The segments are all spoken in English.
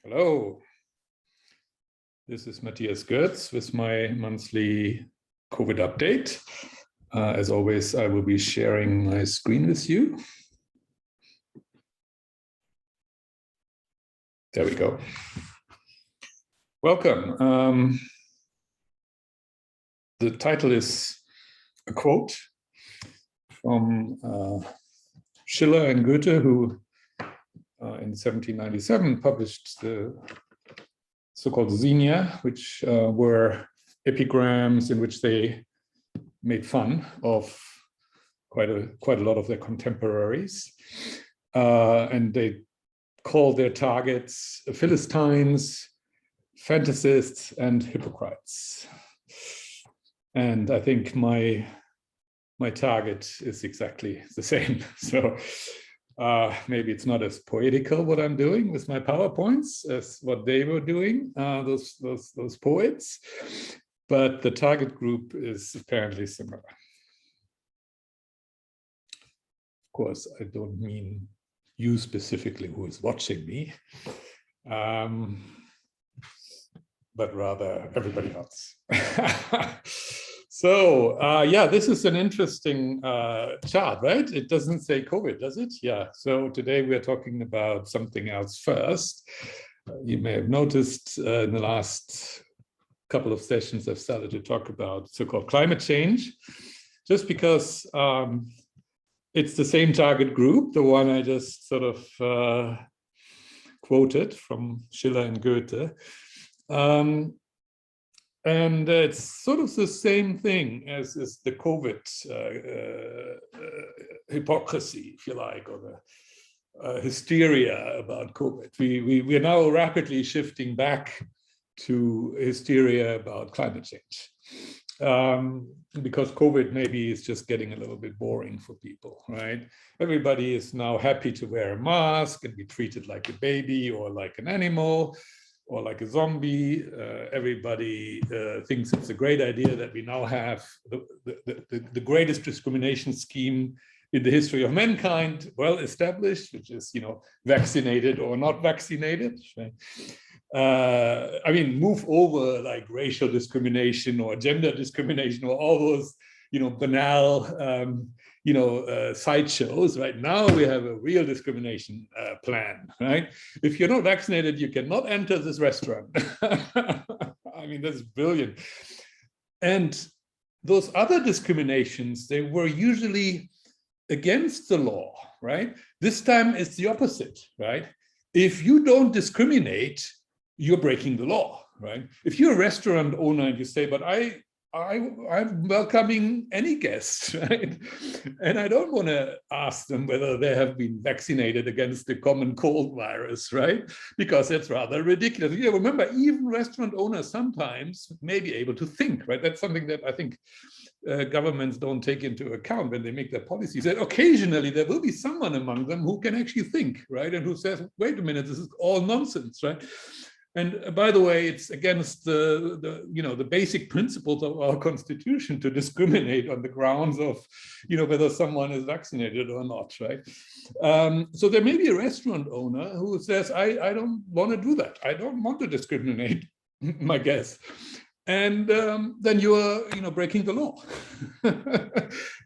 Hello, this is Matthias Goetz with my monthly COVID update. As always, I will be sharing my screen with you. There we go. Welcome. The title is a quote from Schiller and Goethe, who in 1797 published the so-called Xenia, which were epigrams in which they made fun of quite a lot of their contemporaries, and they called their targets Philistines, fantasists, and hypocrites. And I think my target is exactly the same. So maybe it's not as poetical what I'm doing with my PowerPoints as what they were doing, those poets, but the target group is apparently similar. Of course, I don't mean you specifically who is watching me, but rather everybody else. So yeah, this is an interesting chart, right? It doesn't say COVID, does it? Yeah, so today we're talking about something else first. You may have noticed in the last couple of sessions I've started to talk about so-called climate change, just because it's the same target group, the one I just sort of quoted from Schiller and Goethe. And it's sort of the same thing as is the COVID hypocrisy, if you like, or the hysteria about COVID. We are now rapidly shifting back to hysteria about climate change, because COVID maybe is just getting a little bit boring for people, right? Everybody is now happy to wear a mask and be treated like a baby or like an animal, or like a zombie. Everybody thinks it's a great idea that we now have the greatest discrimination scheme in the history of mankind well established, which is, you know, vaccinated or not vaccinated. Right? I mean, move over like racial discrimination or gender discrimination or all those, you know, banal sideshows. Right now we have a real discrimination plan, right? If you're not vaccinated, you cannot enter this restaurant. I mean, that's brilliant. And those other discriminations, they were usually against the law, right? This time it's the opposite, right? If you don't discriminate, you're breaking the law, right? If you're a restaurant owner and you say, but I'm welcoming any guest, right? And I don't want to ask them whether they have been vaccinated against the common cold virus, right? Because that's rather ridiculous. You know, remember, even restaurant owners sometimes may be able to think, right? That's something that I think governments don't take into account when they make their policies. That occasionally there will be someone among them who can actually think, right? And who says, wait a minute, this is all nonsense, right? And by the way, it's against the basic principles of our constitution to discriminate on the grounds of, you know, whether someone is vaccinated or not, right? So there may be a restaurant owner who says, I don't want to do that. I don't want to discriminate my guests. And then you're, you know, breaking the law.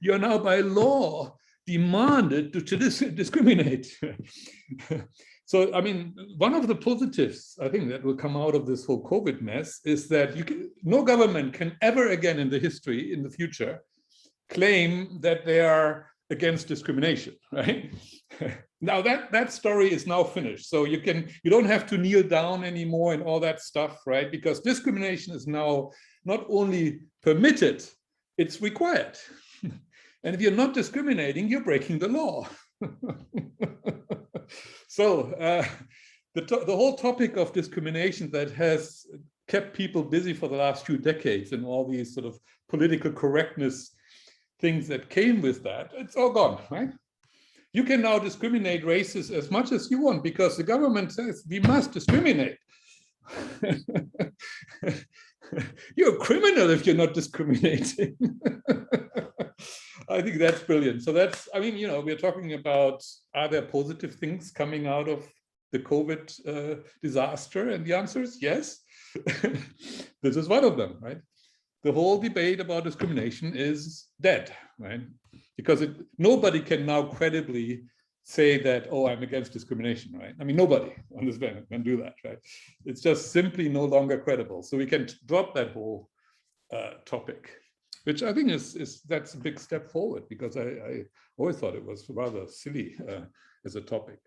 You're now by law demanded to discriminate. So, I mean, one of the positives, I think, that will come out of this whole COVID mess is that no government can ever again in the history, in the future, claim that they are against discrimination, right? Now that story is now finished. So you don't have to kneel down anymore and all that stuff, right? Because discrimination is now not only permitted, it's required. And if you're not discriminating, you're breaking the law. So the whole topic of discrimination that has kept people busy for the last few decades and all these sort of political correctness things that came with that, it's all gone, right? You can now discriminate races as much as you want because the government says we must discriminate. You're a criminal if you're not discriminating. I think that's brilliant. So that's, I mean, you know, we're talking about, are there positive things coming out of the COVID disaster? And the answer is yes. This is one of them, right? The whole debate about discrimination is dead, right? Because nobody can now credibly say that, oh, I'm against discrimination, right? I mean, nobody can do that, right? It's just simply no longer credible. So we can drop that whole topic, which I think that's a big step forward, because I always thought it was rather silly as a topic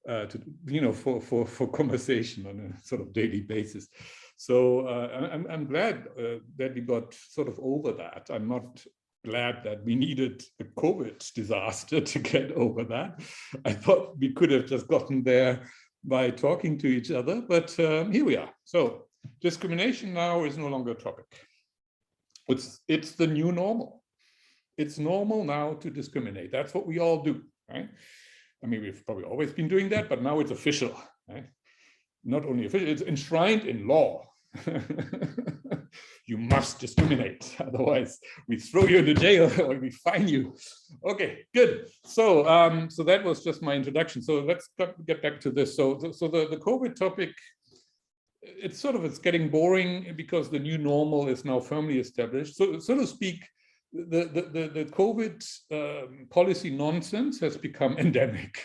for conversation on a sort of daily basis. So I'm glad that we got sort of over that. I'm not glad that we needed the COVID disaster to get over that. I thought we could have just gotten there by talking to each other, but here we are. So discrimination now is no longer a topic. It's the new normal. It's normal now to discriminate. That's what we all do, right? I mean, we've probably always been doing that, but now it's official, right? Not only official, it's enshrined in law. You must discriminate, otherwise we throw you into jail or we fine you. Okay, good. So so that was just my introduction. So let's get back to this. So the COVID topic, it's getting boring because the new normal is now firmly established. So to speak, the COVID policy nonsense has become endemic.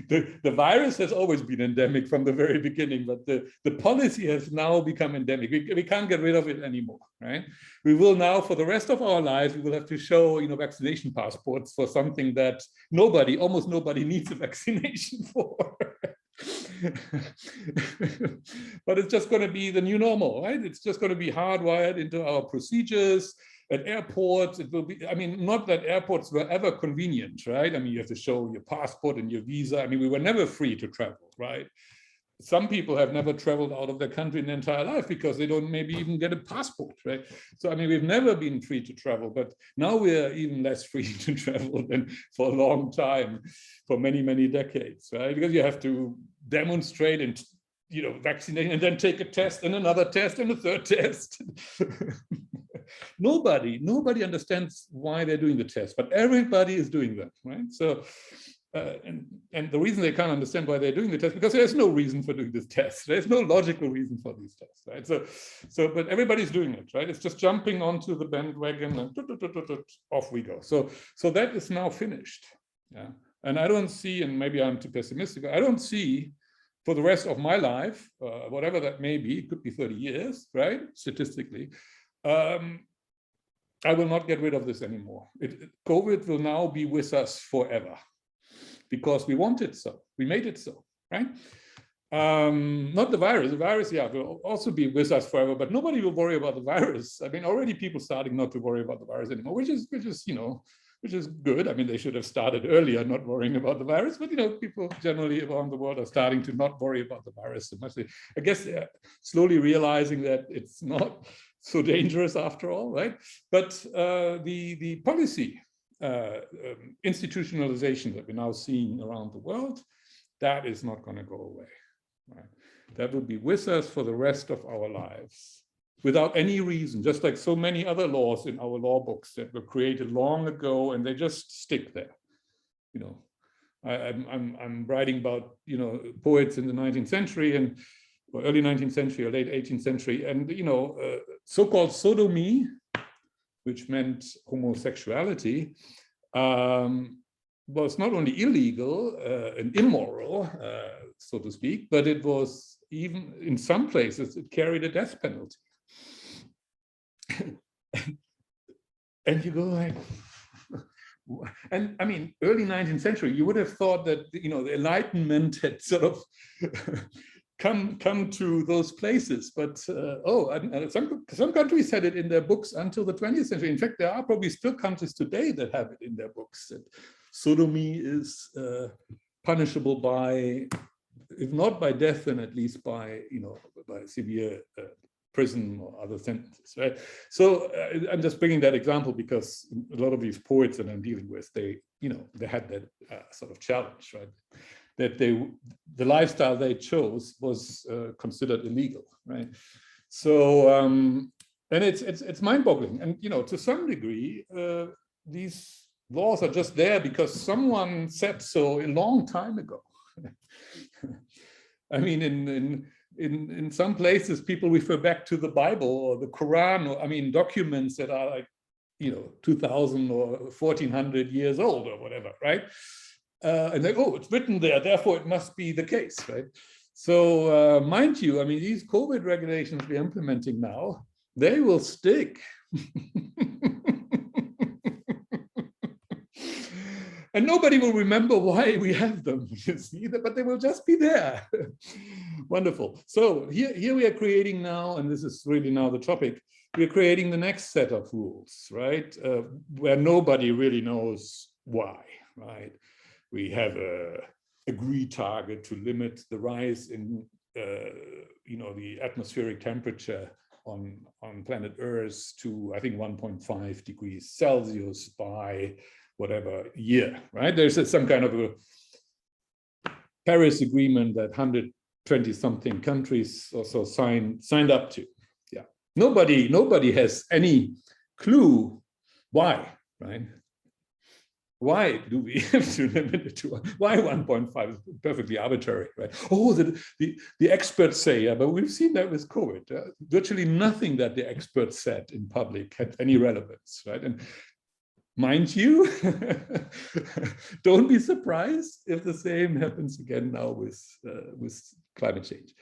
The virus has always been endemic from the very beginning, but the policy has now become endemic. We can't get rid of it anymore, right? We will now, for the rest of our lives, we will have to show, vaccination passports for something that almost nobody needs a vaccination for. But it's just going to be the new normal, right? It's just going to be hardwired into our procedures. At airports, it will be, I mean, not that airports were ever convenient, right? I mean, you have to show your passport and your visa. I mean, we were never free to travel, right? Some people have never traveled out of their country in their entire life because they don't maybe even get a passport, right? So, I mean, we've never been free to travel, but now we're even less free to travel than for a long time, for many, many decades, right? Because you have to demonstrate and, vaccinate and then take a test and another test and a third test. Nobody understands why they're doing the test, but everybody is doing that, right? So, and the reason they can't understand why they're doing the test, because there's no reason for doing this test. There's no logical reason for these tests, right? But everybody's doing it, right? It's just jumping onto the bandwagon and off we go. So that is now finished, yeah. And I don't see, and maybe I'm too pessimistic, I don't see for the rest of my life, whatever that may be, it could be 30 years, right? Statistically. I will not get rid of this anymore. COVID will now be with us forever because we want it so. We made it so, right? Not the virus. The virus, yeah, will also be with us forever, but nobody will worry about the virus. I mean, already people starting not to worry about the virus anymore, which is good. I mean, they should have started earlier, not worrying about the virus, but people generally around the world are starting to not worry about the virus so much. I guess they're slowly realizing that it's not so dangerous after all, right? But the policy institutionalization that we're now seeing around the world, that is not going to go away, right? That will be with us for the rest of our lives without any reason, just like so many other laws in our law books that were created long ago, and they just stick there. I'm writing about poets in the 19th century and early 19th century or late 18th century, and so-called sodomy, which meant homosexuality, was not only illegal and immoral, so to speak, but it was even in some places it carried a death penalty. And you go like, and I mean, early 19th century, you would have thought that the Enlightenment had sort of come to those places, but some countries had it in their books until the 20th century. In fact, there are probably still countries today that have it in their books that sodomy is punishable by, if not by death, then at least by by severe prison or other sentences, right? So I'm just bringing that example because a lot of these poets that I'm dealing with, they had that sort of challenge, right? That the lifestyle they chose was considered illegal, right? So and it's mind-boggling, and to some degree these laws are just there because someone said so a long time ago, I mean, in some places, people refer back to the Bible or the Quran, or I mean, documents that are like, 2000 or 1400 years old or whatever, right? And they, oh, it's written there, therefore it must be the case, right? So mind you, I mean, these COVID regulations we're implementing now, they will stick. And nobody will remember why we have them, you see, but they will just be there. Wonderful. So here we are creating now, and this is really now the topic, we're creating the next set of rules, right? Where nobody really knows why, right? We have a agreed target to limit the rise in, the atmospheric temperature on planet Earth to, I think, 1.5 degrees Celsius by whatever year, right? There's some kind of a Paris agreement that 120 something countries also signed up to. Yeah, nobody has any clue why, right? Why do we have to limit it to why 1.5 is perfectly arbitrary, right? Oh, the experts say, yeah, but we've seen that with COVID. Virtually nothing that the experts said in public had any relevance, right? And mind you, don't be surprised if the same happens again now with climate change.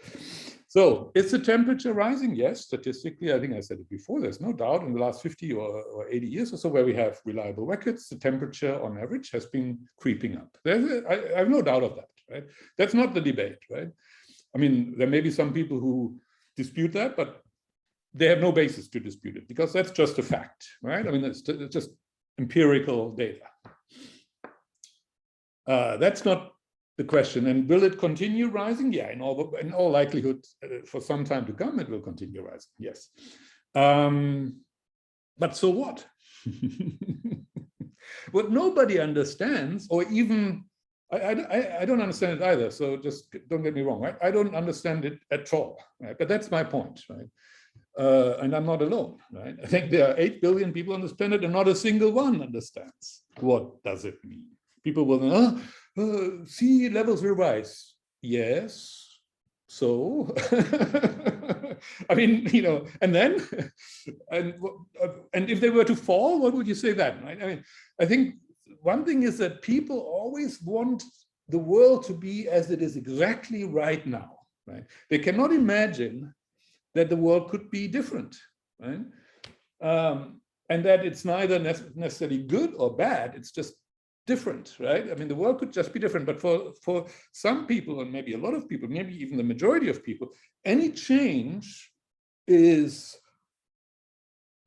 So is the temperature rising? Yes, statistically, I think I said it before, there's no doubt in the last 50 or 80 years or so where we have reliable records, the temperature on average has been creeping up. I have no doubt of that, right? That's not the debate, right? I mean, there may be some people who dispute that, but they have no basis to dispute it because that's just a fact, right? I mean, it's just empirical data. That's not the question. And will it continue rising? Yeah, in all likelihood, for some time to come, it will continue rising. Yes. But so what? What nobody understands, or even I don't understand it either. So just don't get me wrong, right? I don't understand it at all, right? But that's my point, right? And I'm not alone, right? I think there are 8 billion people on this planet and not a single one understands. What does it mean? People will sea levels will rise. Yes, so, I mean, and then, and if they were to fall, what would you say then, right? I mean, I think one thing is that people always want the world to be as it is exactly right now, right? They cannot imagine that the world could be different, right? And that it's neither necessarily good or bad, it's just different, right? I mean, the world could just be different, but for some people, and maybe a lot of people, maybe even the majority of people, any change is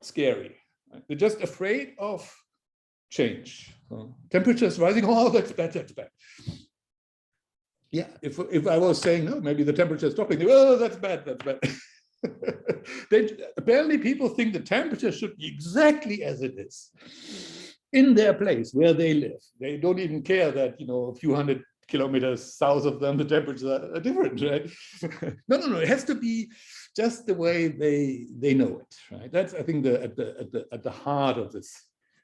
scary. Right? They're just afraid of change. Temperature is rising, oh, that's bad, that's bad. Yeah, if I was saying, no, maybe the temperature is dropping, oh, that's bad, that's bad. Apparently people think the temperature should be exactly as it is in their place where they live. They don't even care that, a few hundred kilometers south of them, the temperatures are different, right? No, it has to be just the way they know it, right? That's, I think, at the heart of this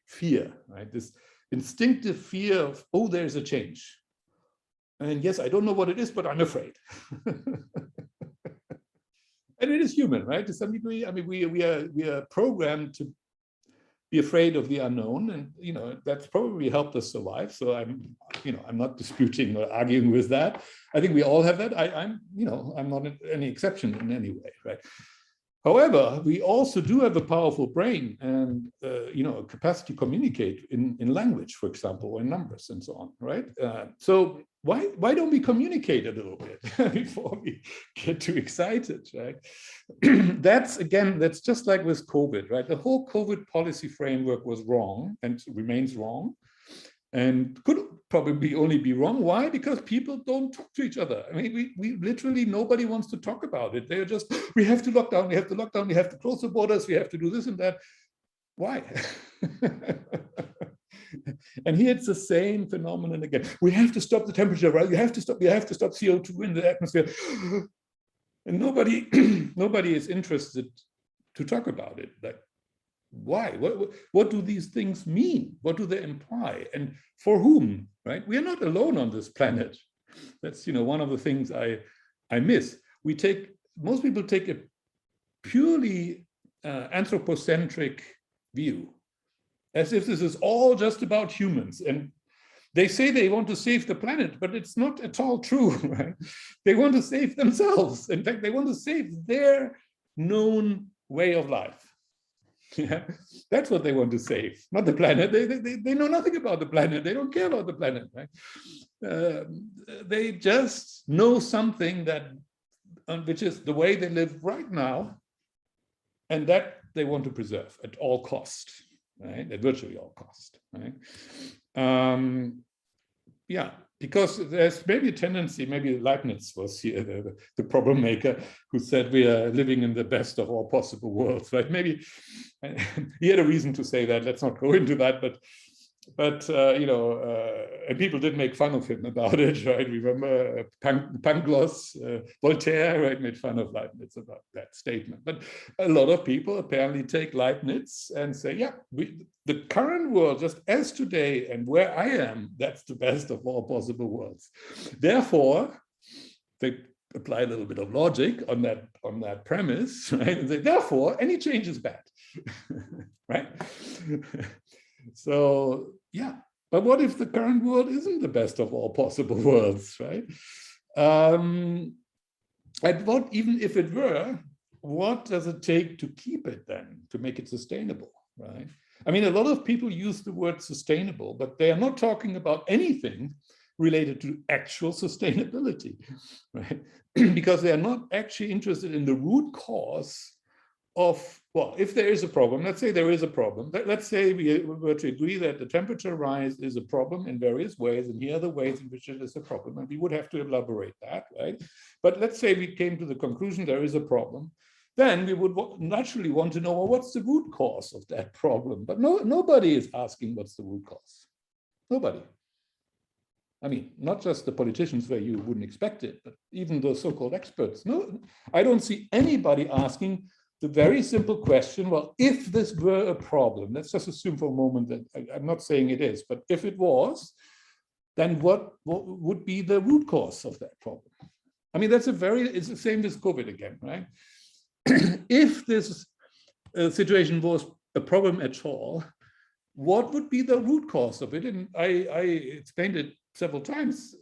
fear, right? This instinctive fear of, oh, there's a change. And yes, I don't know what it is, but I'm afraid. And it is human, right? To some degree, I mean, we are programmed to be afraid of the unknown, and that's probably helped us survive. So I'm not disputing or arguing with that. I think we all have that. I'm not any exception in any way, right? However, we also do have a powerful brain and a capacity to communicate in language, for example, or in numbers and so on, right? So why don't we communicate a little bit before we get too excited, right? That's just like with COVID, right? The whole COVID policy framework was wrong and remains wrong, and could probably only be wrong. Why? Because people don't talk to each other. I mean, we literally, nobody wants to talk about it. They're just, we have to lock down, we have to lock down, we have to close the borders, we have to do this and that. Why? And here it's the same phenomenon again. We have to stop the temperature, right? We have to stop CO2 in the atmosphere. And nobody is interested to talk about it. Like, why? What do these things mean? What do they imply? And for whom, right? We are not alone on this planet. That's, one of the things I miss. Most people take a purely anthropocentric view, as if this is all just about humans. And they say they want to save the planet, but it's not at all true, right? They want to save themselves. In fact, they want to save their known way of life. Yeah, that's what they want to save, not the planet. They know nothing about the planet. They don't care about the planet, right? They just know something which is the way they live right now, and that they want to preserve at all cost, right? At virtually all cost, right? Yeah, because there's maybe a tendency, maybe Leibniz was here, the problem maker, who said we are living in the best of all possible worlds, right? Maybe he had a reason to say that. Let's not go into that, but and people did make fun of him about it, right? Remember Pangloss, Voltaire, right, made fun of Leibniz about that statement. But a lot of people apparently take Leibniz and say, yeah, the current world, just as today and where I am, that's the best of all possible worlds. Therefore, they apply a little bit of logic on that premise, right? And say, therefore, any change is bad, right? So, yeah, but what if the current world isn't the best of all possible worlds, right? And even if it were, what does it take to keep it then, to make it sustainable, right? I mean, a lot of people use the word sustainable, but they are not talking about anything related to actual sustainability, right? Because they are not actually interested in the root cause of, well, if there is a problem, let's say there is a problem. Let's say we were to agree that the temperature rise is a problem in various ways, and here are the ways in which it is a problem, and we would have to elaborate that, right? But let's say we came to the conclusion there is a problem, then we would naturally want to know, well, what's the root cause of that problem? But nobody is asking what's the root cause. Nobody. I mean, not just the politicians where you wouldn't expect it, but even the so-called experts. No, I don't see anybody asking the very simple question, well, if this were a problem, let's just assume for a moment that, I'm not saying it is, but if it was, then what would be the root cause of that problem? I mean, it's the same with COVID again, right? If this situation was a problem at all, what would be the root cause of it? And I explained it several times.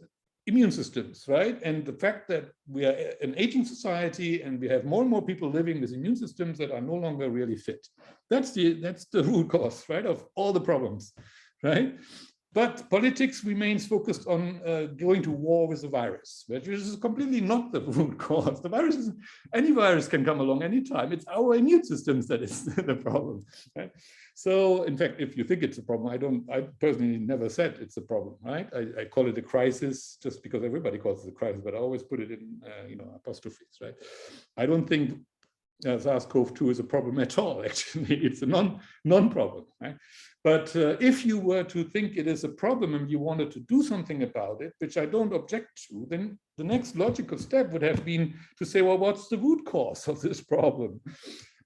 Immune systems, right? And the fact that we are an aging society and we have more and more people living with immune systems that are no longer really fit. That's the root cause, right, of all the problems, right? But politics remains focused on going to war with the virus, which is completely not the root cause. The virus any virus can come along anytime. It's our immune systems that is the problem, right? So, in fact, if you think it's a problem, I personally never said it's a problem, right? I call it a crisis just because everybody calls it a crisis, but I always put it in, apostrophes, right? I don't think SARS-CoV-2 is a problem at all, actually. It's a non-problem, right? But if you were to think it is a problem and you wanted to do something about it, which I don't object to, then the next logical step would have been to say, well, what's the root cause of this problem,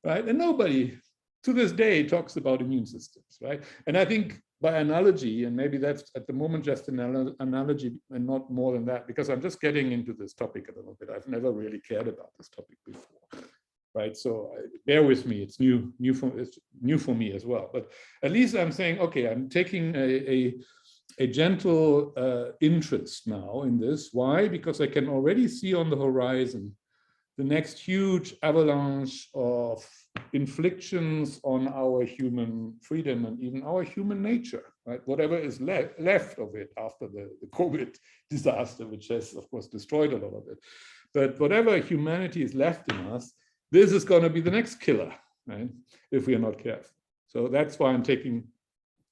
right? And nobody, to this day, talks about immune systems, right? And I think by analogy, and maybe that's at the moment just an analogy and not more than that, because I'm just getting into this topic a little bit. I've never really cared about this topic before. Right, so bear with me. It's new for me as well. But at least I'm saying, okay, I'm taking a gentle interest now in this. Why? Because I can already see on the horizon the next huge avalanche of inflictions on our human freedom and even our human nature. Right, whatever is left of it after the COVID disaster, which has, of course, destroyed a lot of it. But whatever humanity is left in us, this is going to be the next killer, right, if we are not careful. So that's why I'm taking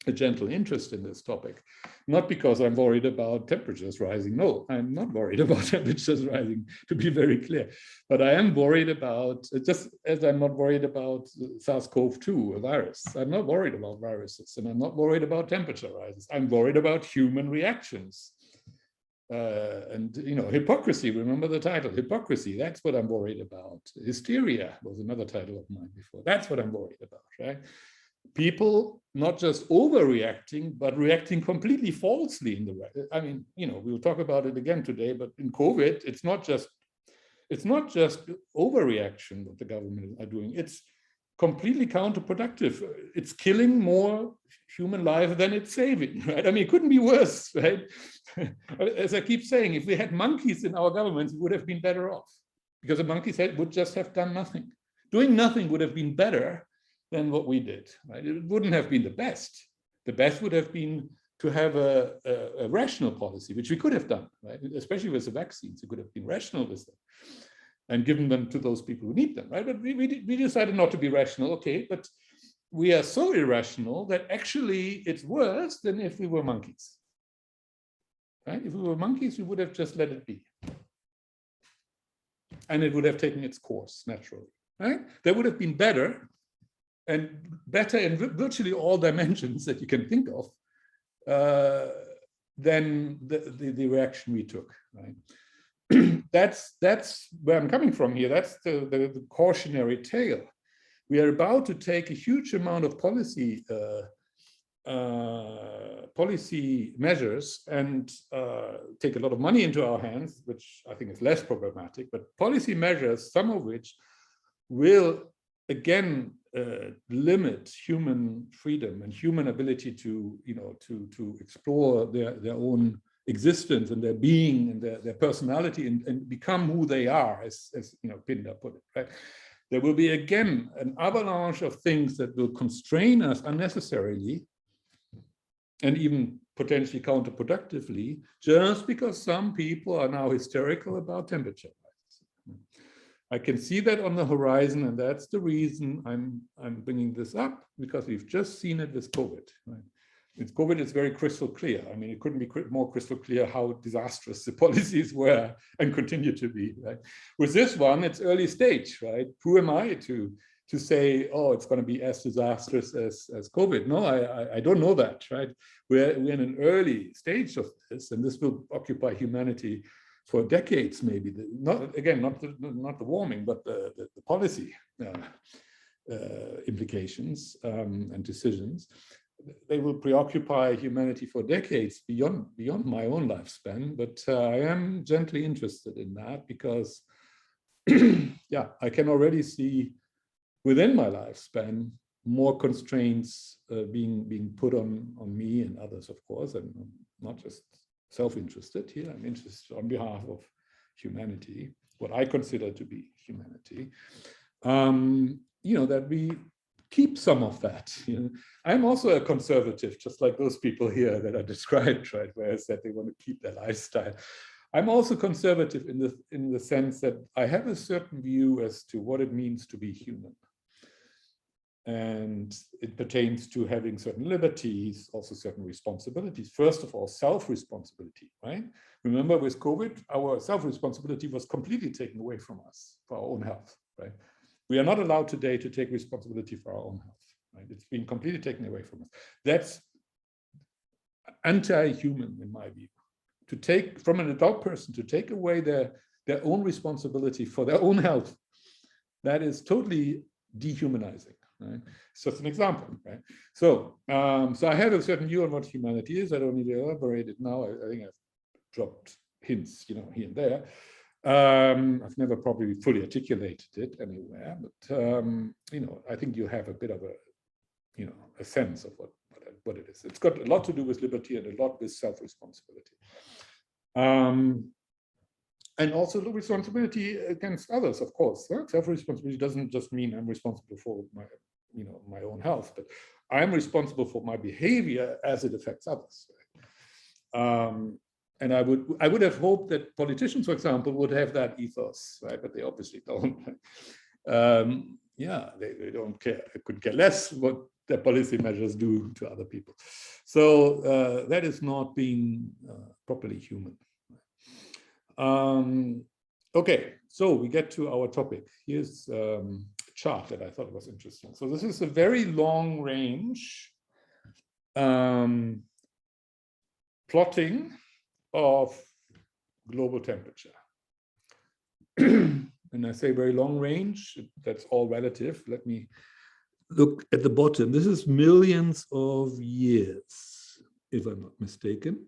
a gentle interest in this topic. Not because I'm worried about temperatures rising. No, I'm not worried about temperatures rising, to be very clear. But I am worried about, just as I'm not worried about SARS-CoV-2, a virus. I'm not worried about viruses, and I'm not worried about temperature rises. I'm worried about human reactions. And hypocrisy, remember the title, hypocrisy, that's what I'm worried about. Hysteria was another title of mine before. That's what I'm worried about, right? people not just overreacting, but reacting completely falsely in the way. I mean, we'll talk about it again today, but in COVID, it's not just overreaction that the government are doing. It's completely counterproductive. It's killing more human life than it's saving, right? I mean, it couldn't be worse, right? As I keep saying, if we had monkeys in our governments, we would have been better off, because the monkeys would just have done nothing. Doing nothing would have been better than what we did, right? It wouldn't have been the best. The best would have been to have a rational policy, which we could have done, right? Especially with the vaccines, we could have been rational with them and given them to those people who need them, right? But we decided not to be rational, okay, but we are so irrational that actually it's worse than if we were monkeys, right? If we were monkeys, we would have just let it be. And it would have taken its course naturally, right? That would have been better, and better in virtually all dimensions that you can think of, than the reaction we took, right? That's where I'm coming from here. That's the cautionary tale. We are about to take a huge amount of policy measures and take a lot of money into our hands, which I think is less problematic, but policy measures, some of which will again limit human freedom and human ability to explore their own existence and their being and their personality and become who they are, as Pinder put it, right? There will be again an avalanche of things that will constrain us unnecessarily and even potentially counterproductively, just because some people are now hysterical about temperature rise. I can see that on the horizon, and that's the reason I'm bringing this up, because we've just seen it with COVID, right? With COVID, it's very crystal clear. I mean, it couldn't be more crystal clear how disastrous the policies were and continue to be, right? With this one, it's early stage, right? Who am I to say, oh, it's going to be as disastrous as COVID? No, I don't know that, right? We're in an early stage of this, and this will occupy humanity for decades, maybe. Not the warming, but the policy implications and decisions. They will preoccupy humanity for decades beyond my own lifespan, but I am gently interested in that because, yeah, I can already see within my lifespan more constraints being put on me and others, of course, and not just self-interested here. I'm interested on behalf of humanity, what I consider to be humanity. That we keep some of that. I'm also a conservative, just like those people here that are described, right, where I said they want to keep their lifestyle. I'm also conservative in the sense that I have a certain view as to what it means to be human. And it pertains to having certain liberties, also certain responsibilities. First of all, self-responsibility, right? Remember, with COVID, our self-responsibility was completely taken away from us for our own health, right? We are not allowed today to take responsibility for our own health, right? It's been completely taken away from us. That's anti-human, in my view. To take from an adult person, to take away their own responsibility for their own health, that is totally dehumanizing. Right? It's just an example, right? So, so I have a certain view on what humanity is. I don't need to elaborate it now. I think I've dropped hints, here and there. I've never probably fully articulated it anywhere, but I think you have a bit of a sense of what it is. It's got a lot to do with liberty and a lot with self-responsibility. And also the responsibility against others, of course. Right? Self-responsibility doesn't just mean I'm responsible for my own health, but I'm responsible for my behavior as it affects others. Right? And I would have hoped that politicians, for example, would have that ethos, right? But they obviously don't. Yeah, they don't care. They could care less what their policy measures do to other people. So that is not being properly human. Okay, so we get to our topic. Here's a chart that I thought was interesting. So this is a very long range plotting of global temperature. And I say very long range, that's all relative. Let me look at the bottom. This is millions of years, if I'm not mistaken.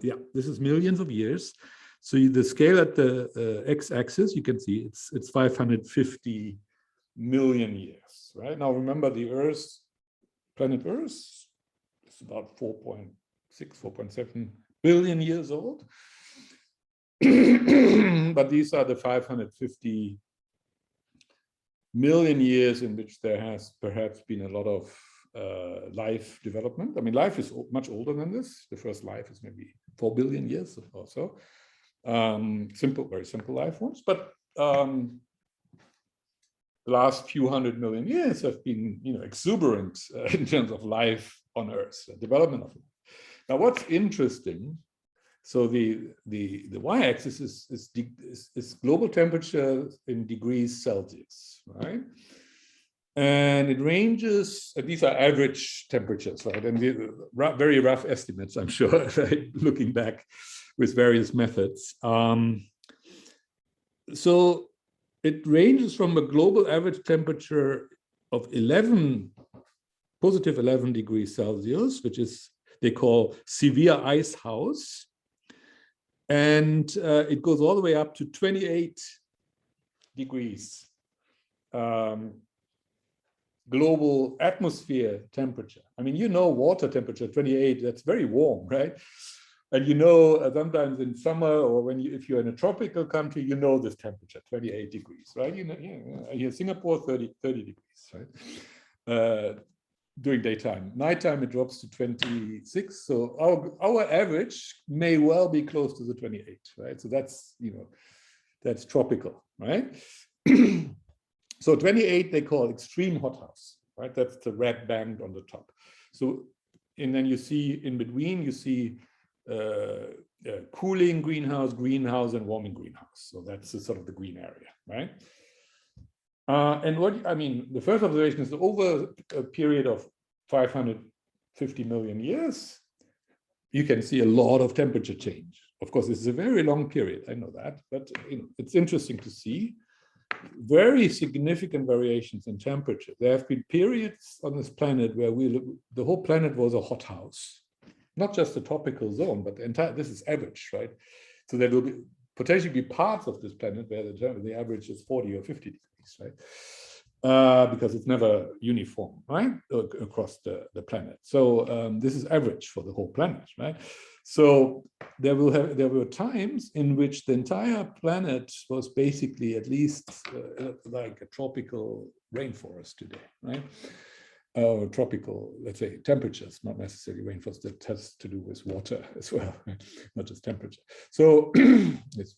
Yeah, this is millions of years. So the scale at the x-axis, you can see it's 550 million years, right? Now remember the Earth, planet Earth, is about 4.6, 4.7 billion years old. But these are the 550 million years in which there has perhaps been a lot of life development. I mean, life is much older than this. The first life is maybe 4 billion years or so. Very simple life forms. But the last few 100 million years have been, exuberant in terms of life on Earth, development of life. Now, what's interesting? So the y-axis is global temperature in degrees Celsius, right? And it ranges. These are average temperatures, right? And very rough estimates, I'm sure, right? Looking back with various methods. So it ranges from a global average temperature of positive 11 degrees Celsius, which is they call severe ice house. And it goes all the way up to 28 degrees global atmosphere temperature. I mean, water temperature, 28, that's very warm, right? And sometimes in summer or if you're in a tropical country, this temperature, 28 degrees, right? Here Singapore, 30 degrees, right? During daytime. Nighttime, it drops to 26. So our average may well be close to the 28, right? So that's, that's tropical, right? So 28, they call extreme hothouse, right? That's the red band on the top. So, and then you see in between, you see cooling greenhouse, and warming greenhouse. So that's sort of the green area, right? And the first observation is over a period of 550 million years, you can see a lot of temperature change. Of course, this is a very long period, I know that, but it's interesting to see very significant variations in temperature. There have been periods on this planet where the whole planet was a hothouse, not just the tropical zone, but this is average, right? So there will potentially be parts of this planet where the average is 40 or 50 degrees, right? Because it's never uniform, right, across the planet. So this is average for the whole planet, right? So there were times in which the entire planet was basically at least like a tropical rainforest today, right? Tropical, let's say, temperatures, not necessarily rainforest. That has to do with water as well, right? Not just temperature. So it's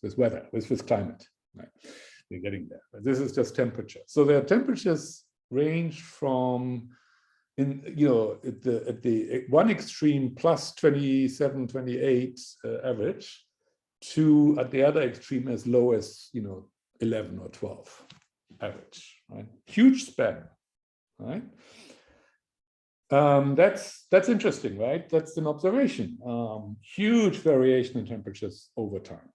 with weather, with climate, right? We're getting there, but this is just temperature. So their temperatures range from, at the one extreme plus 27, 28 average, to at the other extreme as low as 11 or 12 average, right? Huge span, right? That's interesting, right? That's an observation. Huge variation in temperatures over time.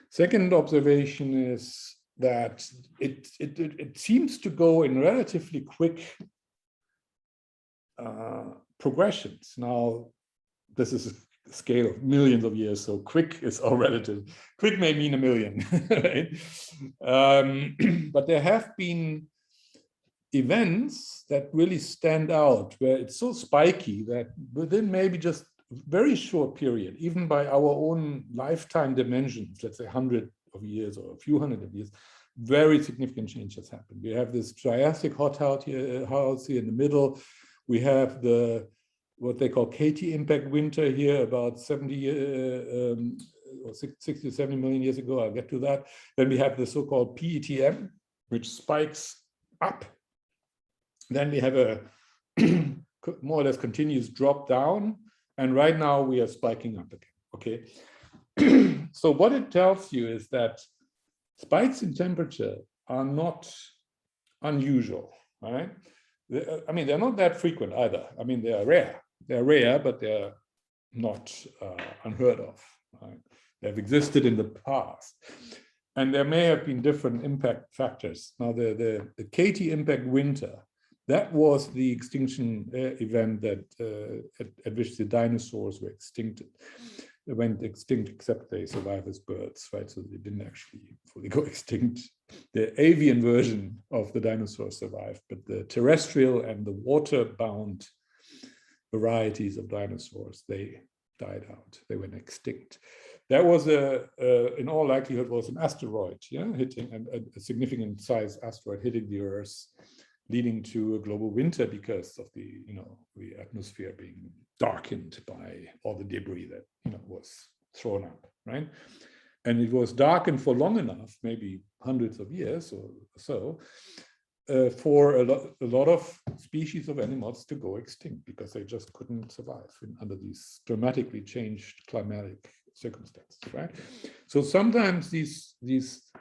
Second observation is that it seems to go in relatively quick progressions. Now, this is a scale of millions of years, so quick is all relative. Quick may mean a million, right? But there have been events that really stand out, where it's so spiky that within maybe just very short period, even by our own lifetime dimensions, let's say 100 of years or a few hundred of years, very significant changes happen. We have this Triassic hothouse here in the middle. We have what they call KT impact winter here about 70 or 60 to 70 million years ago. I'll get to that. Then we have the so-called PETM, which spikes up. Then we have a more or less continuous drop down. And right now we are spiking up again, okay? So what it tells you is that spikes in temperature are not unusual, right? They're not that frequent either. I mean, they are rare. They're rare, but they're not unheard of, right? They've existed in the past. And there may have been different impact factors. Now, the Katie impact winter, that was the extinction event that at which the dinosaurs were extincted. They went extinct, except they survived as birds, right? So they didn't actually fully go extinct. The avian version of the dinosaurs survived, but the terrestrial and the water-bound varieties of dinosaurs, they died out. They went extinct. That was in all likelihood, was an asteroid, yeah, hitting a significant size asteroid hitting the Earth, leading to a global winter because of the, the atmosphere being darkened by all the debris that, was thrown up, right? And it was darkened for long enough, maybe hundreds of years or so, for a lot of species of animals to go extinct because they just couldn't survive under these dramatically changed climatic circumstances, right? So sometimes these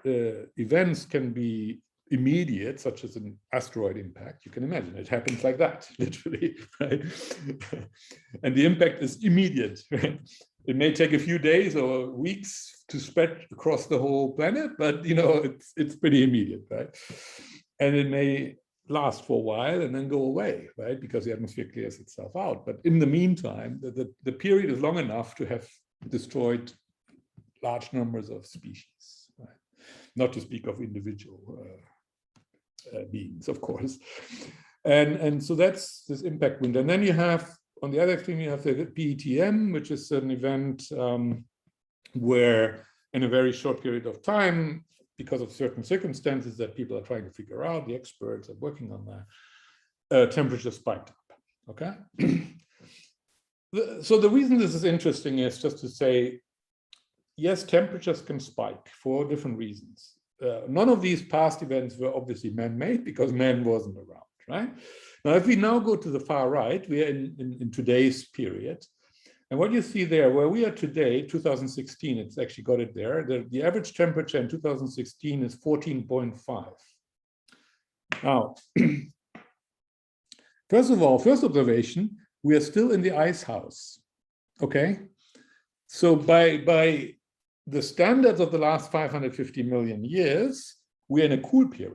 events can be immediate, such as an asteroid impact. You can imagine it happens like that, literally, right? And the impact is immediate, right? It may take a few days or weeks to spread across the whole planet, but it's pretty immediate, right? And it may last for a while and then go away, right? Because the atmosphere clears itself out. But in the meantime, the period is long enough to have destroyed large numbers of species, right? Not to speak of individual beings, of course. And so that's this impact window. And then you have, on the other extreme, you have the PETM, which is an event where in a very short period of time, because of certain circumstances that people are trying to figure out, the experts are working on that, temperature spiked up, okay? So the reason this is interesting is just to say, yes, temperatures can spike for different reasons. None of these past events were obviously man-made because man wasn't around, right? Now, if we now go to the far right, we are in today's period. And what you see there, where we are today, 2016, it's actually got it there. The average temperature in 2016 is 14.5. Now, first of all, first observation, we are still in the ice house, okay? So by the standards of the last 550 million years, we're in a cool period,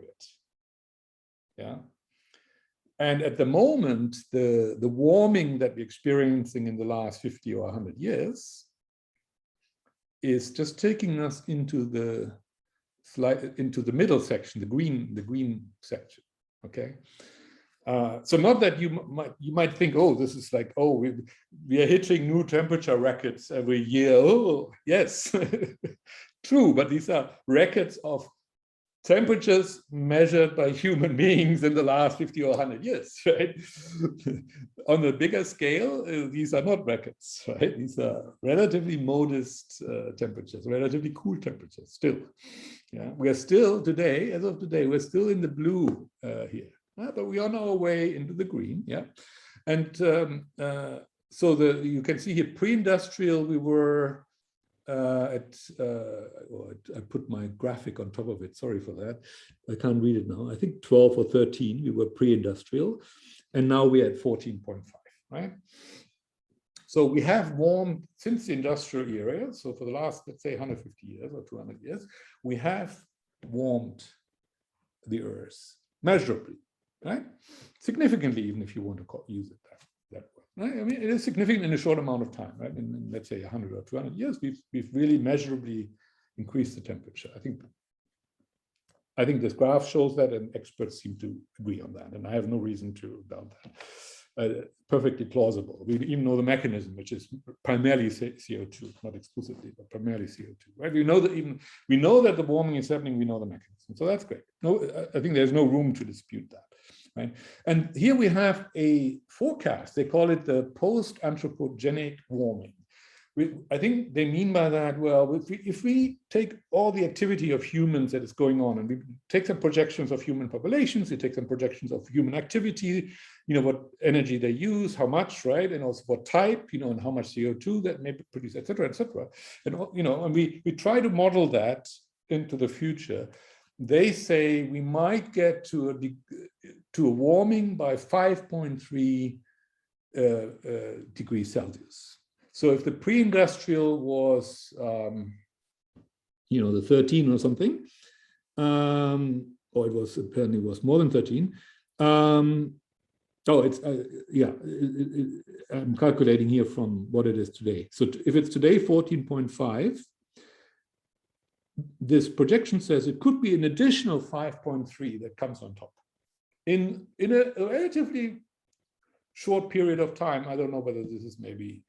yeah? And at the moment, the warming that we're experiencing in the last 50 or 100 years is just taking us into the middle section, the green section, okay? So not that you might think, oh, this is like, oh, we are hitting new temperature records every year. Oh, yes, true, but these are records of temperatures measured by human beings in the last 50 or 100 years, right? On a bigger scale, these are not records, right? These are relatively modest temperatures, relatively cool temperatures still. Yeah, we are still today, as of today, we're still in the blue here, but we are on our way into the green, yeah? And so you can see here, pre-industrial, we were I put my graphic on top of it, sorry for that. I can't read it now. I think 12 or 13, we were pre-industrial, and now we're at 14.5, right? So we have warmed since the industrial era. So for the last, let's say 150 years or 200 years, we have warmed the Earth measurably, right? Significantly, even if you want to use it that way. Right? I mean, it is significant in a short amount of time, right? In let's say 100 or 200 years, we've really measurably increased the temperature. I think this graph shows that, and experts seem to agree on that, and I have no reason to doubt that. Perfectly plausible. We even know the mechanism, which is primarily CO2, not exclusively, but primarily CO2. Right? We know that the warming is happening. We know the mechanism, so that's great. No, I think there's no room to dispute that. Right? And here we have a forecast. They call it the post-anthropogenic warming. I think they mean by that, well, if we take all the activity of humans that is going on, and we take some projections of human populations, we take some projections of human activity, what energy they use, how much, right? And also what type, and how much CO2 that may produce, et cetera, et cetera. And, and we try to model that into the future. They say we might get to a warming by 5.3 degrees Celsius. So if the pre-industrial was the 13 or something, or it was apparently was more than 13. Oh, it's yeah. I'm calculating here from what it is today. So if it's today 14.5, this projection says it could be an additional 5.3 that comes on top in a relatively short period of time. I don't know whether this is maybe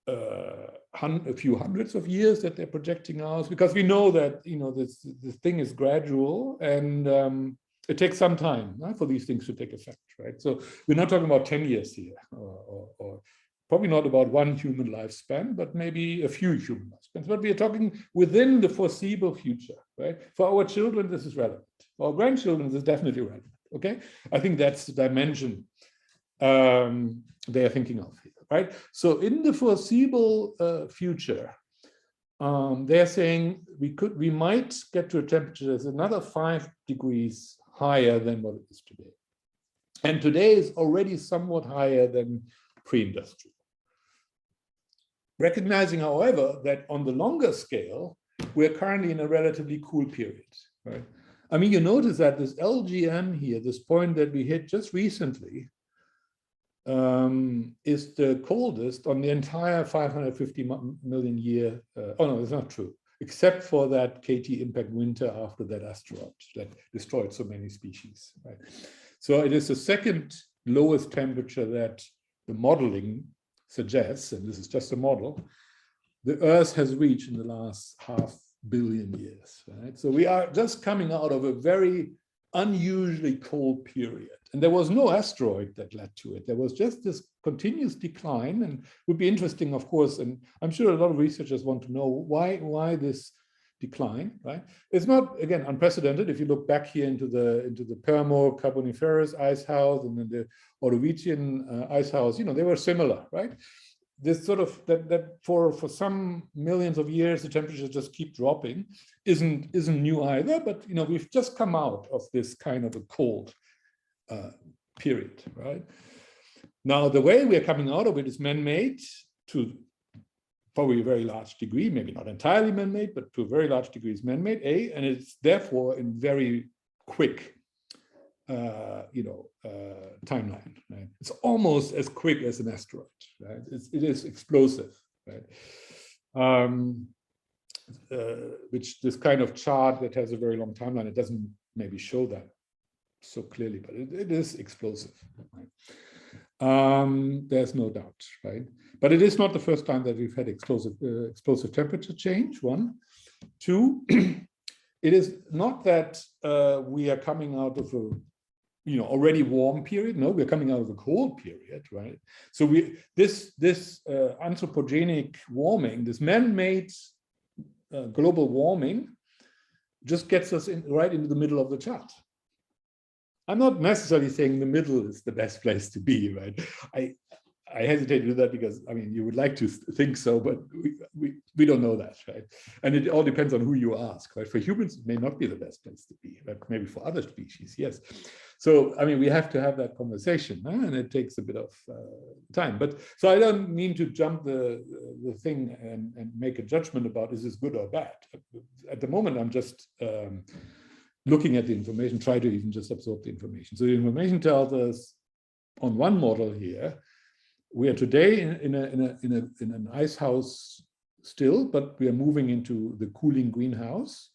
a few hundreds of years that they're projecting out, because we know that this thing is gradual, and it takes some time for these things to take effect, right? So we're not talking about 10 years here, or probably not about one human lifespan, but maybe a few human lifespans. But we are talking within the foreseeable future, right? For our children, this is relevant. For our grandchildren, this is definitely relevant, okay? I think that's the dimension they are thinking of here, right? So in the foreseeable future, they're saying we might get to a temperature that's another 5 degrees higher than what it is today. And today is already somewhat higher than pre-industrial. Recognizing, however, that on the longer scale, we're currently in a relatively cool period, right? I mean, you notice that this LGM here, this point that we hit just recently, is the coldest on the entire 550 million year. Oh no, it's not true, except for that KT impact winter after that asteroid that destroyed so many species, right? So it is the second lowest temperature that the modeling suggests, and this is just a model, the Earth has reached in the last 500 million years, right? So we are just coming out of a very unusually cold period. And there was no asteroid that led to it. There was just this continuous decline, and it would be interesting, of course, and I'm sure a lot of researchers want to know why this decline, right? It's not, again, unprecedented. If you look back here into the Permo-Carboniferous ice house and then the Ordovician ice house, they were similar, right? This sort of that for some millions of years the temperatures just keep dropping isn't new either, but we've just come out of this kind of a cold period, right? Now the way we are coming out of it is man-made to probably a very large degree, maybe not entirely man-made, but to a very large degree is man-made, and it's therefore in very quick timeline, right? It's almost as quick as an asteroid, right? It is explosive, right? Which this kind of chart that has a very long timeline, it doesn't maybe show that so clearly, but it is explosive, right? There's no doubt, right? But it is not the first time that we've had explosive temperature change, one. Two, it is not that we are coming out of a already warm period. No, we're coming out of a cold period, right? So this anthropogenic warming, this man-made global warming, just gets us right into the middle of the chart. I'm not necessarily saying the middle is the best place to be, right? I hesitate to do that because, I mean, you would like to think so, but we don't know that, right? And it all depends on who you ask, right? For humans, it may not be the best place to be, but maybe for other species, yes. So, I mean, we have to have that conversation, and it takes a bit of time. But so I don't mean to jump the thing and make a judgment about is this good or bad. At the moment, I'm just looking at the information, try to even just absorb the information. So the information tells us on one model here, we are today in an ice house still, but we are moving into the cooling greenhouse.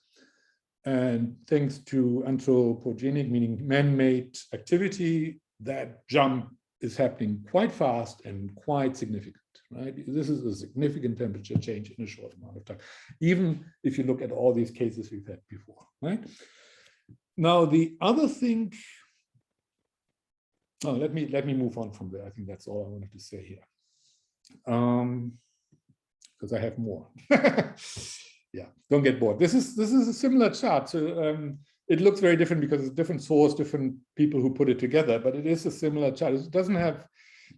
And thanks to anthropogenic, meaning man-made activity, that jump is happening quite fast and quite significant, right? This is a significant temperature change in a short amount of time, even if you look at all these cases we've had before, right? Now, the other thing, oh, let me move on from there. I think that's all I wanted to say here, because I have more. Yeah, don't get bored. This is a similar chart. So it looks very different because it's different source, different people who put it together, but it is a similar chart. It doesn't have,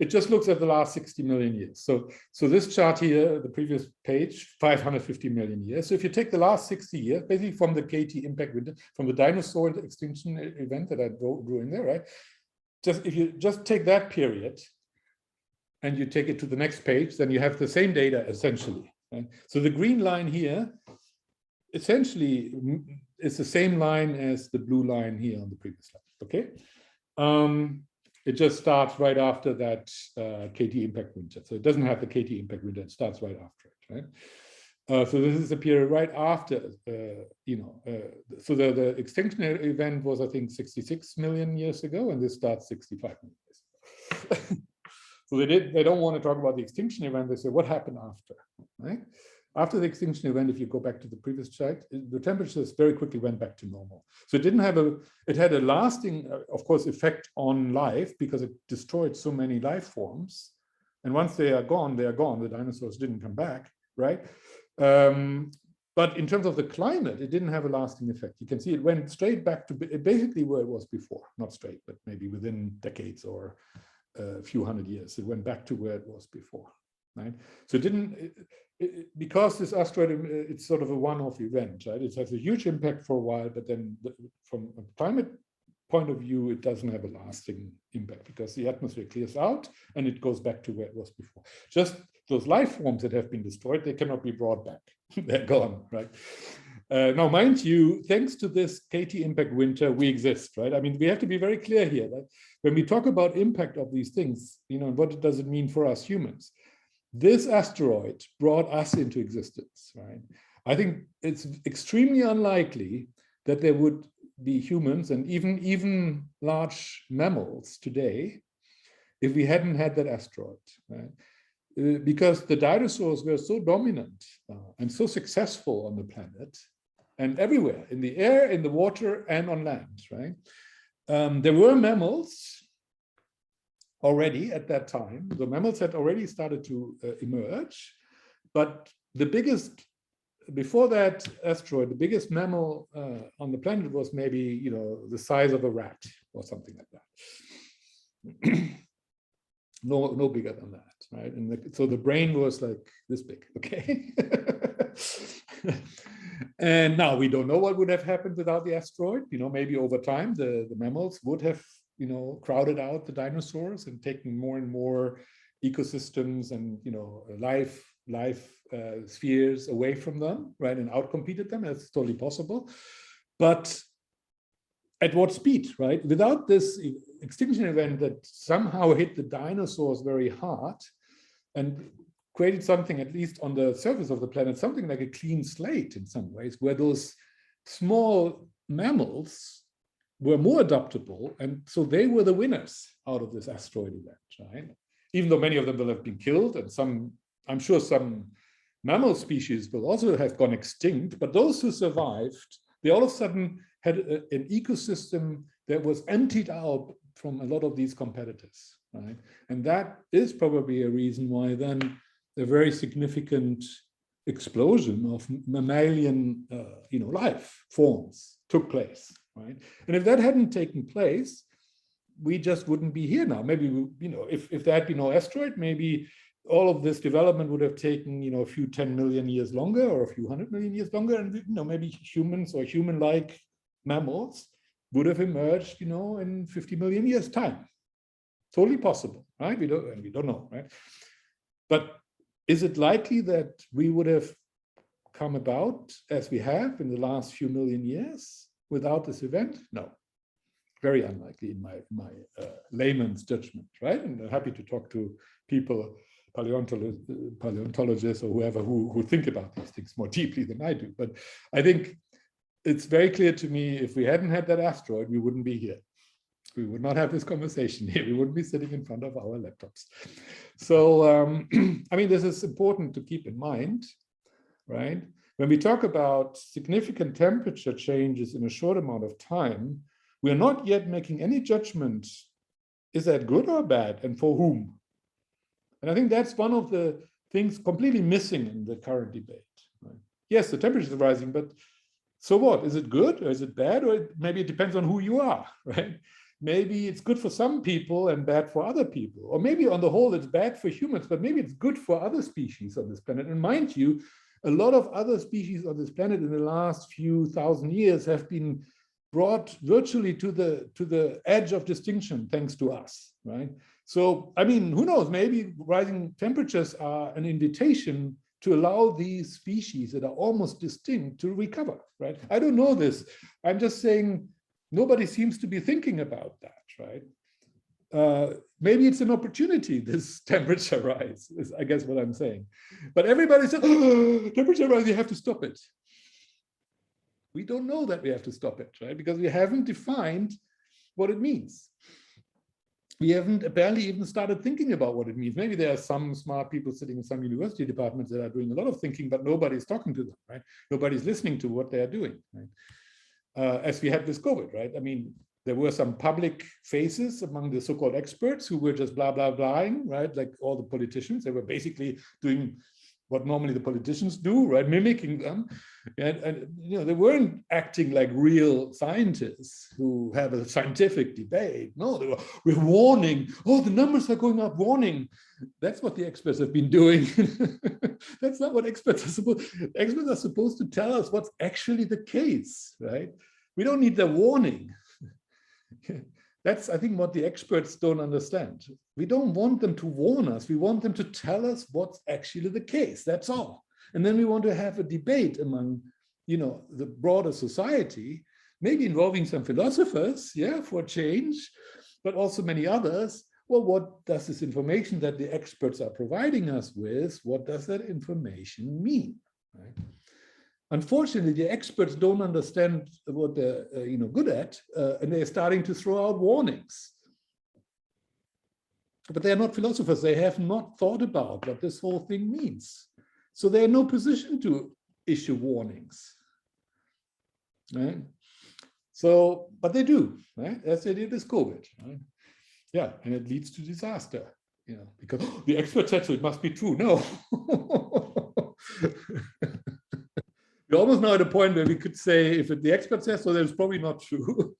it just looks at the last 60 million years. So this chart here, the previous page, 550 million years. So if you take the last 60 years, basically from the KT impact winter, from the dinosaur extinction event that I drew in there, right? If you just take that period and you take it to the next page, then you have the same data essentially. Right? So the green line here essentially it's the same line as the blue line here on the previous slide. Okay, it just starts right after that KT impact winter. So it doesn't have the KT impact winter. It starts right after it, right? So this is a period right after, so the extinction event was, I think, 66 million years ago, and this starts 65 million years ago. So they don't want to talk about the extinction event. They say, what happened after, right? After the extinction event, if you go back to the previous slide, the temperatures very quickly went back to normal. So it didn't have it had a lasting, of course, effect on life because it destroyed so many life forms. And once they are gone, they are gone. The dinosaurs didn't come back, right? But in terms of the climate, it didn't have a lasting effect. You can see it went straight back to basically where it was before, not straight, but maybe within decades or a few hundred years. It went back to where it was before, right? So it didn't, because this asteroid, it's sort of a one-off event, right? It has a huge impact for a while, but then from a climate point of view, it doesn't have a lasting impact because the atmosphere clears out and it goes back to where it was before. Just those life forms that have been destroyed, they cannot be brought back. They're gone, right? Now, mind you, thanks to this KT impact winter, we exist, right? I mean, we have to be very clear here that when we talk about impact of these things, what does it mean for us humans? This asteroid brought us into existence, right? I think it's extremely unlikely that there would be humans and even large mammals today if we hadn't had that asteroid, right? Because the dinosaurs were so dominant and so successful on the planet and everywhere, in the air, in the water, and on land, right? There were mammals already at that time. The mammals had already started to emerge, but the biggest, before that asteroid, the biggest mammal on the planet was maybe, the size of a rat or something like that. No bigger than that, right? And so the brain was like this big, okay? And now we don't know what would have happened without the asteroid. Maybe over time the mammals would have, crowded out the dinosaurs and taken more and more ecosystems and, life spheres away from them, right? And outcompeted them. That's totally possible. But at what speed, right? Without this extinction event that somehow hit the dinosaurs very hard and created something, at least on the surface of the planet, something like a clean slate in some ways, where those small mammals were more adaptable. And so they were the winners out of this asteroid event, right? Even though many of them will have been killed and I'm sure some mammal species will also have gone extinct, but those who survived, they all of a sudden had an ecosystem that was emptied out from a lot of these competitors, right? And that is probably a reason why then a very significant explosion of mammalian, life forms took place, right? And if that hadn't taken place, we just wouldn't be here now. Maybe, if there had been no asteroid, maybe all of this development would have taken, a few 10 million years longer or a few 100 million years longer. And, maybe humans or human-like mammals would have emerged, in 50 million years' time. Totally possible, right? We don't know, right? But is it likely that we would have come about as we have in the last few million years without this event? No, very unlikely in my layman's judgment, right? And I'm happy to talk to people, paleontologists or whoever who think about these things more deeply than I do. But I think it's very clear to me, if we hadn't had that asteroid, we wouldn't be here. We would not have this conversation here. We wouldn't be sitting in front of our laptops. So, I mean, this is important to keep in mind, right? When we talk about significant temperature changes in a short amount of time, we're not yet making any judgment. Is that good or bad, and for whom? And I think that's one of the things completely missing in the current debate, right? Yes, the temperature is rising, but so what? Is it good or is it bad? Or maybe it depends on who you are, right? Maybe it's good for some people and bad for other people. Or maybe on the whole, it's bad for humans, but maybe it's good for other species on this planet. And mind you, a lot of other species on this planet in the last few thousand years have been brought virtually to the edge of extinction thanks to us, right? So, I mean, who knows, maybe rising temperatures are an invitation to allow these species that are almost distinct to recover, right? I don't know this. I'm just saying nobody seems to be thinking about that, right? Maybe it's an opportunity, this temperature rise, is I guess what I'm saying. But everybody says, oh, temperature rise, you have to stop it. We don't know that we have to stop it, right? Because we haven't defined what it means. We haven't apparently even started thinking about what it means. Maybe there are some smart people sitting in some university departments that are doing a lot of thinking, but nobody's talking to them, right? Nobody's listening to what they're doing, right? As we had with COVID, right? I mean, there were some public faces among the so-called experts who were just blah, blah, blahing, right? Like all the politicians, they were basically doing what normally the politicians do, right? Mimicking them. And you know, they weren't acting like real scientists who have a scientific debate. No, we're warning, oh, the numbers are going up, warning. That's what the experts have been doing. That's not what experts are supposed to. Experts are supposed to tell us what's actually the case, right? We don't need the warning. That's, I think, what the experts don't understand. We don't want them to warn us. We want them to tell us what's actually the case. That's all. And then we want to have a debate among, you know, the broader society, maybe involving some philosophers, yeah, for change, but also many others. Well, what does this information that the experts are providing us with, what does that information mean, right? Unfortunately, the experts don't understand what they're good at, and they're starting to throw out warnings. But they're not philosophers. They have not thought about what this whole thing means. So they're in no position to issue warnings. Right? So, but they do, right? As they did with COVID. Right? Yeah, and it leads to disaster, you know, because the expert said so, it must be true. No. We're almost now at a point where we could say, if the expert says so, then it's probably not true,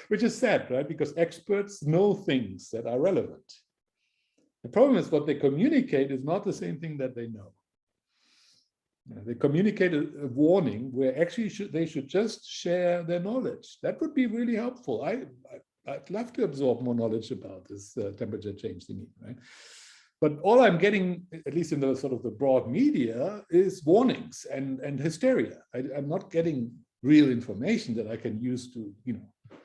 which is sad, right? Because experts know things that are relevant. The problem is what they communicate is not the same thing that they know. They communicate a warning where actually they should just share their knowledge. That would be really helpful. I'd love to absorb more knowledge about this temperature change thingy, right? But all I'm getting, at least in the sort of the broad media, is warnings and hysteria. I'm not getting real information that I can use to, you know,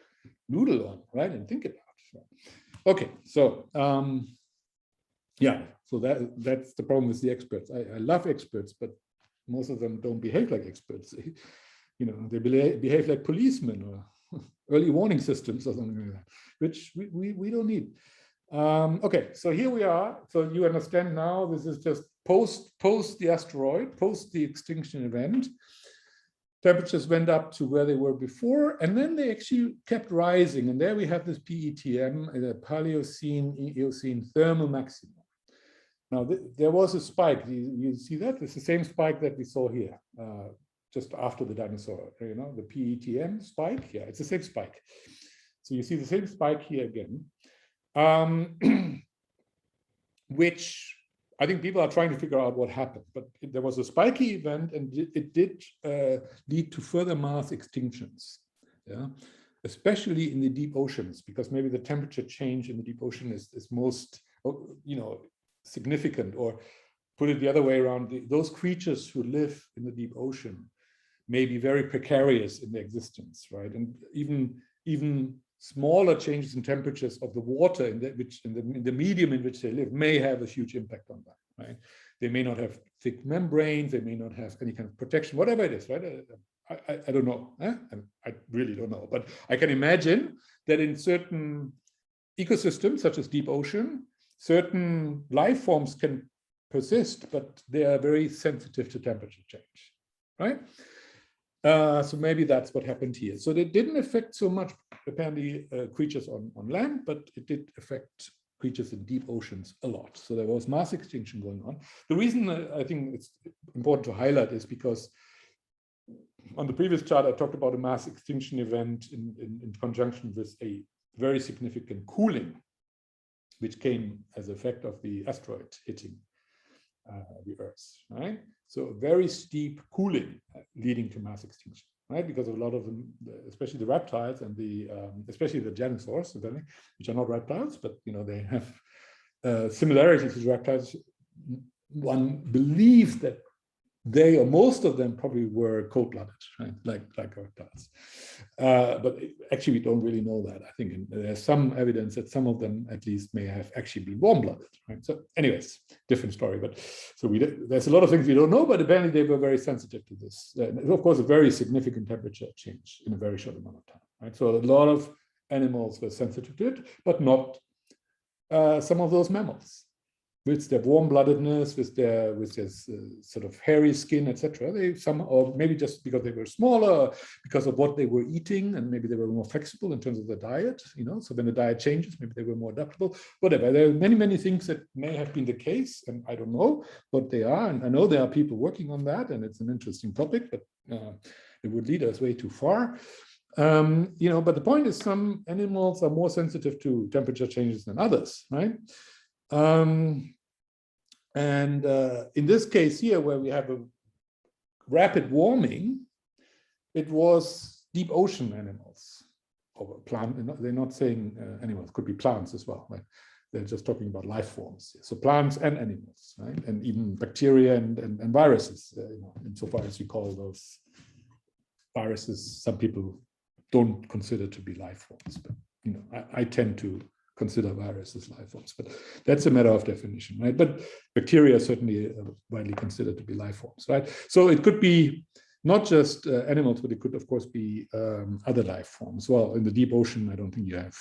noodle on, right, and think about. Okay, so yeah, so that's the problem with the experts. I love experts, but most of them don't behave like experts. You know, they behave like policemen or early warning systems or something like that, which we don't need. Okay, so here we are. So you understand now, this is just post the asteroid, post the extinction event. Temperatures went up to where they were before, and then they actually kept rising. And there we have this PETM, the Paleocene Eocene thermal maximum. Now, there was a spike. You see that? It's the same spike that we saw here, just after the dinosaur, you know, the PETM spike. Yeah, it's the same spike. So you see the same spike here again. Which I think people are trying to figure out what happened, but there was a spiky event, and it did lead to further mass extinctions, yeah, especially in the deep oceans, because maybe the temperature change in the deep ocean is most, you know, significant. Or put it the other way around, those creatures who live in the deep ocean may be very precarious in their existence, right? And even smaller changes in temperatures of the water in the medium in which they live may have a huge impact on that, right? They may not have thick membranes, they may not have any kind of protection, whatever it is, right? I don't know. I really don't know. But I can imagine that in certain ecosystems, such as deep ocean, certain life forms can persist, but they are very sensitive to temperature change, right? So maybe that's what happened here. So they didn't affect so much, apparently, creatures on land, but it did affect creatures in deep oceans a lot. So there was mass extinction going on. The reason I think it's important to highlight is because on the previous chart, I talked about a mass extinction event in conjunction with a very significant cooling, which came as an effect of the asteroid hitting the Earth, right? So a very steep cooling leading to mass extinction, right? Because of a lot of them, especially the reptiles and especially the dinosaurs, which are not reptiles, but you know they have similarities with reptiles, one believes that they, or most of them, probably were cold-blooded, right? Like reptiles. But actually, we don't really know that. I think there's some evidence that some of them, at least, may have actually been warm-blooded, right? So, anyways, different story. But so there's a lot of things we don't know, but apparently they were very sensitive to this. Of course, a very significant temperature change in a very short amount of time, right? So a lot of animals were sensitive to it, but not some of those mammals. With their warm-bloodedness, with their sort of hairy skin, etc. They or maybe just because they were smaller, because of what they were eating, and maybe they were more flexible in terms of the diet. So when the diet changes, maybe they were more adaptable. Whatever. There are many things that may have been the case, and I don't know what they are. And I know there are people working on that, and it's an interesting topic, but it would lead us way too far. But the point is, some animals are more sensitive to temperature changes than others, right? In this case here, where we have a rapid warming, it was deep ocean animals, or plant. They're not saying animals, could be plants as well, right? They're just talking about life forms. So plants and animals, right? And even bacteria and viruses, insofar as you call those viruses, some people don't consider to be life forms, but I tend to consider viruses life forms, but that's a matter of definition, right? But bacteria are certainly widely considered to be life forms, right? So it could be not just animals, but it could, of course, be other life forms. Well, in the deep ocean, I don't think you have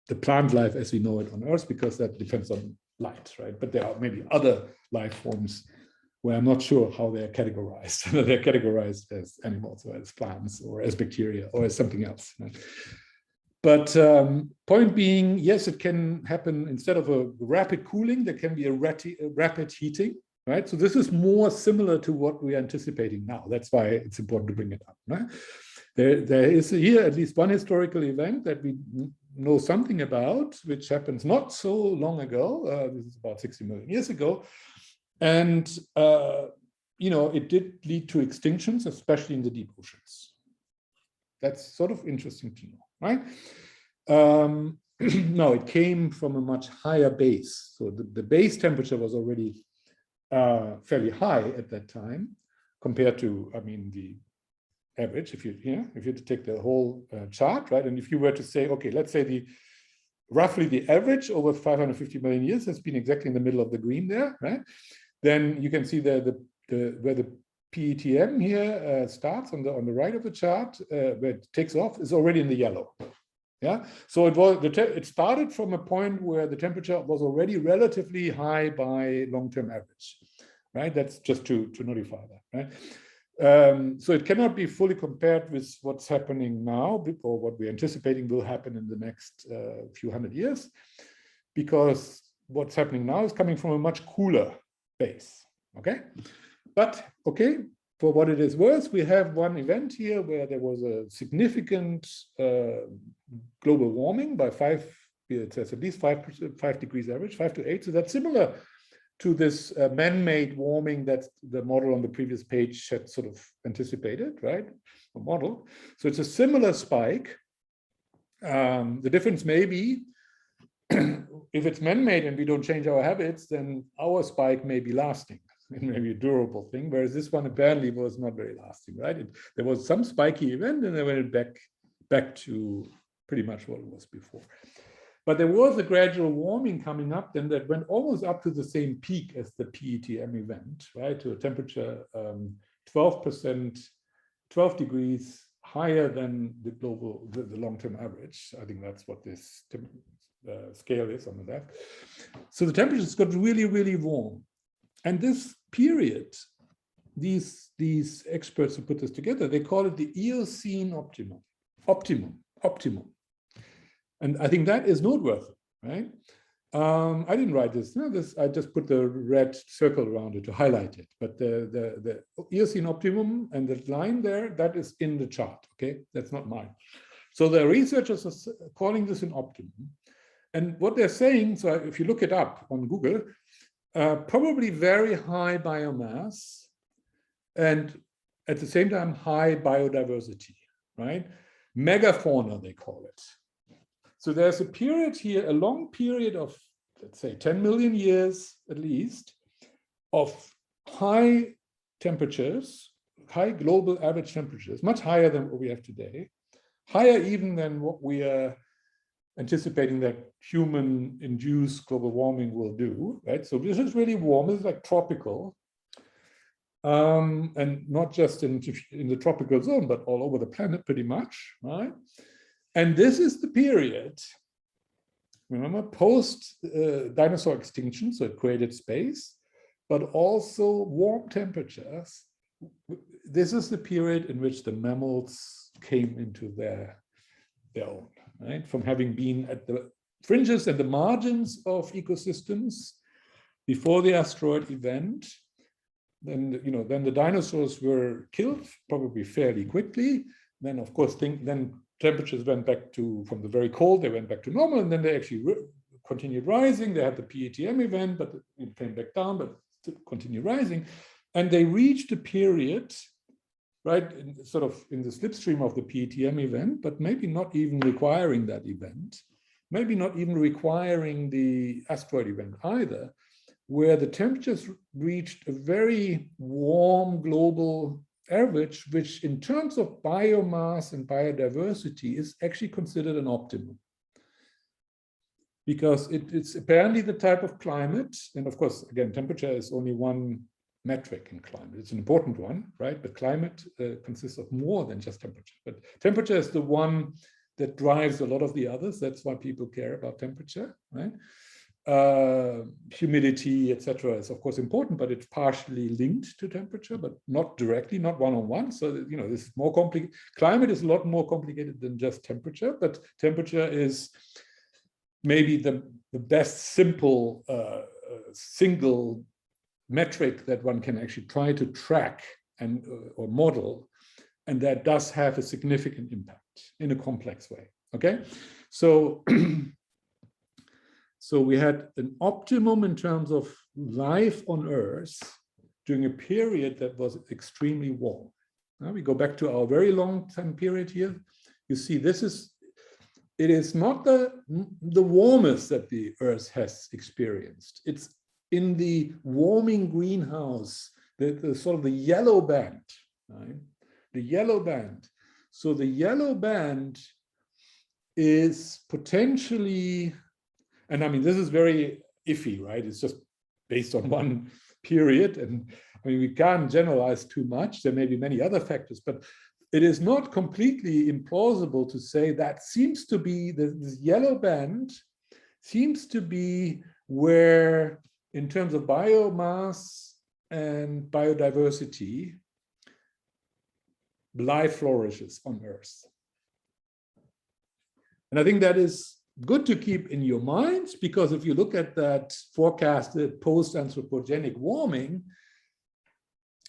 the plant life as we know it on Earth, because that depends on light, right? But there are maybe other life forms where I'm not sure how they're categorized. They're categorized as animals, or as plants, or as bacteria, or as something else, right? But point being, yes, it can happen. Instead of a rapid cooling, there can be a rapid heating, right? So this is more similar to what we're anticipating now. That's why it's important to bring it up, right? There is here at least one historical event that we know something about, which happens not so long ago. This is about 60 million years ago. And, it did lead to extinctions, especially in the deep oceans. That's sort of interesting to know, right? No, it came from a much higher base. So the base temperature was already fairly high at that time compared to, the average. If you take the whole chart, right? And if you were to say, okay, let's say roughly the average over 550 million years has been exactly in the middle of the green there, right? Then you can see where the PETM here starts on the right of the chart, where it takes off, is already in the yellow. Yeah, so it started from a point where the temperature was already relatively high by long-term average, right? That's just to notify that, right? So it cannot be fully compared with what's happening now, or what we're anticipating will happen in the next few hundred years, because what's happening now is coming from a much cooler base. Okay. But okay, for what it is worth, we have one event here where there was a significant global warming by it says at least 5 degrees average, 5 to 8. So that's similar to this man-made warming that the model on the previous page had sort of anticipated, right? A model. So it's a similar spike. The difference may be if it's man-made and we don't change our habits, then our spike may be lasting. It may be a durable thing, whereas this one apparently was not very lasting, right? There was some spiky event, and then went back to pretty much what it was before. But there was a gradual warming coming up, then that went almost up to the same peak as the PETM event, right? To a temperature 12 degrees higher than the long-term average. I think that's what this scale is on the left. So the temperatures got really, really warm. And this period, these experts who put this together, they call it the Eocene optimum. And I think that is noteworthy, right? I didn't write this. No, I just put the red circle around it to highlight it. But the Eocene optimum and the line there, that is in the chart. Okay, that's not mine. So the researchers are calling this an optimum. And what they're saying, so if you look it up on Google, probably very high biomass, and at the same time high biodiversity, right? Megafauna, they call it. So there's a period here, a long period of, let's say, 10 million years at least, of high temperatures, high global average temperatures, much higher than what we have today, higher even than what we are anticipating that human-induced global warming will do, right? So this is really warm, this is like tropical, and not just in the tropical zone, but all over the planet pretty much, right? And this is the period, remember, post dinosaur extinction, so it created space, but also warm temperatures. This is the period in which the mammals came into their own, right? From having been at the fringes and the margins of ecosystems before the asteroid event. Then, you know, then the dinosaurs were killed probably fairly quickly. Then, of course, then temperatures went back to, from the very cold, they went back to normal, and then they actually continued rising. They had the PETM event, but it came back down, but still continued rising. And they reached a period, right, sort of in the slipstream of the PETM event, but maybe not even requiring that event, maybe not even requiring the asteroid event either, where the temperatures reached a very warm global average, which in terms of biomass and biodiversity is actually considered an optimum. Because it's apparently the type of climate, and of course, again, temperature is only one metric in climate. It's an important one, right? But climate consists of more than just temperature. But temperature is the one that drives a lot of the others. That's why people care about temperature, right? Humidity, etc., is of course important, but it's partially linked to temperature, but not directly, not one-on-one. So, you know, this is more complicated. Climate is a lot more complicated than just temperature, but temperature is maybe the best simple single metric that one can actually try to track and or model, and that does have a significant impact in a complex way. Okay, so so we had an optimum in terms of life on Earth during a period that was extremely warm. Now we go back to our very long time period here. You see, it is not the warmest that the Earth has experienced. It's in the warming greenhouse, the sort of the yellow band, right? The yellow band. So the yellow band is potentially, and I mean, this is very iffy, right? It's just based on one period. And I mean, we can't generalize too much. There may be many other factors, but it is not completely implausible to say that seems to be, this yellow band seems to be where, in terms of biomass and biodiversity, life flourishes on Earth. And I think that is good to keep in your minds, because if you look at that forecasted post-anthropogenic warming,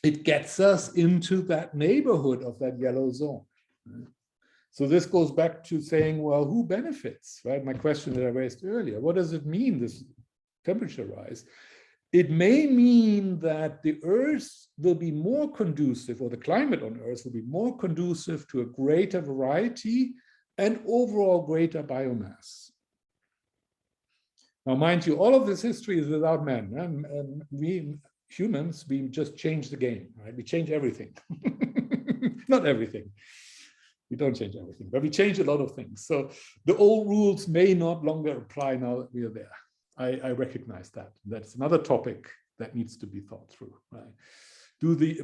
it gets us into that neighborhood of that yellow zone. So this goes back to saying, well, who benefits, right? My question that I raised earlier, what does it mean, this temperature rise? It may mean that the Earth will be more conducive, or the climate on Earth will be more conducive to a greater variety and overall greater biomass. Now, mind you, all of this history is without man. And we humans, we just change the game, right? We change everything. Not everything. We don't change everything, but we change a lot of things. So the old rules may not longer apply now that we are there. I recognize that. That's another topic that needs to be thought through, right?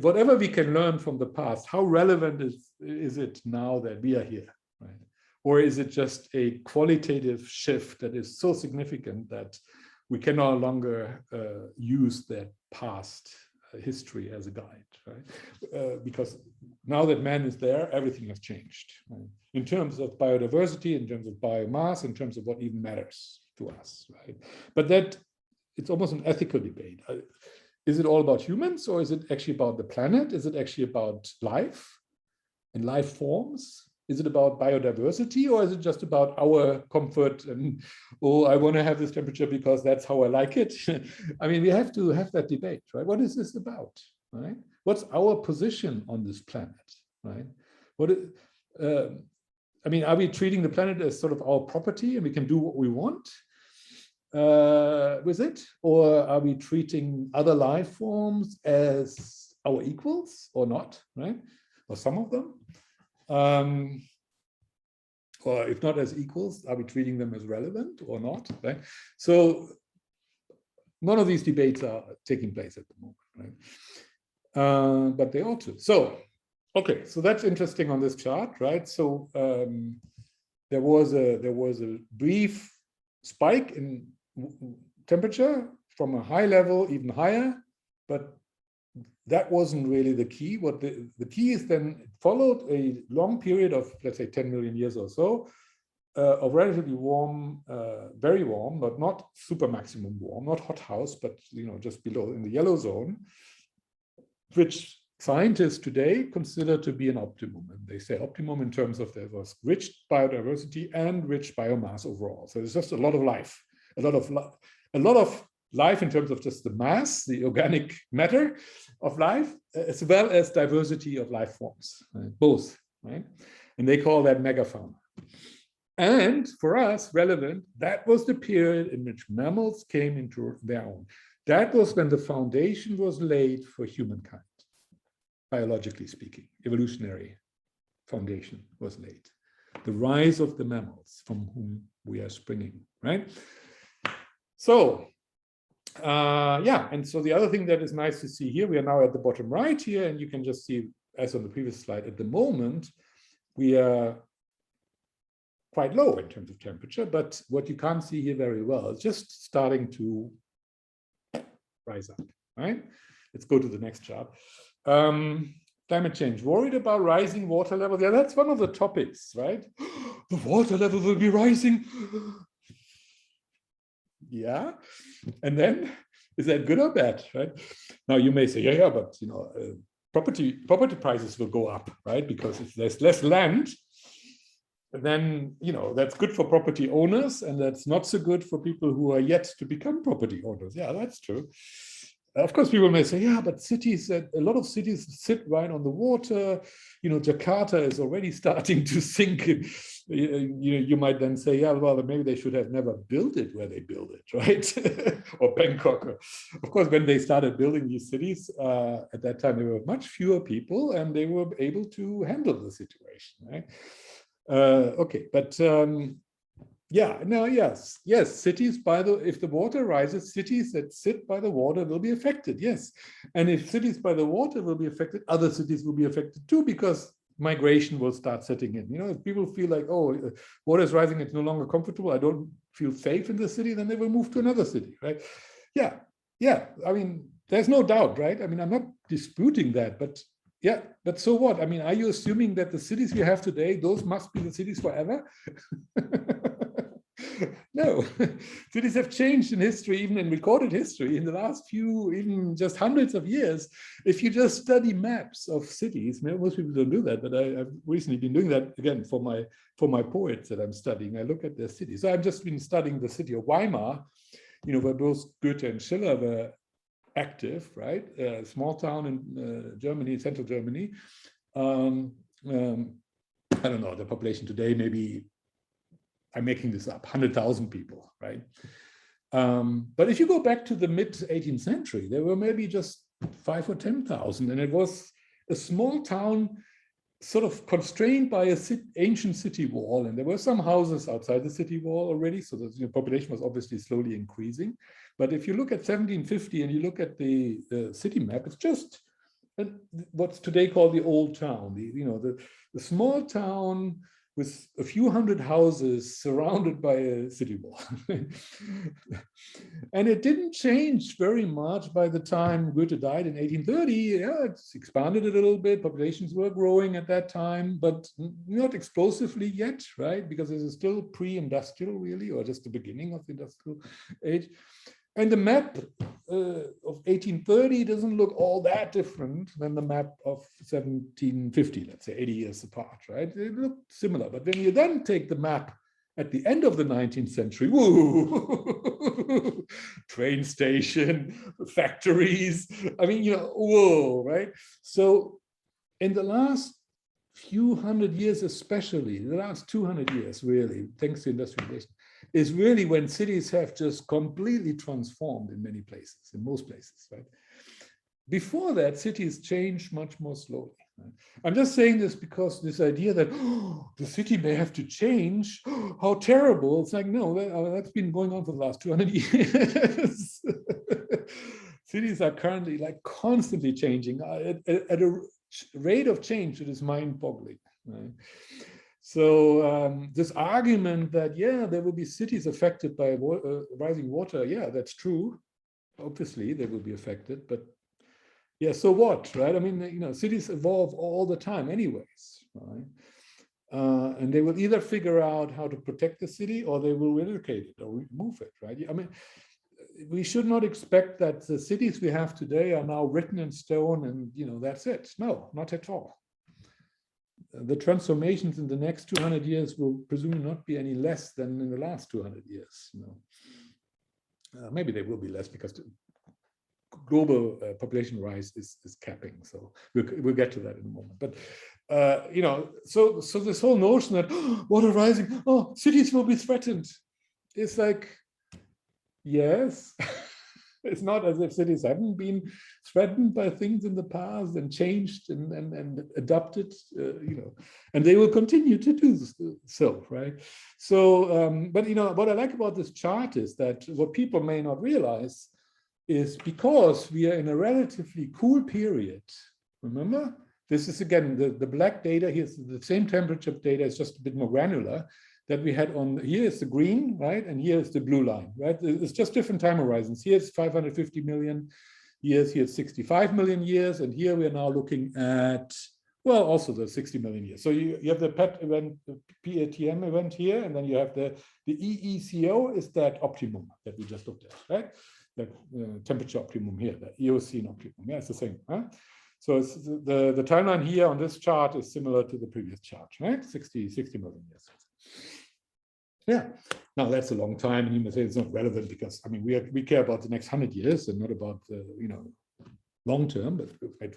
Whatever we can learn from the past, how relevant is it now that we are here, right? Or is it just a qualitative shift that is so significant that we can no longer use that past history as a guide, right? Because now that man is there, everything has changed, right? In terms of biodiversity, in terms of biomass, in terms of what even matters to us, right? But that, it's almost an ethical debate. Is it all about humans, or is it actually about the planet? Is it actually about life and life forms? Is it about biodiversity, or is it just about our comfort and, oh, I want to have this temperature because that's how I like it? I mean, we have to have that debate, right? What is this about, right? What's our position on this planet, right? I mean, are we treating the planet as sort of our property and we can do what we want? with it, or are we treating other life forms as our equals or not, right? Or some of them? Or if not as equals, are we treating them as relevant or not, right? So none of these debates are taking place at the moment, right? But they ought to. So, okay, so that's interesting on this chart, right? So there was a brief spike in temperature from a high level, even higher, but that wasn't really the key. What the key is then it followed a long period of, let's say, 10 million years or so, of relatively warm, very warm, but not super maximum warm, not hothouse, but just below in the yellow zone, which scientists today consider to be an optimum. And they say optimum in terms of there was rich biodiversity and rich biomass overall. So there's just a lot of life, a lot of life in terms of just the mass, the organic matter of life, as well as diversity of life forms, right? Both, right? And they call that megafauna. And for us, relevant, that was the period in which mammals came into their own. That was when the foundation was laid for humankind, biologically speaking, evolutionary foundation was laid. The rise of the mammals from whom we are springing, right? So, yeah, and so the other thing that is nice to see here, we are now at the bottom right here, and you can just see, as on the previous slide, at the moment, we are quite low in terms of temperature, but what you can't see here very well is just starting to rise up, right? Let's go to the next chart. Climate change, worried about rising water levels. Yeah, that's one of the topics, right? The water level will be rising. Yeah, and then is that good or bad, right? Now you may say, yeah, but property prices will go up, right? Because if there's less land, then that's good for property owners, and that's not so good for people who are yet to become property owners. Yeah, that's true. Of course, people may say, yeah, but cities, a lot of cities sit right on the water. Jakarta is already starting to sink. You might then say, yeah, well, maybe they should have never built it where they built it, right? Or Bangkok. Of course, when they started building these cities, at that time, there were much fewer people, and they were able to handle the situation, right? Okay, but yeah, no, yes, cities if the water rises, cities that sit by the water will be affected, yes. And if cities by the water will be affected, other cities will be affected too, because migration will start setting in. If people feel like, oh, water is rising, it's no longer comfortable, I don't feel safe in the city, then they will move to another city, right? Yeah, I mean, there's no doubt, right? I mean, I'm not disputing that, but yeah, but so what? I mean, are you assuming that the cities we have today, those must be the cities forever? No, cities have changed in history, even in recorded history, in the last few, even just hundreds of years. If you just study maps of cities, most people don't do that, but I've recently been doing that again for my poets that I'm studying. I look at their cities. So I've just been studying the city of Weimar, where both Goethe and Schiller were active, right? A small town in Germany, central Germany. I don't know, the population today, maybe, I'm making this up, 100,000 people, right? But if you go back to the mid 18th century, there were maybe just 5 or 10,000, and it was a small town sort of constrained by a ancient city wall, and there were some houses outside the city wall already, so the population was obviously slowly increasing. But if you look at 1750 and you look at the city map, it's just what's today called the old town, the small town with a few hundred houses surrounded by a city wall. And it didn't change very much by the time Goethe died in 1830. Yeah, it's expanded a little bit. Populations were growing at that time, but not explosively yet, right? Because this is still pre-industrial, really, or just the beginning of the industrial age. And the map of 1830 doesn't look all that different than the map of 1750, let's say 80 years apart, right? They look similar. But when you then take the map at the end of the 19th century, woo, train station, factories, I mean, whoa, right? So in the last few hundred years, especially, the last 200 years, really, thanks to industrialization, is really when cities have just completely transformed in many places, in most places, right? Before that, cities change much more slowly. Right? I'm just saying this because this idea that the city may have to change, how terrible. It's like, no, that's been going on for the last 200 years. Cities are currently like constantly changing at a rate of change that is mind-boggling. Right? So this argument that, yeah, there will be cities affected by rising water, yeah, that's true. Obviously, they will be affected, but yeah, so what, right? I mean, you know, cities evolve all the time anyways, right? And they will either figure out how to protect the city or they will relocate it or remove it, right? I mean, we should not expect that the cities we have today are now written in stone and, you know, that's it. No, not at all. The transformations in the next 200 years will presumably not be any less than in the last 200 years. You know, maybe they will be less because the global population rise is capping. So we'll get to that in a moment. But you know, so this whole notion that water rising, oh, cities will be threatened. It's like, yes. It's not as if cities haven't been threatened by things in the past and changed and adapted, you know, and they will continue to do so, right? So, but you know, what I like about this chart is that what people may not realize is because we are in a relatively cool period. Remember, this is again the black data. Here's the same temperature data. It's just a bit more granular. That we had on, here is the green, right? And here is the blue line, right? It's just different time horizons. Here it's 550 million years, here it's 65 million years, and here we are now looking at, well, also the 60 million years. So you have the PET event, the PATM event here, and then you have the EECO is that optimum that we just looked at, right? That temperature optimum here, the Eocene optimum. Yeah, it's the same, huh? So it's the timeline here on this chart is similar to the previous chart, right? 60 million years. Yeah, now that's a long time, and you may say it's not relevant because I mean we care about the next 100 years and not about you know, long term, but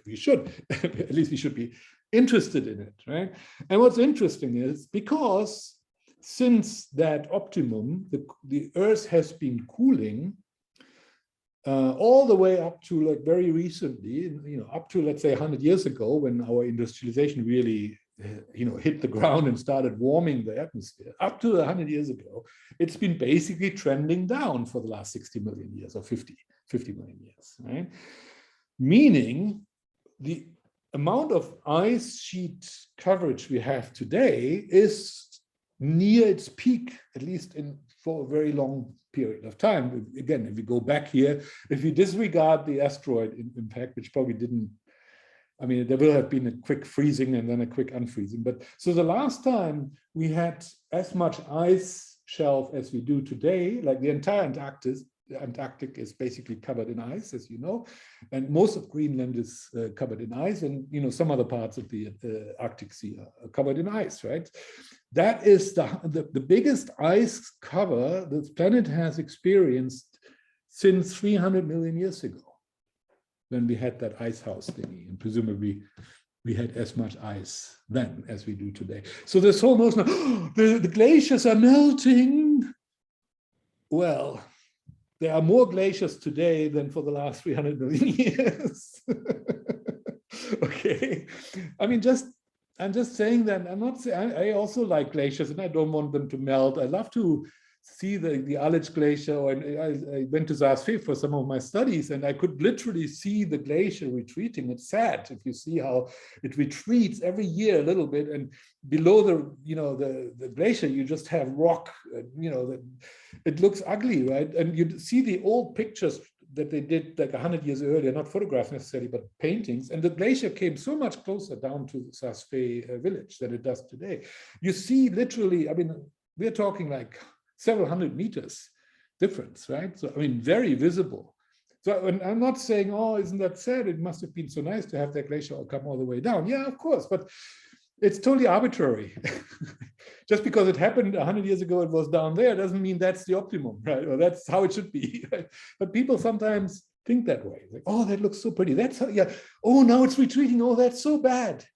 we should at least we should be interested in it, right? And what's interesting is because since that optimum, the Earth has been cooling all the way up to like very recently, you know, up to let's say 100 years ago when our industrialization really you know, hit the ground and started warming the atmosphere. Up to 100 years ago, it's been basically trending down for the last 60 million years or 50 million years, right? Meaning the amount of ice sheet coverage we have today is near its peak, at least for a very long period of time. Again, if we go back here, if we disregard the asteroid impact, which probably didn't, I mean, there will have been a quick freezing and then a quick unfreezing. But so the last time we had as much ice shelf as we do today, like the entire Antarctic is basically covered in ice, as you know, and most of Greenland is covered in ice, and you know, some other parts of the Arctic Sea are covered in ice, right? That is the biggest ice cover the planet has experienced since 300 million years ago, when we had that ice house thingy, and presumably we had as much ice then as we do today. So this whole notion of the glaciers are melting. Well, there are more glaciers today than for the last 300 million years. Okay, I mean, I'm just saying that I'm not saying I also like glaciers and I don't want them to melt. I love to see the Aletsch Glacier, and I went to Saas-Fee for some of my studies, and I could literally see the glacier retreating. It's sad if you see how it retreats every year a little bit, and below the, you know, the glacier, you just have rock, you know, it looks ugly, right? And you see the old pictures that they did like 100 years earlier, not photographs necessarily, but paintings, and the glacier came so much closer down to the Saas-Fee village than it does today. You see literally, I mean, we're talking like several hundred meters difference, right? So, I mean, very visible. So, and I'm not saying, oh, isn't that sad? It must have been so nice to have that glacier come all the way down. Yeah, of course, but it's totally arbitrary. Just because it happened 100 years ago, it was down there, doesn't mean that's the optimum, right? Or that's how it should be. Right? But people sometimes think that way. Like, oh, that looks so pretty. That's how, yeah. Oh, now it's retreating. Oh, that's so bad.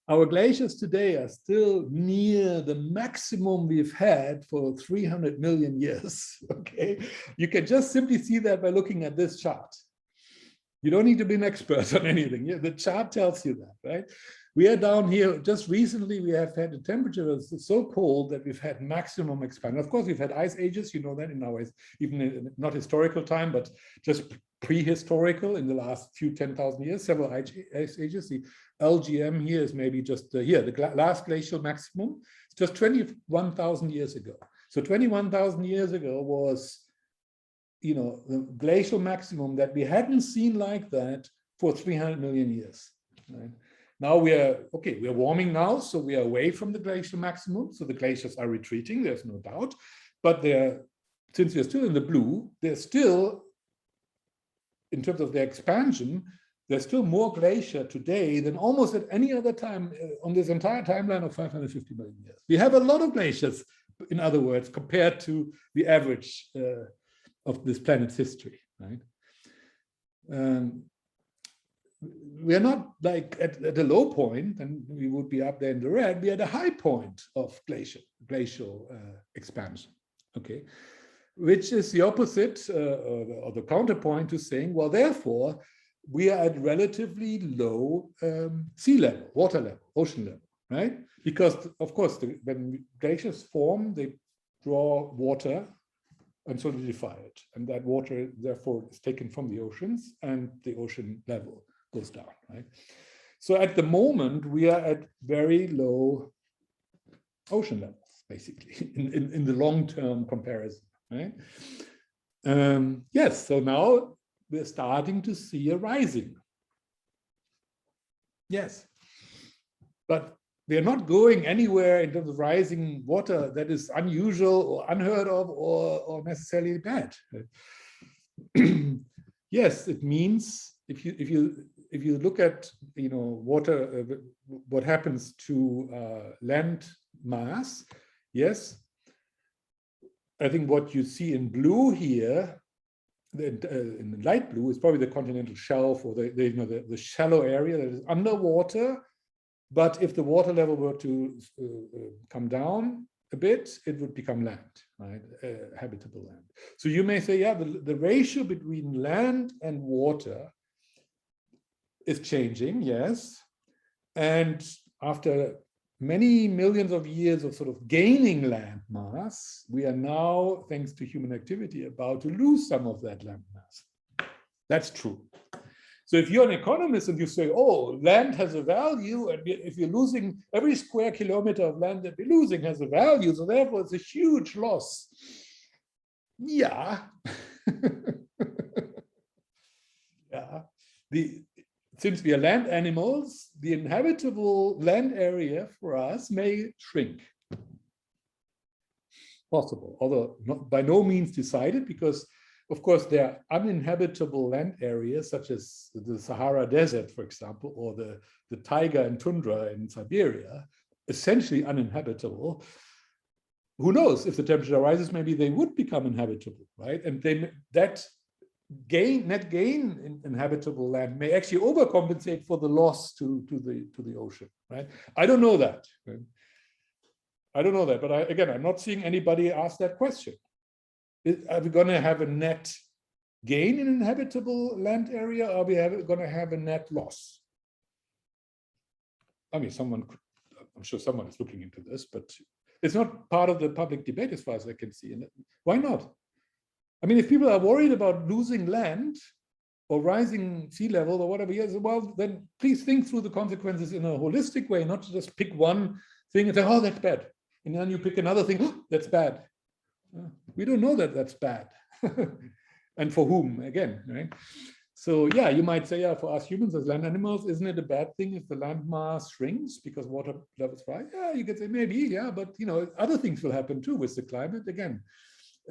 our glaciers today are still near the maximum we've had for 300 million years, okay? You can just simply see that by looking at this chart. You don't need to be an expert on anything. Yeah, the chart tells you that, right? We are down here, just recently we have had a temperature that's so cold that we've had maximum expansion. Of course, we've had ice ages, you know that in our, even in, not historical time, but just prehistorical in the last few 10,000 years, several ice ages. The LGM here is maybe just, here, the last glacial maximum, it's just 21,000 years ago. So 21,000 years ago was, you know, the glacial maximum that we hadn't seen like that for 300 million years, right? Now we are, okay, we are warming now, so we are away from the glacial maximum. So the glaciers are retreating, there's no doubt. But they're, since we're still in the blue, they're still, in terms of their expansion, there's still more glacier today than almost at any other time on this entire timeline of 550 million years. We have a lot of glaciers, in other words, compared to the average of this planet's history, right? We are not like at a low point, and we would be up there in the red. We are at a high point of glacial expansion, okay? Which is the opposite or the counterpoint to saying, well, therefore, we are at relatively low sea level, water level, ocean level, right? Because, of course, when glaciers form, they draw water and solidify it. And that water, therefore, is taken from the oceans, and the ocean level goes down, right? So at the moment, we are at very low ocean levels, basically, in the long-term comparison, right? Yes, so now we're starting to see a rising. Yes, but we're not going anywhere in terms of rising water that is unusual or unheard of or necessarily bad. Yes, it means if you look at, you know, water, what happens to land mass, yes, I think what you see in blue here, in light blue, is probably the continental shelf or the shallow area that is underwater. But if the water level were to come down a bit, it would become land, right? Habitable land. So you may say, yeah, the ratio between land and water is changing, yes. And after many millions of years of sort of gaining land mass, we are now, thanks to human activity, about to lose some of that land mass. That's true. So if you're an economist and you say, oh, land has a value, and if you're losing every square kilometer of land that we're losing has a value, so therefore it's a huge loss. Yeah. Yeah. Since we are land animals, the inhabitable land area for us may shrink. Possible, although by no means decided, because of course, there are uninhabitable land areas such as the Sahara Desert, for example, or the taiga and tundra in Siberia, essentially uninhabitable. Who knows, if the temperature rises, maybe they would become inhabitable, right? And that net gain in inhabitable land may actually overcompensate for the loss to the ocean, right? I don't know that. Right? I don't know that, but again, I'm not seeing anybody ask that question. Are we going to have a net gain in inhabitable land area, or are we going to have a net loss? I mean, I'm sure someone is looking into this, but it's not part of the public debate as far as I can see. And why not? I mean, if people are worried about losing land or rising sea level or whatever, yes, well, then please think through the consequences in a holistic way, not to just pick one thing and say, oh, that's bad. And then you pick another thing, oh, that's bad. We don't know that that's bad. And for whom, again, right? So yeah, you might say, yeah, for us humans as land animals, isn't it a bad thing if the land mass shrinks because water levels rise? Yeah, you could say maybe, yeah, but you know, other things will happen too with the climate. Again,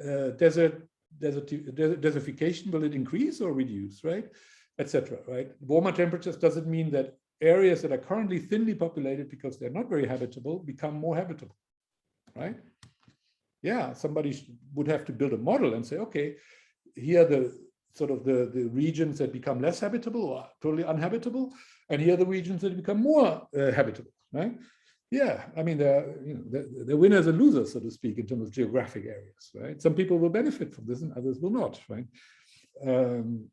desertification, will it increase or reduce, right? Etc. Right? Warmer temperatures doesn't mean that areas that are currently thinly populated because they're not very habitable become more habitable, right? Yeah, somebody would have to build a model and say, okay, here are the regions that become less habitable or totally uninhabitable, and here are the regions that become more habitable, right? Yeah, I mean, the winners and losers, so to speak, in terms of geographic areas, right? Some people will benefit from this and others will not, right?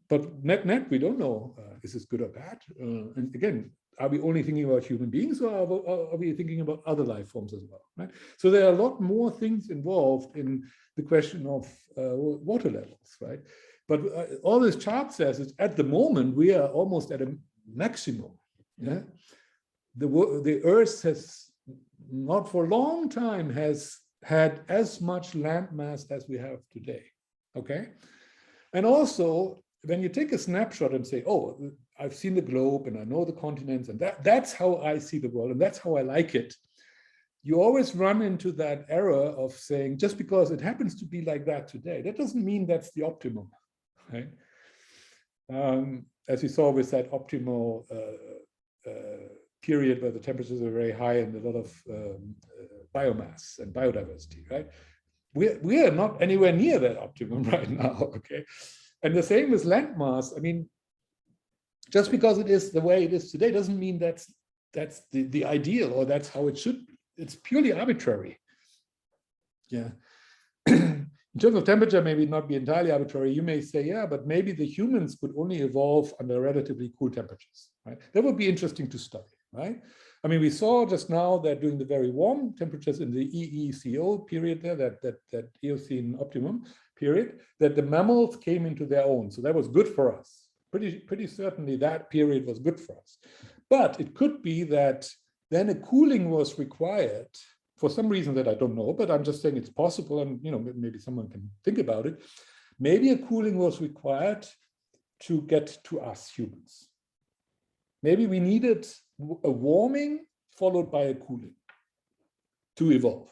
But net, we don't know, is this good or bad? And again, are we only thinking about human beings, or are we thinking about other life forms as well, right? So there are a lot more things involved in the question of water levels, right? But all this chart says is at the moment, we are almost at a maximum, yeah? The Earth has not for a long time has had as much land mass as we have today, okay? And also, when you take a snapshot and say, oh, I've seen the globe and I know the continents, and that's how I see the world and that's how I like it, you always run into that error of saying, just because it happens to be like that today, that doesn't mean that's the optimum, right? As we saw with that optimal period where the temperatures are very high and a lot of biomass and biodiversity, right? We are not anywhere near that optimum right now, okay? And the same with landmass. I mean, just because it is the way it is today doesn't mean that's the ideal or that's how it should be. It's purely arbitrary. Yeah. In terms of temperature, maybe not be entirely arbitrary. You may say, yeah, but maybe the humans could only evolve under relatively cool temperatures, right? That would be interesting to study, right? I mean, we saw just now that during the very warm temperatures in the EECO period there, that Eocene optimum period, that the mammals came into their own. So that was good for us. Pretty certainly that period was good for us. But it could be that then a cooling was required for some reason that I don't know, but I'm just saying it's possible, and maybe someone can think about it. Maybe a cooling was required to get to us humans. Maybe we needed a warming followed by a cooling to evolve.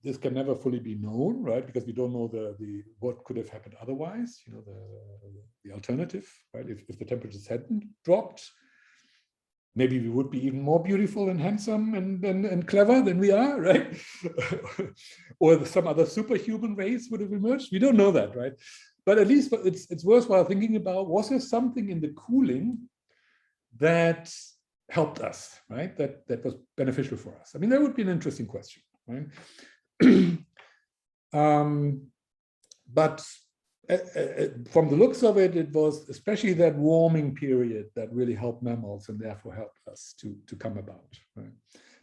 This can never fully be known, right? Because we don't know what could have happened otherwise, the alternative, right? If the temperatures hadn't dropped, maybe we would be even more beautiful and handsome and clever than we are, right? Or some other superhuman race would have emerged. We don't know that, right? But at least it's worthwhile thinking about, was there something in the cooling that helped us, right? That was beneficial for us. I mean, that would be an interesting question, right? But from the looks of it, it was especially that warming period that really helped mammals and therefore helped us to come about, right?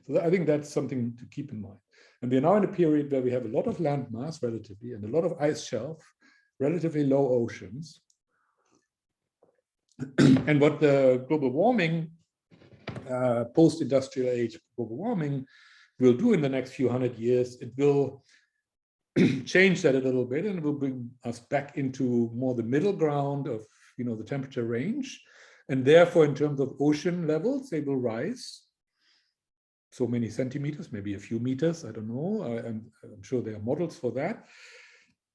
So I think that's something to keep in mind. And we're now in a period where we have a lot of land mass relatively and a lot of ice shelf, relatively low oceans. And what the global warming, post-industrial age global warming will do in the next few hundred years, it will change that a little bit, and it will bring us back into more the middle ground of the temperature range, and therefore in terms of ocean levels they will rise so many centimeters, maybe a few meters, I don't know. I'm sure there are models for that.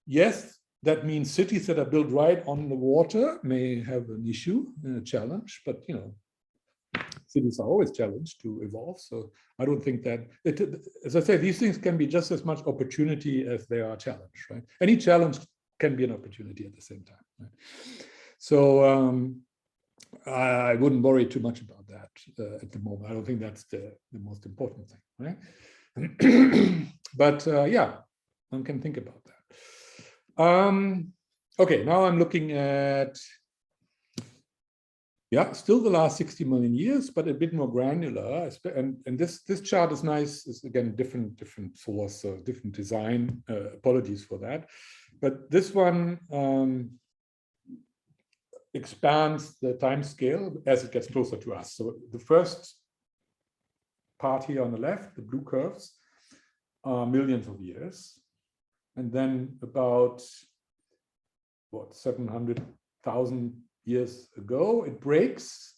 Yes, that means cities that are built right on the water may have an issue and a challenge, but cities are always challenged to evolve. So I don't think that, as I say, these things can be just as much opportunity as they are challenge, right? Any challenge can be an opportunity at the same time, right? So I wouldn't worry too much about that at the moment. I don't think that's the most important thing, right? But yeah, one can think about that. Okay, now I'm looking at, yeah, still the last 60 million years, but a bit more granular. And this chart is nice. It's again different source, so different design. Apologies for that. But this one expands the time scale as it gets closer to us. So the first part here on the left, the blue curves, are millions of years. And then about, what, 700,000 years ago, it breaks.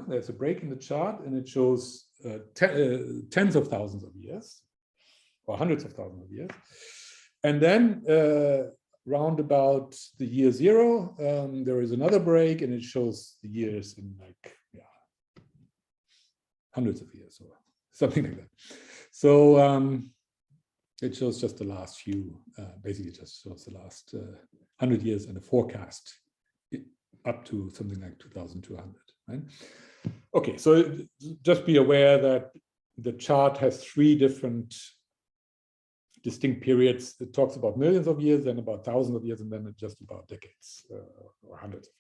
There's a break in the chart, and it shows tens of thousands of years, or hundreds of thousands of years. And then round about the year 0, there is another break, and it shows the years in hundreds of years or something like that. So it shows just the last few, basically just shows the last 100 years and a forecast up to something like 2200, Right? Okay, so just be aware that the chart has 3 different distinct periods. It talks about millions of years, then about thousands of years, and then just about decades or hundreds of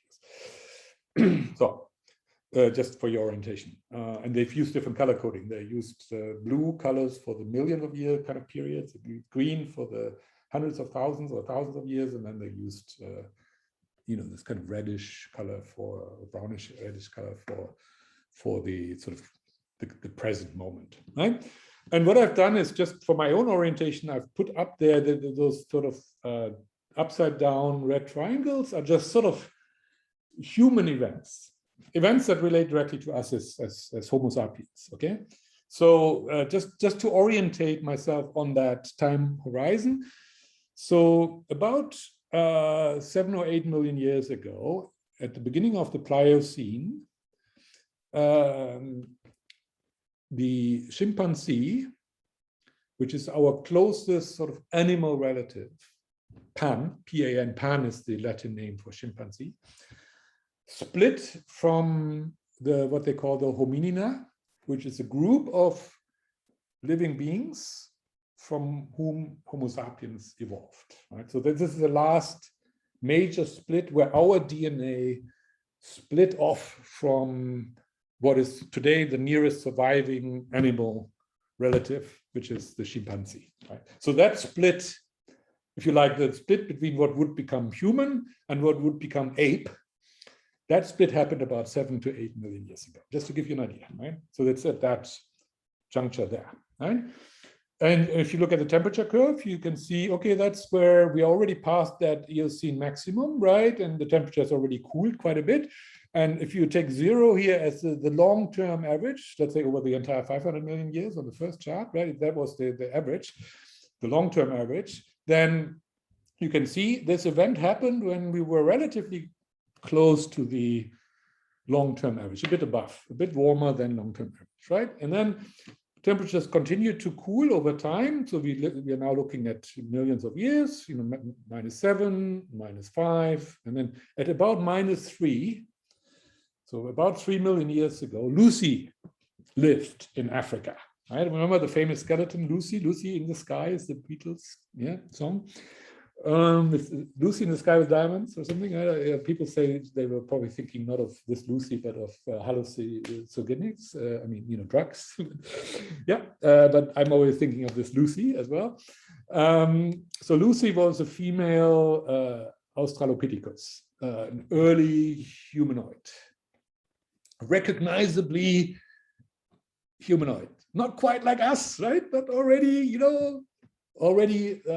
years. So just for your orientation. And they've used different color coding. They used blue colors for the million of year kind of periods, green for the hundreds of thousands or thousands of years, and then they used this kind of reddish color for brownish reddish color for the sort of the present moment, right? And what I've done is just for my own orientation, I've put up there those sort of upside down red triangles are just sort of human events that relate directly to us as Homo sapiens. Okay, so just to orientate myself on that time horizon. So about 7 or 8 million years ago, at the beginning of the Pliocene, the chimpanzee, which is our closest sort of animal relative, Pan, P-A-N, Pan is the Latin name for chimpanzee, split from what they call the hominina, which is a group of living beings from whom Homo sapiens evolved. Right? So this is the last major split where our DNA split off from what is today the nearest surviving animal relative, which is the chimpanzee. Right? So that split, if you like, the split between what would become human and what would become ape, that split happened about 7 to 8 million years ago, just to give you an idea. Right? So it's at that juncture there. Right? And if you look at the temperature curve, you can see, okay, that's where we already passed that Eocene maximum, right? And the temperature has already cooled quite a bit. And if you take 0 here as the long-term average, let's say over the entire 500 million years on the first chart, right? If that was the average, the long-term average, then you can see this event happened when we were relatively close to the long-term average, a bit above, a bit warmer than long-term average, right? And then temperatures continue to cool over time. So we are now looking at millions of years, -7, -5, and then at about -3, so about 3 million years ago, Lucy lived in Africa. Right? Remember the famous skeleton, Lucy? Lucy in the Sky is the Beatles song. Lucy in the Sky with Diamonds or something. People say they were probably thinking not of this Lucy, but of hallucinogenics. I mean, drugs. Yeah, but I'm always thinking of this Lucy as well. So Lucy was a female Australopithecus, an early humanoid, recognizably humanoid, not quite like us, right? But already,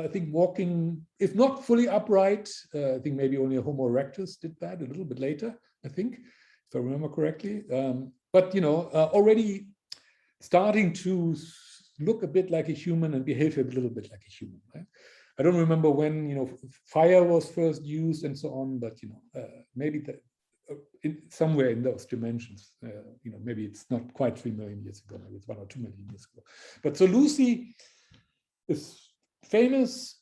I think walking, if not fully upright, I think maybe only a Homo erectus did that a little bit later, I think, if I remember correctly. But, already starting to look a bit like a human and behave a little bit like a human, right? I don't remember when, fire was first used and so on, but, maybe somewhere in those dimensions, maybe it's not quite 3 million years ago, maybe it's 1 or 2 million years ago. But so Lucy is famous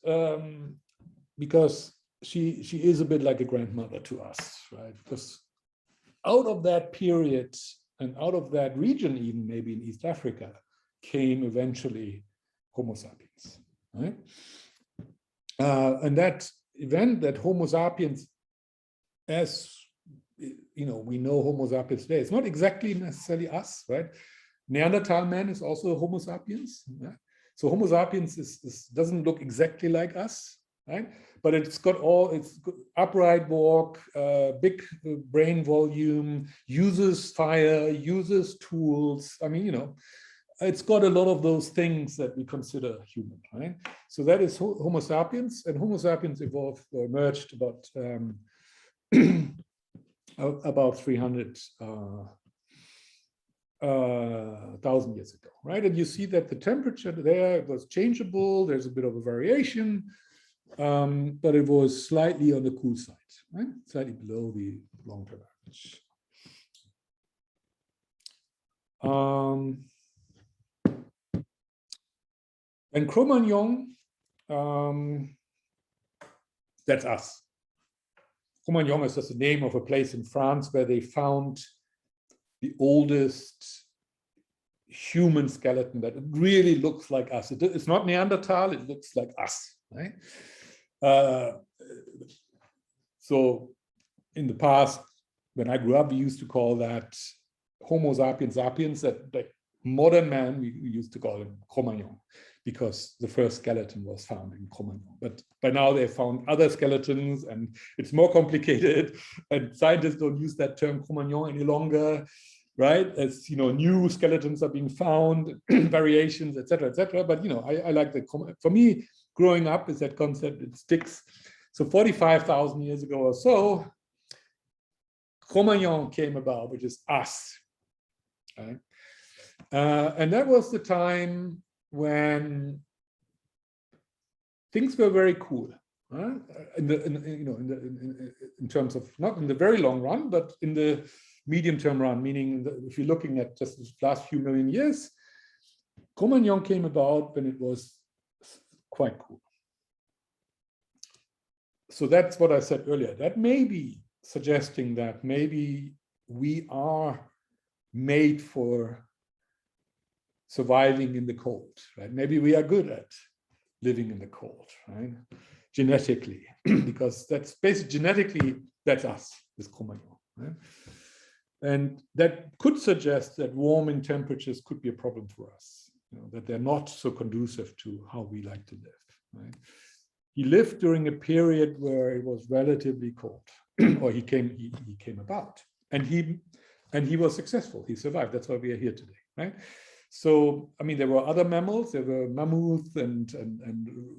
because she is a bit like a grandmother to us, right? Because out of that period and out of that region, even maybe in East Africa, came eventually Homo sapiens, right? And that event, that Homo sapiens, as we know Homo sapiens today, it's not exactly necessarily us, right? Neanderthal man is also Homo sapiens. Yeah? So Homo sapiens doesn't look exactly like us, right? But it's got upright walk, big brain volume, uses fire, uses tools. I mean, it's got a lot of those things that we consider human, right? So that is Homo sapiens, and Homo sapiens evolved or emerged about 300,000 years ago, right? And you see that the temperature there was changeable. There's a bit of a variation, but it was slightly on the cool side, right? Slightly below the long-term average. And Cro-Magnon, that's us. Cro-Magnon is just the name of a place in France where they found the oldest human skeleton that really looks like us. It's not Neanderthal, it looks like us, right? So in the past, when I grew up, we used to call that Homo sapiens sapiens, that like modern man, we used to call him Cro-Magnon, because the first skeleton was found in Cro-Magnon. But by now they found other skeletons and it's more complicated, and scientists don't use that term Cro-Magnon any longer, right? As you know, new skeletons are being found, variations, etc., etc. But you know, I like the, for me, growing up is that concept, it sticks. So 45,000 years ago or so, Cro-Magnon came about, which is us, right? And that was the time when things were very cool, right? In terms of, not in the very long run, but in the medium-term run, meaning if you're looking at just the last few million years, Cro-Magnon came about when it was quite cool. So that's what I said earlier. That may be suggesting that maybe we are made for surviving in the cold, right? Maybe we are good at living in the cold, right? Genetically, because that's basically genetically, that's us, this Cro-Magnon, right? And that could suggest that warming temperatures could be a problem for us, you know, that they're not so conducive to how we like to live, right? He lived during a period where it was relatively cold, or he came about, and he was successful. He survived. That's why we are here today, right? So, I mean, there were other mammals. There were mammoths and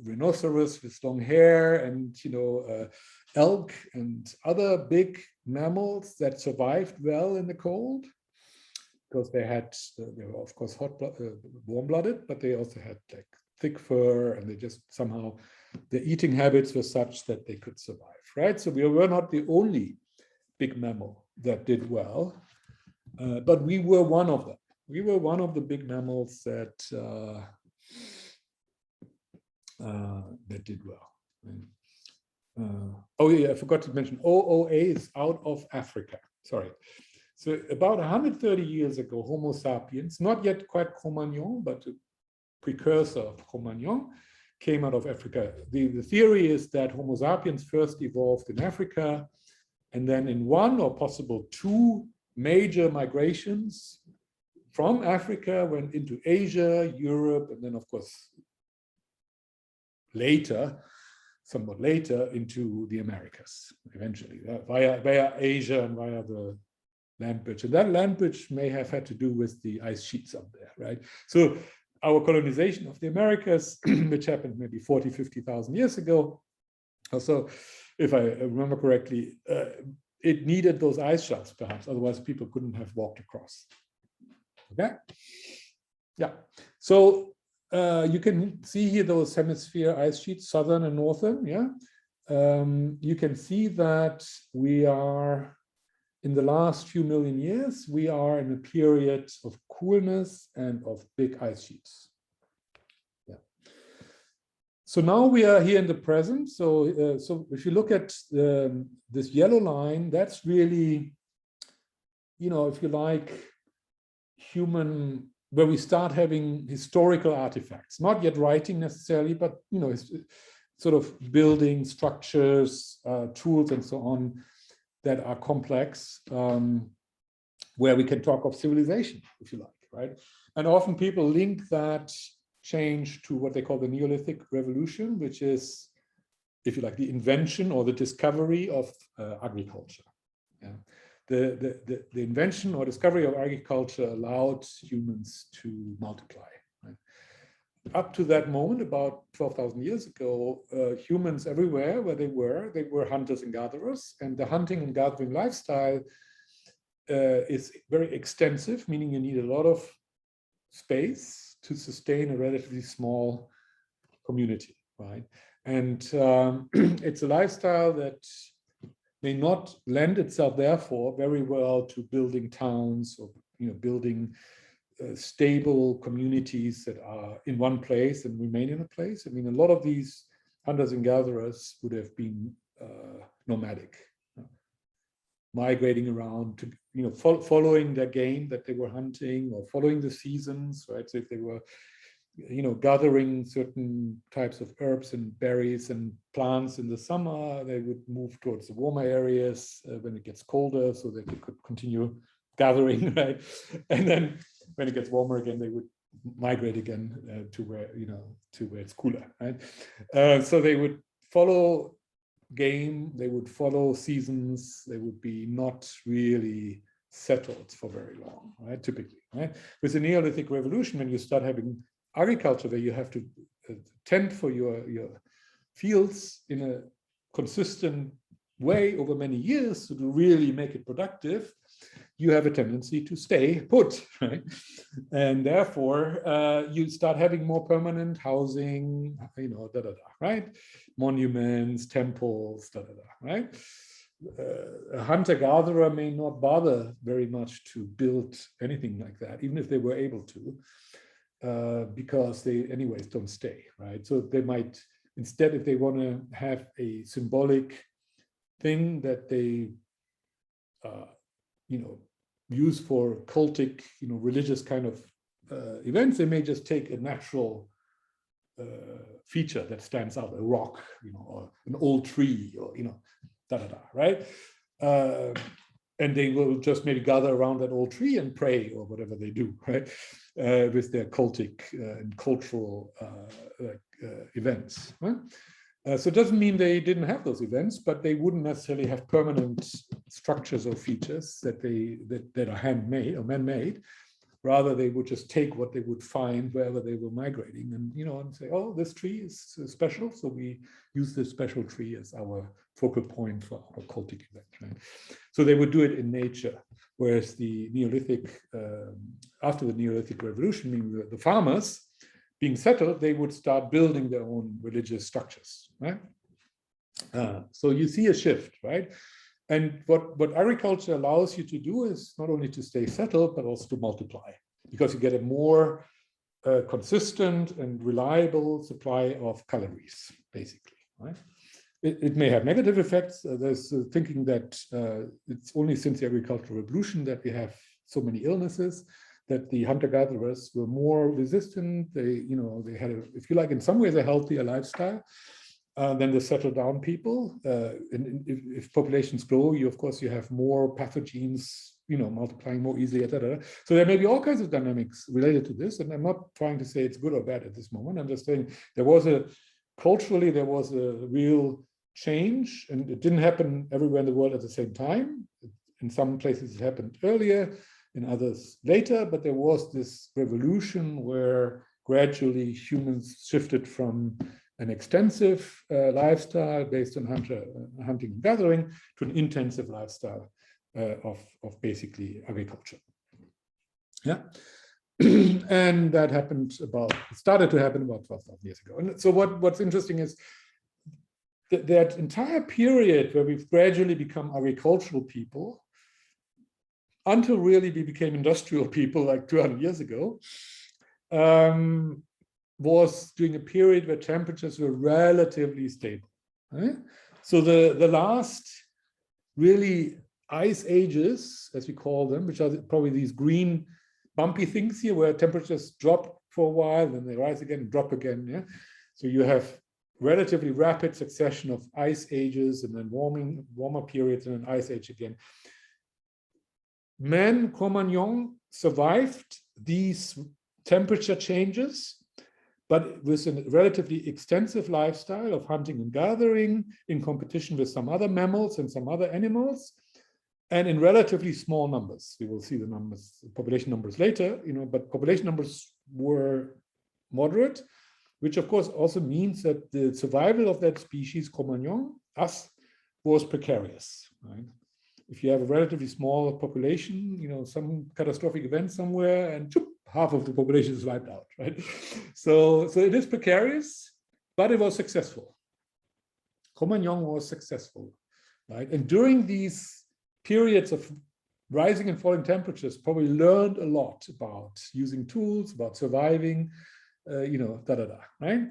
rhinoceros with long hair, and you know, elk and other big mammals that survived well in the cold, because they were of course warm-blooded, but they also had like thick fur, and they just somehow, their eating habits were such that they could survive, right? So we were not the only big mammal that did well, but we were one of them. We were one of the big mammals that that did well. Oh yeah, I forgot to mention, OOA is out of Africa. Sorry. So about 130 years ago, Homo sapiens, not yet quite Cro-Magnon, but a precursor of Cro-Magnon, came out of Africa. The theory is that Homo sapiens first evolved in Africa, and then in one or possible two major migrations from Africa went into Asia, Europe, and then of course later, somewhat later, into the Americas, eventually, via Asia and via the land bridge. And that land bridge may have had to do with the ice sheets up there, right? So our colonization of the Americas, which happened maybe 40, 50,000 years ago. Also, if I remember correctly, it needed those ice shelves, perhaps, otherwise people couldn't have walked across. Okay? Yeah. So you can see here those hemisphere ice sheets, southern and northern, yeah? You can see that we are, in the last few million years, we are in a period of coolness and of big ice sheets. Yeah. So now we are here in the present. So, so if you look at this yellow line, that's really, you know, if you like, human, where we start having historical artifacts, not yet writing necessarily, but, you know, it's sort of building structures, tools, and so on, that are complex, where we can talk of civilization, if you like, right? And often people link that change to what they call the Neolithic Revolution, which is, if you like, the invention or the discovery of agriculture. Yeah. The invention or discovery of agriculture allowed humans to multiply. Right? Up to that moment, about 12,000 years ago, humans everywhere where they were hunters and gatherers, and the hunting and gathering lifestyle is very extensive, meaning you need a lot of space to sustain a relatively small community, right? And it's a lifestyle that may not lend itself, therefore, very well to building towns or, you know, building stable communities that are in one place and remain in a place. I mean, a lot of these hunters and gatherers would have been nomadic, migrating around following their game that they were hunting, or following the seasons, right? So if they were, gathering certain types of herbs and berries and plants in the summer, they would move towards the warmer areas when it gets colder, so that they could continue gathering, right? And then when it gets warmer again, they would migrate again to where it's cooler, right? So they would follow game, they would follow seasons, they would be not really settled for very long, right? Typically, right? With the Neolithic Revolution, when you start having agriculture where you have to tend for your fields in a consistent way over many years to really make it productive, you have a tendency to stay put, right? And therefore, you start having more permanent housing, right? Monuments, temples, right? A hunter-gatherer may not bother very much to build anything like that, even if they were able to, because they anyways don't stay, right? So they might, instead, if they want to have a symbolic thing that they, use for cultic, religious kind of events, they may just take a natural feature that stands out, a rock, or an old tree, or, right? And they will just maybe gather around that old tree and pray, or whatever they do, right? With their cultic and cultural events, right? So it doesn't mean they didn't have those events, but they wouldn't necessarily have permanent structures or features that are handmade or man-made. Rather, they would just take what they would find wherever they were migrating, and say, oh, this tree is special, so we use this special tree as our focal point for our cultic event, right? So they would do it in nature, whereas the Neolithic, after the Neolithic Revolution, meaning the farmers being settled, they would start building their own religious structures, right? So you see a shift, right? And what agriculture allows you to do is not only to stay settled, but also to multiply, because you get a more consistent and reliable supply of calories, basically, right? It may have negative effects. There's thinking that it's only since the agricultural revolution that we have so many illnesses, that the hunter-gatherers were more resistant. They, they had, if you like, in some ways a healthier lifestyle than the settled down people. And if populations grow, of course, you have more pathogens, multiplying more easily, etc. So there may be all kinds of dynamics related to this. And I'm not trying to say it's good or bad at this moment. I'm just saying culturally, there was a real change, and it didn't happen everywhere in the world at the same time. In some places it happened earlier, in others later, but there was this revolution where gradually humans shifted from an extensive lifestyle based on hunting and gathering to an intensive lifestyle of basically agriculture. Yeah. And that started to happen about 12,000 years ago. And so what's interesting is that entire period where we've gradually become agricultural people, until really we became industrial people like 200 years ago, was during a period where temperatures were relatively stable. Right? So the last really ice ages, as we call them, which are probably these green bumpy things here, where temperatures drop for a while, then they rise again and drop again. Yeah? So you have relatively rapid succession of ice ages, and then warmer periods, and an ice age again. Man, Cro-Magnon, survived these temperature changes, but with a relatively extensive lifestyle of hunting and gathering in competition with some other mammals and some other animals, and in relatively small numbers. We will see the numbers, population numbers later, but population numbers were moderate, which of course also means that the survival of that species, Cro-Magnon, us, was precarious, right? If you have a relatively small population, some catastrophic event somewhere, and half of the population is wiped out, right? So it is precarious, but it was successful. Cro-Magnon was successful, right? And during these periods of rising and falling temperatures, probably learned a lot about using tools, about surviving, right?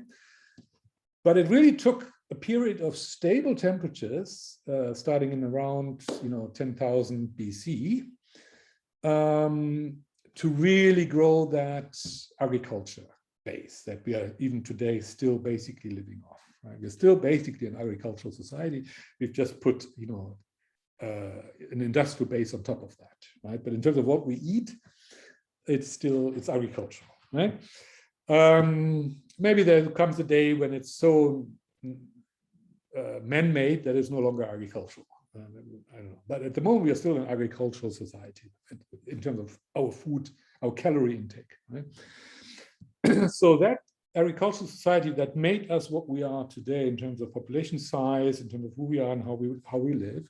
But it really took a period of stable temperatures starting in around 10,000 BC to really grow that agriculture base that we are even today still basically living off. Right? We're still basically an agricultural society. We've just put, an industrial base on top of that, right? But in terms of what we eat, it's agricultural, right? Maybe there comes a day when it's so man-made that it's no longer agricultural. I don't know. But at the moment, we are still an agricultural society in terms of our food, our calorie intake, right? So that agricultural society that made us what we are today in terms of population size, in terms of who we are and how we live,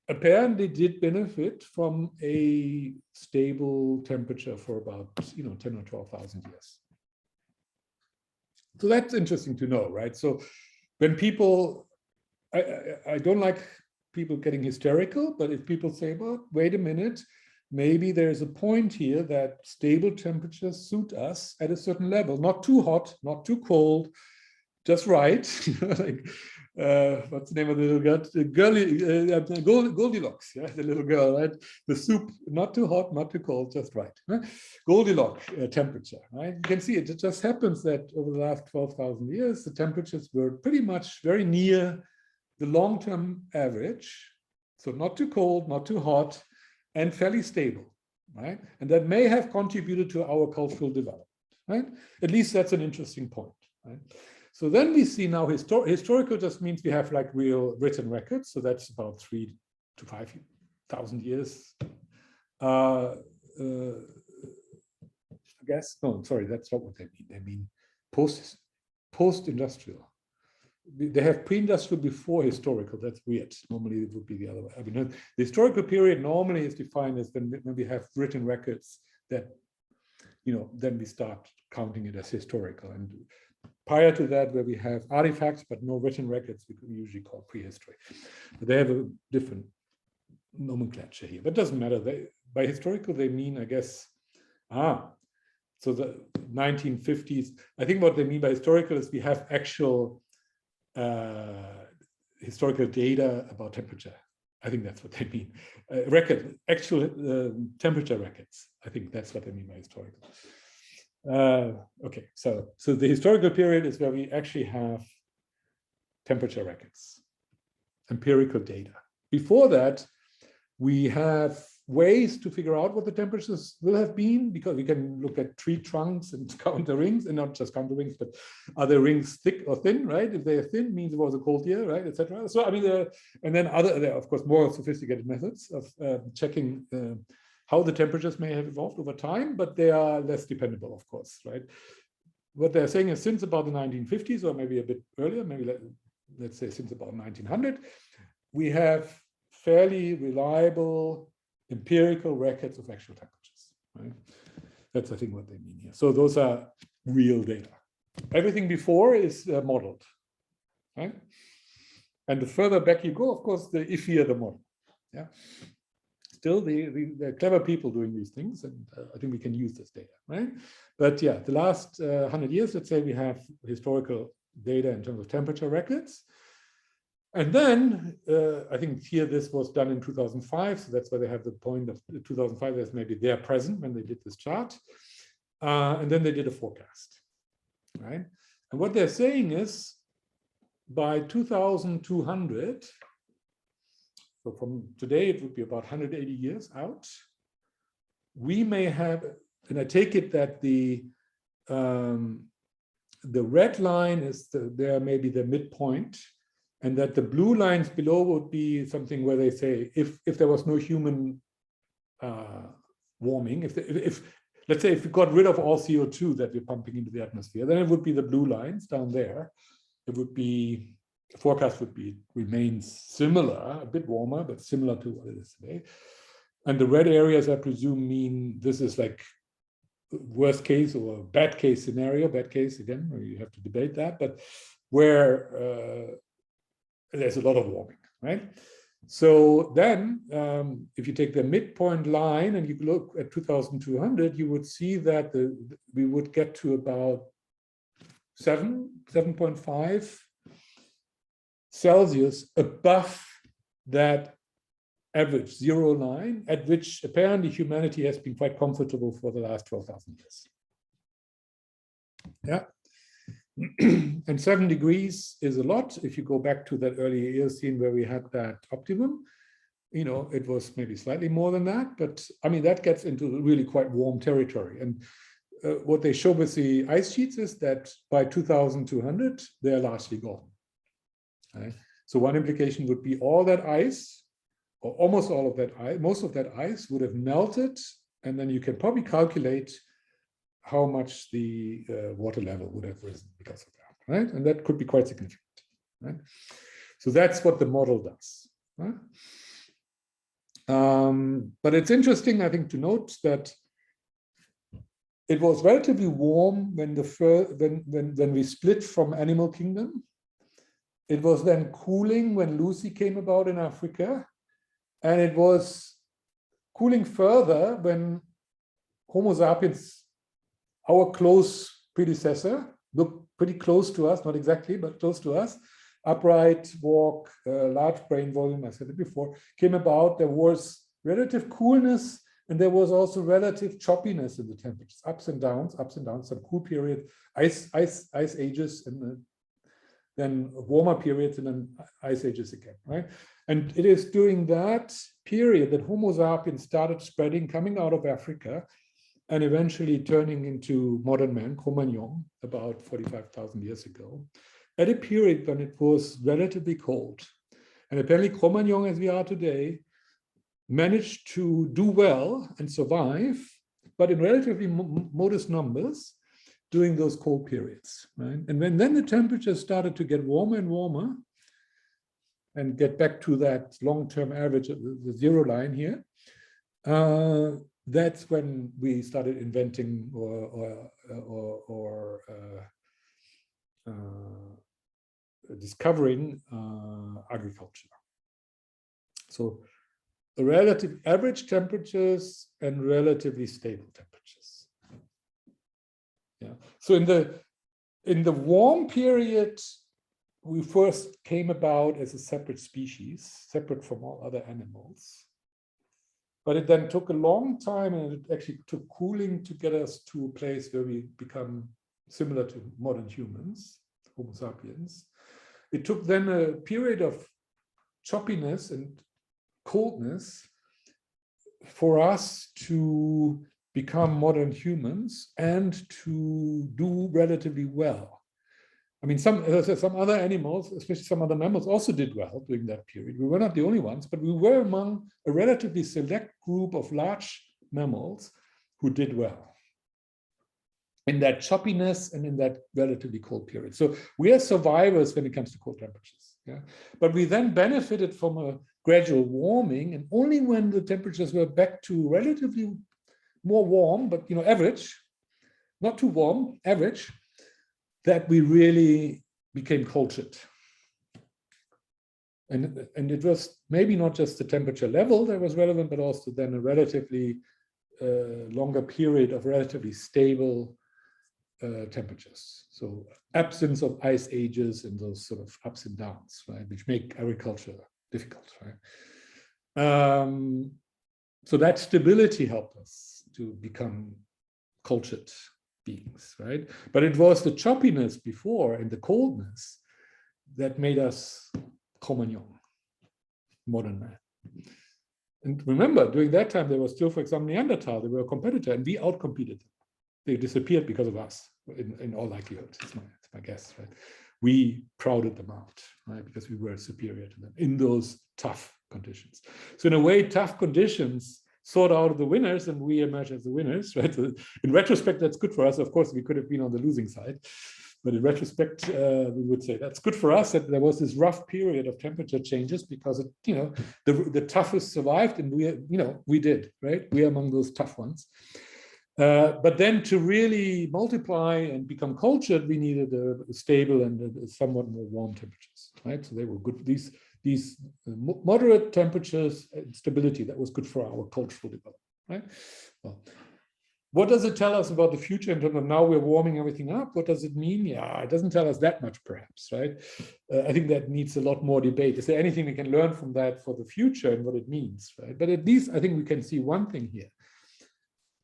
apparently did benefit from a stable temperature for about 10 or 12,000 years. So that's interesting to know, right? So when people, I don't like people getting hysterical, but if people say, well, wait a minute, maybe there's a point here that stable temperatures suit us at a certain level, not too hot, not too cold, just right. Like, what's the name of the little girl? The Goldilocks, yeah, the little girl, right? The soup, not too hot, not too cold, just right. Right? Goldilocks temperature, right? You can see it just happens that over the last 12,000 years, the temperatures were pretty much very near the long-term average. So not too cold, not too hot, and fairly stable, right? And that may have contributed to our cultural development, right? At least that's an interesting point, right? So then we see now historical just means we have like real written records. So that's about 3,000 to 5,000 years. I guess, no, sorry, that's not what they mean. They mean post-industrial. They have pre-industrial before historical. That's weird. Normally it would be the other way. I mean, the historical period normally is defined as when we have written records that, then we start counting it as historical. And prior to that, where we have artifacts but no written records, we usually call prehistory. But they have a different nomenclature here. But it doesn't matter. By historical, they mean, I guess, so the 1950s. I think what they mean by historical is we have actual historical data about temperature. I think that's what they mean. Actual temperature records. I think that's what they mean by historical. Okay, so the historical period is where we actually have temperature records, empirical data. Before that, we have ways to figure out what the temperatures will have been, because we can look at tree trunks and count the rings, and not just count the rings, but are the rings thick or thin, right? If they are thin, means it was a cold year, right, etc. So I mean, and then there are of course more sophisticated methods of checking how the temperatures may have evolved over time, but they are less dependable, of course, right? What they're saying is since about the 1950s, or maybe a bit earlier, maybe let's say since about 1900, we have fairly reliable empirical records of actual temperatures, right? That's, I think, what they mean here. So those are real data. Everything before is modeled, right? And the further back you go, of course, the iffier the model. Yeah. Still, the clever people doing these things, and I think we can use this data, right? But yeah, the last 100 years, let's say, we have historical data in terms of temperature records. And then I think here this was done in 2005, so that's why they have the point of 2005 as maybe they're present when they did this chart. And then they did a forecast, right? And what they're saying is by 2200, so from today it would be about 180 years out, we may have, and I take it that the red line is there maybe the midpoint, and that the blue lines below would be something where they say if there was no human warming, if let's say if we got rid of all CO2 that we're pumping into the atmosphere, then it would be the blue lines down there. It would be, the forecast would be remains similar, a bit warmer, but similar to what it is today. And the red areas, I presume, mean this is like worst case or bad case scenario. Bad case, again, you have to debate that, but where there's a lot of warming, right? So then, if you take the midpoint line and you look at 2200, you would see that we would get to about 7.5 Celsius above that average 0 line at which apparently humanity has been quite comfortable for the last 12,000 years. Yeah. And 7 degrees is a lot. If you go back to that early Eocene where we had that optimum, you know, it was maybe slightly more than that, but I mean, that gets into really quite warm territory. And what they show with the ice sheets is that by 2200, they're largely gone. Right? So one implication would be all that ice, or almost all of that ice, most of that ice would have melted, and then you can probably calculate how much the water level would have risen because of that, right? And that could be quite significant, right? So that's what the model does. Right? But it's interesting, I think, to note that it was relatively warm when when we split from animal kingdom. It was then cooling when Lucy came about in Africa, and it was cooling further when Homo sapiens, our close predecessor, looked pretty close to us, not exactly, but close to us, upright, walk, large brain volume, I said it before, came about. There was relative coolness, and there was also relative choppiness in the temperatures, ups and downs, some cool period, ice ages, and then warmer periods, and then ice ages again, right? And it is during that period that Homo sapiens started spreading, coming out of Africa, and eventually turning into modern man, Cro-Magnon, about 45,000 years ago, at a period when it was relatively cold. And apparently Cro-Magnon, as we are today, managed to do well and survive, but in relatively modest numbers during those cold periods, right? And when then the temperatures started to get warmer and warmer and get back to that long-term average of the 0 line here, that's when we started inventing or discovering agriculture. So the relative average temperatures and relatively stable temperatures. Yeah. So in the warm period, we first came about as a separate species, separate from all other animals. But it then took a long time, and it actually took cooling to get us to a place where we become similar to modern humans, Homo sapiens. It took then a period of choppiness and coldness for us to become modern humans and to do relatively well. I mean, as I said, some other animals, especially some other mammals, also did well during that period. We were not the only ones, but we were among a relatively select group of large mammals who did well in that choppiness and in that relatively cold period. So we are survivors when it comes to cold temperatures. Yeah? But we then benefited from a gradual warming, and only when the temperatures were back to relatively more warm, but average, not too warm, average, that we really became cultured. And it was maybe not just the temperature level that was relevant, but also then a relatively longer period of relatively stable temperatures. So absence of ice ages and those sort of ups and downs, right, which make agriculture difficult, right? So that stability helped us to become cultured beings, right? But it was the choppiness before and the coldness that made us Cro-Magnon, modern man. And remember, during that time, there was still, for example, Neanderthal. They were a competitor, and we outcompeted them. They disappeared because of us, in all likelihood. It's my guess, right? We crowded them out, right? Because we were superior to them in those tough conditions. So in a way, tough conditions sort out the winners, and we emerge as the winners, right? So in retrospect, that's good for us. Of course, we could have been on the losing side, but in retrospect, we would say that's good for us that there was this rough period of temperature changes because it, the toughest survived, and we did, right? We are among those tough ones. But then to really multiply and become cultured, we needed a stable and a somewhat more warm temperatures, right? So they were good. These moderate temperatures and stability, that was good for our cultural development, right? Well, What does it tell us about the future in terms of now we're warming everything up? What does it mean? Yeah, it doesn't tell us that much, perhaps, right? I think that needs a lot more debate. Is there anything we can learn from that for the future and what it means, right? But at least I think we can see one thing here.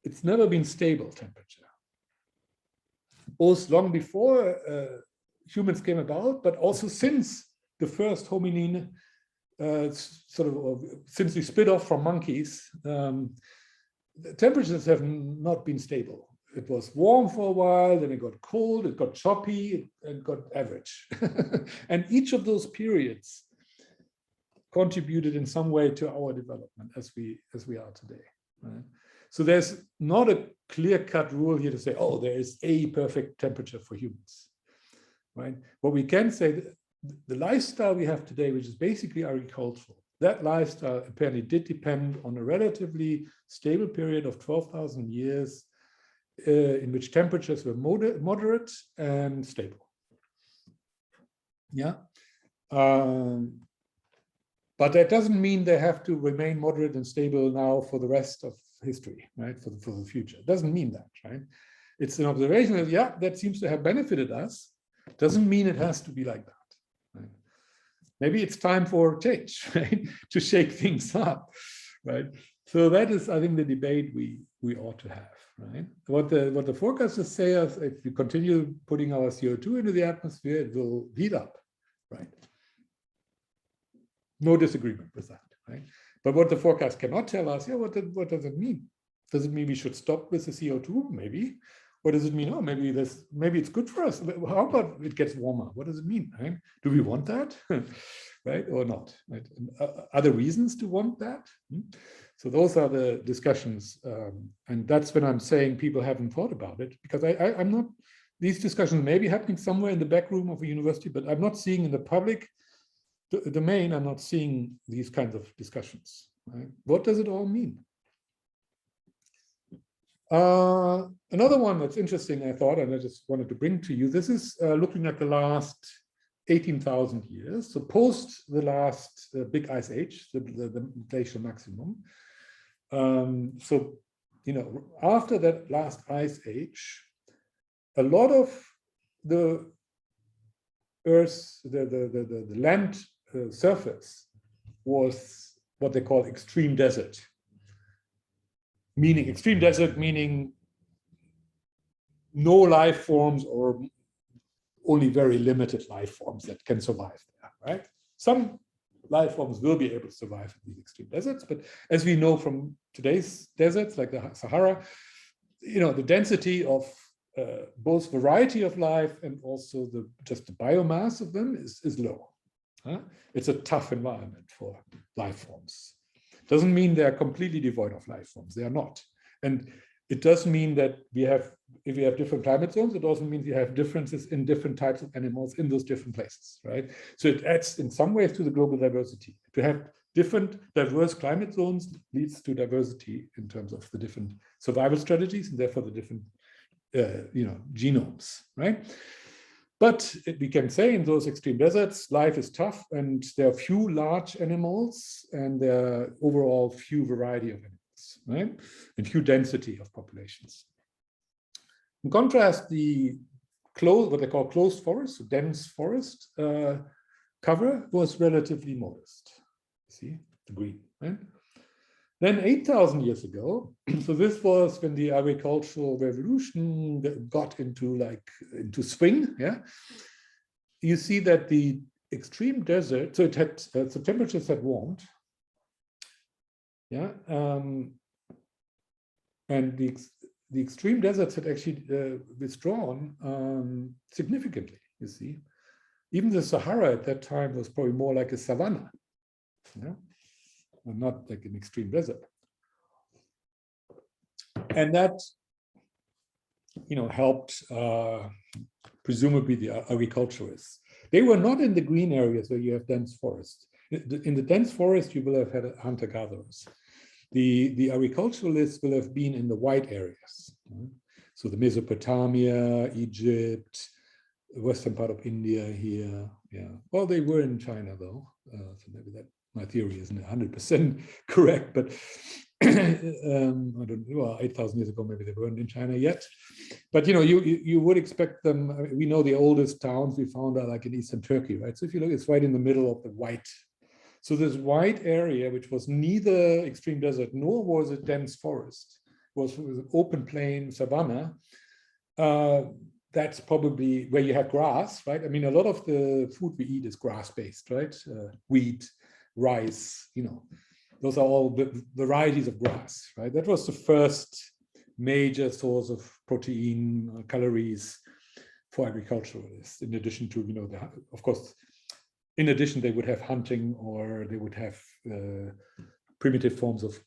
It's never been stable temperature. Both long before humans came about, but also since the first hominin, since we split off from monkeys, the temperatures have not been stable. It was warm for a while, then it got cold, it got choppy, it got average. And each of those periods contributed in some way to our development as we are today. Right? So there's not a clear-cut rule here to say, oh, there is a perfect temperature for humans. Right? What we can say, the lifestyle we have today, which is basically agricultural, that lifestyle apparently did depend on a relatively stable period of 12,000 years in which temperatures were moderate and stable. Yeah. But that doesn't mean they have to remain moderate and stable now for the rest of history, right? For the future. It doesn't mean that, right? It's an observation that, yeah, that seems to have benefited us. Doesn't mean it has to be like that. Right? Maybe it's time for change, right? To shake things up, right? So that is, I think, the debate we ought to have, right? What the forecasters say is, if we continue putting our CO2 into the atmosphere, it will heat up, right? No disagreement with that, right? But what the forecast cannot tell us, yeah, what does it mean? Does it mean we should stop with the CO2? Maybe. What does it mean? Oh, maybe it's good for us. How about it gets warmer? What does it mean? Right? Do we want that, right, or not? Right? Are there reasons to want that? So those are the discussions, and that's when I'm saying people haven't thought about it, because I'm not. These discussions may be happening somewhere in the back room of a university, but I'm not seeing in the public domain. I'm not seeing these kinds of discussions. Right? What does it all mean? Another one that's interesting, I thought, and I just wanted to bring to you, this is looking at the last 18,000 years, so post the last big ice age, the glacial maximum. So, you know, after that last ice age, a lot of the Earth's, the land surface was what they call extreme desert. Meaning extreme desert, meaning no life forms or only very limited life forms that can survive there, right? Some life forms will be able to survive in these extreme deserts, but as we know from today's deserts, like the Sahara, you know, the density of both variety of life and also just the biomass of them is low. It's a tough environment for life forms. Doesn't mean they're completely devoid of life forms. They are not. And it does mean that if we have different climate zones, it also means you have differences in different types of animals in those different places, right? So it adds in some ways to the global diversity. To have different diverse climate zones leads to diversity in terms of the different survival strategies and therefore the different genomes, right? But we can say in those extreme deserts, life is tough and there are few large animals and there are overall few variety of animals, right? And few density of populations. In contrast, what they call closed forest, so dense forest cover was relatively modest. See, the green, right? Then 8,000 years ago, so this was when the agricultural revolution got into swing, yeah? You see that the extreme desert, so it had, so temperatures had warmed, yeah? And the extreme deserts had actually withdrawn significantly, you see. Even the Sahara at that time was probably more like a savanna, yeah? And not like an extreme desert. And that, you know, helped presumably the agriculturists. They were not in the green areas where you have dense forest. In the dense forest, you will have had hunter-gatherers. The agriculturalists will have been in the white areas. So the Mesopotamia, Egypt, the western part of India here. Yeah. Well, they were in China though. So maybe that my theory isn't 100% correct, but I don't know, well, 8,000 years ago, maybe they weren't in China yet. But you would expect them. I mean, we know the oldest towns we found are like in Eastern Turkey, right? So if you look, it's right in the middle of the white. So this white area, which was neither extreme desert nor was it dense forest, was open plain savanna. That's probably where you have grass, right? I mean, a lot of the food we eat is grass-based, right? Wheat, rice, those are all the varieties of grass, right? That was the first major source of protein, calories for agriculturalists, in addition to, of course, in addition, they would have hunting, or they would have primitive forms of,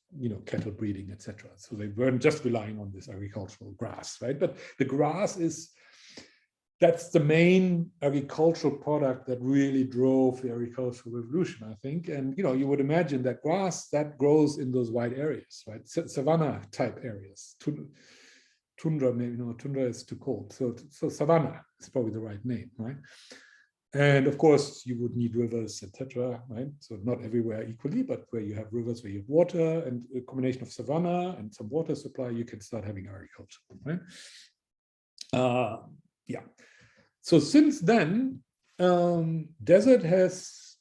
cattle breeding, etc. So they weren't just relying on this agricultural grass, right? But the grass that's the main agricultural product that really drove the agricultural revolution, I think. And, you would imagine that grass that grows in those wide areas, right? Savanna type areas. Tundra, maybe, tundra is too cold. So savanna is probably the right name, right? And of course, you would need rivers, etc., right? So not everywhere equally, but where you have rivers, where you have water, and a combination of savanna and some water supply, you can start having agriculture, right? Yeah. So since then, desert has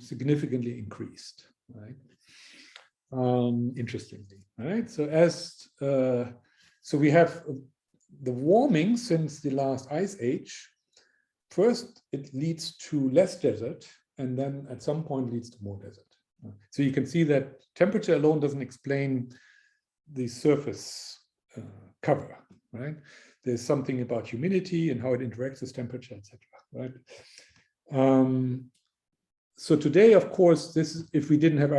significantly increased, right? Interestingly, right? So we have the warming since the last ice age. First, it leads to less desert, and then at some point leads to more desert. So you can see that temperature alone doesn't explain the surface cover, right? There's something about humidity and how it interacts with temperature, etc. Right? So today, of course, if we didn't have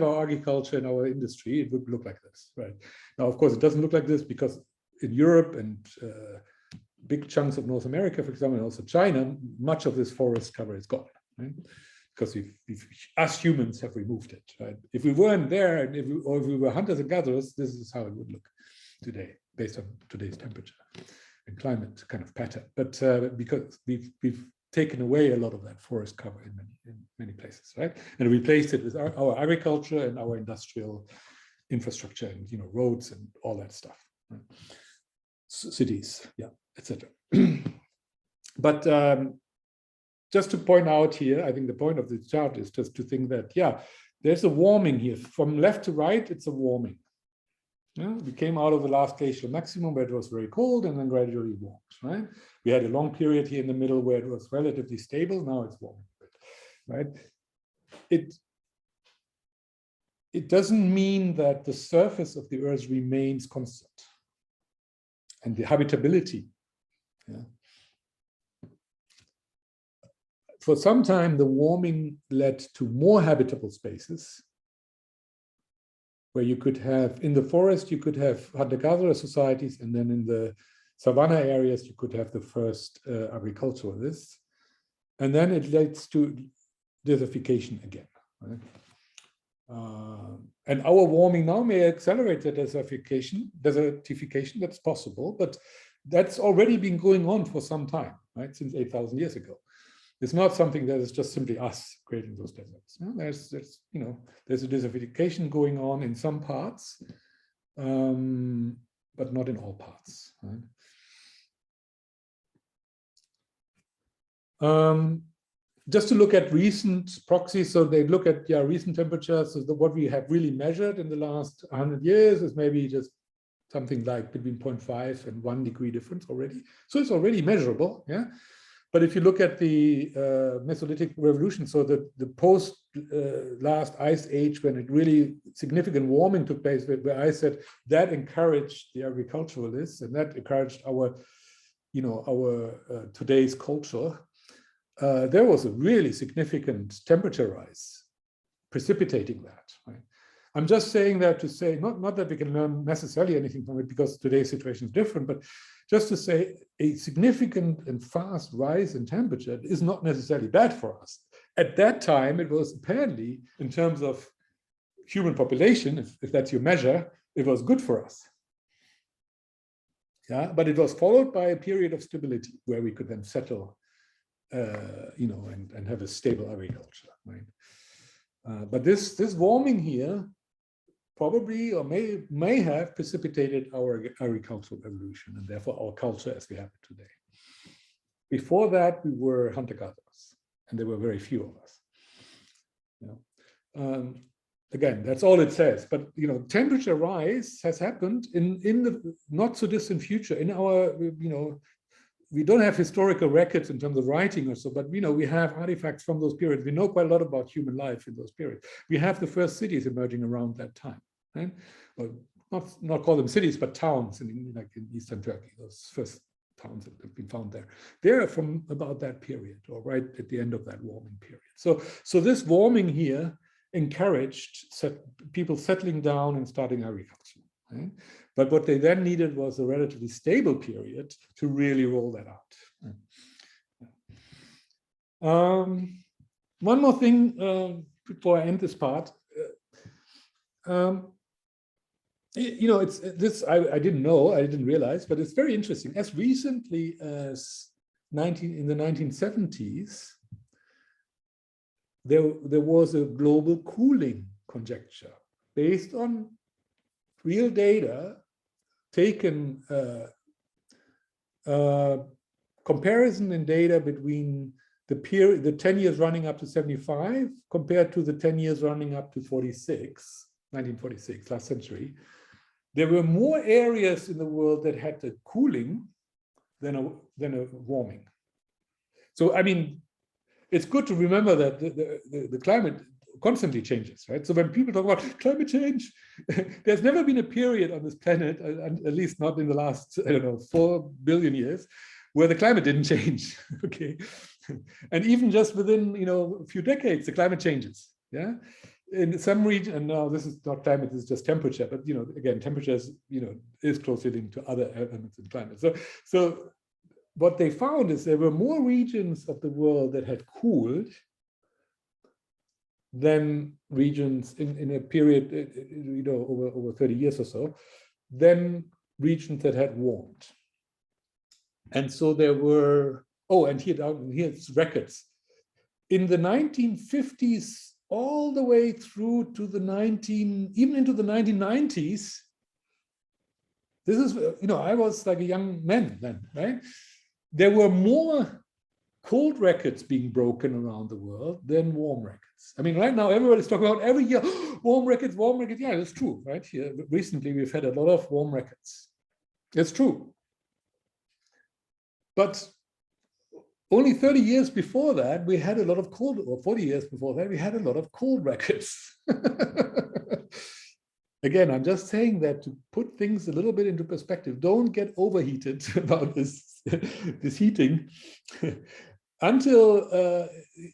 our agriculture and our industry, it would look like this, right? Now, of course, it doesn't look like this because in Europe and big chunks of North America, for example, and also China, much of this forest cover is gone, right? Because us humans have removed it, right? If we weren't there, and if we were hunters and gatherers, this is how it would look today, based on today's temperature and climate kind of pattern. But because we've taken away a lot of that forest cover in many places, right? And replaced it with our agriculture and our industrial infrastructure and roads and all that stuff, right? Cities, yeah, etc. But just to point out here, I think the point of the chart is just to think that, yeah, there's a warming here. From left to right, it's a warming. Yeah? We came out of the last glacial maximum where it was very cold and then gradually warmed, right? We had a long period here in the middle where it was relatively stable. Now it's warming a bit, right? It doesn't mean that the surface of the Earth remains constant. And the habitability. Yeah. For some time, the warming led to more habitable spaces where you could have, in the forest, you could have hunter-gatherer societies, and then in the savanna areas, you could have the first agriculturalists. And then it leads to desertification again. Right? And our warming now may accelerate the desertification, that's possible, but that's already been going on for some time, right? Since 8,000 years ago. It's not something that is just simply us creating those deserts. No, there's a desertification going on in some parts, but not in all parts, right? Just to look at recent proxies, so they look at recent temperatures. So what we have really measured in the last 100 years is maybe just something like between 0.5 and 1 degree difference already. So it's already measurable, yeah. But if you look at the Mesolithic revolution, so the post last ice age, when it really significant warming took place, where I said that encouraged the agriculturalists and that encouraged our today's culture. There was a really significant temperature rise precipitating that. Right? I'm just saying that to say, not that we can learn necessarily anything from it because today's situation is different, but just to say a significant and fast rise in temperature is not necessarily bad for us. At that time, it was apparently, in terms of human population, if that's your measure, it was good for us. Yeah, but it was followed by a period of stability where we could then settle and have a stable agriculture, right? But this warming here probably or may have precipitated our agricultural evolution and therefore our culture as we have it today. Before that, we were hunter-gatherers, and there were very few of us. Again, that's all it says. But temperature rise has happened in the not so distant future. In our, we don't have historical records in terms of writing or so, but we have artifacts from those periods. We know quite a lot about human life in those periods. We have the first cities emerging around that time, right? Well, not call them cities, but towns like in Eastern Turkey. Those first towns that have been found there, they're from about that period, or right at the end of that warming period. So this warming here encouraged people settling down and starting agriculture. Right? But what they then needed was a relatively stable period to really roll that out. One more thing before I end this part. It's this I didn't know, I didn't realize, but it's very interesting. As recently as in the 1970s, there was a global cooling conjecture based on real data taken, comparison in data between the 10 years running up to 75 compared to the 10 years running up to 1946, last century. There were more areas in the world that had a cooling than a warming. So, I mean, it's good to remember that the climate constantly changes, right? So when people talk about climate change, there's never been a period on this planet, at least not in the last, 4 billion years, where the climate didn't change, okay? And even just within, a few decades, the climate changes, yeah? In some region, and now this is not climate, this is just temperature, but, again, temperature is, is closely linked to other elements in climate. So what they found is there were more regions of the world that had cooled than regions in a period, over 30 years or so, than regions that had warmed. And so there were, and here's records. In the 1950s, all the way through to even into the 1990s, this is, I was like a young man then, right? There were more cold records being broken around the world than warm records. I mean, right now, everybody's talking about every year, warm records. Yeah, that's true, right? Here, recently, we've had a lot of warm records. It's true. But only 30 years before that, we had a lot of cold, or 40 years before that, we had a lot of cold records. Again, I'm just saying that to put things a little bit into perspective. Don't get overheated about this heating. Until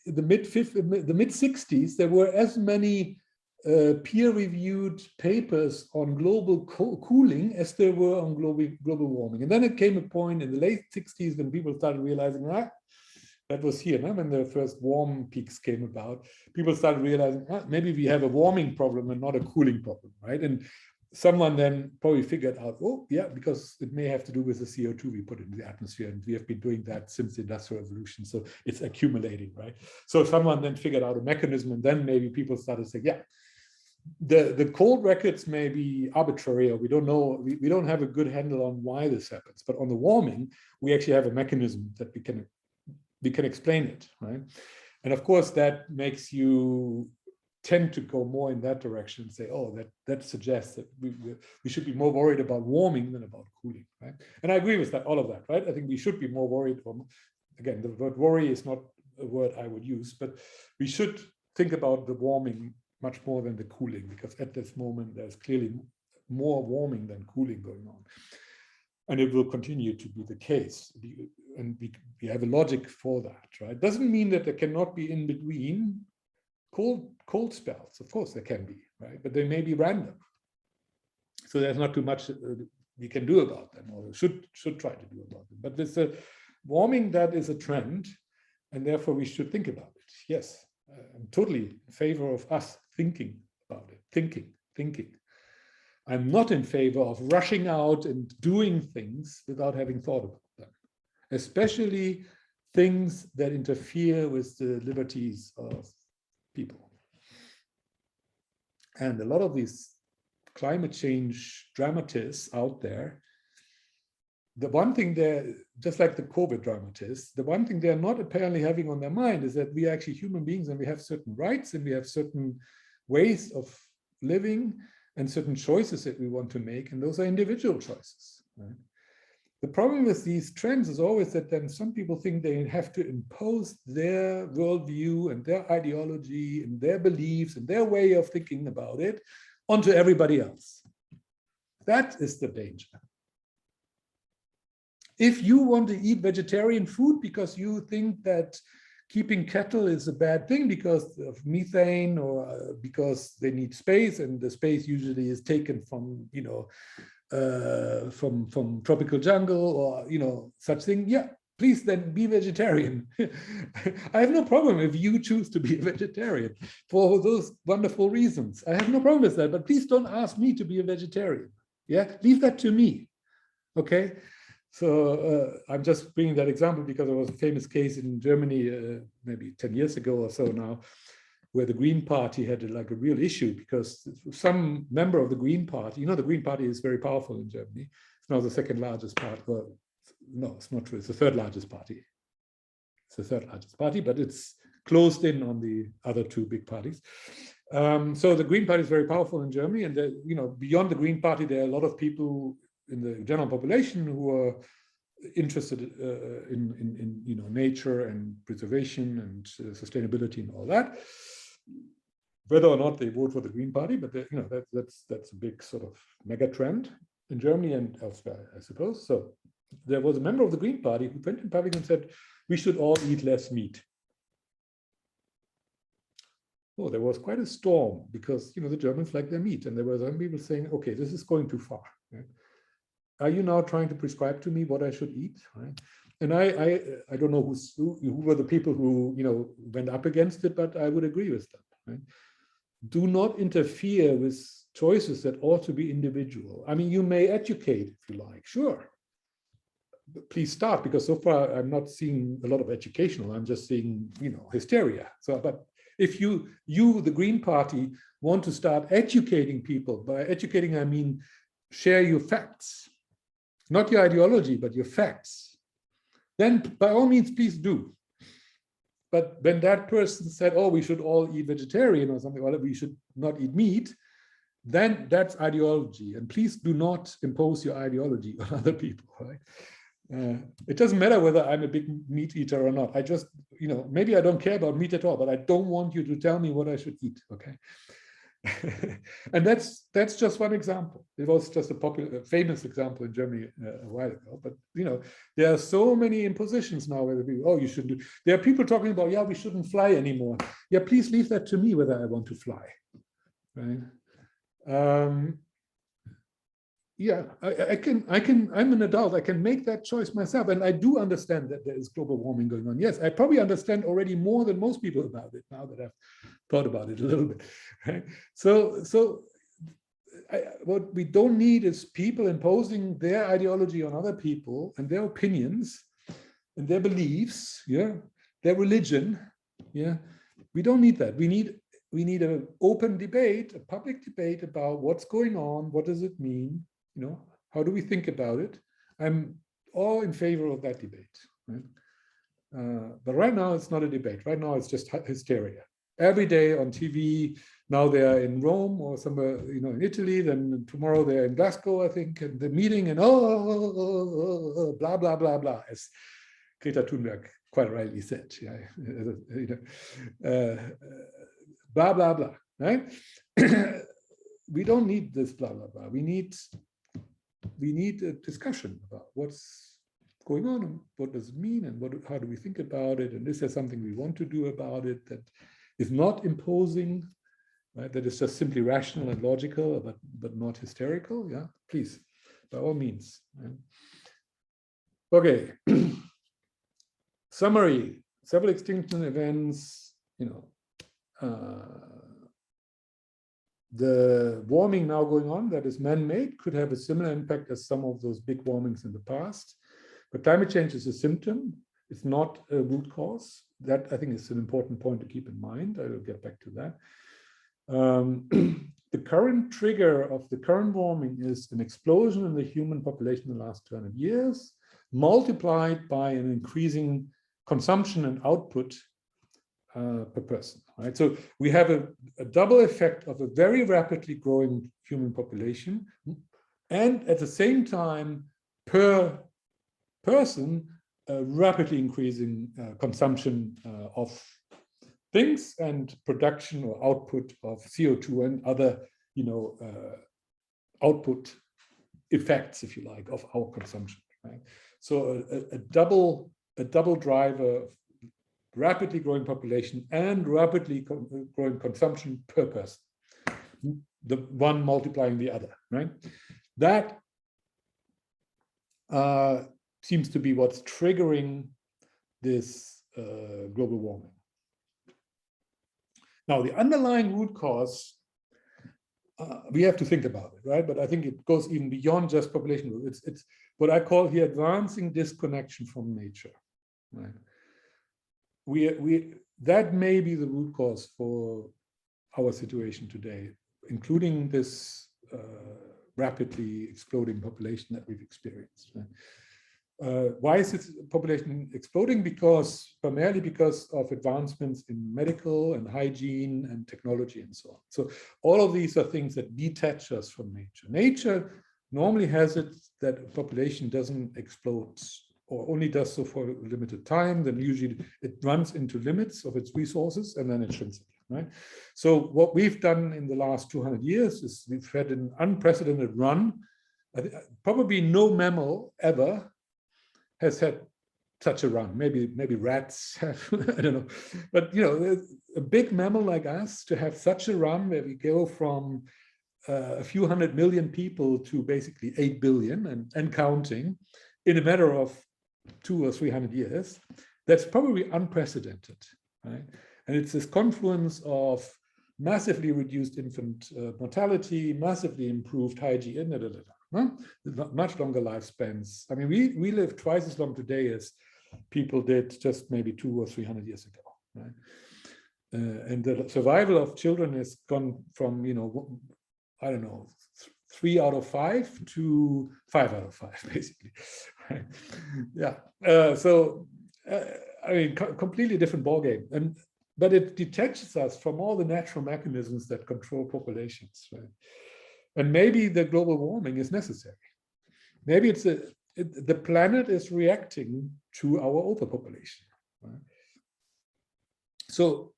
the mid-60s, there were as many peer-reviewed papers on global cooling as there were on global warming. And then it came a point in the late 60s when people started realizing, that was here, when the first warm peaks came about, people started realizing, maybe we have a warming problem and not a cooling problem, right? And someone then probably figured out, because it may have to do with the CO2 we put into the atmosphere, and we have been doing that since the Industrial Revolution, so it's accumulating, right? So someone then figured out a mechanism, and then maybe people started saying, the cold records may be arbitrary, or we don't know, we don't have a good handle on why this happens, but on the warming, we actually have a mechanism that we can explain it, right? And of course, that makes you tend to go more in that direction and say, that suggests that we should be more worried about warming than about cooling, right? And I agree with that, all of that, right? I think we should be more worried. Again, the word worry is not a word I would use, but we should think about the warming much more than the cooling, because at this moment, there's clearly more warming than cooling going on. And it will continue to be the case. And we have a logic for that, right? Doesn't mean that there cannot be in between cold spells. Of course there can be, right? But they may be random. So there's not too much we can do about them, or should try to do about them. But there's a warming that is a trend, and therefore we should think about it. Yes, I'm totally in favor of us thinking about it, thinking. I'm not in favor of rushing out and doing things without having thought about them, especially things that interfere with the liberties of people. And a lot of these climate change dramatists out there, the one thing they're, just like the COVID dramatists, the one thing they're not apparently having on their mind is that we are actually human beings and we have certain rights and we have certain ways of living and certain choices that we want to make, and those are individual choices. Right? The problem with these trends is always that then some people think they have to impose their worldview and their ideology and their beliefs and their way of thinking about it onto everybody else. That is the danger. If you want to eat vegetarian food because you think that keeping cattle is a bad thing because of methane or because they need space, and the space usually is taken from, you know, from tropical jungle or, you know, such thing, yeah, please then be vegetarian. I have no problem if you choose to be a vegetarian for those wonderful reasons. I have no problem with that, but please don't ask me to be a vegetarian. Yeah, leave that to me. Okay. So I'm just bringing that example because there was a famous case in Germany maybe 10 years ago or so now, where the Green Party had like a real issue because some member of the Green Party, you know, the Green Party is very powerful in Germany. It's now the second largest party. Well, no, it's not true. It's the third largest party. It's the third largest party, but it's closed in on the other two big parties. So the Green Party is very powerful in Germany, and you know, beyond the Green Party, there are a lot of people in the general population who are interested in you know, nature and preservation and sustainability and all that. Whether or not they vote for the Green Party, but you know, that's a big sort of mega trend in Germany and elsewhere, I suppose. So there was a member of the Green Party who went in public and said, we should all eat less meat. Oh, there was quite a storm because, you know, the Germans like their meat, and there were some people saying, okay, this is going too far. Right? Are you now trying to prescribe to me what I should eat? Right? And I don't know who were the people who, you know, went up against it, but I would agree with them. Right? Do not interfere with choices that ought to be individual. I mean, you may educate if you like, sure. But please start, because so far I'm not seeing a lot of educational. I'm just seeing, you know, hysteria. So, but if you, the Green Party, want to start educating people, by educating I mean share your facts, not your ideology, but your facts, then by all means, please do. But when that person said, oh, we should all eat vegetarian or something, or we should not eat meat, then that's ideology. And please do not impose your ideology on other people, right? It doesn't matter whether I'm a big meat eater or not. I just, you know, maybe I don't care about meat at all, but I don't want you to tell me what I should eat, okay? And that's just one example. It was just a popular, famous example in Germany a while ago. But you know, there are so many impositions now where people, oh, you shouldn't do. There are people talking about, yeah, we shouldn't fly anymore. Yeah, please leave that to me whether I want to fly. Right? Yeah, I'm an adult. I can make that choice myself, and I do understand that there is global warming going on. Yes, I probably understand already more than most people about it now that I've thought about it a little bit. Right? So what we don't need is people imposing their ideology on other people and their opinions and their beliefs, yeah, their religion, yeah. We don't need that. We need an open debate, a public debate about what's going on, what does it mean, you know, how do we think about it? I'm all in favor of that debate. Right? But right now it's not a debate. Right now it's just hysteria. Every day on TV, now they're in Rome or somewhere, you know, in Italy, then tomorrow they're in Glasgow, I think, and the meeting, and blah, blah, blah, blah, as Greta Thunberg quite rightly said. Yeah, you know, blah, blah, blah, right? We don't need this blah, blah, blah. We need a discussion about what's going on and what does it mean and how do we think about it, and is there something we want to do about it that is not imposing, right? That is just simply rational and logical, but not hysterical. Yeah, please, by all means. Right? Okay. Summary: several extinction events. You know, the warming now going on that is man-made could have a similar impact as some of those big warmings in the past. But climate change is a symptom. It's not a root cause. That, I think, is an important point to keep in mind. I will get back to that. the current trigger of the current warming is an explosion in the human population in the last 200 years, multiplied by an increasing consumption and output per person, right? So we have a double effect of a very rapidly growing human population, and at the same time, per person, rapidly increasing consumption of things and production or output of CO2 and other, output effects, if you like, of our consumption, right? So a double driver, rapidly growing population and rapidly growing consumption per person, the one multiplying the other, right? That seems to be what's triggering this global warming. Now, the underlying root cause, we have to think about it, right? But I think it goes even beyond just population growth. It's what I call here advancing disconnection from nature, right? That may be the root cause for our situation today, including this rapidly exploding population that we've experienced. Right? Why is this population exploding? Primarily because of advancements in medical and hygiene and technology and so on. So all of these are things that detach us from nature. Nature normally has it that a population doesn't explode or only does so for a limited time. Then usually it runs into limits of its resources and then it shrinks again, right? So what we've done in the last 200 years is we've had an unprecedented run. Probably no mammal ever has had such a run. Maybe rats have, I don't know. But a big mammal like us to have such a run where we go from a few 100 million people to basically 8 billion and counting in a matter of 200 or 300 years, that's probably unprecedented, right? And it's this confluence of massively reduced infant mortality, massively improved hygiene, much longer lifespans. I mean, we live twice as long today as people did just maybe 200 or 300 years ago, right? And the survival of children has gone from, I don't know, 3 out of 5 to 5 out of 5, basically. Right? Yeah. I mean, completely different ballgame. But it detaches us from all the natural mechanisms that control populations, right? And maybe the global warming is necessary. Maybe the planet is reacting to our overpopulation, right? So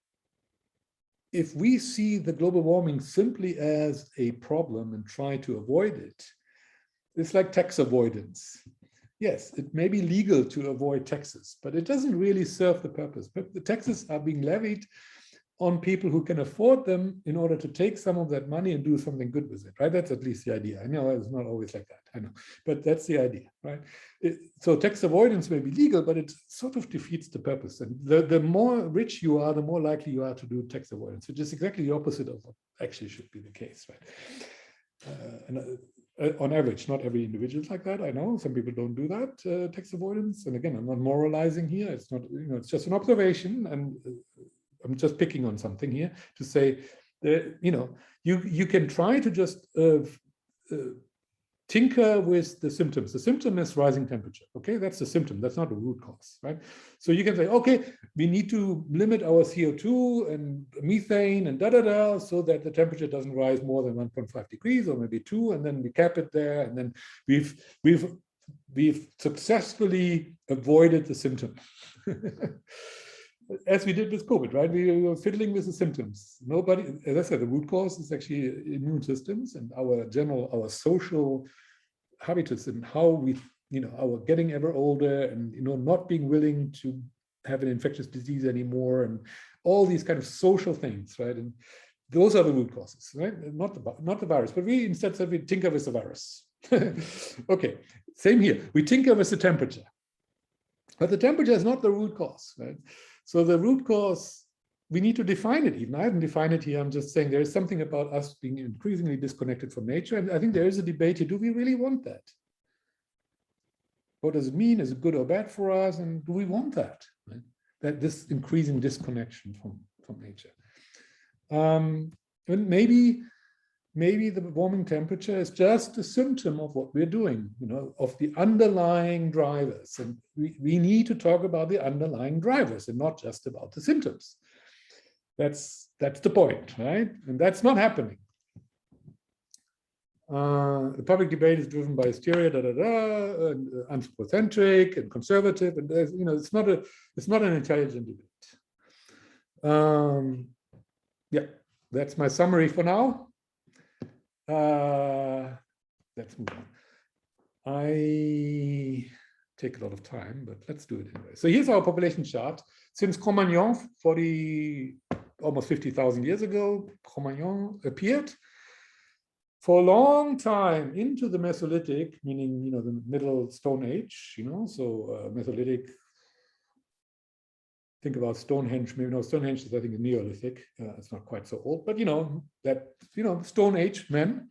if we see the global warming simply as a problem and try to avoid it, it's like tax avoidance. Yes, it may be legal to avoid taxes, but it doesn't really serve the purpose. But the taxes are being levied on people who can afford them in order to take some of that money and do something good with it, right? That's at least the idea. I know it's not always like that, I know, but that's the idea, right? So tax avoidance may be legal, but it sort of defeats the purpose. And the more rich you are, the more likely you are to do tax avoidance, which is exactly the opposite of what actually should be the case, right? On average, not every individual is like that. I know some people don't do that, tax avoidance. And again, I'm not moralizing here. It's not, it's just an observation, and I'm just picking on something here to say that, you can try to just tinker with the symptoms. The symptom is rising temperature. Okay, that's the symptom. That's not the root cause, right? So you can say, okay, we need to limit our CO2 and methane and so that the temperature doesn't rise more than 1.5 degrees or maybe 2, and then we cap it there, and then we've successfully avoided the symptom. As we did with COVID, right? We were fiddling with the symptoms. Nobody, as I said, the root cause is actually immune systems and our social habitus and how we, our getting ever older and, not being willing to have an infectious disease anymore and all these kind of social things, right? And those are the root causes, right? Not the virus, but we instead said we tinker with the virus. Okay, same here. We tinker with the temperature, but the temperature is not the root cause, right? So the root cause, we need to define it even. I haven't defined it here. I'm just saying there is something about us being increasingly disconnected from nature. And I think there is a debate here. Do we really want that? What does it mean? Is it good or bad for us? And do we want that? Right? That this increasing disconnection from nature. And maybe maybe the warming temperature is just a symptom of what we're doing, of the underlying drivers. And we need to talk about the underlying drivers and not just about the symptoms. That's the point, right? And that's not happening. The public debate is driven by hysteria, and anthropocentric and conservative, and it's not an intelligent debate. Yeah, that's my summary for now. Let's move on. I take a lot of time, but let's do it anyway. So here's our population chart. Since Cro-Magnon, almost 50,000 years ago, Cro-Magnon appeared. For a long time into the Mesolithic, meaning the Middle Stone Age, so Mesolithic. Think about Stonehenge. Maybe no, Stonehenge is I think a Neolithic. It's not quite so old, but Stone Age men,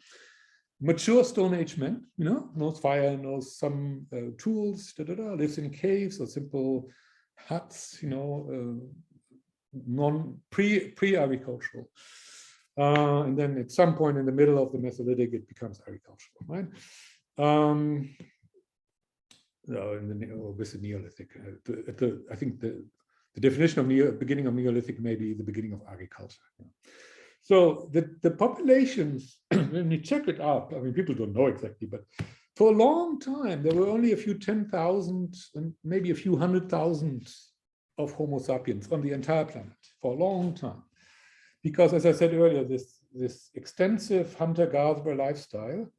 mature Stone Age men, knows fire, knows some tools, lives in caves or simple huts, pre-agricultural. And then at some point in the middle of the Mesolithic, it becomes agricultural, right? With the Neolithic. I think the definition of beginning of Neolithic may be the beginning of agriculture. So the populations, when you check it up, I mean, people don't know exactly, but for a long time, there were only a few 10,000 and maybe a few 100,000 of Homo sapiens on the entire planet for a long time. Because, as I said earlier, this extensive hunter-gatherer lifestyle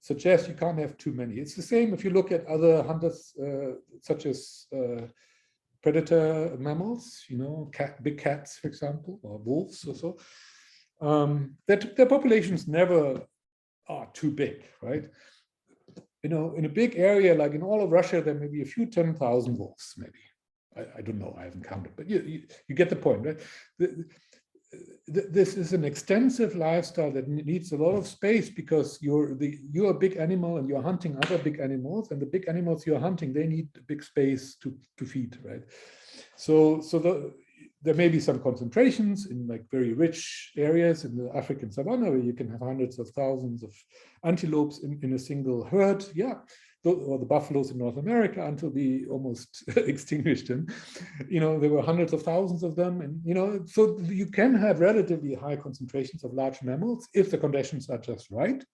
suggests you can't have too many. It's the same if you look at other hunters, such as predator mammals, big cats, for example, or wolves or so. Their populations never are too big, right? In a big area, like in all of Russia, there may be a few 10,000 wolves, maybe. I don't know, I haven't counted, but you get the point, right? This is an extensive lifestyle that needs a lot of space because you're a big animal and you're hunting other big animals, and the big animals you're hunting, they need a big space to feed, right? So there may be some concentrations in like very rich areas in the African savanna where you can have hundreds of thousands of antelopes in a single herd, yeah. Or the buffaloes in North America until we almost extinguished them. There were hundreds of thousands of them. And, so you can have relatively high concentrations of large mammals if the conditions are just right.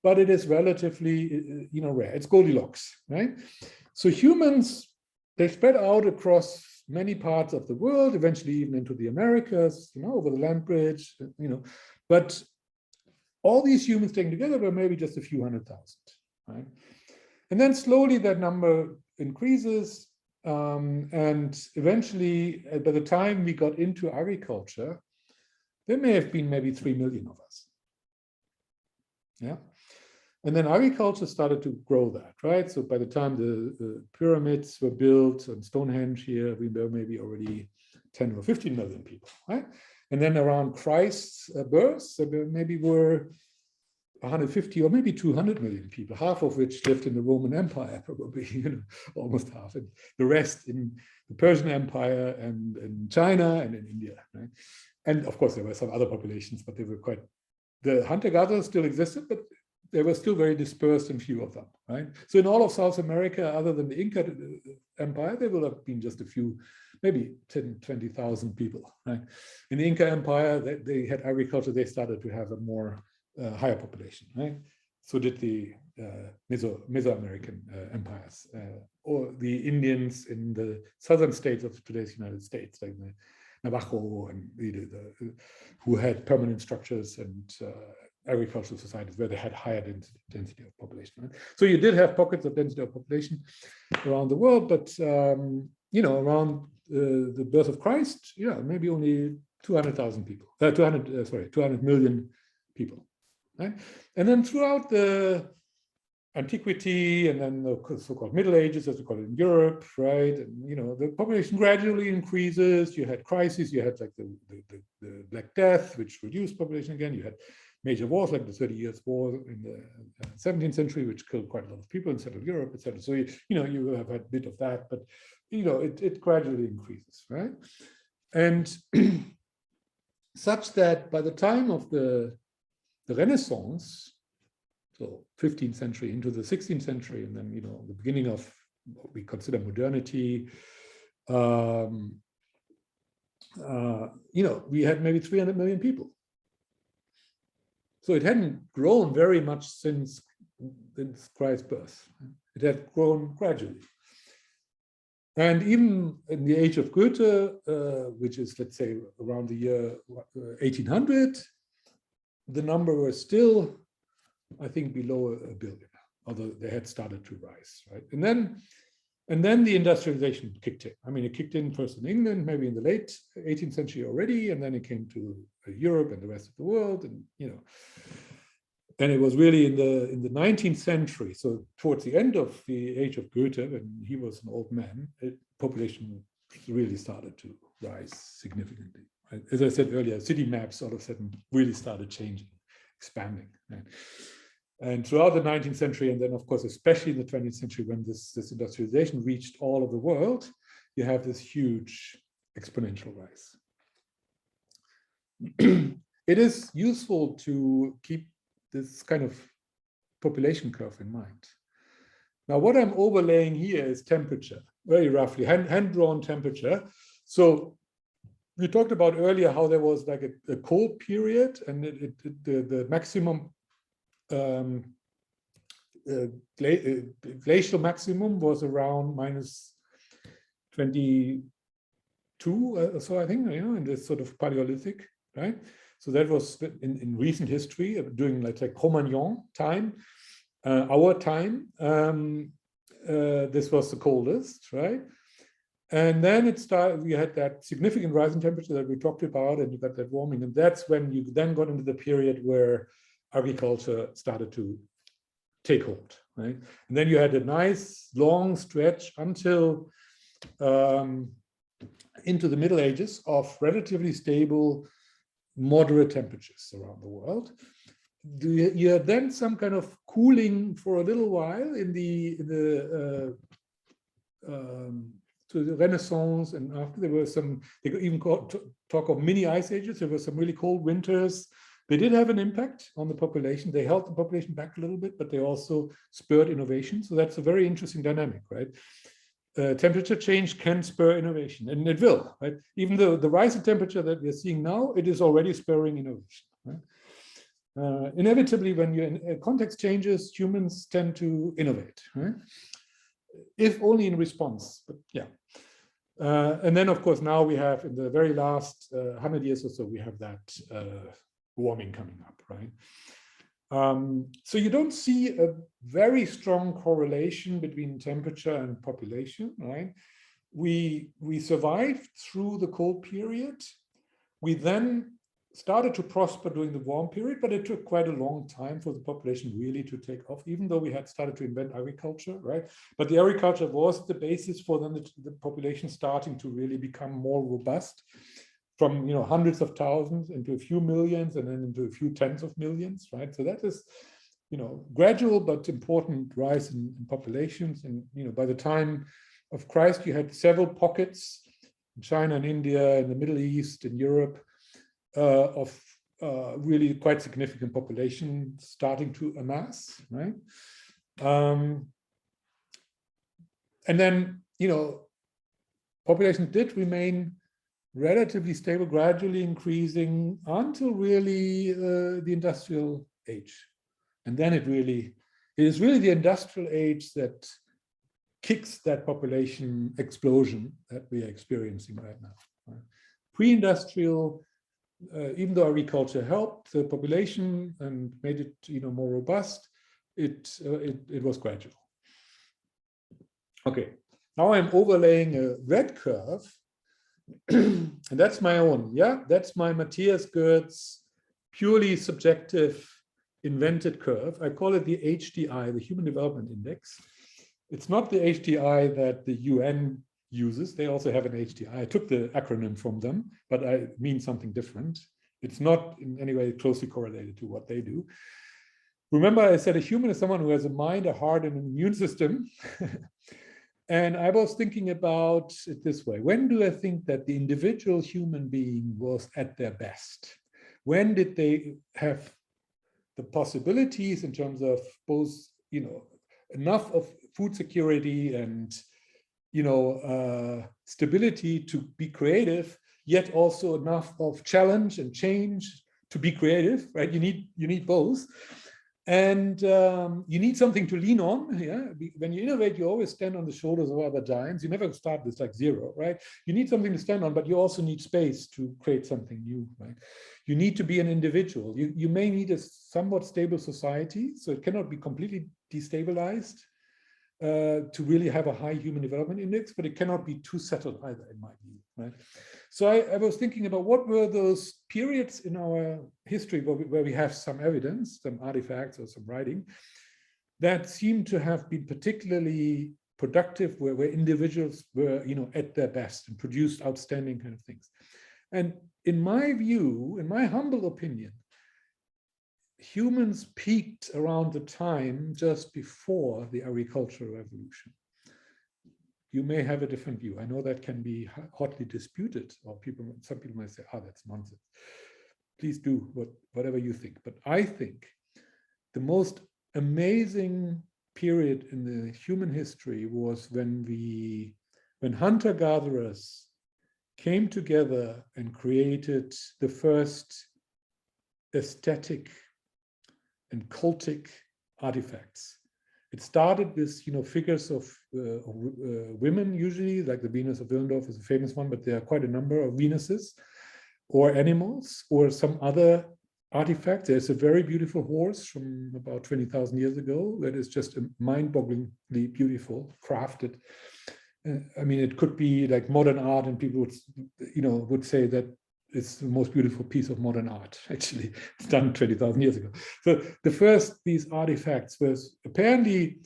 But it is relatively, rare. It's Goldilocks, right? So humans, they spread out across many parts of the world, eventually even into the Americas, over the land bridge, But all these humans taken together were maybe just a few 100,000, right? And then slowly that number increases, and eventually, by the time we got into agriculture, there may have been maybe 3 million of us. Yeah, and then agriculture started to grow that, right? So by the time the pyramids were built and Stonehenge here, we were maybe already 10 or 15 million people, right? And then around Christ's birth, maybe were 150 or maybe 200 million people, half of which lived in the Roman Empire, probably, almost half, and the rest in the Persian Empire and in China and in India, right? And of course, there were some other populations, but they were the hunter-gatherers still existed, but they were still very dispersed and few of them, right? So in all of South America, other than the Inca Empire, there will have been just a few, maybe 10, 20,000 people, right? In the Inca Empire, they had agriculture, they started to have a more higher population, right? So did the Mesoamerican empires, or the Indians in the southern states of today's United States, like the Navajo and who had permanent structures and agricultural societies where they had higher density of population. Right? So you did have pockets of density of population around the world, but around the birth of Christ, maybe only 200,000 people, 200 million people. Right? And then throughout the antiquity and then the so-called Middle Ages, as we call it in Europe, right? And the population gradually increases. You had crises. You had like the Black Death, which reduced population again. You had major wars like the 30 Years' War in the 17th century, which killed quite a lot of people in Central Europe, etc. So you have had a bit of that, but it gradually increases, right? And such that by the time of the the Renaissance, so 15th century into the 16th century, and then, you know, the beginning of what we consider modernity, you know, we had maybe 300 million people. So it hadn't grown very much since Christ's birth. It had grown gradually. And even in the age of Goethe, which is, let's say, around the year 1800, the number was still, I think, below a billion, although they had started to rise, right? And then the industrialization kicked in. I mean, it kicked in first in England, maybe in the late 18th century already, and then it came to Europe and the rest of the world, and, you know, and it was really in the 19th century, so towards the end of the age of Goethe, when he was an old man, population really started to rise significantly. Right? As I said earlier, city maps all of a sudden really started changing, expanding. Right? And throughout the 19th century, and then of course, especially in the 20th century, when this industrialization reached all of the world, you have this huge exponential rise. It is useful to keep this kind of population curve in mind. Now, what I'm overlaying here is temperature, very roughly, hand-drawn temperature. So we talked about earlier how there was like a cold period, and the maximum glacial maximum was around -22 or so, I think, you know, in this sort of Paleolithic, right? So that was in recent history, during, let's say, Cro-Magnon time, our time. This was the coldest, right? And then it started, we had that significant rise in temperature that we talked about, and you got that warming. And that's when you then got into the period where agriculture started to take hold, right? And then you had a nice long stretch until into the Middle Ages of relatively stable, moderate temperatures around the world. You had then some kind of cooling for a little while in the to the Renaissance, and after there were some, they could even talk of mini ice ages. There were some really cold winters. They did have an impact on the population. They held the population back a little bit, but they also spurred innovation. So that's a very interesting dynamic, right? Temperature change can spur innovation, and it will, right? Even though the rise in temperature that we're seeing now, it is already spurring innovation, right? Inevitably, when your context changes, humans tend to innovate, right? If only in response, but yeah. And then, of course, now we have, in the very last 100 years or so, we have that warming coming up, right? So you don't see a very strong correlation between temperature and population, right? We survived through the cold period. We then started to prosper during the warm period, but it took quite a long time for the population really to take off, even though we had started to invent agriculture, right? But the agriculture was the basis for then the population starting to really become more robust, from, you know, hundreds of thousands into a few millions, and then into a few tens of millions, right? So that is, you know, gradual but important rise in populations. And, you know, by the time of Christ, you had several pockets in China and India, in the Middle East, in Europe, of really quite significant population starting to amass, right? And then, you know, population did remain relatively stable, gradually increasing until really the industrial age. And then it is really the industrial age that kicks that population explosion that we are experiencing right now. Right? Pre-industrial, even though agriculture helped the population and made it, you know, more robust, it was gradual. Okay, now I'm overlaying a red curve. And that's my own, yeah, that's my Matthias Goertz purely subjective invented curve. I call it the HDI, the Human Development Index. It's not the HDI that the UN uses. They also have an HDI. I took the acronym from them, but I mean something different. It's not in any way closely correlated to what they do. Remember, I said a human is someone who has a mind, a heart, and an immune system. And I was thinking about it this way. When do I think that the individual human being was at their best? When did they have the possibilities in terms of both, enough of food security and, stability to be creative, yet also enough of challenge and change to be creative, right? You need both. And you need something to lean on. Yeah, when you innovate, you always stand on the shoulders of other giants. You never start with like zero, right? You need something to stand on, but you also need space to create something new, right? You need to be an individual. You may need a somewhat stable society, so it cannot be completely destabilized to really have a high human development index, but it cannot be too settled either, in my view, right? So I was thinking about what were those periods in our history where we have some evidence, some artifacts or some writing that seem to have been particularly productive, where individuals were, at their best and produced outstanding kind of things. And in my view, in my humble opinion, humans peaked around the time just before the agricultural revolution. You may have a different view. I know that can be hotly disputed, or some people might say, "Oh, that's nonsense." Please do whatever you think. But I think the most amazing period in the human history was when hunter-gatherers came together and created the first aesthetic and cultic artifacts. It started with, figures of women, usually, like the Venus of Willendorf is a famous one, but there are quite a number of Venuses, or animals, or some other artifact. There's a very beautiful horse from about 20,000 years ago that is just mind-bogglingly beautiful, crafted. I mean, it could be like modern art, and people would say that it's the most beautiful piece of modern art, actually. It's done 20,000 years ago. So the first, these artifacts was apparently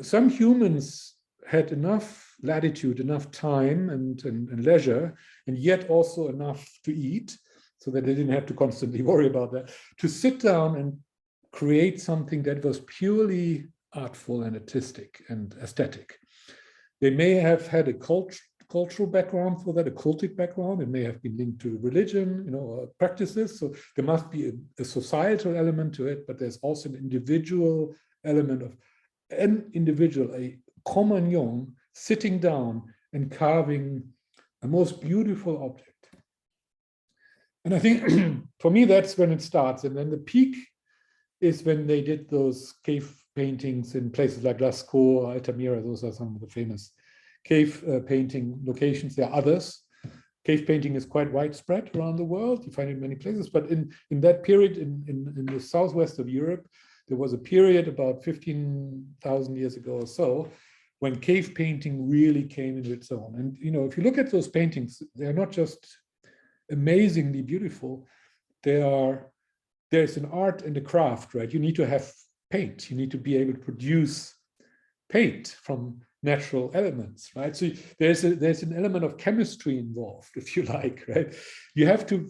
some humans had enough latitude, enough time and leisure, and yet also enough to eat, so that they didn't have to constantly worry about that, to sit down and create something that was purely artful and artistic and aesthetic. They may have had a cultural background for that, a cultic background. It may have been linked to religion, or practices. So there must be a societal element to it, but there's also an individual element of an individual, a Cro-Magnon, sitting down and carving a most beautiful object. And I think for me, that's when it starts. And then the peak is when they did those cave paintings in places like Lascaux or Altamira. Those are some of the famous cave painting locations. There are others. Cave painting is quite widespread around the world. You find it in many places. But in that period in the southwest of Europe, there was a period about 15,000 years ago or so when cave painting really came into its own. And if you look at those paintings, they're not just amazingly beautiful. There's an art and a craft, right? You need to have paint. You need to be able to produce paint from natural elements, right? So there's an element of chemistry involved, if you like, right? You have to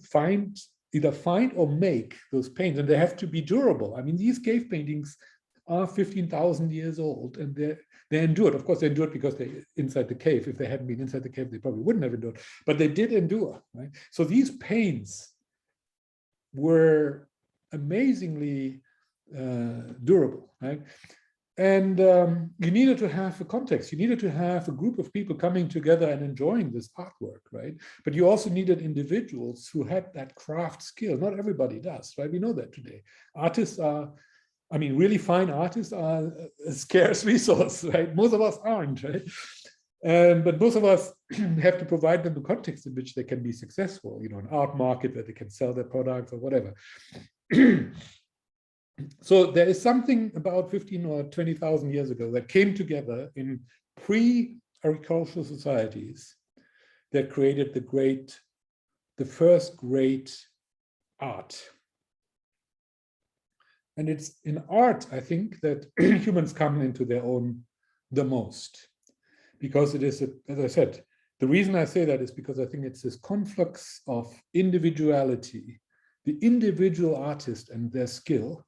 either find or make those paints, and they have to be durable. I mean, these cave paintings are 15,000 years old, and they endured. Of course, they endured because they're inside the cave. If they hadn't been inside the cave, they probably wouldn't have endured, but they did endure, right? So these paints were amazingly durable, right? And you needed to have a context. You needed to have a group of people coming together and enjoying this artwork, right? But you also needed individuals who had that craft skill. Not everybody does, right? We know that today. Artists are, really fine artists are a scarce resource, right? Most of us aren't, right? But most of us have to provide them the context in which they can be successful, an art market where they can sell their products or whatever. So there is something about 15 or 20,000 years ago that came together in pre-agricultural societies that created the first great art. And it's in art, I think, that humans come into their own the most. Because it is, as I said, the reason I say that is because I think it's this conflux of individuality, the individual artist and their skill,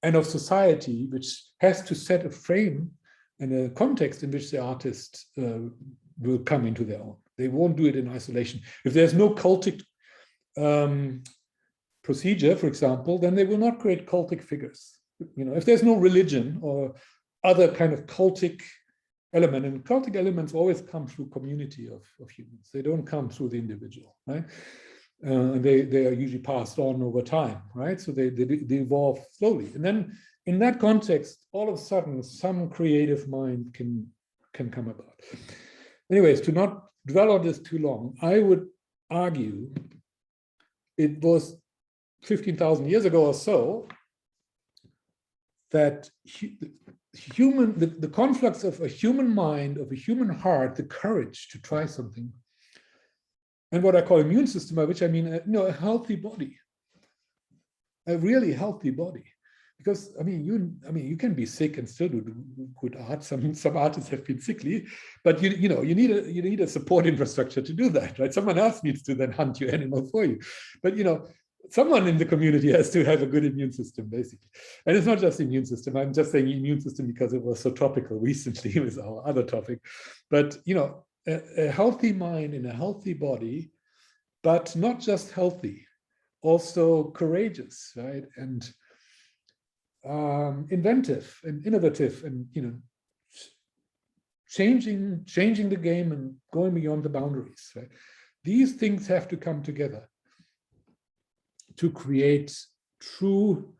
and of society, which has to set a frame and a context in which the artist will come into their own. They won't do it in isolation. If there's no cultic procedure, for example, then they will not create cultic figures. If there's no religion or other kind of cultic element, and cultic elements always come through community of humans. They don't come through the individual, right? And they are usually passed on over time, right? So they evolve slowly. And then in that context, all of a sudden, some creative mind can come about. Anyways, to not dwell on this too long, I would argue it was 15,000 years ago or so that the conflux of a human mind, of a human heart, the courage to try something, and what I call immune system, by which I mean a healthy body, a really healthy body. Because you can be sick and still do good art. Some artists have been sickly, but you need a support infrastructure to do that, right? Someone else needs to then hunt your animal for you. But someone in the community has to have a good immune system, basically. And it's not just immune system. I'm just saying immune system because it was so topical recently with our other topic. But a healthy mind in a healthy body, but not just healthy, also courageous, right? And inventive and innovative, and changing the game and going beyond the boundaries, right? These things have to come together to create true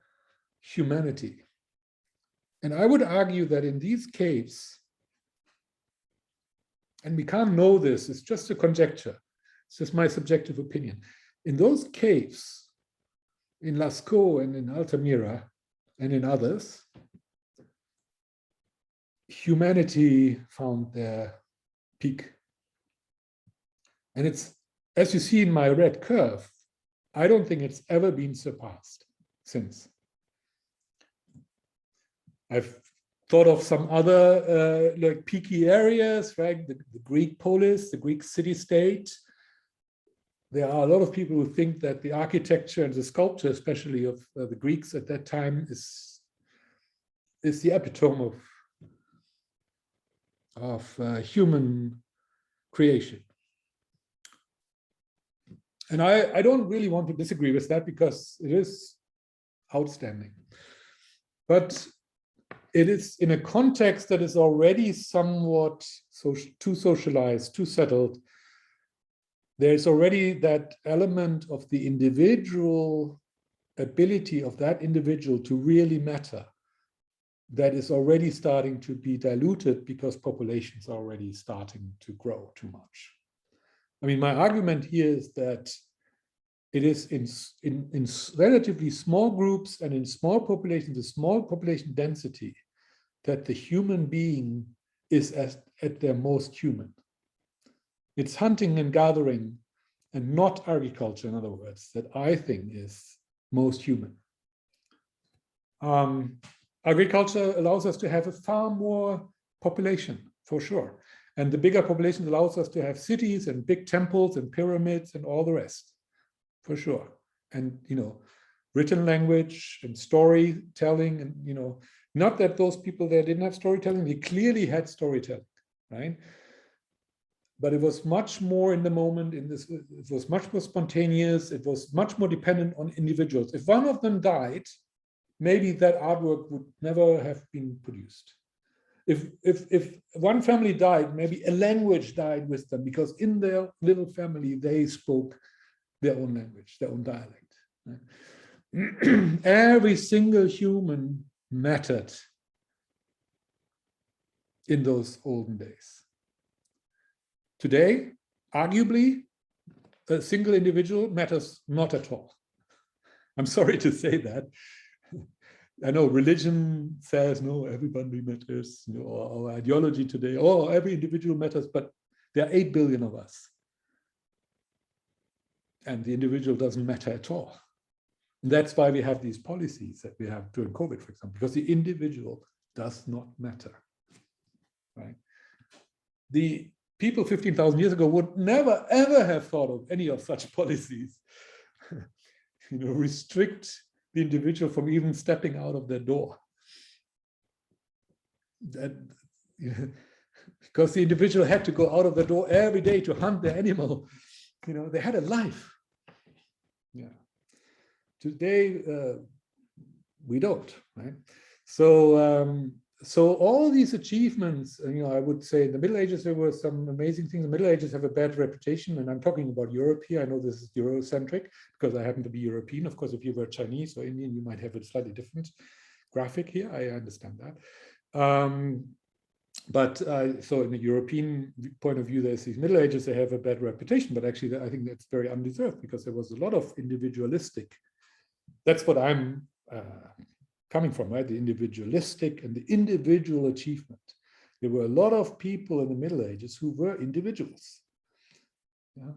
humanity. And I would argue that in these caves, and we can't know this, it's just a conjecture, it's just my subjective opinion. In those caves, in Lascaux and in Altamira and in others, humanity found their peak. And it's, as you see in my red curve, I don't think it's ever been surpassed since. I've thought of some other like peaky areas, right? The Greek polis, the Greek city-state. There are a lot of people who think that the architecture and the sculpture, especially of the Greeks at that time, is the epitome of human creation. And I don't really want to disagree with that because it is outstanding. But it is in a context that is already somewhat too socialized, too settled. There's already that element of the individual ability of that individual to really matter that is already starting to be diluted because populations are already starting to grow too much. I mean, my argument here is that it is in relatively small groups and in small populations, the small population density, that the human being is at their most human. It's hunting and gathering and not agriculture, in other words, that I think is most human. Agriculture allows us to have a far more population, for sure. And the bigger population allows us to have cities and big temples and pyramids and all the rest, for sure. And, written language and storytelling, and, not that those people there didn't have storytelling, they clearly had storytelling, right? But it was much more in the moment, it was much more spontaneous, it was much more dependent on individuals. If one of them died, maybe that artwork would never have been produced. If one family died, maybe a language died with them because in their little family, they spoke their own language, their own dialect. Right? Every single human mattered in those olden days. Today, arguably, a single individual matters not at all. I'm sorry to say that. I know religion says, no, everybody matters, or our ideology today, every individual matters, but there are 8 billion of us. And the individual doesn't matter at all. And that's why we have these policies that we have during COVID, for example, because the individual does not matter, right? The people 15,000 years ago would never, ever have thought of any of such policies. Restrict the individual from even stepping out of their door. Because the individual had to go out of the door every day to hunt their animal. They had a life. Yeah. Today, we don't, right? So, so all these achievements, I would say in the Middle Ages, there were some amazing things. The Middle Ages have a bad reputation, and I'm talking about Europe here. I know this is Eurocentric because I happen to be European. Of course, if you were Chinese or Indian, you might have a slightly different graphic here. I understand that. So in a European point of view, there's these Middle Ages, they have a bad reputation, but actually I think that's very undeserved because there was a lot of individualistic. That's what I'm coming from, right? The individualistic and the individual achievement. There were a lot of people in the Middle Ages who were individuals. Yeah.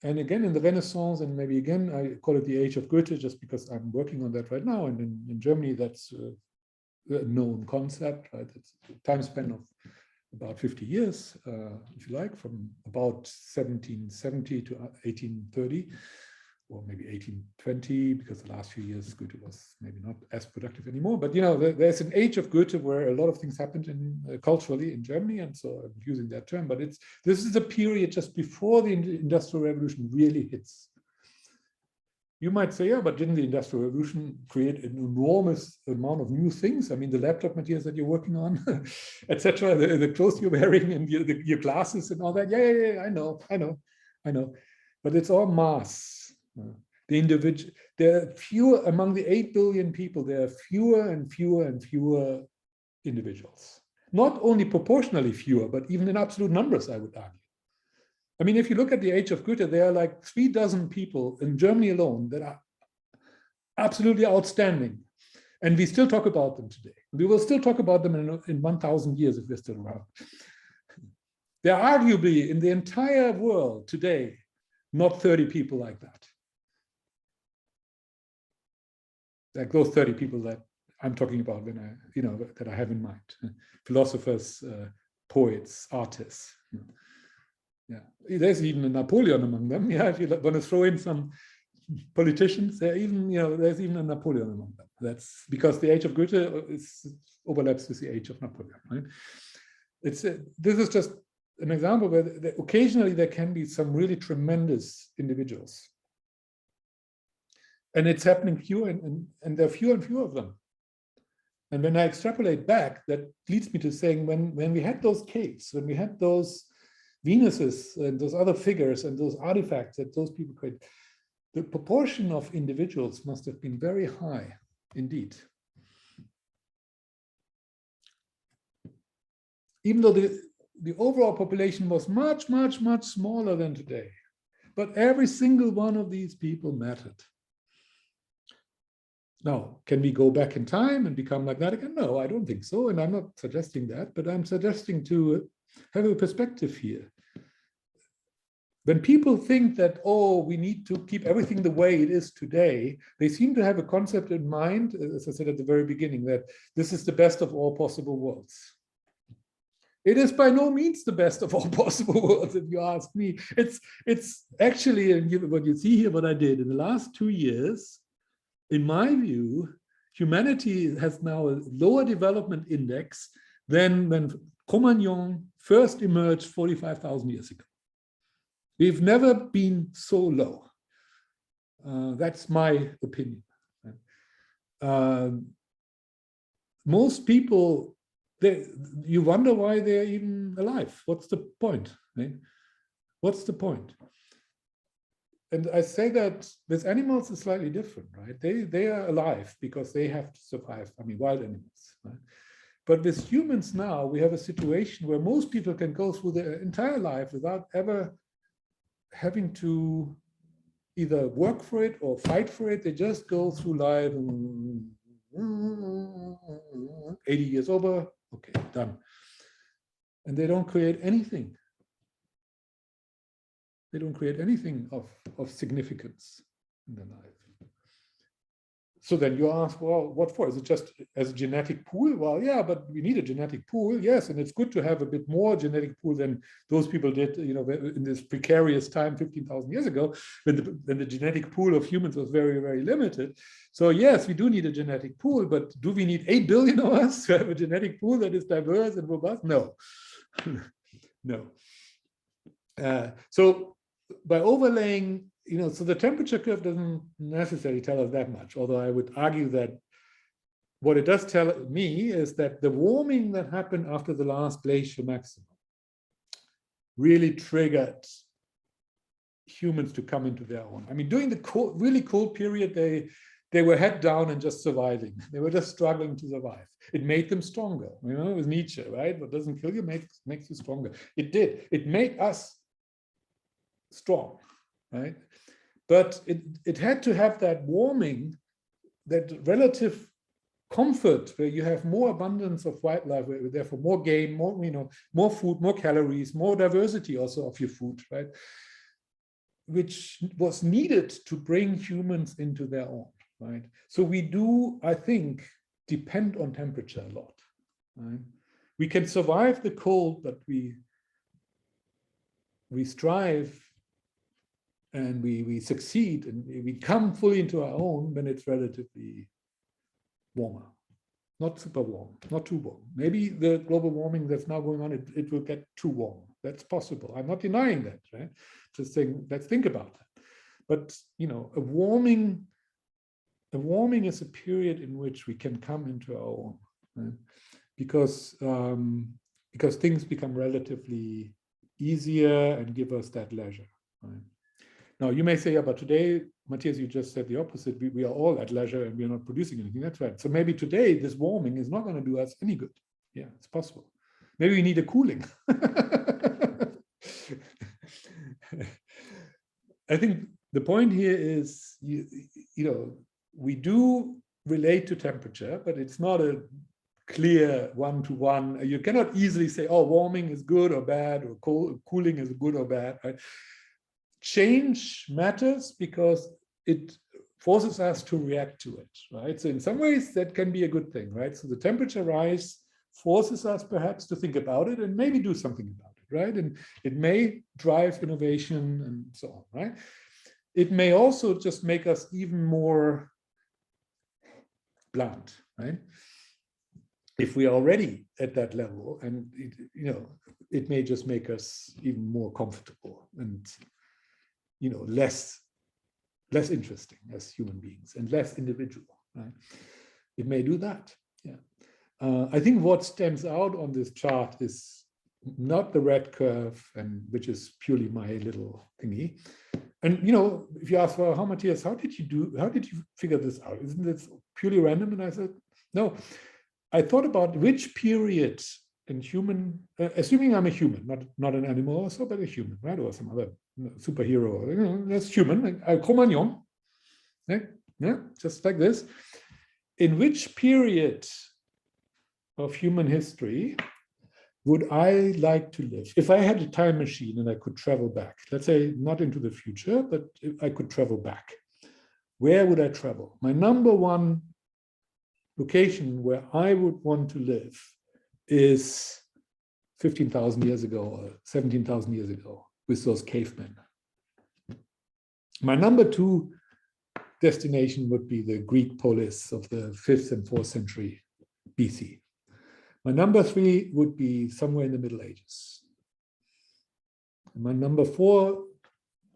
And again, in the Renaissance, and maybe again, I call it the age of Goethe, just because I'm working on that right now. And in Germany, that's a known concept, right? It's a time span of about 50 years, if you like, from about 1770 to 1830. Or maybe 1820, because the last few years Goethe was maybe not as productive anymore. But there's an age of Goethe where a lot of things happened culturally in Germany, and so I'm using that term. But this is a period just before the Industrial Revolution really hits. You might say, yeah, but didn't the Industrial Revolution create an enormous amount of new things? I mean, the laptop materials that you're working on, etc., the clothes you're wearing, and your glasses and all that. Yeah, I know. But it's all mass. The individual, there are fewer among the 8 billion people, there are fewer and fewer and fewer individuals. Not only proportionally fewer, but even in absolute numbers, I would argue. I mean, if you look at the age of Goethe, there are like 3 dozen people in Germany alone that are absolutely outstanding. And we still talk about them today. We will still talk about them in 1,000 years if they're still around. There are arguably in the entire world today, not 30 people like that. Like those 30 people that I'm talking about when that I have in mind. Philosophers, poets, artists. Yeah, there's even a Napoleon among them. Yeah, if you want to throw in some politicians, there's even a Napoleon among them. That's because the age of Goethe overlaps with the age of Napoleon, right? This is just an example where occasionally there can be some really tremendous individuals. And it's happening fewer, and there are fewer and fewer of them. And when I extrapolate back, that leads me to saying when we had those caves, when we had those Venuses and those other figures and those artifacts that those people created, the proportion of individuals must have been very high indeed. Even though the overall population was much, much, much smaller than today. But every single one of these people mattered. Now, can we go back in time and become like that again? No, I don't think so. And I'm not suggesting that, but I'm suggesting to have a perspective here. When people think that, oh, we need to keep everything the way it is today, they seem to have a concept in mind, as I said at the very beginning, that this is the best of all possible worlds. It is by no means the best of all possible worlds, if you ask me. It's actually, what you see here, what I did in the last 2 years, in my view, humanity has now a lower development index than when Cro-Magnon first emerged 45,000 years ago. We've never been so low. That's my opinion. Most people, you wonder why they're even alive. What's the point? Right? What's the point? And I say that with animals it's slightly different, right? They are alive because they have to survive. I mean, wild animals, right? But with humans now, we have a situation where most people can go through their entire life without ever having to either work for it or fight for it. They just go through life, 80 years over, okay, done. And they don't create anything. They don't create anything of significance in their life. So then you ask, well, what for? Is it just as a genetic pool? Well, yeah, but we need a genetic pool, yes, and it's good to have a bit more genetic pool than those people did, in this precarious time 15,000 years ago, when the genetic pool of humans was very, very limited. So yes, we do need a genetic pool, but do we need 8 billion of us to have a genetic pool that is diverse and robust? No, no. So by overlaying so the temperature curve doesn't necessarily tell us that much, although I would argue that what it does tell me is that the warming that happened after the last glacial maximum really triggered humans to come into their own. I mean, during the really cold period, they were head down and just surviving. They were just struggling to survive. It made them stronger. It was Nietzsche, right? What doesn't kill you makes you stronger. It did. It made us strong, right? But it had to have that warming, that relative comfort, where you have more abundance of wildlife, where therefore more game, more food, more calories, more diversity also of your food, right? Which was needed to bring humans into their own, right? So we do, I think, depend on temperature a lot, right? We can survive the cold, but we strive and we succeed and we come fully into our own when it's relatively warmer. Not super warm, not too warm. Maybe the global warming that's now going on, it will get too warm. That's possible. I'm not denying that, right? Just saying, let's think about that. But a warming is a period in which we can come into our own, right? Because things become relatively easier and give us that leisure, right? Now, you may say, yeah, but today, Matthias, you just said the opposite. We are all at leisure and we are not producing anything. That's right. So maybe today, this warming is not going to do us any good. Yeah, it's possible. Maybe we need a cooling. I think the point here is, we do relate to temperature, but it's not a clear one-to-one. You cannot easily say, oh, warming is good or bad, or cooling is good or bad, right? Change matters because it forces us to react to it, right? So in some ways that can be a good thing, right? So the temperature rise forces us perhaps to think about it and maybe do something about it, right? And it may drive innovation and so on, right? It may also just make us even more blunt, right? If we are already at that level, and it may just make us even more comfortable and less interesting as human beings and less individual, right? It may do that, yeah. I think what stands out on this chart is not the red curve, and which is purely my little thingy. And if you ask, well, Matthias, how did you figure this out? Isn't this purely random? And I said, no. I thought about which period in human, assuming I'm a human, not an animal also, but a human, right? Or some other superhero, that's human, like Cro-Magnon, yeah, just like this. In which period of human history would I like to live? If I had a time machine and I could travel back, let's say not into the future, but if I could travel back, where would I travel? My number one location where I would want to live is 15,000 years ago or 17,000 years ago with those cavemen. My number two destination would be the Greek polis of the 5th and 4th century BC. My number three would be somewhere in the Middle Ages. And my number four,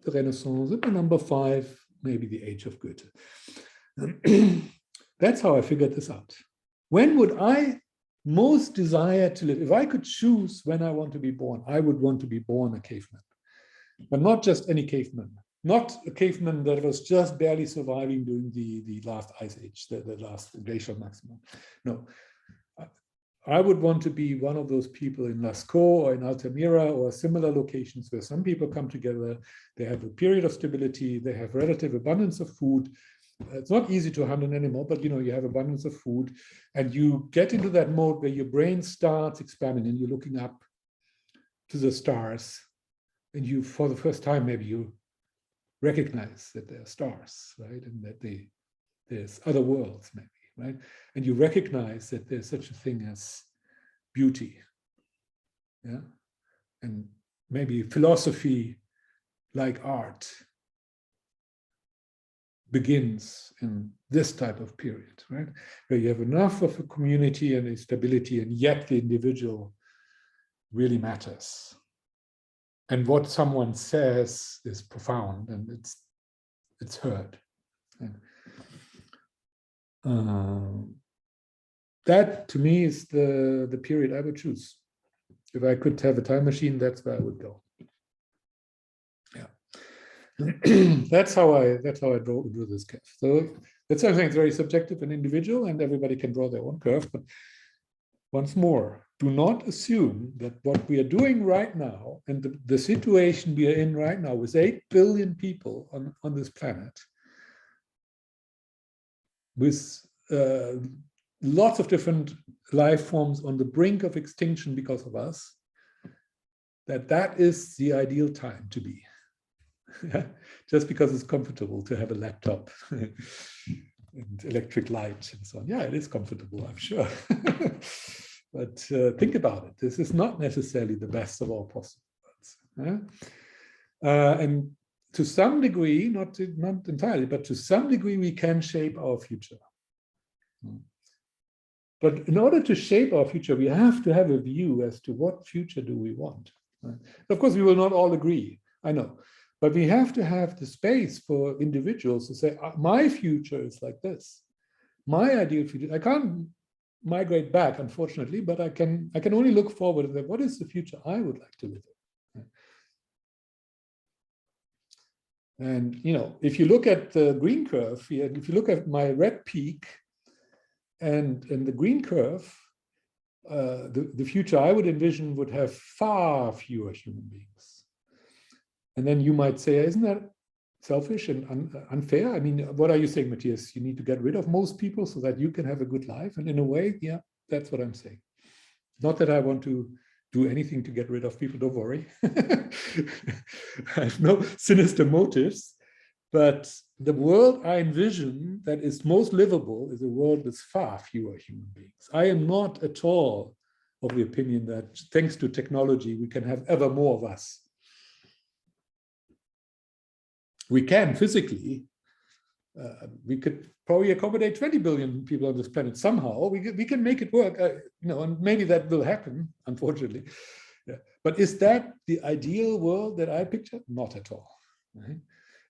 the Renaissance, and my number five, maybe the age of Goethe. That's how I figured this out. When would I most desire to live? If I could choose when I want to be born, I would want to be born a caveman. But not just any caveman. Not a caveman that was just barely surviving during the last ice age, the last glacial maximum. No. I would want to be one of those people in Lascaux or in Altamira or similar locations where some people come together, they have a period of stability, they have relative abundance of food. It's not easy to hunt an animal, but you have abundance of food, and you get into that mode where your brain starts expanding and you're looking up to the stars, and you, for the first time, maybe you recognize that there are stars, right? And that there's other worlds, maybe, right? And you recognize that there's such a thing as beauty, yeah? And maybe philosophy, like art, begins in this type of period, right? Where you have enough of a community and a stability, and yet the individual really matters. And what someone says is profound, and it's it's heard. That to me is the period I would choose. If I could have a time machine, that's where I would go. Yeah, that's how I drew this curve. So that's something that's very subjective and individual, and everybody can draw their own curve. But once more, do not assume that what we are doing right now and the situation we are in right now with 8 billion people on this planet, with lots of different life forms on the brink of extinction because of us, that is the ideal time to be. Just because it's comfortable to have a laptop and electric light and so on. Yeah, it is comfortable, I'm sure. But think about it. This is not necessarily the best of all possible worlds. And to some degree, not entirely, but to some degree, we can shape our future. But in order to shape our future, we have to have a view as to what future do we want. Of course, we will not all agree, I know. But we have to have the space for individuals to say, my future is like this. My ideal future, I can't migrate back, unfortunately, but I can only look forward and say, what is the future I would like to live in? And if you look at the green curve here, if you look at my red peak and the green curve, the future I would envision would have far fewer human beings. And then you might say, isn't that selfish and unfair? I mean, what are you saying, Matthias? You need to get rid of most people so that you can have a good life. And in a way, yeah, that's what I'm saying. Not that I want to do anything to get rid of people, don't worry. I have no sinister motives. But the world I envision that is most livable is a world with far fewer human beings. I am not at all of the opinion that thanks to technology, we can have ever more of us. We can physically, we could probably accommodate 20 billion people on this planet somehow. We can make it work, and maybe that will happen, unfortunately. Yeah. But is that the ideal world that I picture? Not at all. Right?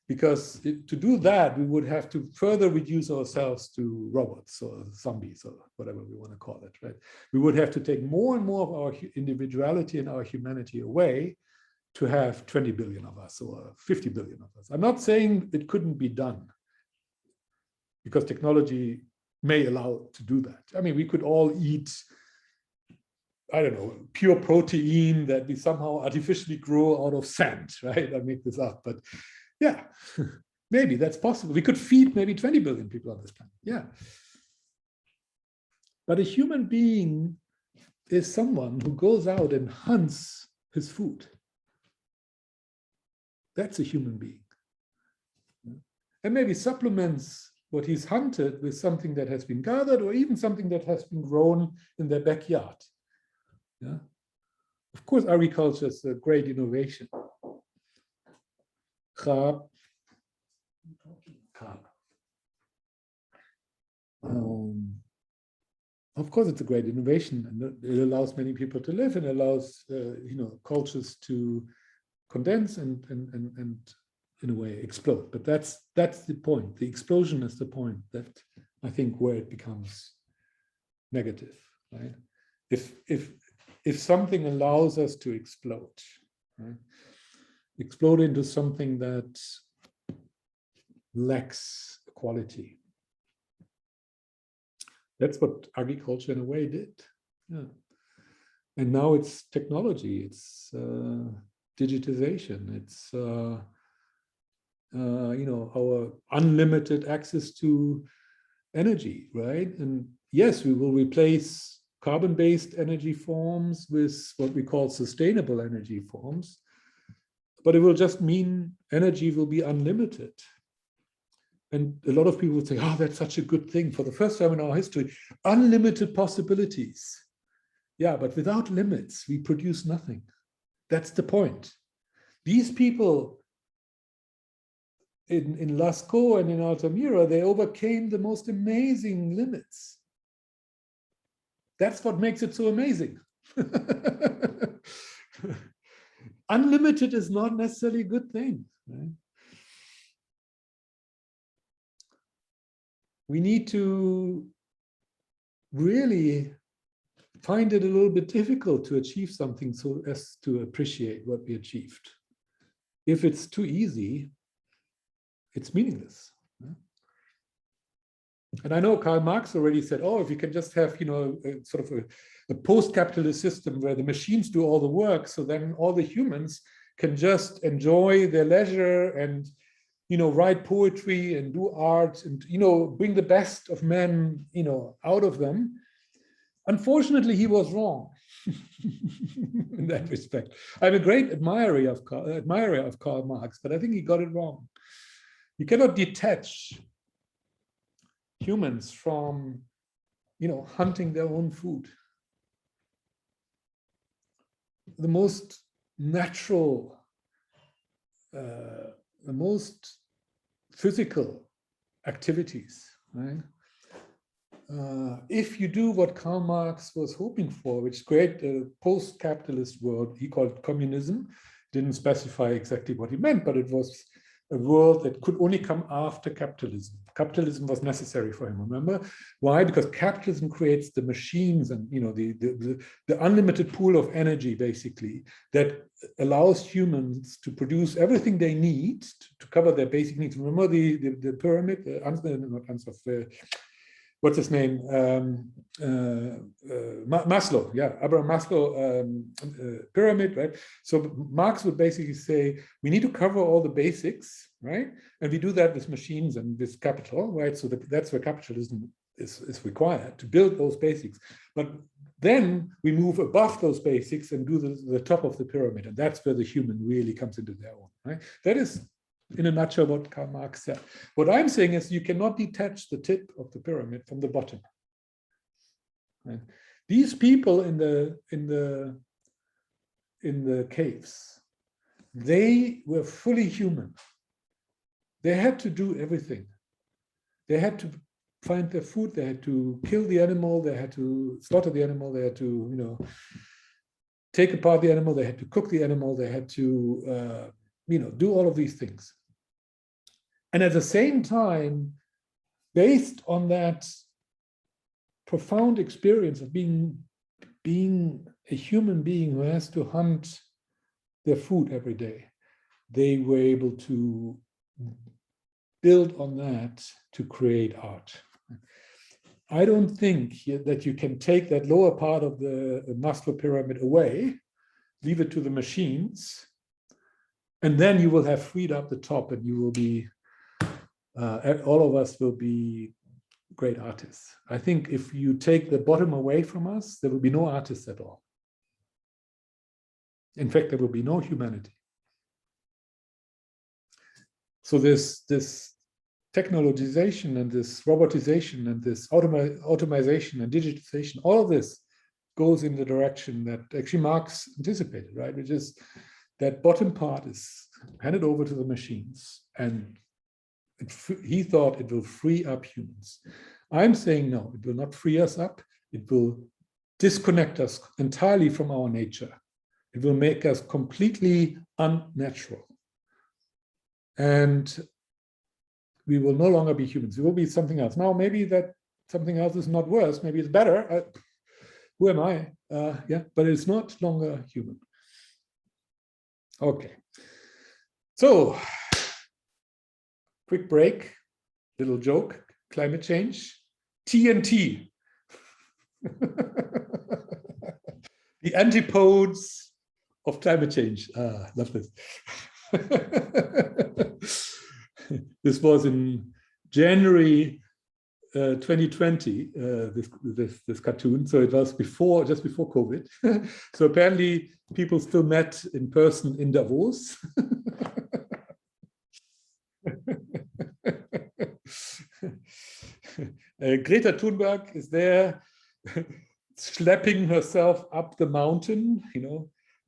Because to do that, we would have to further reduce ourselves to robots or zombies or whatever we want to call it. Right? We would have to take more and more of our individuality and our humanity away to have 20 billion of us or 50 billion of us. I'm not saying it couldn't be done because technology may allow to do that. I mean, we could all eat, I don't know, pure protein that we somehow artificially grow out of sand, right? I make this up, but yeah, maybe that's possible. We could feed maybe 20 billion people on this planet, yeah. But a human being is someone who goes out and hunts his food. That's a human being. And maybe supplements what he's hunted with something that has been gathered or even something that has been grown in their backyard. Yeah? Of course, agriculture is a great innovation. Of course, it's a great innovation, and it allows many people to live and allows cultures to condense and in a way explode. But that's the point. The explosion is the point that I think where it becomes negative, right? If something allows us to explode, right? Explode into something that lacks quality. That's what agriculture in a way did. Yeah. And now it's technology, it's digitization, it's our unlimited access to energy, right? And yes, we will replace carbon-based energy forms with what we call sustainable energy forms, but it will just mean energy will be unlimited. And a lot of people would say, oh, that's such a good thing. For the first time in our history, unlimited possibilities. Yeah, but without limits, we produce nothing. That's the point. These people in Lascaux and in Altamira, they overcame the most amazing limits. That's what makes it so amazing. Unlimited is not necessarily a good thing. Right? we need to really find it a little bit difficult to achieve something so as to appreciate what we achieved. If it's too easy, it's meaningless. And I know Karl Marx already said, oh, if you can just have, sort of a post-capitalist system where the machines do all the work, so then all the humans can just enjoy their leisure and, write poetry and do art and, bring the best of men, out of them. Unfortunately, he was wrong in that respect. I'm a great admirer of Karl Marx, but I think he got it wrong. You cannot detach humans from, hunting their own food. The most natural, the most physical activities, right? If you do what Karl Marx was hoping for, which create a post-capitalist world, he called communism, didn't specify exactly what he meant, but it was a world that could only come after capitalism. Capitalism was necessary for him, remember? Why? Because capitalism creates the machines and the unlimited pool of energy, basically, that allows humans to produce everything they need to cover their basic needs. Remember the pyramid, what's his name? Maslow, yeah, Abraham Maslow pyramid, right? So Marx would basically say, we need to cover all the basics, right? And we do that with machines and with capital, right? So that's where capitalism is required, to build those basics. But then we move above those basics and do the top of the pyramid. And that's where the human really comes into their own, right? That is, in a nutshell, what Karl Marx said. What I'm saying is you cannot detach the tip of the pyramid from the bottom. Right? These people in the caves, they were fully human. They had to do everything. They had to find their food. They had to kill the animal. They had to slaughter the animal. They had to, take apart the animal. They had to cook the animal. They had to, do all of these things. And at the same time, based on that profound experience of being a human being who has to hunt their food every day, they were able to build on that to create art. I don't think that you can take that lower part of the Maslow pyramid away, leave it to the machines, and then you will have freed up the top and you will be, all of us will be great artists. I think if you take the bottom away from us, there will be no artists at all. In fact, there will be no humanity. So this technologization and this robotization and this automation and digitization, all of this goes in the direction that actually Marx anticipated, right? Which is that bottom part is handed over to the machines, and he thought it will free up humans. I'm saying no, it will not free us up. It will disconnect us entirely from our nature. It will make us completely unnatural. And we will no longer be humans. We will be something else. Now, maybe that something else is not worse. Maybe it's better. Who am I? Yeah, but it's not longer human. Okay. So, quick break, little joke, climate change, TNT. The antipodes of climate change. Love this. This was in January 2020, this cartoon. So it was just before COVID. So apparently people still met in person in Davos. Greta Thunberg is there schlepping herself up the mountain,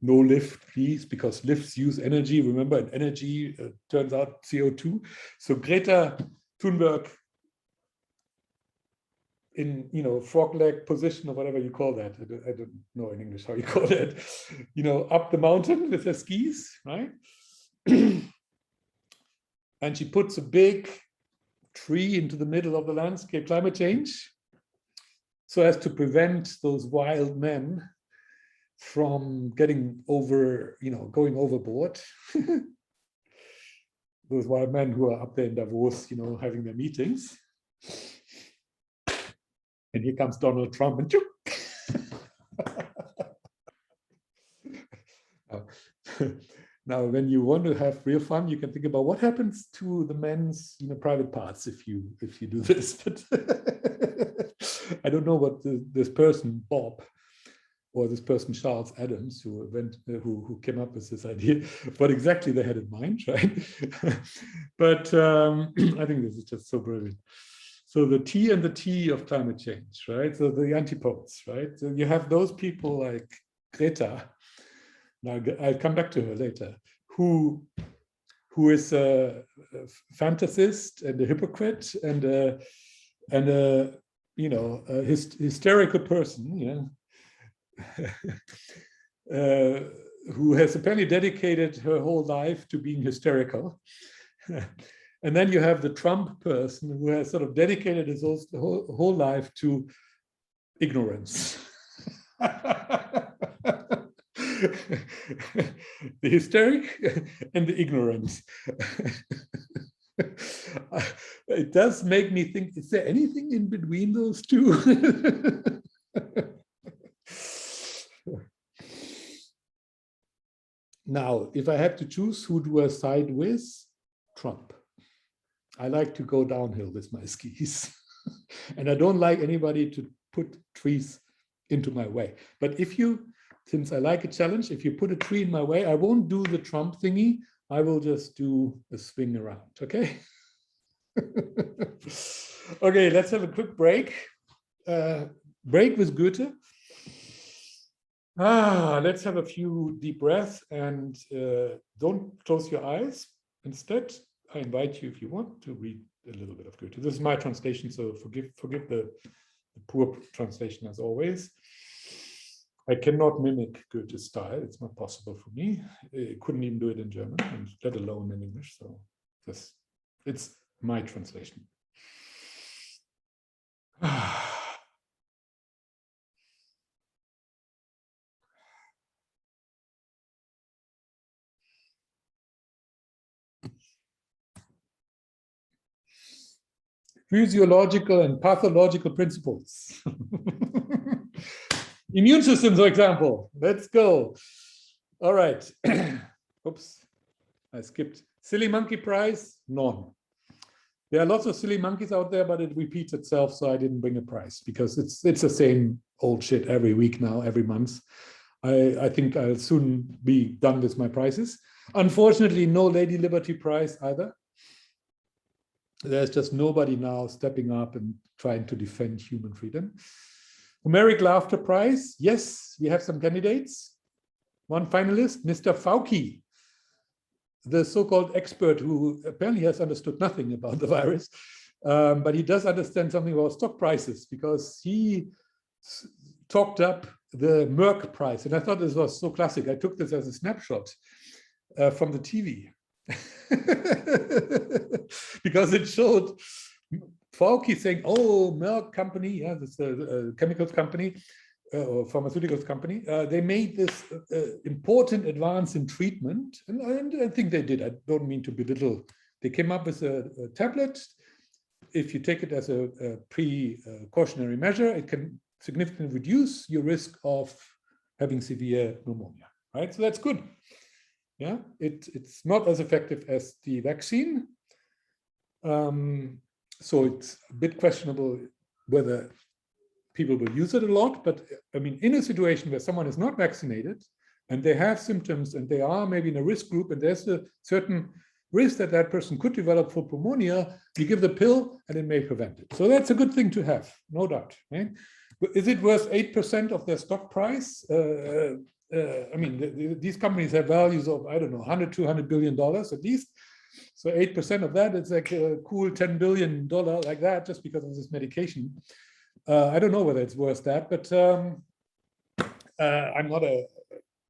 no lift, please, because lifts use energy. Remember, and energy turns out CO2. So Greta Thunberg in, frog leg position or whatever you call that. I don't know in English how you call that. Up the mountain with her skis, right? And she puts a big tree into the middle of the landscape climate change, so as to prevent those wild men from getting over, going overboard. Those wild men who are up there in Davos, having their meetings. And here comes Donald Trump and now, when you want to have real fun, you can think about what happens to the men's, private parts if you do this. But I don't know what this person Bob or this person Charles Adams, who came up with this idea, what exactly they had in mind, right? But I think this is just so brilliant. So the T and the T of climate change, right? So the antipodes, right? So you have those people like Greta. Now I'll come back to her later. Who is a fantasist and a hypocrite and a hysterical person, who has apparently dedicated her whole life to being hysterical. And then you have the Trump person who has sort of dedicated his whole life to ignorance. The hysteric and the ignorance. It does make me think, is there anything in between those two? Now, if I had to choose, who do I side with? Trump. I like to go downhill with my skis. And I don't like anybody to put trees into my way. But since I like a challenge, if you put a tree in my way, I won't do the Trump thingy. I will just do a swing around, okay? Okay, let's have a quick break. Break with Goethe. Let's have a few deep breaths and don't close your eyes. Instead, I invite you, if you want, to read a little bit of Goethe. This is my translation, so forgive the poor translation as always. I cannot mimic Goethe's style. It's not possible for me. I couldn't even do it in German, and let alone in English. So it's my translation. Physiological and pathological principles. Immune system, for example. Let's go. All right. Oops, I skipped. Silly monkey prize, none. There are lots of silly monkeys out there, but it repeats itself, so I didn't bring a prize because it's the same old shit every week now, every month. I think I'll soon be done with my prizes. Unfortunately, no Lady Liberty prize either. There's just nobody now stepping up and trying to defend human freedom. Homeric Laughter Prize. Yes, we have some candidates. One finalist, Mr. Fauci, the so-called expert who apparently has understood nothing about the virus, but he does understand something about stock prices because he talked up the Merck price. And I thought this was so classic. I took this as a snapshot from the TV. Because it showed Fauci saying, oh, Merck company, yeah, this chemicals company or pharmaceuticals company, they made this important advance in treatment. And I think they did. I don't mean to belittle. They came up with a tablet. If you take it as a precautionary measure, it can significantly reduce your risk of having severe pneumonia, right? So that's good. Yeah, it's not as effective as the vaccine. So it's a bit questionable whether people will use it a lot. But I mean, in a situation where someone is not vaccinated and they have symptoms and they are maybe in a risk group and there's a certain risk that that person could develop for pneumonia, you give the pill and it may prevent it. So that's a good thing to have, no doubt. Right? But is it worth 8% of their stock price? I mean, these companies have values of, I don't know, $100, $200 billion at least. So 8% of that is like a cool $10 billion like that, just because of this medication. I don't know whether it's worth that, but I'm not a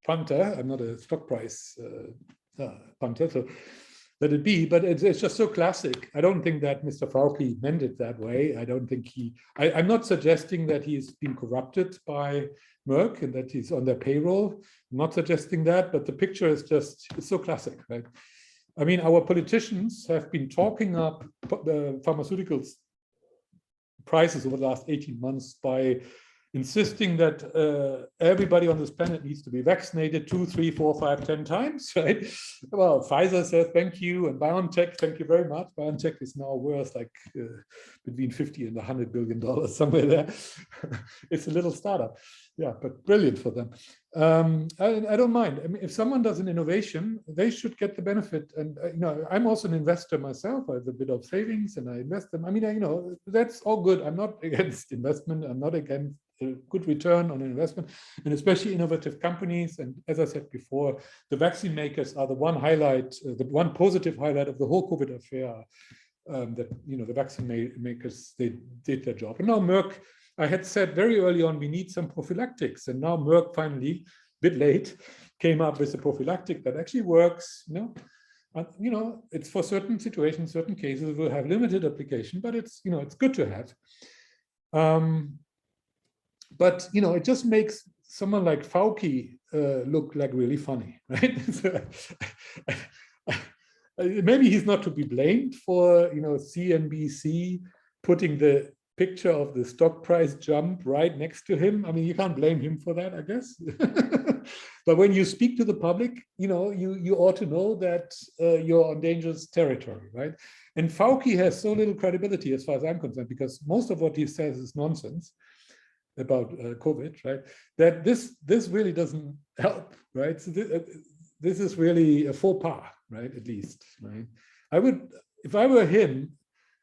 punter. I'm not a stock price punter. So let it be. But it's just so classic. I don't think that Mr. Fauci meant it that way. I don't think I'm not suggesting that he's been corrupted by Merck and that he's on their payroll. I'm not suggesting that, but the picture is just, it's so classic, right? I mean, our politicians have been talking up the pharmaceuticals prices over the last 18 months by insisting that everybody on this planet needs to be vaccinated 2, 3, 4, 5, 10 times, right? Well, Pfizer says thank you, and BioNTech, thank you very much. BioNTech is now worth like between 50 and $100 billion, somewhere there. It's a little startup, yeah, but brilliant for them. I don't mind. I mean, if someone does an innovation, they should get the benefit. And you know, I'm also an investor myself. I have a bit of savings, and I invest them. I mean, you know, that's all good. I'm not against investment. I'm not against a good return on investment, and especially innovative companies. And as I said before, the vaccine makers are the one highlight, the one positive highlight of the whole COVID affair. That, you know, the vaccine makers, they did their job. And now Merck, I had said very early on, we need some prophylactics, and now Merck finally, a bit late, came up with a prophylactic that actually works. You know, it's for certain situations, certain cases will have limited application, but it's, you know, it's good to have. But, you know, it just makes someone like Fauci look like really funny, right? Maybe he's not to be blamed for, you know, CNBC putting the picture of the stock price jump right next to him. I mean, you can't blame him for that, I guess. But when you speak to the public, you know, you ought to know that you're on dangerous territory, right? And Fauci has so little credibility as far as I'm concerned, because most of what he says is nonsense about COVID, right? That this really doesn't help, right? So this is really a faux pas, right? At least, right? I would, if I were him,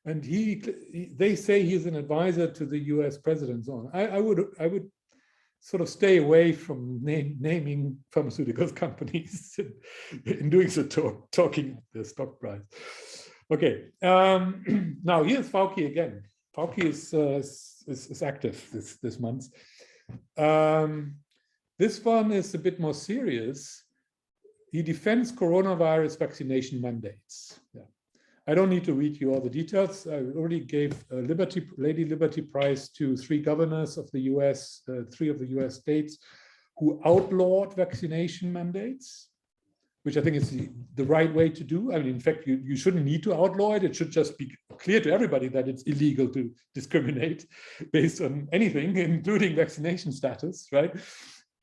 and they say he's an advisor to the U.S. president, on. I would sort of stay away from naming pharmaceutical companies in doing so, talking the stock price. Okay, now here's Fauci again. Fauci is active this month. This one is a bit more serious. He defends coronavirus vaccination mandates. Yeah. I don't need to read you all the details. I already gave a Lady Liberty Prize to 3 governors of the US, 3 of the US states who outlawed vaccination mandates, which I think is the right way to do. I mean, in fact, you shouldn't need to outlaw it. It should just be clear to everybody that it's illegal to discriminate based on anything, including vaccination status, right?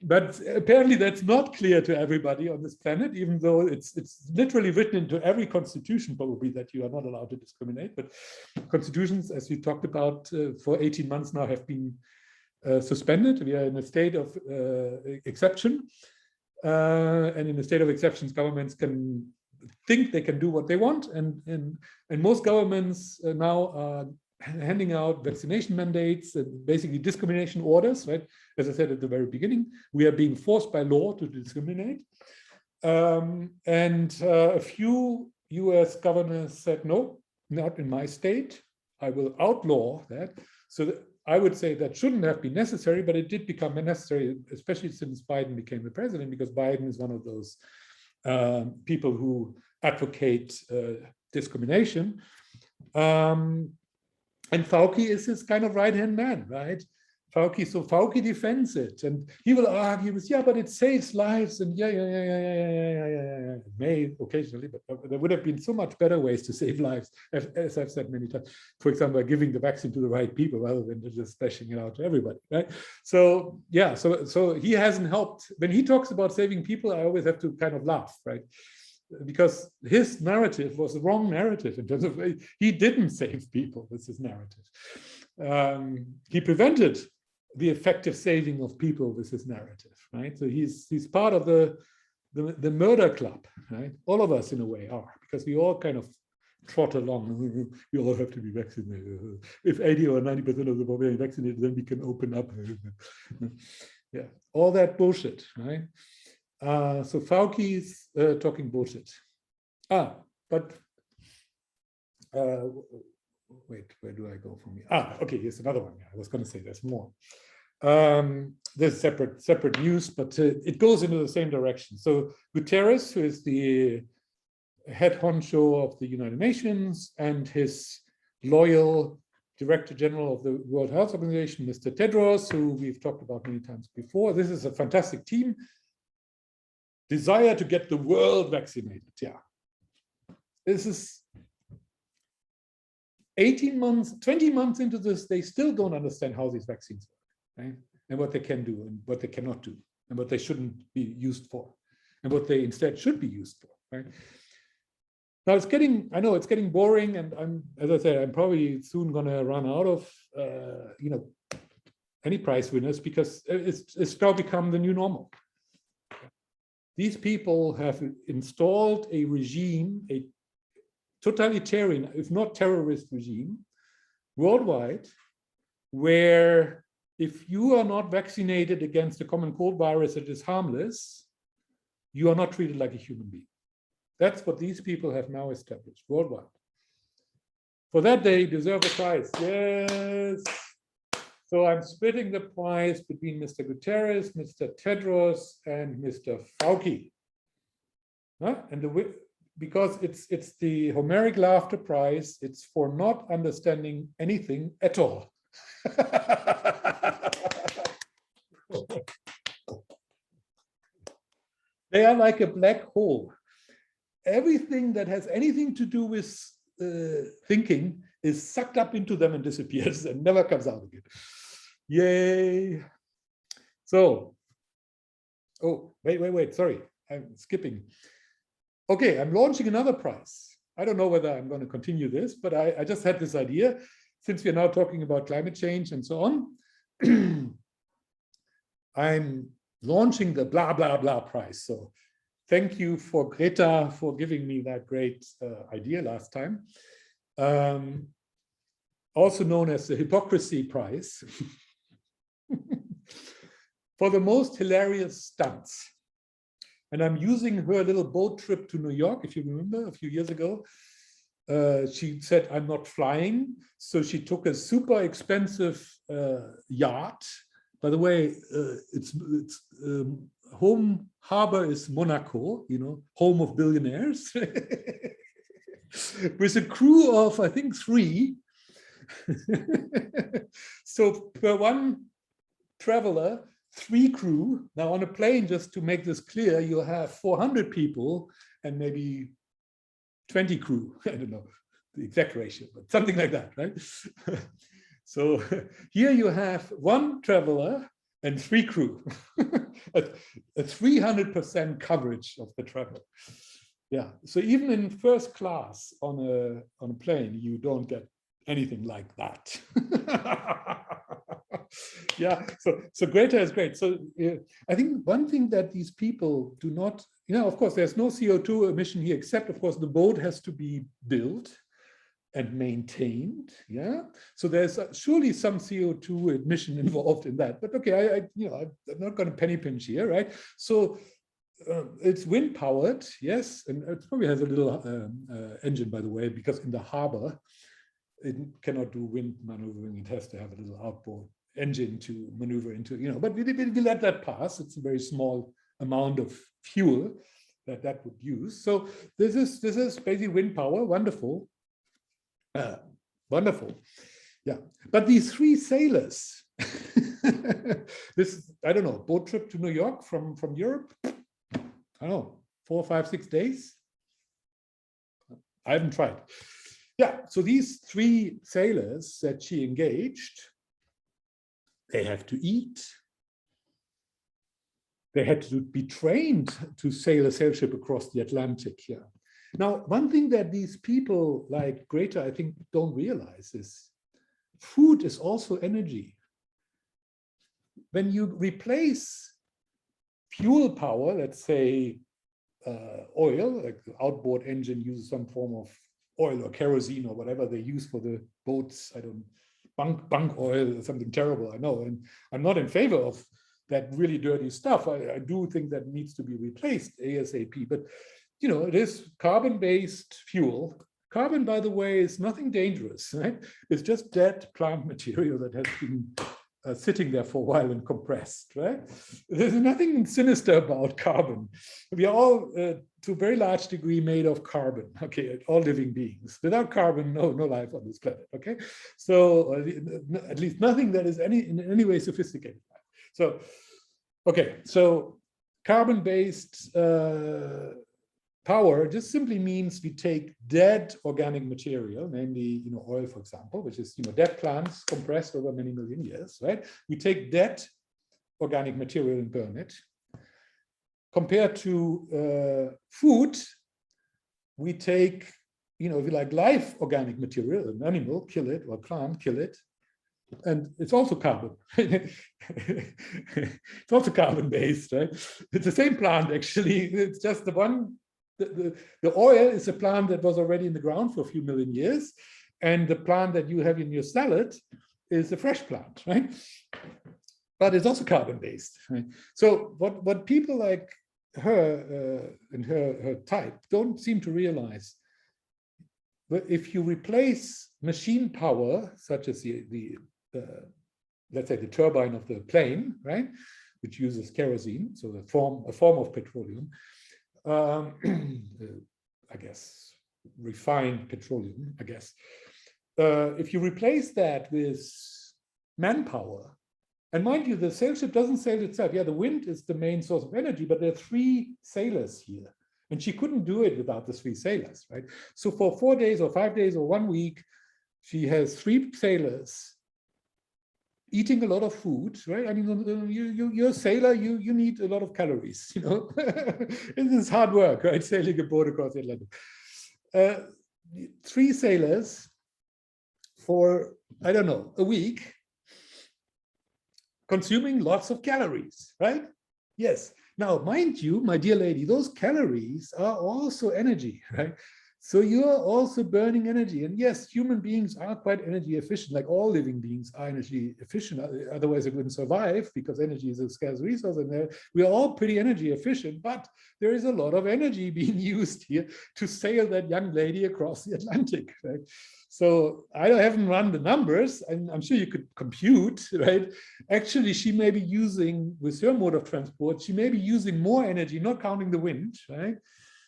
But apparently that's not clear to everybody on this planet, even though it's literally written into every constitution, probably, that you are not allowed to discriminate. But constitutions, as we talked about for 18 months now, have been suspended. We are in a state of exception. And in a state of exceptions, governments can think they can do what they want. And most governments now are handing out vaccination mandates and basically discrimination orders, right? As I said at the very beginning, we are being forced by law to discriminate. A few US governors said, no, not in my state. I will outlaw that. So I would say that shouldn't have been necessary, but it did become necessary, especially since Biden became the president, because Biden is one of those people who advocate discrimination. And Fauci is his kind of right-hand man, right? Fauci defends it, and he will argue with, yeah, but it saves lives, and yeah. It may occasionally, but there would have been so much better ways to save lives, as I've said many times. For example, by giving the vaccine to the right people rather than just splashing it out to everybody, right? So yeah, so he hasn't helped. When he talks about saving people, I always have to kind of laugh, right? Because his narrative was the wrong narrative in terms of, he didn't save people with his narrative. He prevented the effective saving of people with his narrative, right? So he's part of the murder club, right? All of us in a way are, because we all kind of trot along. We all have to be vaccinated. If 80 or 90% of the population vaccinated, then we can open up. Yeah, all that bullshit, right? So Fauci's talking bullshit. But wait, where do I go from here? Okay, here's another one. I was going to say there's more. There's separate news, but it goes into the same direction. So Guterres, who is the head honcho of the United Nations and his loyal Director General of the World Health Organization, Mr. Tedros, who we've talked about many times before. This is a fantastic team. Desire to get the world vaccinated. Yeah. This is 18 months, 20 months into this, they still don't understand how these vaccines work, right? And what they can do and what they cannot do, and what they shouldn't be used for, and what they instead should be used for, right? Now it's getting, I know it's getting boring, and as I said, I'm probably soon going to run out of, any prize winners, because it's now become the new normal. These people have installed a regime, a totalitarian, if not terrorist regime, worldwide, where if you are not vaccinated against a common cold virus that is harmless, you are not treated like a human being. That's what these people have now established worldwide. For that, they deserve a prize. Yes. So I'm splitting the prize between Mr. Guterres, Mr. Tedros, and Mr. Fauci. Huh? And because it's the Homeric Laughter Prize, it's for not understanding anything at all. They are like a black hole. Everything that has anything to do with thinking is sucked up into them and disappears and never comes out again. Yay. So, oh, wait, sorry, I'm skipping. Okay, I'm launching another prize. I don't know whether I'm going to continue this, but I just had this idea, since we're now talking about climate change and so on. I'm launching the Bla Bla Bla prize. So thank you for Greta for giving me that great idea last time. Also known as the Hypocrisy Prize. For the most hilarious stunts. And I'm using her little boat trip to New York, if you remember, a few years ago. She said, I'm not flying. So she took a super expensive yacht. By the way, its home harbor is Monaco, you know, home of billionaires. With a crew of, I think, 3. So per one traveler, 3 crew. Now on a plane, just to make this clear, you have 400 people and maybe 20 crew. I don't know the exact ratio, but something like that, right? So here you have 1 traveler and 3 crew, a 300% coverage of the travel. Yeah, so even in first class on a plane, you don't get anything like that. Yeah, so Greta is great. So I think one thing that these people do not, of course, there's no CO2 emission here, except of course the boat has to be built and maintained. Yeah, so there's surely some CO2 emission involved in that. But okay, I'm not going to penny pinch here, right? So it's wind powered, yes, and it probably has a little engine, by the way, because in the harbor it cannot do wind maneuvering. It has to have a little outboard engine to maneuver into, but we let that pass. It's a very small amount of fuel that would use. So this is basically wind power. Wonderful. Wonderful. Yeah. But these 3 sailors, this, I don't know, boat trip to New York from Europe, I don't know, 4, 5, 6 days. I haven't tried. Yeah, so these 3 sailors that she engaged, they have to eat. They had to be trained to sail a sail ship across the Atlantic here. Now, one thing that these people like Greta, I think, don't realize is food is also energy. When you replace fuel power, let's say oil, like the outboard engine uses some form of oil or kerosene or whatever they use for the boats, I don't, bunk oil or something terrible, I know, and I'm not in favor of that really dirty stuff. I do think that needs to be replaced ASAP, but it is carbon-based fuel. Carbon, by the way, is nothing dangerous, right? It's just dead plant material that has been sitting there for a while and compressed, right? There's nothing sinister about carbon. We are all, to a very large degree, made of carbon, okay, all living beings. Without carbon, no life on this planet, okay? So at least nothing that is in any way sophisticated. So, okay, so carbon-based power just simply means we take dead organic material, namely, oil, for example, which is, dead plants compressed over many million years, right? We take dead organic material and burn it. Compared to food, we take, if you like, live organic material, an animal, kill it, or a plant, kill it, and it's also carbon. It's also carbon-based, right? It's the same plant, actually. It's just the one. The oil is a plant that was already in the ground for a few million years, and the plant that you have in your salad is a fresh plant, right? But it's also carbon-based, right? So what people like her and her type don't seem to realize, but if you replace machine power, such as let's say the turbine of the plane, right, which uses kerosene, so a form of petroleum, I guess, refined petroleum, I guess. If you replace that with manpower, and mind you, the sail ship doesn't sail itself. Yeah, the wind is the main source of energy, but there are 3 sailors here. And she couldn't do it without the 3 sailors, right? So for 4 days or 5 days or 1 week, she has 3 sailors eating a lot of food, right? I mean, you're a sailor, you need a lot of calories, This is hard work, right? Sailing a boat across the Atlantic. 3 sailors for, I don't know, a week, consuming lots of calories, right? Yes. Now, mind you, my dear lady, those calories are also energy, right? So you're also burning energy. And yes, human beings are quite energy efficient, like all living beings are energy efficient. Otherwise, they wouldn't survive, because energy is a scarce resource. And we are all pretty energy efficient, but there is a lot of energy being used here to sail that young lady across the Atlantic, right? So I haven't run the numbers, and I'm sure you could compute, right? Actually, she may be using, with her mode of transport, she may be using more energy, not counting the wind, right?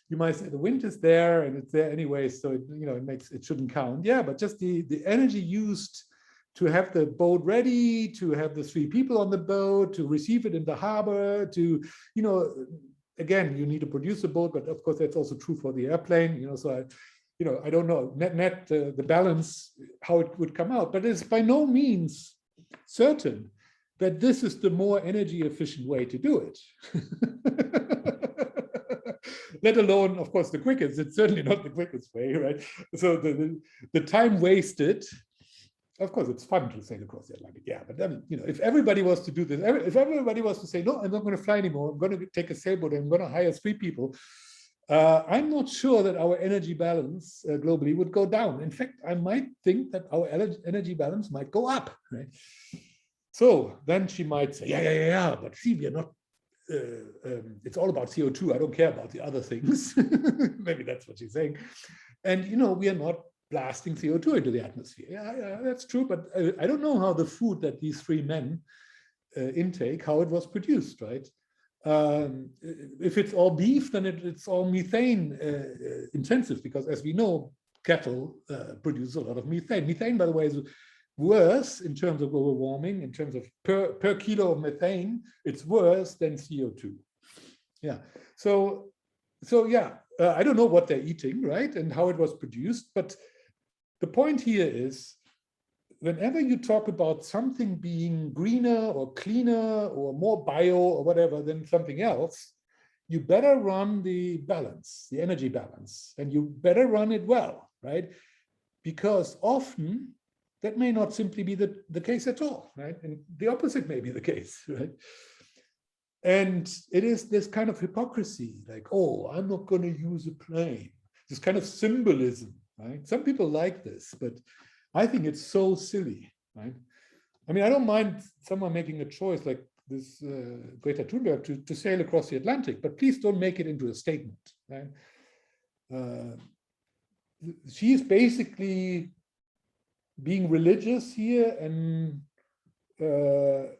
You might say the wind is there and it's there anyway, so it shouldn't count. Yeah, but just the energy used to have the boat ready, to have the 3 people on the boat, to receive it in the harbor, to, again, you need to produce a boat, but of course that's also true for the airplane. So I don't know net the balance, how it would come out, but it's by no means certain that this is the more energy efficient way to do it. Let alone, of course, the quickest. It's certainly not the quickest way, right? So the time wasted, of course, it's fun to sail across the Atlantic, yeah, but I mean, if everybody was to do this, if everybody was to say, no, I'm not going to fly anymore, I'm going to take a sailboat, I'm going to hire 3 people, I'm not sure that our energy balance globally would go down. In fact, I might think that our energy balance might go up, right? So then she might say, yeah, but see, we are not, it's all about CO2. I don't care about the other things. Maybe that's what she's saying. And, we are not blasting CO2 into the atmosphere. Yeah, that's true. But I don't know how the food that these 3 men intake, how it was produced, right? If it's all beef, then it's all methane intensive, because as we know, cattle produce a lot of methane. Methane, by the way, is worse in terms of global warming, in terms of per kilo of methane, it's worse than CO2. Yeah. So yeah, I don't know what they're eating, right, and how it was produced, but the point here is, whenever you talk about something being greener or cleaner or more bio or whatever than something else, you better run the balance, the energy balance, and you better run it well, right? Because often that may not simply be the case at all, right? And the opposite may be the case, right? And it is this kind of hypocrisy, like, oh, I'm not going to use a plane. This kind of symbolism, right? Some people like this, but I think it's so silly, right? I mean, I don't mind someone making a choice like this Greta Thunberg to sail across the Atlantic, but please don't make it into a statement, right? She's basically being religious here and and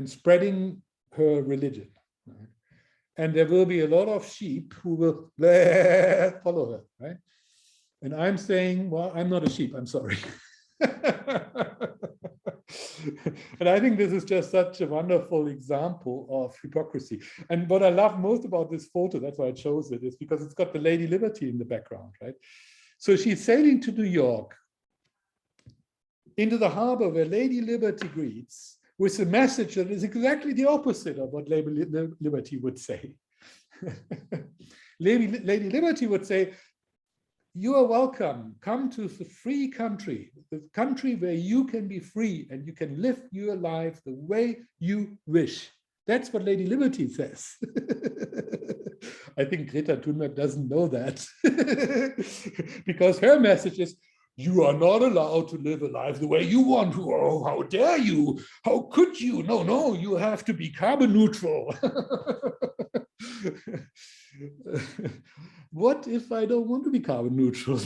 spreading her religion. Right? And there will be a lot of sheep who will follow her, right? And I'm saying, well, I'm not a sheep, I'm sorry. And I think this is just such a wonderful example of hypocrisy. And what I love most about this photo, that's why I chose it, is because it's got the Lady Liberty in the background, right? So she's sailing to New York, into the harbor where Lady Liberty greets, with a message that is exactly the opposite of what Lady Liberty would say. Lady Liberty would say, you are welcome, come to the free country, the country where you can be free and you can live your life the way you wish. That's what Lady Liberty says. I think Greta Thunberg doesn't know that. Because her message is, you are not allowed to live a life the way you want to. Oh, how dare you? How could you? No, no, you have to be carbon neutral. What if I don't want to be carbon neutral?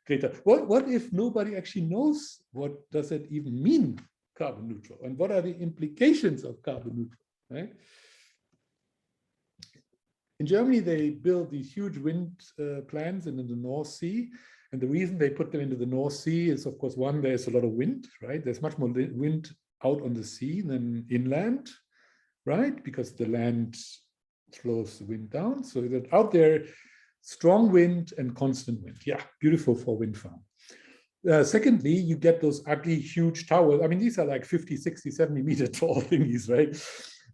Greta, what if nobody actually knows what does it even mean, carbon neutral? And what are the implications of carbon neutral, right? In Germany, they build these huge wind plants in the North Sea. And the reason they put them into the North Sea is, of course, one, there's a lot of wind, right? There's much more wind out on the sea than inland, right? Because the land slows the wind down. So that out there, strong wind and constant wind. Yeah, beautiful for wind farm. Secondly, you get those ugly, huge towers. I mean, these are like 50, 60, 70 meter tall thingies, right?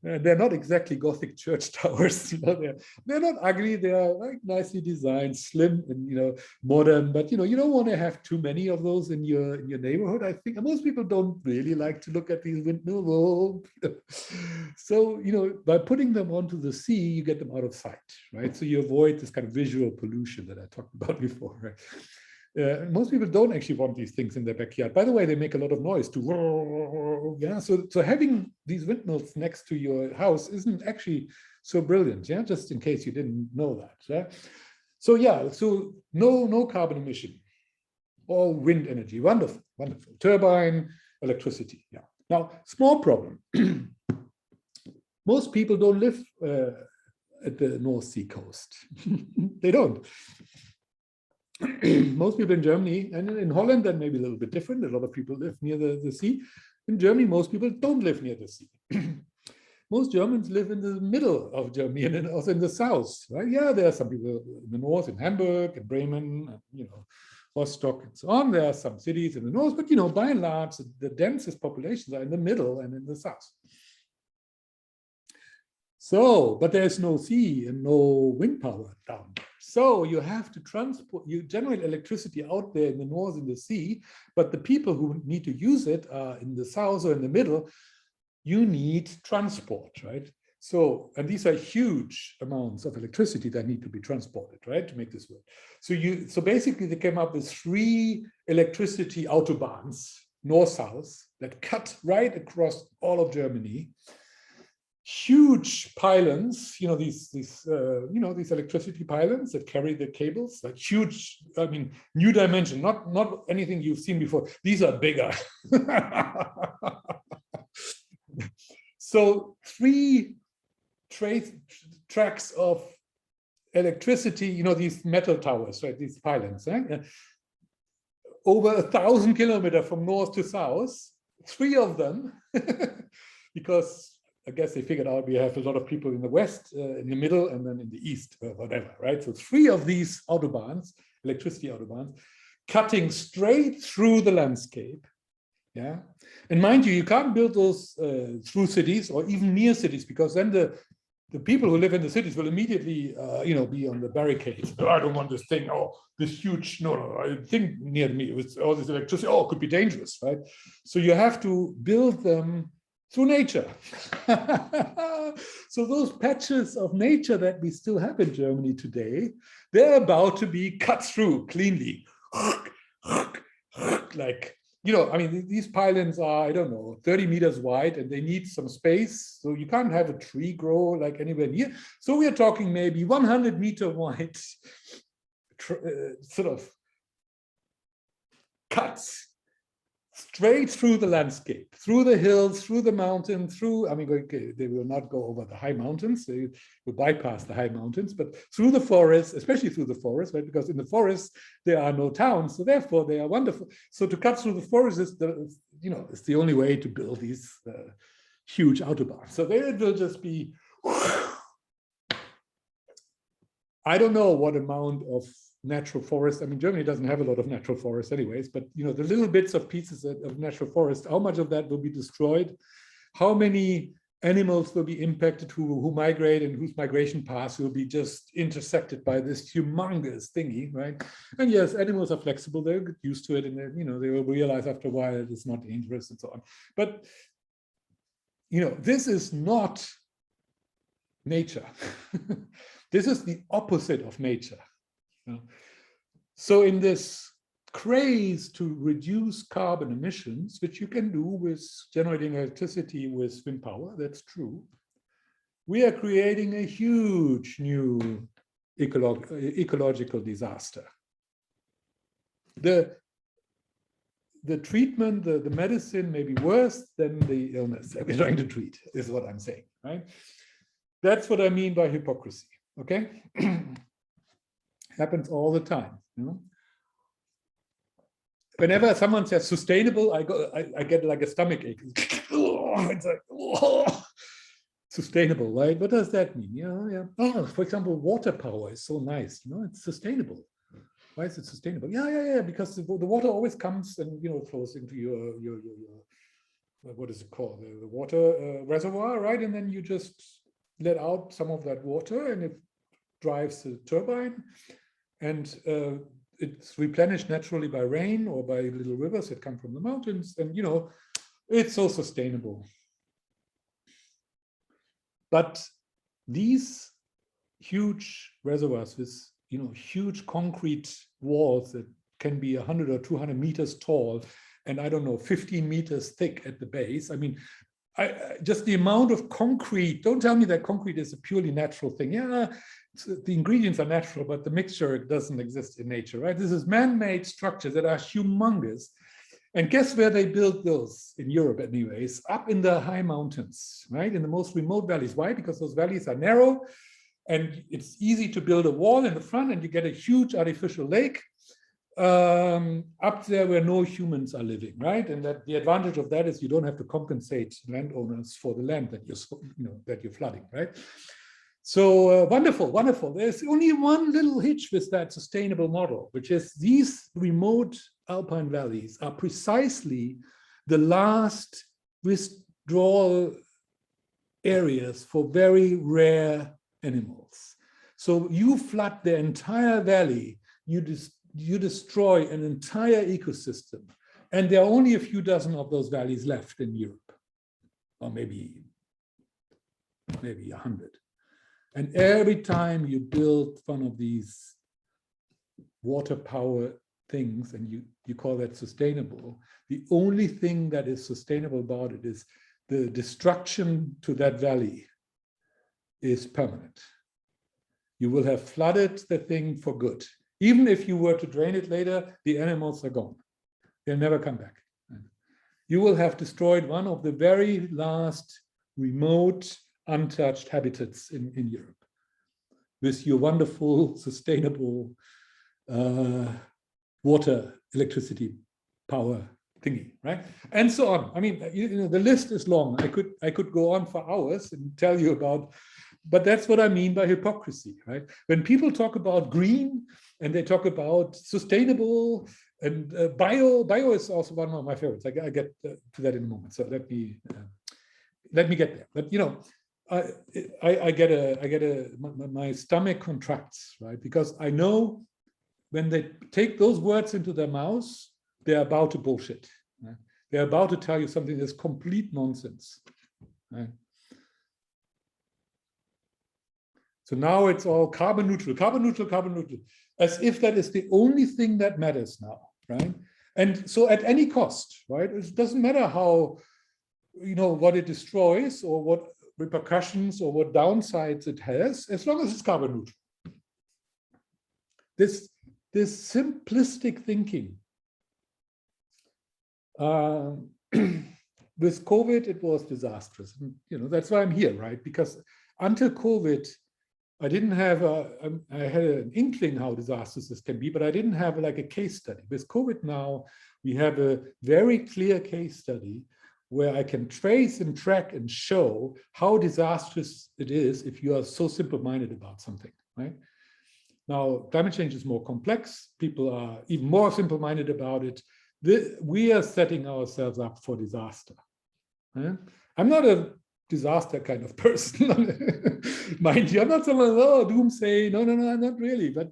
They're not exactly Gothic church towers. You know, they're not ugly. They are like nicely designed, slim, and modern. But you don't want to have too many of those in your neighborhood. I think most people don't really like to look at these windmills. So by putting them onto the sea, you get them out of sight, right? So you avoid this kind of visual pollution that I talked about before, right? Most people don't actually want these things in their backyard. By the way, they make a lot of noise too. Yeah, so having these windmills next to your house isn't actually so brilliant. Yeah, just in case you didn't know that. Yeah, so no carbon emission, all wind energy. Wonderful, wonderful. Turbine, electricity. Yeah. Now, small problem. Most people don't live at the North Sea coast. They don't. Most people in Germany and in Holland, that may be a little bit different. A lot of people live near the sea. In Germany, most people don't live near the sea. Most Germans live in the middle of Germany and also in the south, right? Yeah, there are some people in the north, in Hamburg and Bremen, and, Rostock and so on. There are some cities in the north, but by and large, the densest populations are in the middle and in the south. So, but there's no sea and no wind power down there. So you have to you generate electricity out there in the north in the sea, but the people who need to use it are in the south or in the middle. You need transport, right? So, and these are huge amounts of electricity that need to be transported, right, to make this work. So basically they came up with 3 electricity autobahns, north-south, that cut right across all of Germany. Huge pylons, these electricity pylons that carry the cables, like huge, I mean, new dimension, not anything you've seen before. These are bigger. So 3 tracks of electricity, these metal towers, right? These pylons, right? Over 1,000 kilometers from north to south, 3 of them, because I guess they figured out we have a lot of people in the west, in the middle, and then in the east, or whatever, right? So 3 of these autobahns, electricity autobahns, cutting straight through the landscape. Yeah, and mind you, you can't build those through cities or even near cities, because then the people who live in the cities will immediately, be on the barricades. Oh, I don't want this thing. Oh, this huge, no, thing near me with all this electricity. Oh, it could be dangerous, right? So you have to build them through nature. So those patches of nature that we still have in Germany today, they're about to be cut through cleanly. Like, I mean, these pylons are, I don't know, 30 meters wide, and they need some space. So you can't have a tree grow like anywhere near. So we are talking maybe 100-meter wide sort of cuts straight through the landscape, through the hills, through the mountain, through, I mean, okay, they will not go over the high mountains, they will bypass the high mountains, but through the forest, especially through the forest, right? Because in the forest, there are no towns, so therefore they are wonderful. So to cut through the forest is the, you know, it's the only way to build these huge autobahns. So there it will just be, I don't know what amount of natural forest. I mean, Germany doesn't have a lot of natural forest anyways, but you know, the little bits of pieces of natural forest, how much of that will be destroyed? How many animals will be impacted who migrate and whose migration paths will be just intersected by this humongous thingy, right? And yes, animals are flexible, they'll get used to it, and then, you know, they will realize after a while it's not dangerous and so on. But you know, this is not nature. This is the opposite of nature. So in this craze to reduce carbon emissions, which you can do with generating electricity with wind power, that's true, we are creating a huge new ecological disaster. The treatment, the medicine may be worse than the illness that we're trying to treat, is what I'm saying, right? That's what I mean by hypocrisy, okay? Happens all the time, you know? Whenever someone says sustainable, I get like a stomach ache. It's like, oh, sustainable, right? What does that mean? Yeah. Oh, for example, water power is so nice, you know, it's sustainable. Why is it sustainable? Yeah, because the water always comes and, you know, flows into your what is it called? The water reservoir, right? And then you just let out some of that water and it drives the turbine. And it's replenished naturally by rain or by little rivers that come from the mountains. And, you know, it's so sustainable. But these huge reservoirs with, you know, huge concrete walls that can be 100 or 200 meters tall and I don't know, 15 meters thick at the base. I mean, just the amount of concrete, don't tell me that concrete is a purely natural thing. Yeah, the ingredients are natural, but the mixture doesn't exist in nature, right? This is man-made structures that are humongous. And guess where they built those in Europe anyways? Up in the high mountains, right? In the most remote valleys. Why? Because those valleys are narrow and it's easy to build a wall in the front and you get a huge artificial lake up there where no humans are living, right? And that the advantage of that is you don't have to compensate landowners for the land that you're flooding, right? So wonderful. There's only one little hitch with that sustainable model, which is these remote alpine valleys are precisely the last withdrawal areas for very rare animals. So you flood the entire valley, you destroy an entire ecosystem. And there are only a few dozen of those valleys left in Europe, or maybe 100. And every time you build one of these water power things and you call that sustainable, the only thing that is sustainable about it is the destruction to that valley is permanent. You will have flooded the thing for good. Even if you were to drain it later, the animals are gone. They'll never come back. You will have destroyed one of the very last remote, untouched habitats in Europe with your wonderful, sustainable water, electricity, power thingy, right? And so on. I mean, you know, the list is long. I could go on for hours and tell you about, but that's what I mean by hypocrisy, right? When people talk about green and they talk about sustainable and bio is also one of my favorites. I get to that in a moment. So let me get there. But you know, my stomach contracts, right? Because I know when they take those words into their mouths, they're about to bullshit. Right? They're about to tell you something that's complete nonsense. Right? So now it's all carbon neutral, as if that is the only thing that matters now, right? And so at any cost, right? It doesn't matter how, you know, what it destroys or what repercussions or what downsides it has, as long as it's carbon neutral. This simplistic thinking With COVID, it was disastrous. And, that's why I'm here, right? Because until COVID, I didn't have I had an inkling how disastrous this can be, but I didn't have like a case study. With COVID now, we have a very clear case study where I can trace and track and show how disastrous it is if you are so simple-minded about something, right? Now, climate change is more complex. People are even more simple-minded about it. We are setting ourselves up for disaster. Right? I'm not a disaster kind of person, mind you. I'm not someone, doomsday. No, not really. But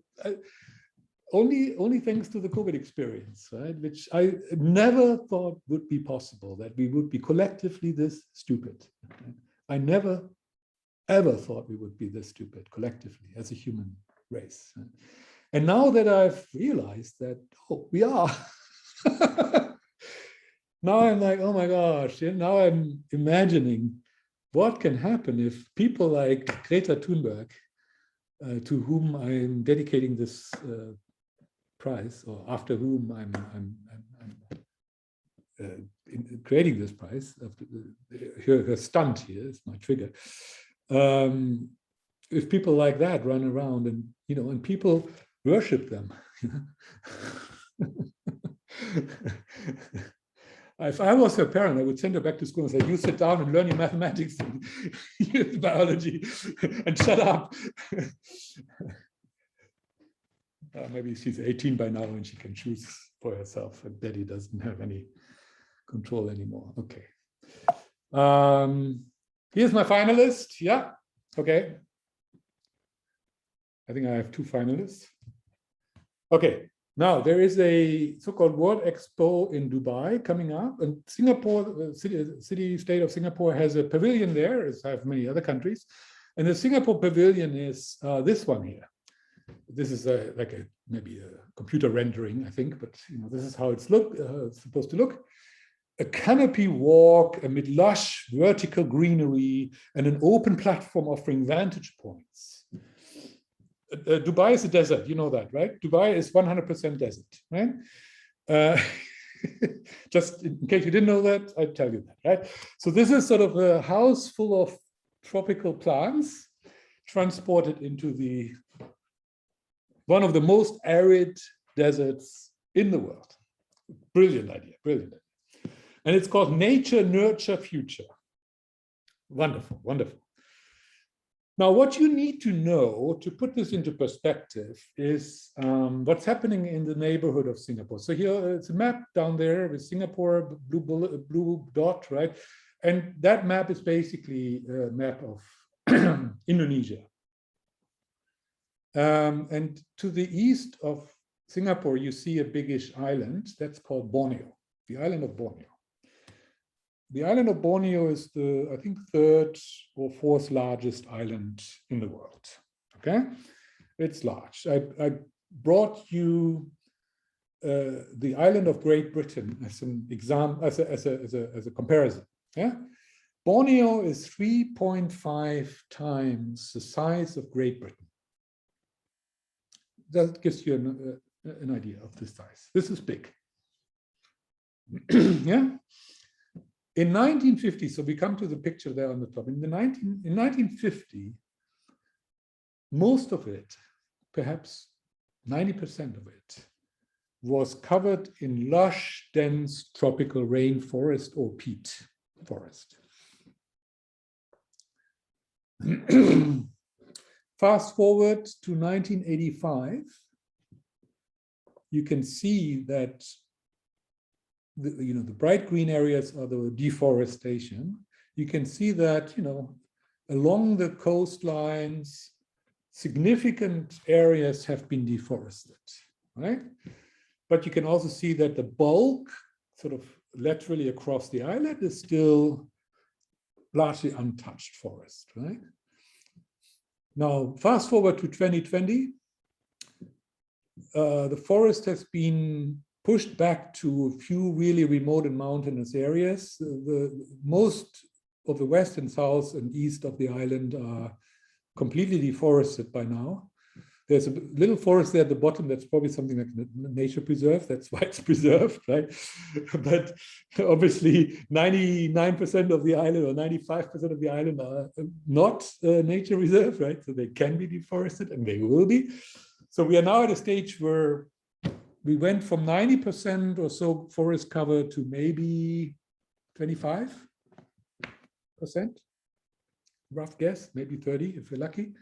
only thanks to the COVID experience, right? Which I never thought would be possible, that we would be collectively this stupid. Right? I never, ever thought we would be this stupid collectively as a human race. Right? And now that I've realized that, we are. Now I'm like, oh my gosh, now I'm imagining what can happen if people like Greta Thunberg, to whom I'm dedicating this prize, or after whom I'm creating this prize, her stunt here is my trigger. If people like that run around and, and people worship them, if I was her parent, I would send her back to school and say, you sit down and learn your mathematics and your biology and shut up. Maybe she's 18 by now and she can choose for herself, and Daddy doesn't have any control anymore. Okay. Here's my finalist. Yeah. Okay. I think I have 2 finalists. Okay. Now, there is a so-called World Expo in Dubai coming up, and Singapore, city-state of Singapore has a pavilion there, as have many other countries. And the Singapore pavilion is this one here. This is maybe a computer rendering, I think, but this is how it's supposed to look. A canopy walk amid lush vertical greenery and an open platform offering vantage points. Dubai is a desert, you know that, right? Dubai is 100% desert, right? Just in case you didn't know that, I'd tell you that, right? So this is sort of a house full of tropical plants transported into one of the most arid deserts in the world. Brilliant idea, brilliant idea. And it's called Nature, Nurture, Future. Wonderful, wonderful. Now, what you need to know to put this into perspective is what's happening in the neighborhood of Singapore. So here it's a map down there with Singapore, blue dot, right? And that map is basically a map of Indonesia. And to the east of Singapore, you see a biggish island that's called Borneo, the island of Borneo. The island of Borneo is the, I think, 3rd or 4th largest island in the world. Okay, it's large. I brought you the island of Great Britain as an example, as a comparison. Yeah, Borneo is 3.5 times the size of Great Britain. That gives you an idea of this size. This is big. Yeah. In 1950, so we come to the picture there on the top. In 1950, most of it, perhaps 90% of it, was covered in lush, dense tropical rainforest or peat forest. Fast forward to 1985, you can see that the bright green areas are the deforestation. You can see that, along the coastlines, significant areas have been deforested, right? But you can also see that the bulk, sort of laterally across the island, is still largely untouched forest, right? Now, fast forward to 2020, the forest has been pushed back to a few really remote and mountainous areas. Most of the west and south and east of the island are completely deforested by now. There's a little forest there at the bottom. That's probably something like nature preserve. That's why it's preserved, right? But obviously 99% of the island or 95% of the island are not nature reserve, right? So they can be deforested and they will be. So we are now at a stage where we went from 90% or so forest cover to maybe 25%, rough guess, maybe 30 if we're lucky.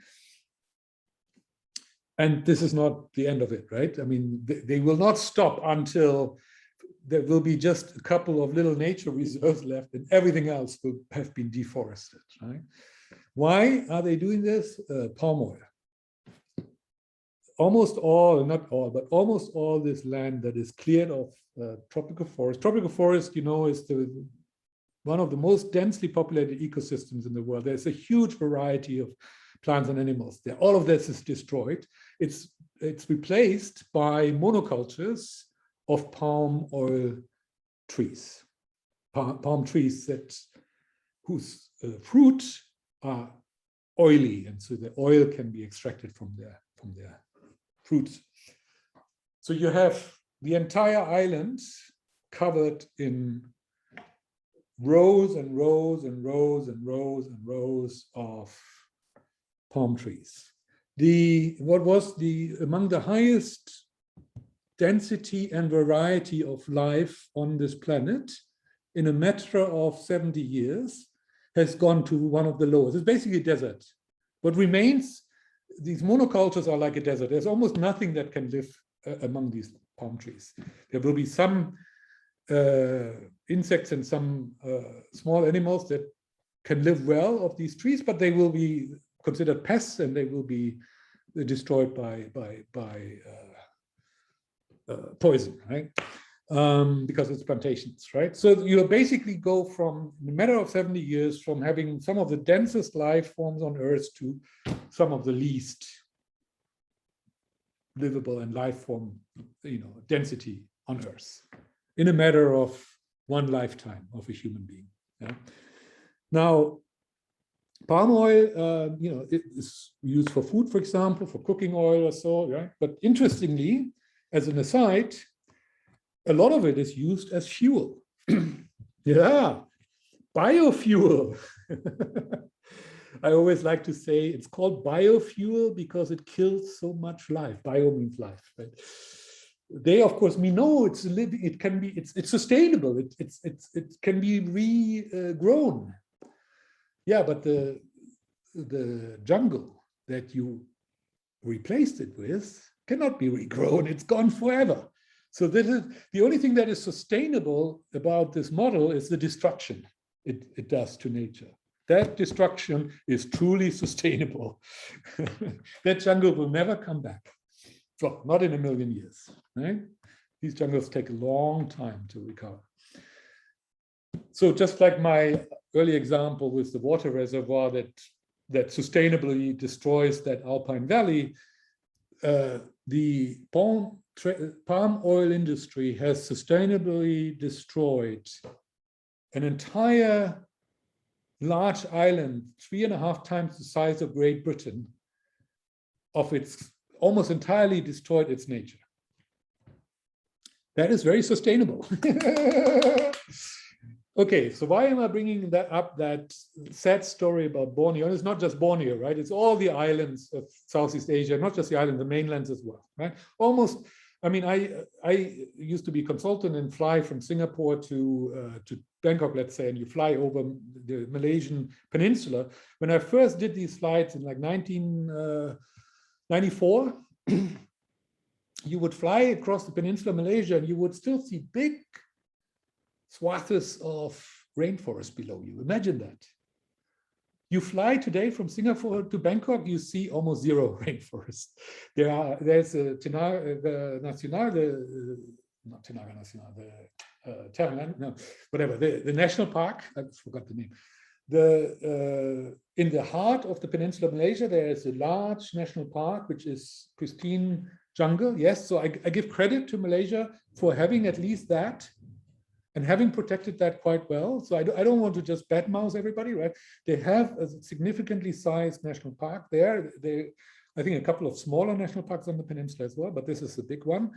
And this is not the end of it, right? I mean, they will not stop until there will be just a couple of little nature reserves left and everything else will have been deforested, right? Why are they doing this? Palm oil. Almost all, not all, but almost all this land that is cleared of tropical forest. Tropical forest, you know, is one of the most densely populated ecosystems in the world. There's a huge variety of plants and animals there. All of this is destroyed. It's replaced by monocultures of palm oil trees, palm trees whose fruit are oily, and so the oil can be extracted from their fruits. So you have the entire island covered in rows and rows and rows and rows and rows of palm trees. What was among the highest density and variety of life on this planet in a matter of 70 years has gone to one of the lowest. It's basically a desert. What remains, these monocultures are like a desert. There's almost nothing that can live among these palm trees. There will be some insects and some small animals that can live well of these trees, but they will be considered pests and they will be destroyed by poison, right? Because it's plantations, right? So you basically go from, in a matter of 70 years, from having some of the densest life forms on Earth to some of the least livable and life form, density on Earth, in a matter of one lifetime of a human being. Yeah? Now, palm oil, it is used for food, for example, for cooking oil or so, right? But interestingly, as an aside, a lot of it is used as fuel. Yeah, biofuel. I always like to say it's called biofuel because it kills so much life. Bio means life, right? They, of course, mean no. It's living. It can be. It's sustainable. It can be regrown. Yeah, but the jungle that you replaced it with cannot be regrown. It's gone forever. So this is the only thing that is sustainable about this model is the destruction it does to nature. That destruction is truly sustainable. That jungle will never come back. Well, not in a million years, right? These jungles take a long time to recover. So just like my early example with the water reservoir that sustainably destroys that alpine valley, the palm oil industry has sustainably destroyed an entire large island, 3.5 times the size of Great Britain, almost entirely destroyed its nature. That is very sustainable. Okay, so why am I bringing that sad story about Borneo? And it's not just Borneo, right? It's all the islands of Southeast Asia, not just the island, the mainlands as well, right? Almost, I mean, I used to be a consultant and fly from Singapore to Bangkok, let's say, and you fly over the Malaysian peninsula. When I first did these flights in like 1994, you would fly across the peninsula of Malaysia and you would still see big swaths of rainforest below you. Imagine that. You fly today from Singapore to Bangkok, you see almost zero rainforest. There's a the national park. I forgot the name. In the heart of the peninsula of Malaysia, there is a large national park, which is pristine jungle. Yes, so I give credit to Malaysia for having at least that, and having protected that quite well. So I don't want to just badmouth everybody, right? They have a significantly sized national park there. I think a couple of smaller national parks on the peninsula as well, but this is a big one.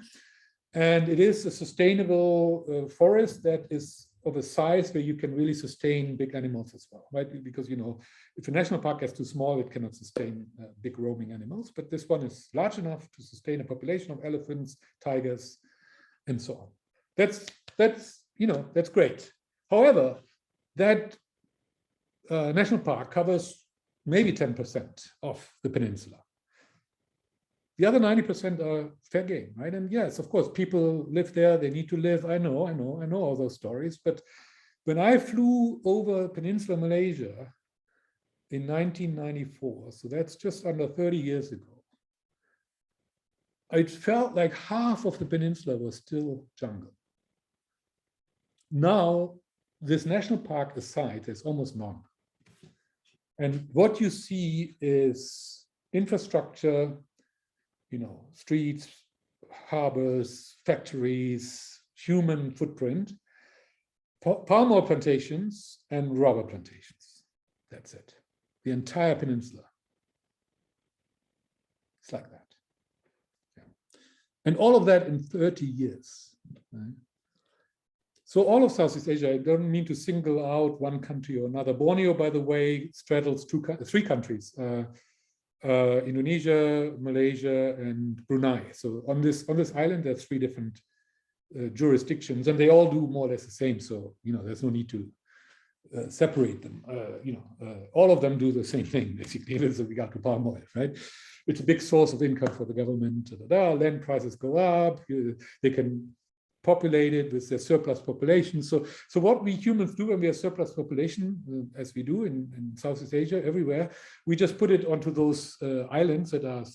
And it is a sustainable forest that is of a size where you can really sustain big animals as well, right? Because, you know, if a national park is too small, it cannot sustain big roaming animals, but this one is large enough to sustain a population of elephants, tigers, and so on. That's you know, that's great. However, that national park covers maybe 10% of the peninsula. The other 90% are fair game, right? And yes, of course, people live there, they need to live. I know all those stories. But when I flew over Peninsular Malaysia in 1994, so that's just under 30 years ago, it felt like half of the peninsula was still jungle. Now, this national park aside, there's almost none. And what you see is infrastructure, you know, streets, harbors, factories, human footprint, palm oil plantations, and rubber plantations. That's it. The entire peninsula. It's like that. Yeah. And all of that in 30 years. Right? So all of Southeast Asia, I don't mean to single out one country or another. Borneo, by the way, straddles three countries. Indonesia, Malaysia, and Brunei. So on this island, there are three different jurisdictions, and they all do more or less the same. So, you know, there's no need to separate them. All of them do the same thing, basically, with regard to palm oil, right? It's a big source of income for the government. Land prices go up. They can populate it with their surplus population. So what we humans do when we have surplus population, as we do in Southeast Asia, everywhere, we just put it onto those islands that are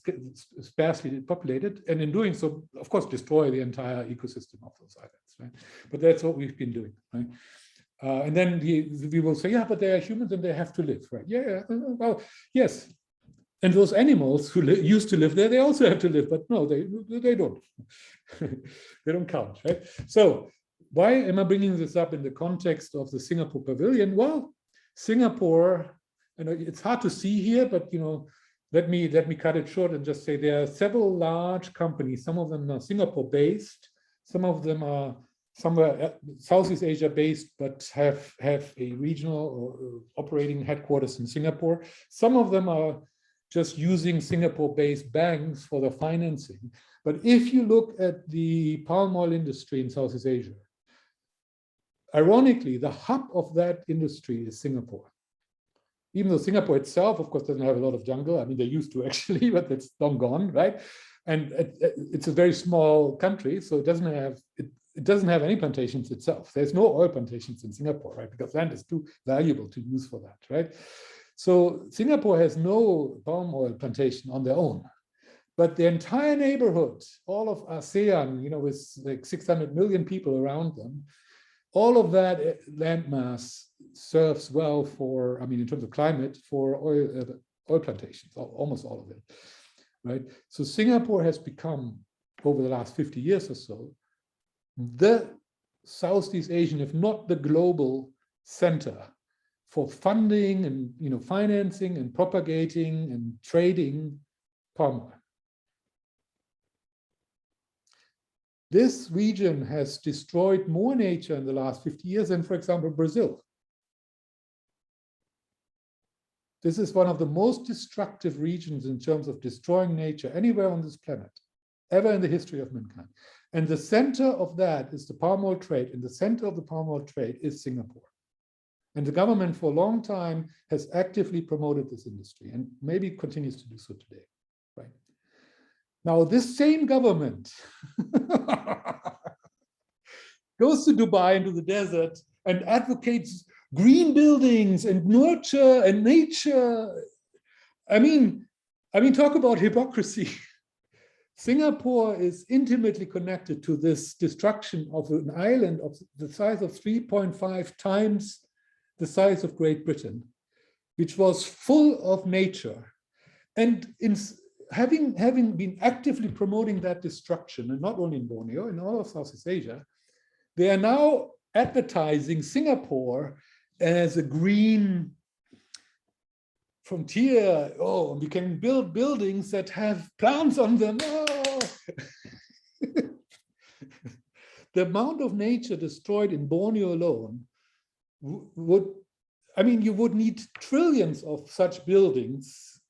sparsely populated, and in doing so, of course, destroy the entire ecosystem of those islands, right? But that's what we've been doing, right? And then we will say, yeah, but they are humans and they have to live, right? Yeah, well, yes. And those animals who used to live there, they also have to live, but no, they don't. They don't count, right? So why am I bringing this up in the context of the Singapore Pavilion? Well, Singapore, you know, it's hard to see here, but you know, let me cut it short and just say there are several large companies. Some of them are Singapore-based, some of them are somewhere Southeast Asia based, but have a regional or operating headquarters in Singapore. Some of them are just using Singapore-based banks for the financing. But if you look at the palm oil industry in Southeast Asia, ironically, the hub of that industry is Singapore. Even though Singapore itself, of course, doesn't have a lot of jungle. I mean, they used to actually, but it's long gone, right? And it's a very small country, so it doesn't have any plantations itself. There's no oil plantations in Singapore, right? Because land is too valuable to use for that, right? So Singapore has no palm oil plantation on their own, but the entire neighborhood, all of ASEAN, you know, with like 600 million people around them, all of that landmass serves well for, I mean, in terms of climate, for oil plantations, almost all of it, right? So Singapore has become, over the last 50 years or so, the Southeast Asian, if not the global center for funding and, you know, financing and propagating and trading palm oil. This region has destroyed more nature in the last 50 years than, for example, Brazil. This is one of the most destructive regions in terms of destroying nature anywhere on this planet, ever in the history of mankind. And the center of that is the palm oil trade, and the center of the palm oil trade is Singapore. And the government for a long time has actively promoted this industry and maybe continues to do so today, right? Now, this same government goes to Dubai into the desert and advocates green buildings and nurture and nature. I mean, talk about hypocrisy. Singapore is intimately connected to this destruction of an island of the size of 3.5 times the size of Great Britain, which was full of nature. And in having been actively promoting that destruction, and not only in Borneo, in all of Southeast Asia, they are now advertising Singapore as a green frontier. Oh, we can build buildings that have plants on them. Oh. The amount of nature destroyed in Borneo alone would, I mean, you would need trillions of such buildings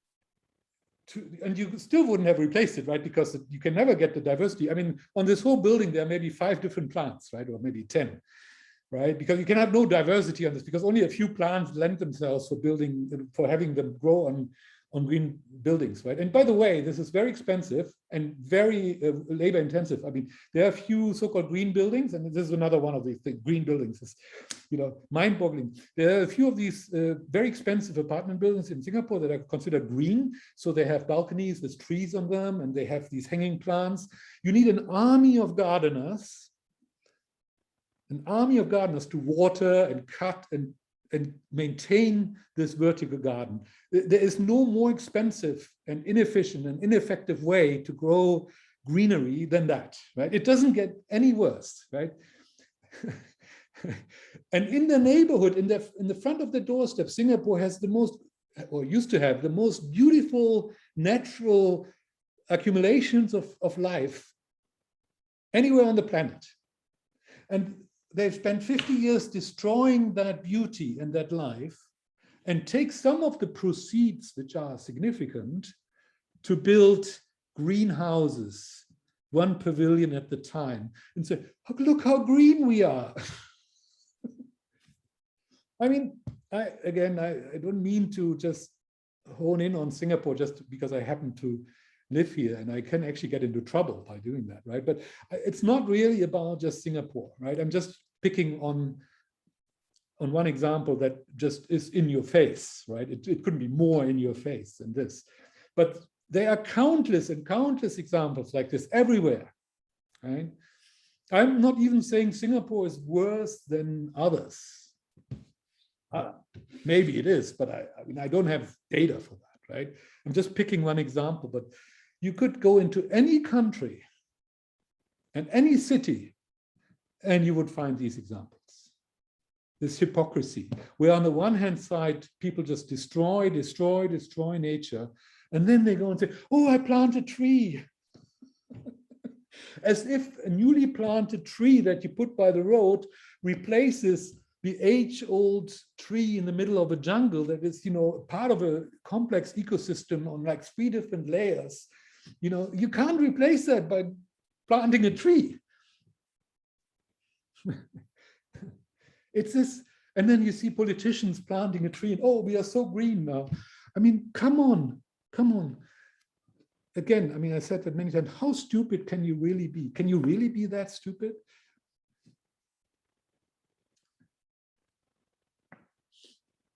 and you still wouldn't have replaced it, right? Because you can never get the diversity. I mean, on this whole building, there are maybe 5 different plants, right? Or maybe 10, right? Because you can have no diversity on this, because only a few plants lend themselves for building, for having them grow on green buildings, right? And by the way, this is very expensive and very labor intensive. I mean, there are a few so-called green buildings, and this is another one of these things. Green buildings is, you know, mind-boggling. There are a few of these very expensive apartment buildings in Singapore that are considered green. So they have balconies with trees on them, and they have these hanging plants. You need an army of gardeners to water and cut and maintain this vertical garden. There is no more expensive and inefficient and ineffective way to grow greenery than that, right? It doesn't get any worse, right? And in the neighborhood, in the front of the doorstep, Singapore has the most, or used to have the most beautiful natural accumulations of life anywhere on the planet. And they've spent 50 years destroying that beauty and that life, and take some of the proceeds, which are significant, to build greenhouses, 1 pavilion at the time, and say, look how green we are. I mean, I don't mean to just hone in on Singapore just because I happen to live here, and I can actually get into trouble by doing that, right? But it's not really about just Singapore, right? I'm just picking on one example that just is in your face, right? It couldn't be more in your face than this. But there are countless and countless examples like this everywhere, right? I'm not even saying Singapore is worse than others. Maybe it is, but I mean, I don't have data for that, right? I'm just picking one example, but you could go into any country and any city, and you would find these examples. This hypocrisy, where on the one hand side, people just destroy nature, and then they go and say, oh, I plant a tree. As if a newly planted tree that you put by the road replaces the age-old tree in the middle of a jungle that is, you know, part of a complex ecosystem on like 3 different layers. You know, you can't replace that by planting a tree. It's this, and then you see politicians planting a tree, and oh, we are so green now. I mean, come on. Again, I mean, I said that many times, how stupid can you really be? Can you really be that stupid?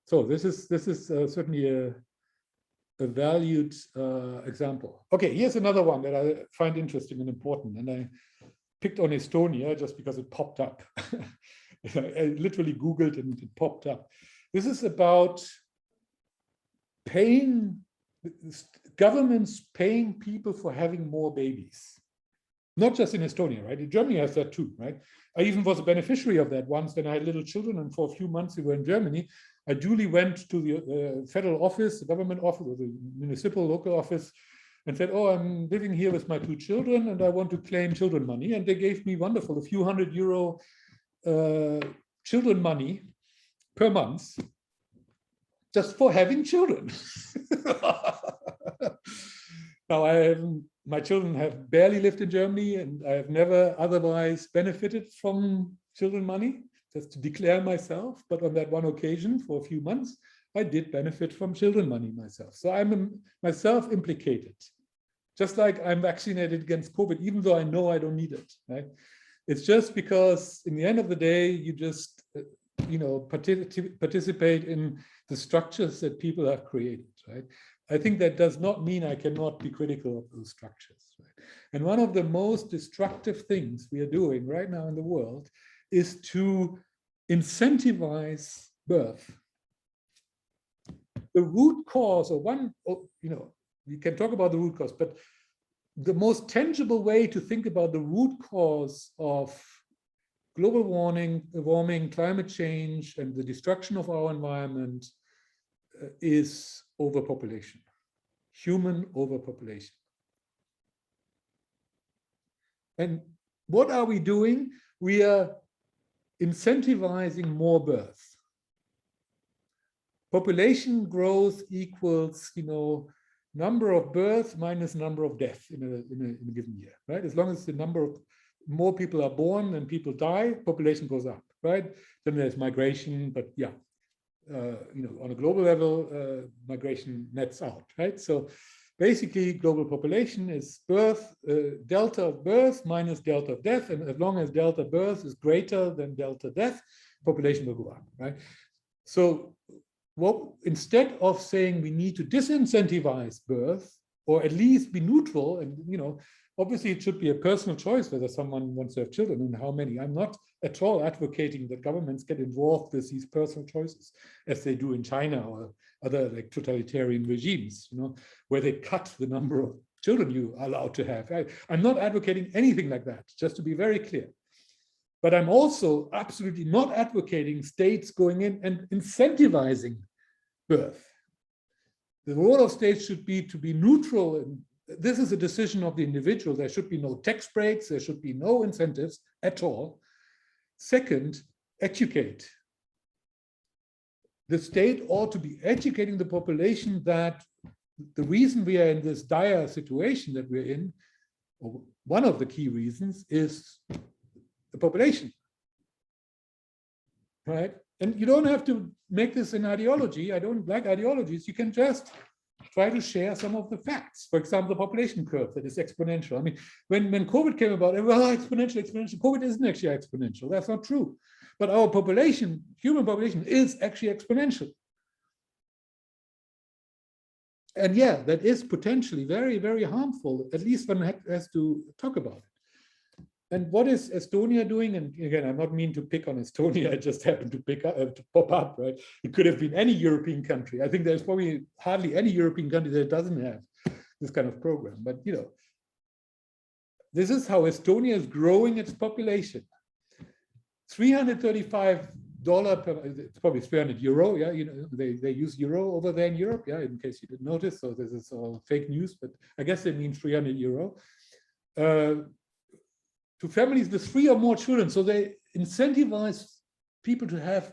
So this is certainly a valued example. Okay, here's another one that I find interesting and important, and I picked on Estonia just because it popped up. I literally Googled and it popped up. This is about paying, governments paying people for having more babies. Not just in Estonia, right? Germany has that too, right? I even was a beneficiary of that once when I had little children, and for a few months we were in Germany. I duly went to the federal office, the government office, or the municipal local office, and said, oh, I'm living here with my 2 children and I want to claim children money. And they gave me wonderful, a few €100 children money per month just for having children. Now, my children have barely lived in Germany, and I have never otherwise benefited from children money, just to declare myself. But on that one occasion, for a few months, I did benefit from children money myself. So I'm myself implicated, just like I'm vaccinated against COVID, even though I know I don't need it, right? It's just because in the end of the day, you just, you know, participate in the structures that people have created, right? I think that does not mean I cannot be critical of those structures, right? And one of the most destructive things we are doing right now in the world is to incentivize birth. The root cause, or one, you know, we can talk about the root cause, but the most tangible way to think about the root cause of global warming, climate change, and the destruction of our environment is overpopulation, human overpopulation. And what are we doing? We are incentivizing more birth. Population growth equals, number of births minus number of deaths in a given year, right? As long as the number of more people are born than people die, population goes up, right? Then there's migration, but yeah, on a global level, migration nets out, right? So basically, global population is birth, delta of birth minus delta of death, and as long as delta birth is greater than delta death, population will go up, right? So instead of saying we need to disincentivize birth, or at least be neutral, and obviously it should be a personal choice whether someone wants to have children and how many. I'm not at all advocating that governments get involved with these personal choices, as they do in China or other like totalitarian regimes, where they cut the number of children you are allowed to have. I'm not advocating anything like that, just to be very clear. But I'm also absolutely not advocating states going in and incentivizing birth. The role of states should be to be neutral, and this is a decision of the individual. There should be no tax breaks, there should be no incentives at all. Second, educate. The state ought to be educating the population that the reason we are in this dire situation that we're in, or one of the key reasons, is the population, right? And you don't have to make this an ideology. I don't like ideologies. You can just try to share some of the facts. For example, the population curve that is exponential. I mean, when COVID came about, well, exponential. COVID isn't actually exponential. That's not true. But our population, human population, is actually exponential. And yeah, that is potentially very, very harmful. At least one has to talk about it. And what is Estonia doing? And again, I'm not mean to pick on Estonia. It just happened to pop up, right? It could have been any European country. I think there's probably hardly any European country that doesn't have this kind of program. But this is how Estonia is growing its population. $335 per, it's probably 300 euro. Yeah, they use euro over there in Europe. Yeah, in case you didn't notice. So this is all fake news, but I guess they mean 300 euro. To families with 3 or more children. So they incentivize people to have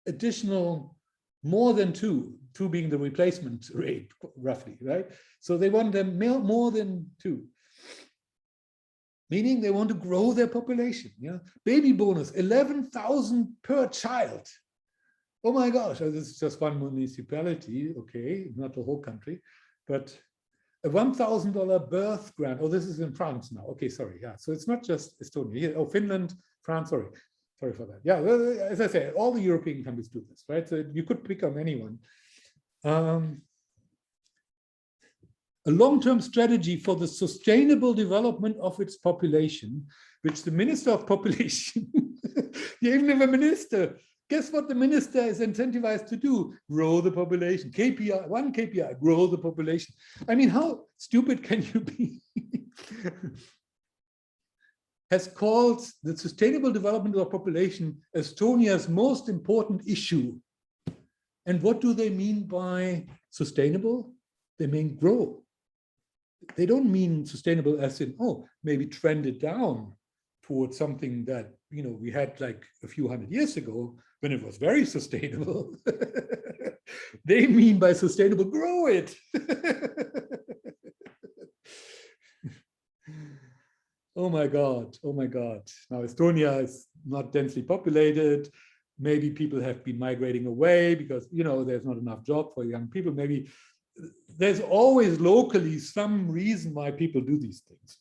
additional more than 2 being the replacement rate, roughly, right? So they want them more than 2. Meaning they want to grow their population. Yeah, baby bonus, 11,000 per child. Oh my gosh, this is just one municipality, okay, not the whole country, but a $1,000 birth grant. Oh, this is in France now. Okay, sorry. Yeah, so it's not just Estonia. Oh, Finland, France. Sorry for that. Yeah, as I say, all the European countries do this, right? So you could pick on anyone. A long-term strategy for the sustainable development of its population, which the Minister of Population, you even have a minister. Guess what the minister is incentivized to do? Grow the population. KPI, one KPI, grow the population. I mean, how stupid can you be? Has called the sustainable development of the population Estonia's most important issue. And what do they mean by sustainable? They mean grow. They don't mean sustainable as in, oh, maybe trend it down towards something that, we had like a few hundred years ago when it was very sustainable. They mean by sustainable, grow it. Oh my God, oh my God. Now Estonia is not densely populated. Maybe people have been migrating away because, there's not enough job for young people. Maybe there's always locally some reason why people do these things,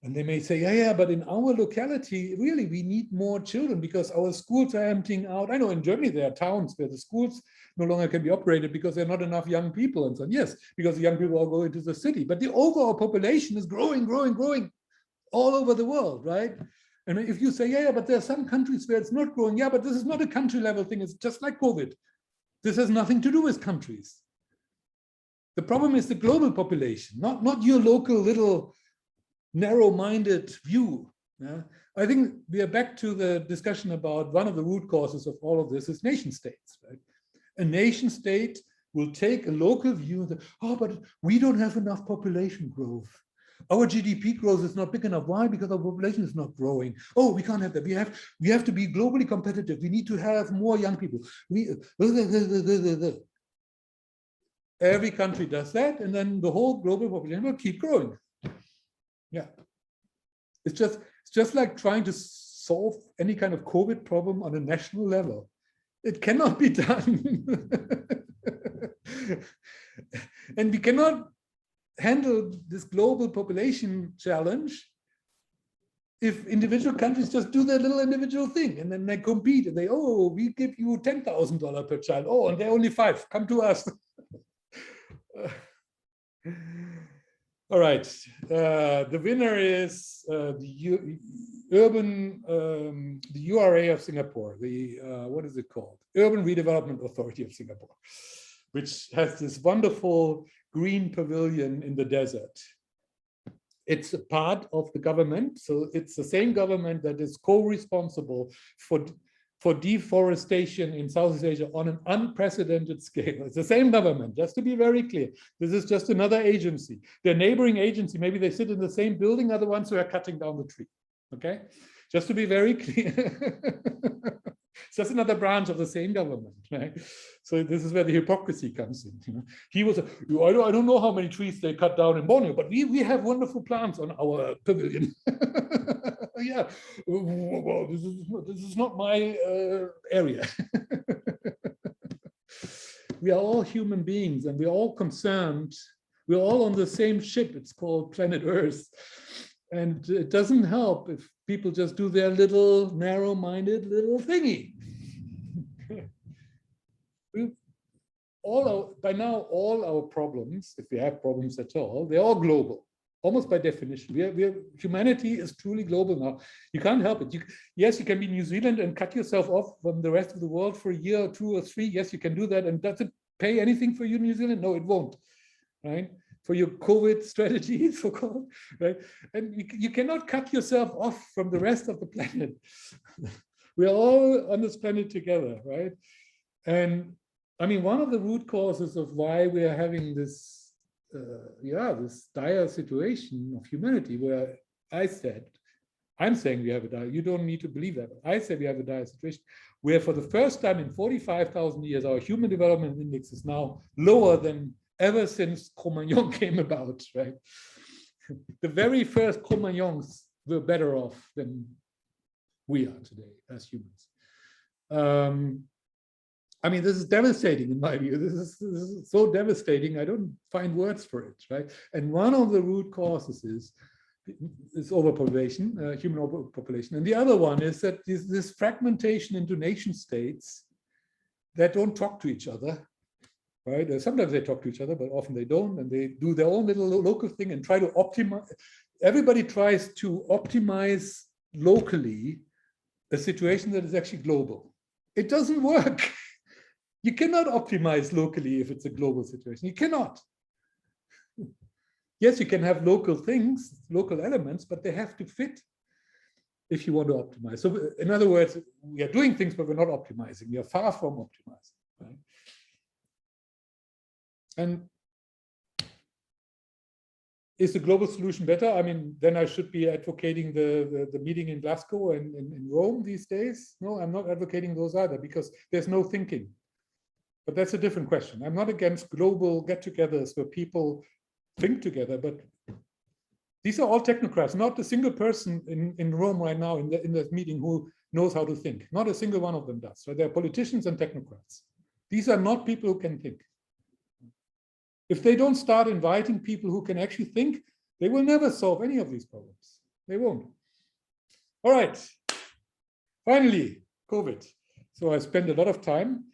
And they may say, yeah, but in our locality, really, we need more children because our schools are emptying out. I know in Germany, there are towns where the schools no longer can be operated because there are not enough young people and so on. Yes, because the young people all go into the city. But the overall population is growing all over the world, right? And if you say, yeah, but there are some countries where it's not growing. Yeah, but this is not a country level thing. It's just like COVID. This has nothing to do with countries. The problem is the global population, not your local little narrow-minded view. Yeah? I think we are back to the discussion about one of the root causes of all of this is nation states. Right? A nation state will take a local view and say, oh, but we don't have enough population growth. Our GDP growth is not big enough. Why? Because our population is not growing. Oh, we can't have that. We have to be globally competitive. We need to have more young people. Every country does that, and then the whole global population will keep growing. Yeah, it's just like trying to solve any kind of COVID problem on a national level. It cannot be done. And we cannot handle this global population challenge if individual countries just do their little individual thing and then they compete and they, oh, we give you $10,000 per child. Oh, and they're only 5. Come to us. All right. The winner is the URA of Singapore. The what is it called? Urban Redevelopment Authority of Singapore, which has this wonderful green pavilion in the desert. It's a part of the government, so it's the same government that is co-responsible for deforestation in Southeast Asia on an unprecedented scale. It's the same government, just to be very clear. This is just another agency. Their neighboring agency, maybe they sit in the same building, are the ones who are cutting down the tree. Okay, just to be very clear. It's just another branch of the same government, right? So this is where the hypocrisy comes in. You know? He was, I don't know how many trees they cut down in Borneo, but we have wonderful plants on our pavilion. Yeah, well, this is not my area. We are all human beings, and we're all concerned. We're all on the same ship. It's called Planet Earth. And it doesn't help if people just do their little narrow-minded little thingy. By now, all our problems, if we have problems at all, they're all global, almost by definition. Humanity is truly global now. You can't help it. Yes, you can be New Zealand and cut yourself off from the rest of the world for a year or 2 or 3. Yes, you can do that. And does it pay anything for you, New Zealand? No, it won't. Right? For your COVID strategy, so-called, right? And you cannot cut yourself off from the rest of the planet. We're all on this planet together, right? And I mean, one of the root causes of why we are having this, this dire situation of humanity, where I'm saying we have a dire, you don't need to believe that, but I say we have a dire situation, where for the first time in 45,000 years, our human development index is now lower than ever since Cro-Magnon came about, right? The very first Cro-Magnons were better off than we are today as humans. I mean, this is devastating in my view. This is so devastating. I don't find words for it, right? And one of the root causes is overpopulation, human overpopulation. And the other one is that this fragmentation into nation states that don't talk to each other. Right? Sometimes they talk to each other, but often they don't, and they do their own little local thing and try to optimize. Everybody tries to optimize locally a situation that is actually global. It doesn't work. You cannot optimize locally if it's a global situation. You cannot. Yes, you can have local things, local elements, but they have to fit if you want to optimize. So in other words, we are doing things, but we're not optimizing. We are far from optimizing. Right? And is the global solution better? I mean, then I should be advocating the meeting in Glasgow and in Rome these days. No, I'm not advocating those either, because there's no thinking. But that's a different question. I'm not against global get-togethers where people think together, but these are all technocrats, not a single person in Rome right now in the meeting who knows how to think. Not a single one of them does. Right? They're politicians and technocrats. These are not people who can think. If they don't start inviting people who can actually think, they will never solve any of these problems. They won't. All right. Finally, COVID. So I spent a lot of time,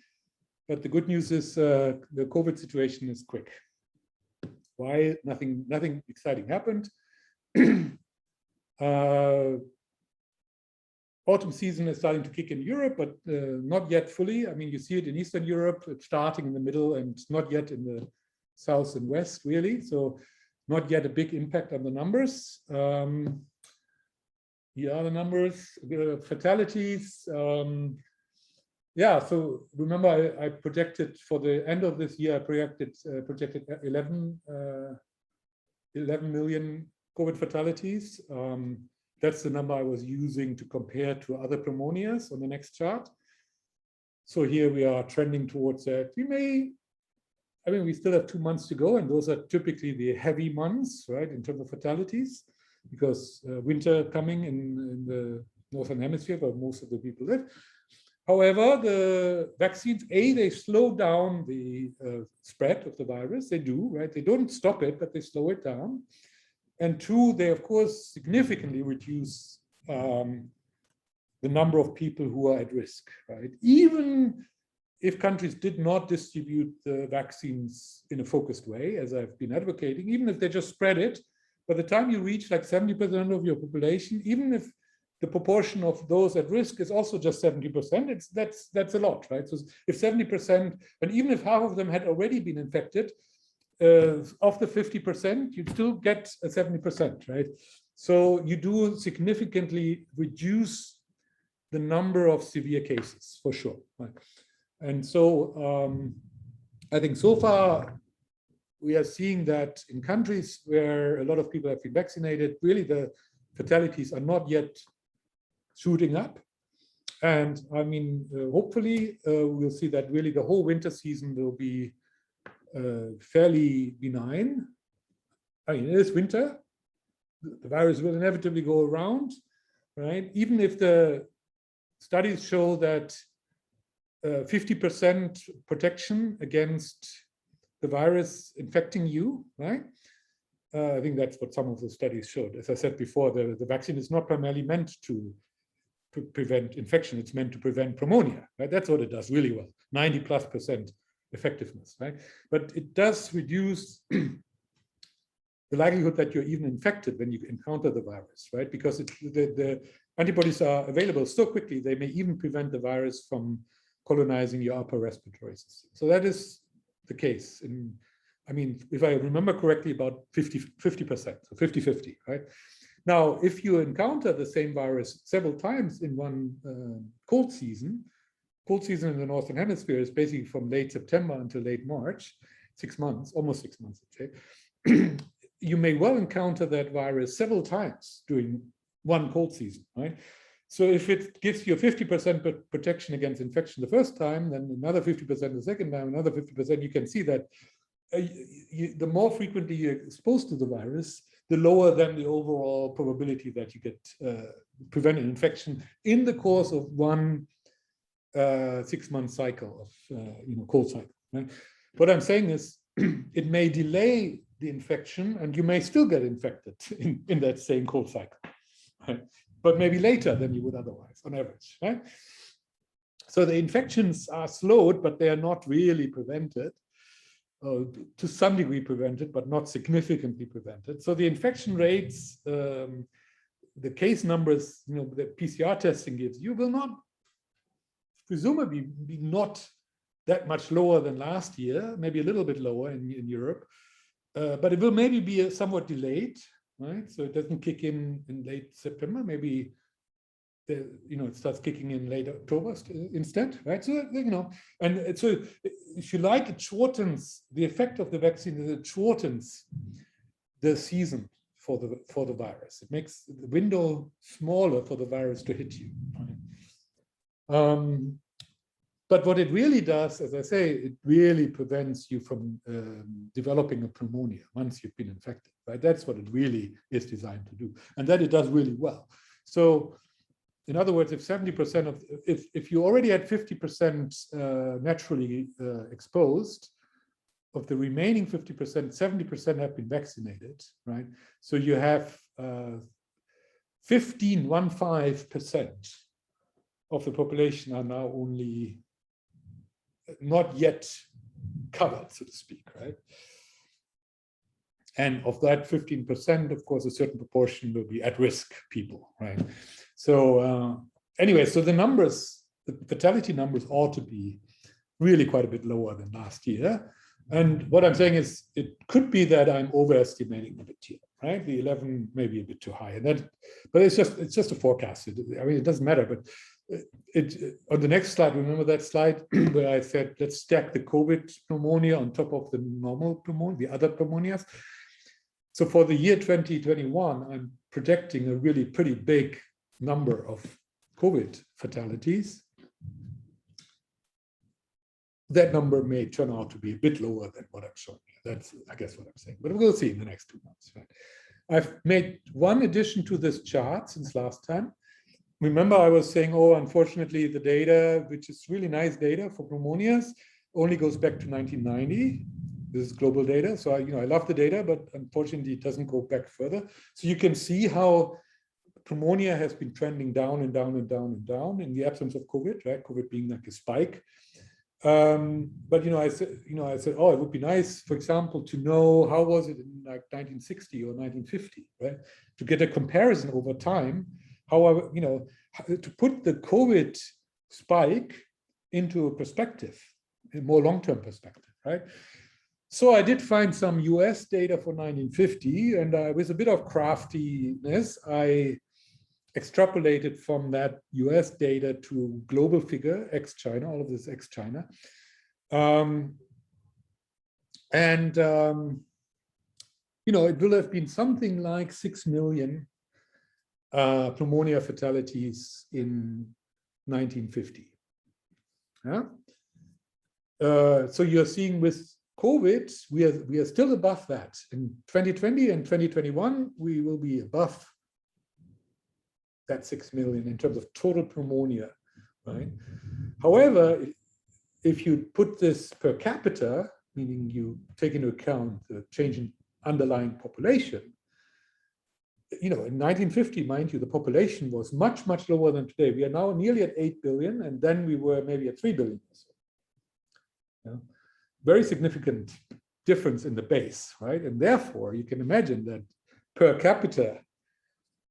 but the good news is the COVID situation is quick. Why? Nothing exciting happened. Autumn season is starting to kick in Europe, but not yet fully. I mean, you see it in Eastern Europe, it's starting in the middle and not yet in the South and West, really. So not yet a big impact on the numbers. Here are the numbers, fatalities. Yeah, so remember I projected for the end of this year, I projected 11 million COVID fatalities. That's the number I was using to compare to other pneumonias on the next chart. So here we are trending towards that. We still have 2 months to go, and those are typically the heavy months, right, in terms of fatalities, because winter coming in the Northern Hemisphere, where most of the people live. However, the vaccines, they slow down the spread of the virus. They do, right? They don't stop it, but they slow it down. And 2, they, of course, significantly reduce the number of people who are at risk, right? Even if countries did not distribute the vaccines in a focused way, as I've been advocating, even if they just spread it, by the time you reach like 70% of your population, even if the proportion of those at risk is also just 70%, that's a lot, right? So if 70%, and even if half of them had already been infected, of the 50%, you still get a 70%, right? So you do significantly reduce the number of severe cases, for sure. Right? And so I think so far we are seeing that in countries where a lot of people have been vaccinated, really the fatalities are not yet shooting up. And I mean, hopefully we'll see that really the whole winter season will be fairly benign. I mean, it is winter. The virus will inevitably go around, right? Even if the studies show that 50% protection against the virus infecting you, right? I think that's what some of the studies showed. As I said before, the vaccine is not primarily meant to prevent infection. It's meant to prevent pneumonia, right? That's what it does really well, 90+% effectiveness, right? But it does reduce the likelihood that you're even infected when you encounter the virus, right? Because the antibodies are available so quickly, they may even prevent the virus from colonizing your upper respiratory system. So that is the case. I mean, if I remember correctly, about 50%, so 50-50, right? Now, if you encounter the same virus several times in one cold season in the Northern Hemisphere is basically from late September until late March, 6 months, almost 6 months, I'd say. You may well encounter that virus several times during one cold season, right? So if it gives you a 50% protection against infection the first time, then another 50% the second time, another 50%, you can see that the more frequently you're exposed to the virus, the lower than the overall probability that you get prevented infection in the course of one 6-month cycle of cold cycle. Right? What I'm saying is it may delay the infection and you may still get infected in that same cold cycle, right? But maybe later than you would otherwise on average. Right? So the infections are slowed, but they are not really prevented. To some degree prevented, but not significantly prevented. So the infection rates, the case numbers, the PCR testing gives you will not, presumably be not that much lower than last year, maybe a little bit lower in Europe, but it will maybe be somewhat delayed, right? So it doesn't kick in late September, maybe it starts kicking in late October instead, right? So, and so if you like, it shortens the effect of the vaccine, it shortens the season for the virus. It makes the window smaller for the virus to hit you. Right? But what it really does, as I say, it really prevents you from developing a pneumonia once you've been infected, right? That's what it really is designed to do. And that it does really well. So, in other words, if 70% of, if you already had 50% naturally exposed, of the remaining 50%, 70% have been vaccinated, right? So you have 15% of the population are now only not yet covered, so to speak, right? And of that 15%, of course, a certain proportion will be at-risk people, right? So anyway, so the numbers, the fatality numbers ought to be really quite a bit lower than last year. And what I'm saying is it could be that I'm overestimating a bit here, right? The 11 may be a bit too high. And that, but it's just a forecast. I mean, it doesn't matter, but on the next slide, remember that slide where I said, let's stack the COVID pneumonia on top of the normal pneumonia, the other pneumonias. So for the year 2021, I'm projecting a really pretty big number of COVID fatalities. That number may turn out to be a bit lower than what I'm showing you. That's, I guess, what I'm saying. But we'll see in the next 2 months. Right? I've made one addition to this chart since last time. Remember, I was saying, oh, unfortunately, the data, which is really nice data for pneumonias, only goes back to 1990. This is global data. So I love the data, but unfortunately, it doesn't go back further. So you can see how pneumonia has been trending down and down and down and down in the absence of COVID, right? COVID being like a spike. But I said, oh, it would be nice, for example, to know how was it in like 1960 or 1950, right? To get a comparison over time. However, to put the COVID spike into a perspective, a more long-term perspective, right? So I did find some US data for 1950, and with a bit of craftiness, I extrapolated from that US data to global figure, ex-China, all of this ex-China. It will have been something like 6 million pneumonia fatalities in 1950. Yeah? So you're seeing with COVID, we are still above that. In 2020 and 2021, we will be above that 6 million in terms of total pneumonia, right? However, if you put this per capita, meaning you take into account the change in underlying population, in 1950, mind you, the population was much, much lower than today. We are now nearly at 8 billion, and then we were maybe at 3 billion or so. Very significant difference in the base, right? And therefore, you can imagine that per capita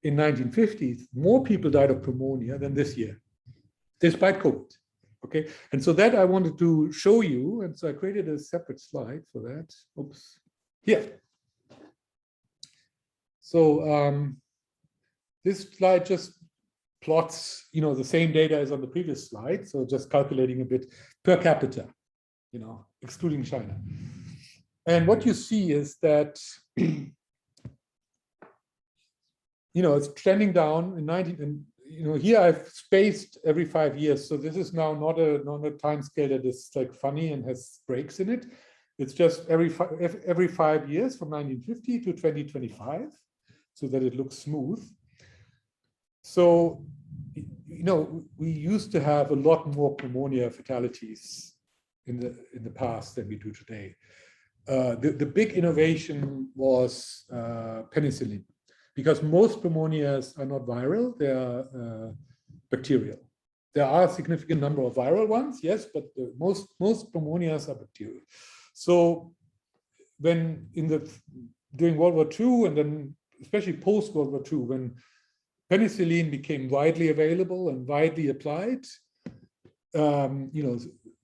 in 1950s, more people died of pneumonia than this year, despite COVID. Okay, and so that I wanted to show you, and so I created a separate slide for that. Oops, here. So this slide just plots, the same data as on the previous slide. So just calculating a bit per capita, excluding China. And what you see is that, it's trending down in 19, and here I've spaced every 5 years. So this is now not a time scale that is like funny and has breaks in it. It's just every 5 years from 1950 to 2025. So that it looks smooth. So, we used to have a lot more pneumonia fatalities in the past than we do today. The big innovation was penicillin, because most pneumonias are not viral, they are bacterial. There are a significant number of viral ones, yes, but most pneumonias are bacterial. So when during World War II, and then especially post World War II, when penicillin became widely available and widely applied,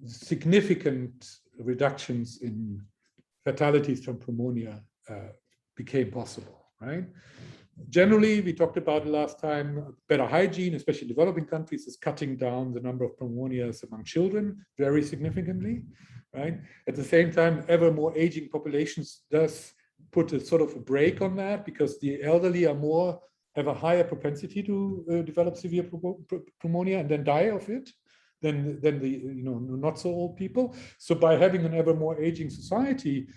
significant reductions in fatalities from pneumonia became possible, right? Generally, we talked about it last time, better hygiene, especially in developing countries, is cutting down the number of pneumonias among children very significantly, right? At the same time, ever more aging populations does put a sort of a brake on that, because the elderly have a higher propensity to develop severe pneumonia and then die of it than the not so old people. So by having an ever more aging society,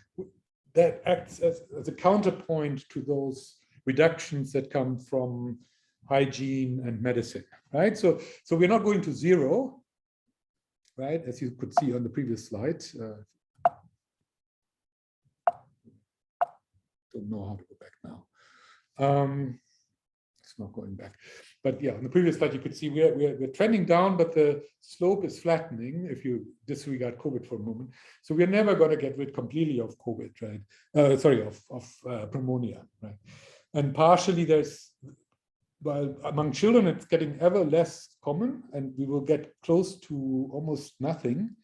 that acts as a counterpoint to those reductions that come from hygiene and medicine, right? So we're not going to zero, right? As you could see on the previous slide. Don't know how to go back now. It's not going back. But yeah, on the previous slide, you could see we're trending down, but the slope is flattening if you disregard COVID for a moment. So we're never going to get rid completely of COVID, right? Of pneumonia, right? And partially among children, it's getting ever less common, and we will get close to almost nothing.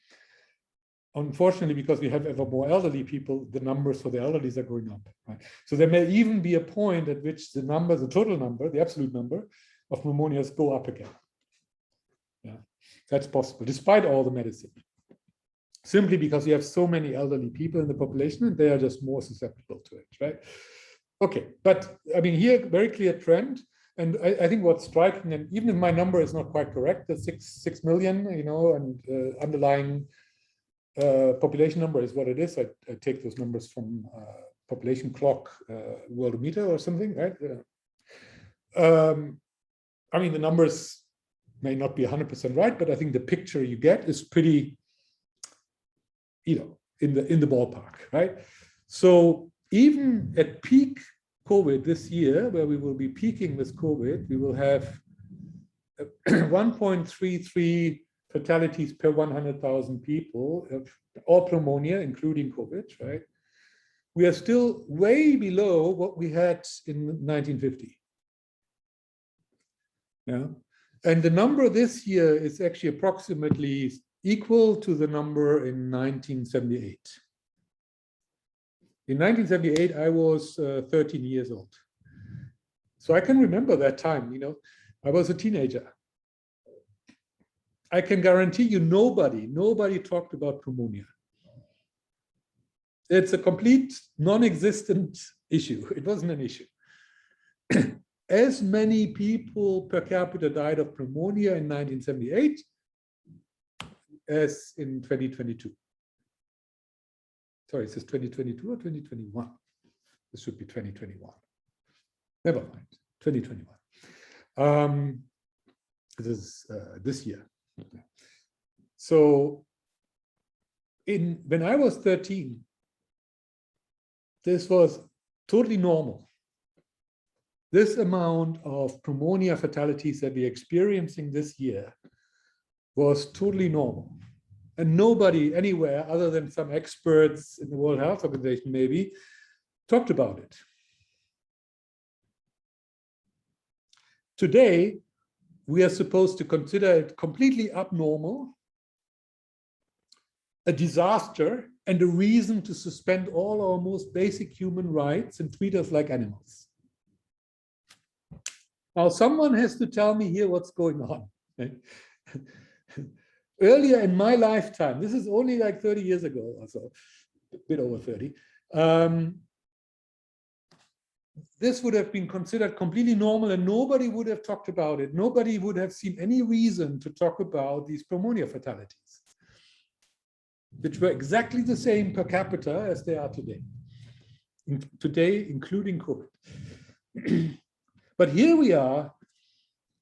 Unfortunately, because we have ever more elderly people, the numbers for the elderlies are going up, right? So there may even be a point at which the total number, the absolute number of pneumonias go up again. That's possible, despite all the medicine. Simply because you have so many elderly people in the population and they are just more susceptible to it, right? Okay, but I mean, here, very clear trend. And I think what's striking, and even if my number is not quite correct, the 6 million, you know, and underlying population number is what it is. I take those numbers from population clock worldometer or something, right? I mean, the numbers may not be 100% right, but I think the picture you get is pretty, you know, in the ballpark, right? So even at peak COVID this year, where we will be peaking with COVID, we will have 1.33 fatalities per 100,000 people, all pneumonia, including COVID, right? We are still way below what we had in 1950. Yeah, and the number this year is actually approximately equal to the number in 1978. In 1978, I was 13 years old. So I can remember that time, you know, I was a teenager. I can guarantee you nobody talked about pneumonia. It's a complete non-existent issue. It wasn't an issue. As many people per capita died of pneumonia in 1978 as in 2022. Sorry, is this 2022 or 2021? This should be 2021. Never mind, 2021. This is this year. So when I was 13, this was totally normal. This amount of pneumonia fatalities that we're experiencing this year was totally normal. And nobody anywhere other than some experts in the World Health Organization maybe talked about it. Today, we are supposed to consider it completely abnormal, a disaster, and a reason to suspend all our most basic human rights and treat us like animals. Now, someone has to tell me here what's going on. Earlier in my lifetime, this is only like 30 years ago or so, a bit over 30, this would have been considered completely normal and nobody would have talked about it. Nobody would have seen any reason to talk about these pneumonia fatalities, which were exactly the same per capita as they are today. Today, including COVID. But here we are,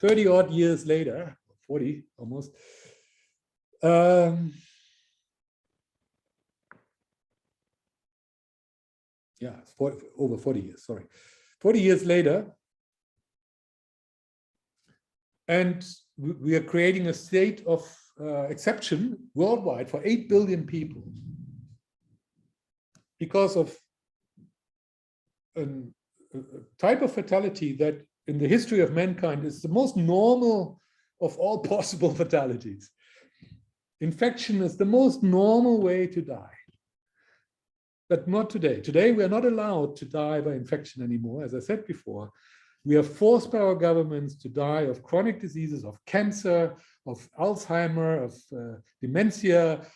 30 odd years later, 40 almost. Yeah, over 40 years, sorry. 40 years later, and we are creating a state of exception worldwide for 8 billion people because of a type of fatality that in the history of mankind is the most normal of all possible fatalities. Infection is the most normal way to die. But not today. Today, we are not allowed to die by infection anymore. As I said before, we are forced by our governments to die of chronic diseases, of cancer, of Alzheimer, of dementia.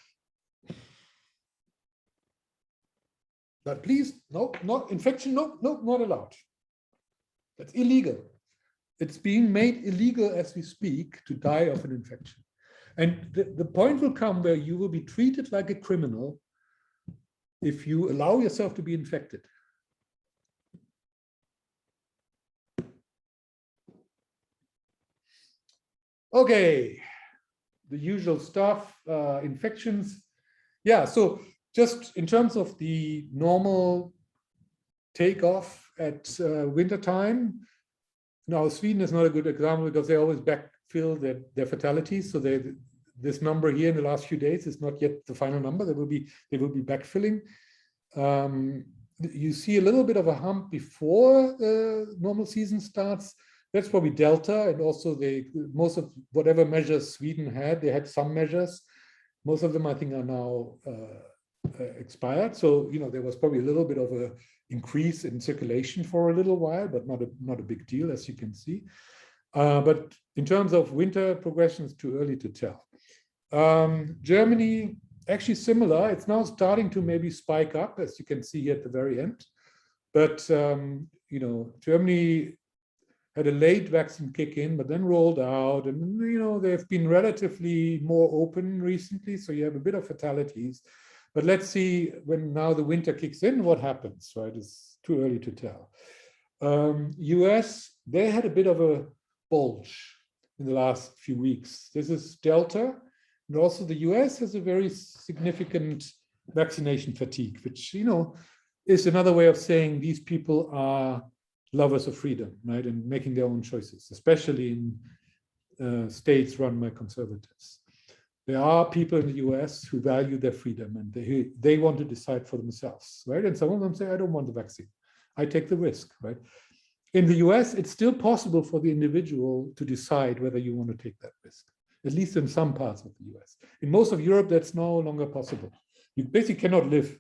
But please, no, not infection, no, not allowed. That's illegal. It's being made illegal as we speak to die of an infection. And the point will come where you will be treated like a criminal if you allow yourself to be infected. Okay, the usual stuff, infections. Yeah, so just in terms of the normal takeoff at winter time, now Sweden is not a good example because they always backfill their fatalities. So this number here in the last few days is not yet the final number. They will be backfilling. You see a little bit of a hump before normal season starts. That's probably Delta, and also most of whatever measures Sweden had, they had some measures. Most of them, I think, are now expired. So there was probably a little bit of a increase in circulation for a little while, but not a big deal, as you can see. But in terms of winter progression, it's too early to tell. Germany, actually similar. It's now starting to maybe spike up, as you can see here at the very end. But, you know, Germany had a late vaccine kick in, but then rolled out. And, you know, they've been relatively more open recently. So you have a bit of fatalities. But let's see when now the winter kicks in, what happens, right? It's too early to tell. US, they had a bit of a bulge in the last few weeks. This is Delta. And also the US has a very significant vaccination fatigue, which, you know, is another way of saying these people are lovers of freedom, right? And making their own choices, especially in states run by conservatives. There are people in the US who value their freedom and they want to decide for themselves, right? And some of them say, I don't want the vaccine. I take the risk, right? In the US, it's still possible for the individual to decide whether you want to take that risk, at least in some parts of the US. In most of Europe, that's no longer possible. You basically cannot live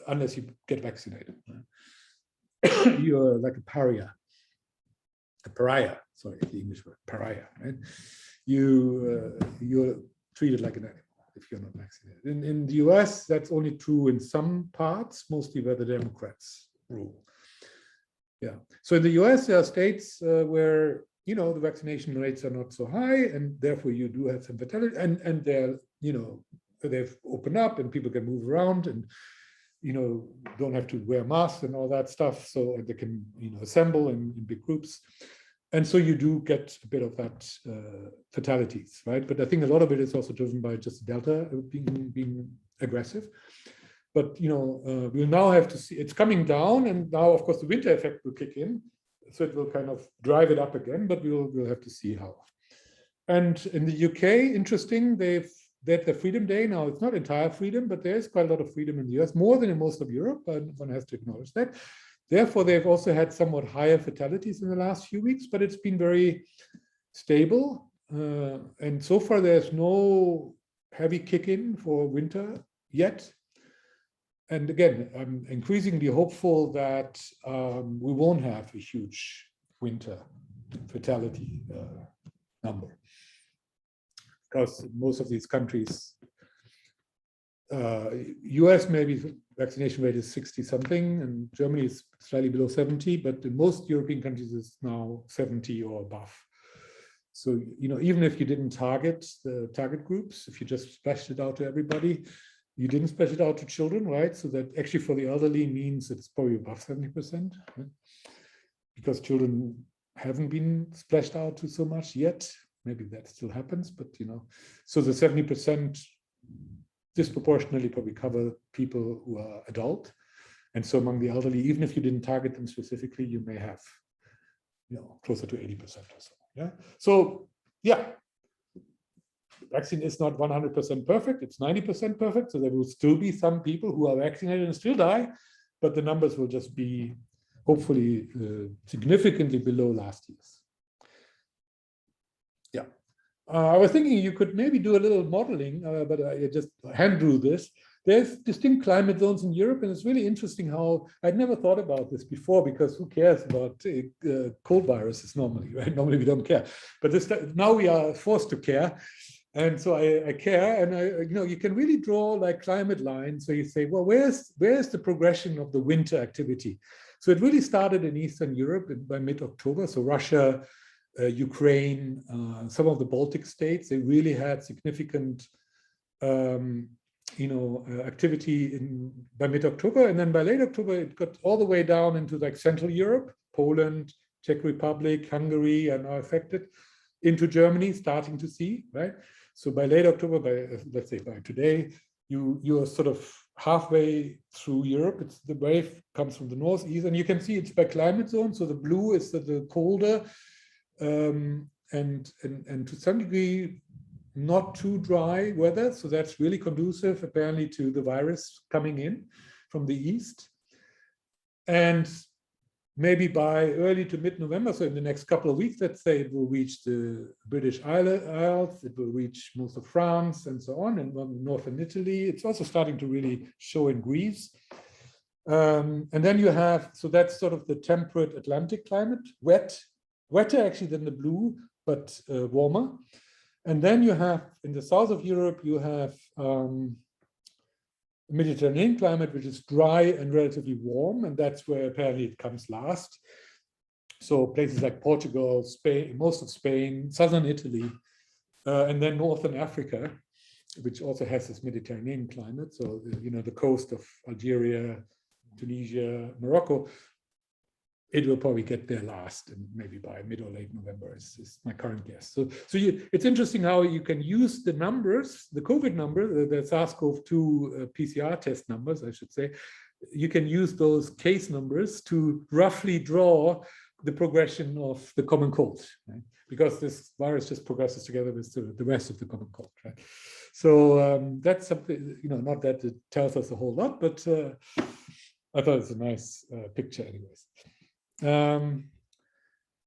unless you get vaccinated. Right? You're like a pariah, sorry, the English word, pariah, right? You're treated like an animal if you're not vaccinated. In the US, that's only true in some parts, mostly where the Democrats rule. Yeah. So in the US, there are states where, you know, the vaccination rates are not so high, and therefore you do have some fatality, and they're, you know, they've opened up and people can move around and, you know, don't have to wear masks and all that stuff. So they can, you know, assemble in big groups. And so you do get a bit of that fatalities, right? But I think a lot of it is also driven by just Delta being aggressive. But, you know, we'll now have to see, it's coming down, and now, of course, the winter effect will kick in. So it will kind of drive it up again, but we'll have to see how. And in the UK, interesting, they had the Freedom Day. Now, it's not entire freedom, but there's quite a lot of freedom in the US, more than in most of Europe, and one has to acknowledge that. Therefore, they've also had somewhat higher fatalities in the last few weeks, but it's been very stable. And so far, there's no heavy kick-in for winter yet. And again, I'm increasingly hopeful that we won't have a huge winter fatality number. Because most of these countries, US maybe vaccination rate is 60 something, and Germany is slightly below 70, but in most European countries it's now 70 or above. So, you know, even if you didn't target the target groups, if you just splashed it out to everybody, you didn't splash it out to children, right? So that actually for the elderly means it's probably above 70%, right? Because children haven't been splashed out to so much yet. Maybe that still happens, but, you know, so the 70% disproportionately probably cover people who are adult. And so among the elderly, even if you didn't target them specifically, you may have, you know, closer to 80% or so. Yeah. So, yeah, the vaccine is not 100% perfect. It's 90% perfect. So there will still be some people who are vaccinated and still die, but the numbers will just be hopefully significantly below last year's. Yeah. I was thinking you could maybe do a little modeling, but I just hand drew this. There's distinct climate zones in Europe, and it's really interesting how I'd never thought about this before, because who cares about cold viruses normally, right? Normally we don't care, but now we are forced to care, and so I care, and you know, you can really draw like climate lines. So you say, well, where's the progression of the winter activity? So it really started in Eastern Europe by mid-October. So Russia, Ukraine, some of the Baltic states, they really had significant you know, activity by mid-October, and then by late October, it got all the way down into like Central Europe, Poland, Czech Republic, Hungary are now affected, into Germany, starting to see, right? So by late October, by let's say by today, you are sort of halfway through Europe. It's the wave comes from the northeast, and you can see it's by climate zone. So the blue is the colder, and to some degree, not too dry weather. So that's really conducive, apparently, to the virus coming in from the east. And maybe by early to mid-November, so in the next couple of weeks, let's say, it will reach the British Isles, it will reach most of France and so on, and northern Italy. It's also starting to really show in Greece. And then you have, so that's sort of the temperate Atlantic climate, wetter actually than the blue, but warmer. And then you have, in the south of Europe, you have Mediterranean climate, which is dry and relatively warm, and that's where apparently it comes last. So places like Portugal, Spain, most of Spain, southern Italy, and then northern Africa, which also has this Mediterranean climate. So, the coast of Algeria, Tunisia, Morocco, it will probably get there last, and maybe by mid or late November is my current guess. So it's interesting how you can use the numbers, the COVID number, the SARS-CoV-2 PCR test numbers, I should say. You can use those case numbers to roughly draw the progression of the common cold, right? Because this virus just progresses together with the rest of the common cold, right? So that's something, not that it tells us a whole lot, but I thought it's a nice picture anyways. In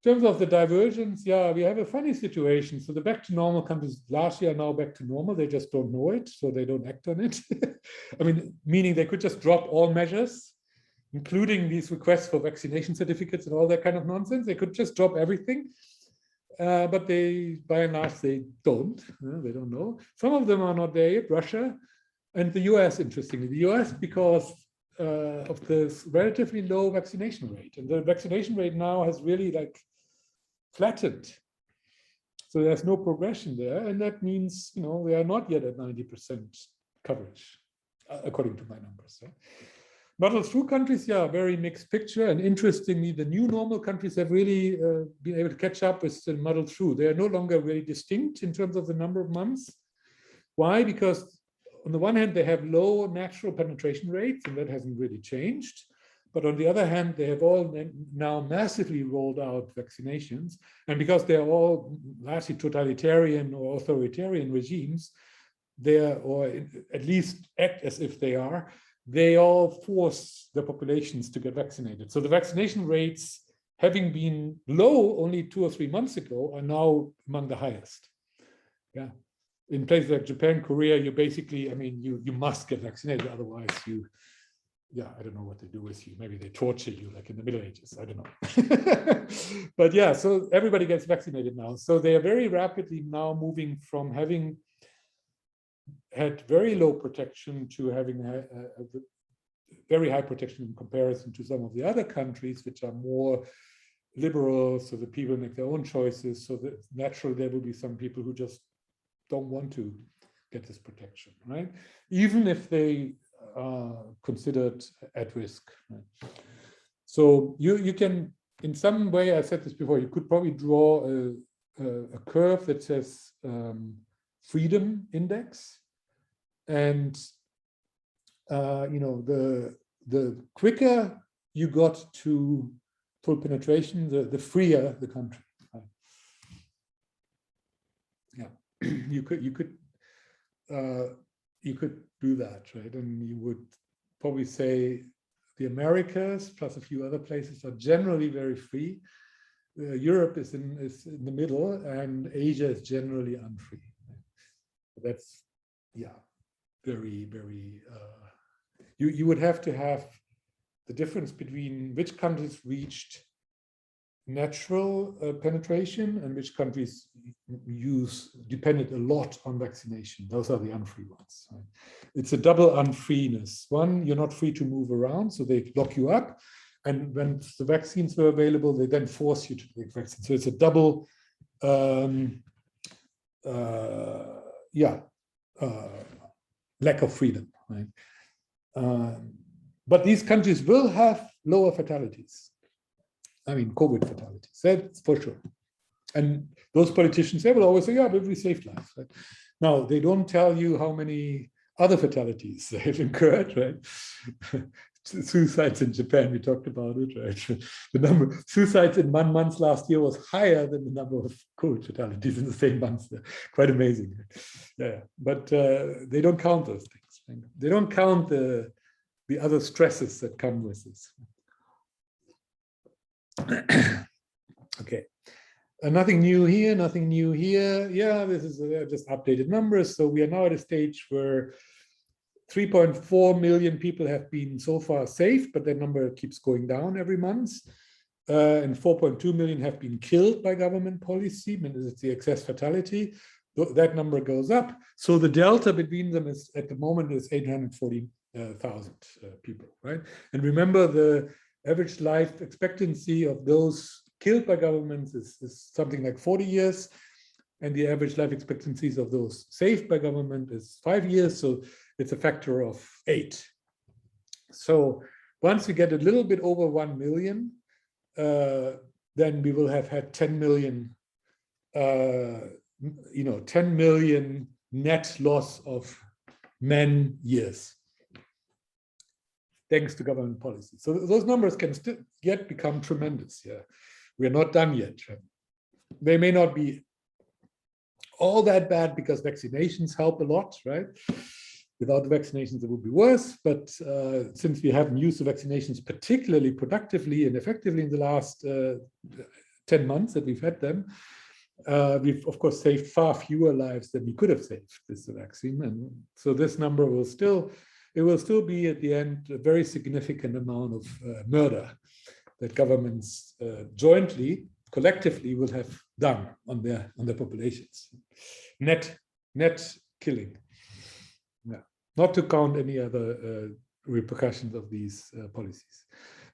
terms of the divergence, yeah, we have a funny situation. So the back to normal countries largely are now back to normal. They just don't know it, so they don't act on it. I mean, meaning they could just drop all measures, including these requests for vaccination certificates and all that kind of nonsense. They could just drop everything. But they, by and large, they don't. They don't know. Some of them are not there yet. Russia and the US, interestingly. The US, because of this relatively low vaccination rate. And the vaccination rate now has really flattened. So there's no progression there. And that means, we are not yet at 90% coverage, according to my numbers. Right? Muddled through countries, yeah, very mixed picture. And interestingly, the new normal countries have really been able to catch up with the muddled through. They are no longer very distinct in terms of the number of months. Why? Because on the one hand, they have low natural penetration rates, and that hasn't really changed. But on the other hand, they have all now massively rolled out vaccinations. And because they're all largely totalitarian or authoritarian regimes, or at least act as if they all force the populations to get vaccinated. So the vaccination rates, having been low only 2 or 3 months ago, are now among the highest. Yeah. In places like Japan, Korea, you basically, you must get vaccinated. Otherwise I don't know what they do with you. Maybe they torture you like in the Middle Ages. I don't know. But yeah, so everybody gets vaccinated now. So they are very rapidly now moving from having had very low protection to having a very high protection in comparison to some of the other countries, which are more liberal, so that people make their own choices. So that naturally there will be some people who just don't want to get this protection, right? Even if they are considered at risk. Right? So you can, in some way, I said this before, you could probably draw a curve that says freedom index, and the quicker you got to full penetration, the freer the country. Right? Yeah. You could do that, right? And you would probably say the Americas plus a few other places are generally very free. Europe is in the middle, and Asia is generally unfree. That's very, very. You would have to have the difference between which countries reached natural penetration and which countries depended a lot on vaccination. Those are the unfree ones. Right? It's a double unfreeness. One, you're not free to move around, so they lock you up. And when the vaccines were available, they then force you to take vaccines. So it's a double, lack of freedom. Right? But these countries will have lower fatalities. COVID fatalities, that's for sure. And those politicians, they will always say, yeah, but we saved lives. Right? Now, they don't tell you how many other fatalities they have incurred, right? Suicides in Japan, we talked about it, right? The number of suicides in 1 month last year was higher than the number of COVID fatalities in the same month. Quite amazing. Yeah, but they don't count those things. Right? They don't count the other stresses that come with this. Okay, nothing new here, nothing new here. Yeah, this is just updated numbers. So we are now at a stage where 3.4 million people have been so far safe, but that number keeps going down every month. And 4.2 million have been killed by government policy, and it's the excess fatality. that number goes up. So the delta between them is at the moment is 840,000 people, right? And remember, the average life expectancy of those killed by governments is something like 40 years. And the average life expectancies of those saved by government is 5 years. So it's a factor of 8. So once we get a little bit over 1 million, then we will have had 10 million, 10 million net loss of man years, thanks to government policy. So those numbers can still yet become tremendous. Yeah, we're not done yet. They may not be all that bad because vaccinations help a lot, right? Without the vaccinations, it would be worse. But since we haven't used the vaccinations particularly productively and effectively in the last 10 months that we've had them, we've, of course, saved far fewer lives than we could have saved with the vaccine. And so this number will still, it will still be at the end a very significant amount of murder that governments jointly, collectively will have done on their populations. Net killing. Yeah. Not to count any other repercussions of these policies.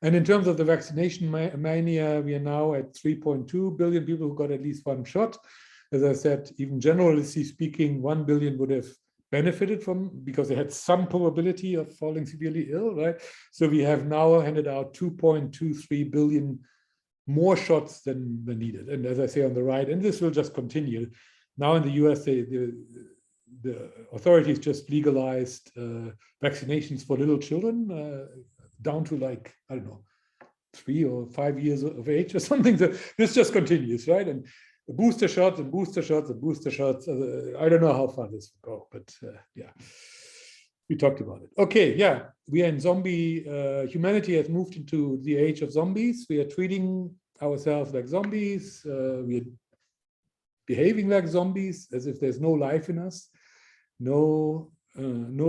And in terms of the vaccination mania, we are now at 3.2 billion people who got at least one shot. As I said, even generally speaking, 1 billion would have benefited from, because they had some probability of falling severely ill, right? So we have now handed out 2.23 billion more shots than needed. And as I say on the right, and this will just continue. Now in the US, the authorities just legalized vaccinations for little children down to, like, I don't know, 3 or 5 years of age or something. So this just continues, right? And booster shots and booster shots and booster shots. I don't know how far this will go, but yeah, we talked about it. Okay, yeah, we are in zombie. Humanity has moved into the age of zombies. We are treating ourselves like zombies. We are behaving like zombies, as if there's no life in us, no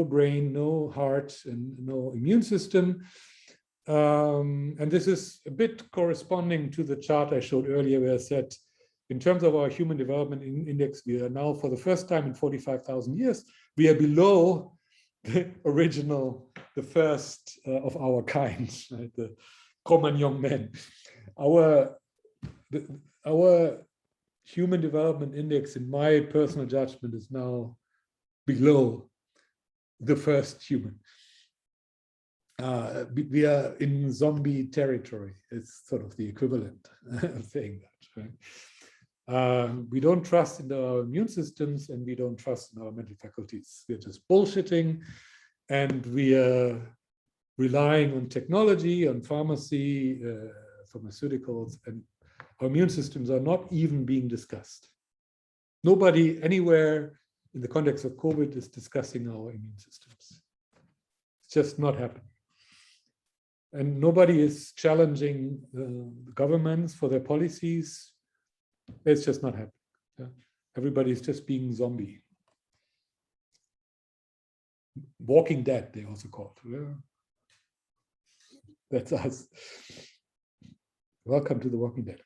brain, no heart, and no immune system. And this is a bit corresponding to the chart I showed earlier, where I said, in terms of our human development index, we are now, for the first time in 45,000 years, we are below the original, the first of our kind, right? The Cro-Magnon men. Our human development index, in my personal judgment, is now below the first human. We are in zombie territory. It's sort of the equivalent of saying that, right? We don't trust in our immune systems, and we don't trust in our mental faculties. We're just bullshitting, and we are relying on technology, on pharmacy, pharmaceuticals, and our immune systems are not even being discussed. Nobody anywhere in the context of COVID is discussing our immune systems. It's just not happening. And nobody is challenging the governments for their policies. It's just not happening. Yeah? Everybody is just being zombie. Walking Dead, they also call it. Yeah? That's us. Welcome to the Walking Dead.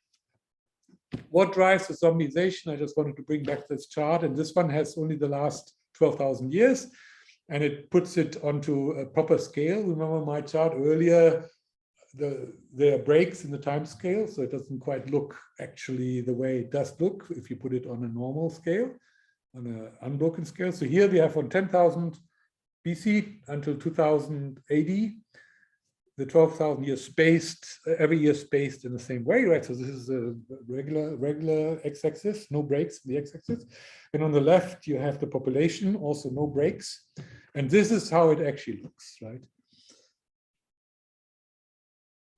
What drives the zombieization? I just wanted to bring back this chart, and this one has only the last 12,000 years, and it puts it onto a proper scale. Remember my chart earlier, there are breaks in the time scale, so it doesn't quite look actually the way it does look if you put it on a normal scale, on an unbroken scale. So here we have from 10,000 BC until 2000 AD, the 12,000 years spaced, every year spaced in the same way, right? So this is a regular x-axis, no breaks in the x-axis. And on the left, you have the population, also no breaks. And this is how it actually looks, right?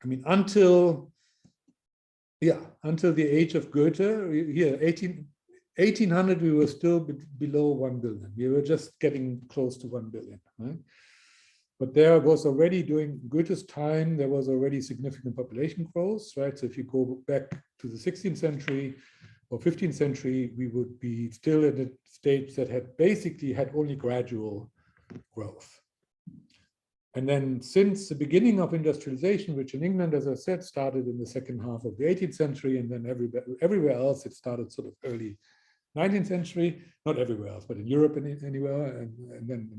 I mean, until the age of Goethe, here, 1800, we were still below 1 billion. We were just getting close to 1 billion, right? But there was already, during Goethe's time, there was already significant population growth, right? So if you go back to the 16th century or 15th century, we would be still in a stage that had basically had only gradual growth. And then since the beginning of industrialization, which in England, as I said, started in the second half of the 18th century, and then everywhere else, it started sort of early 19th century, not everywhere else, but in Europe and anywhere, and then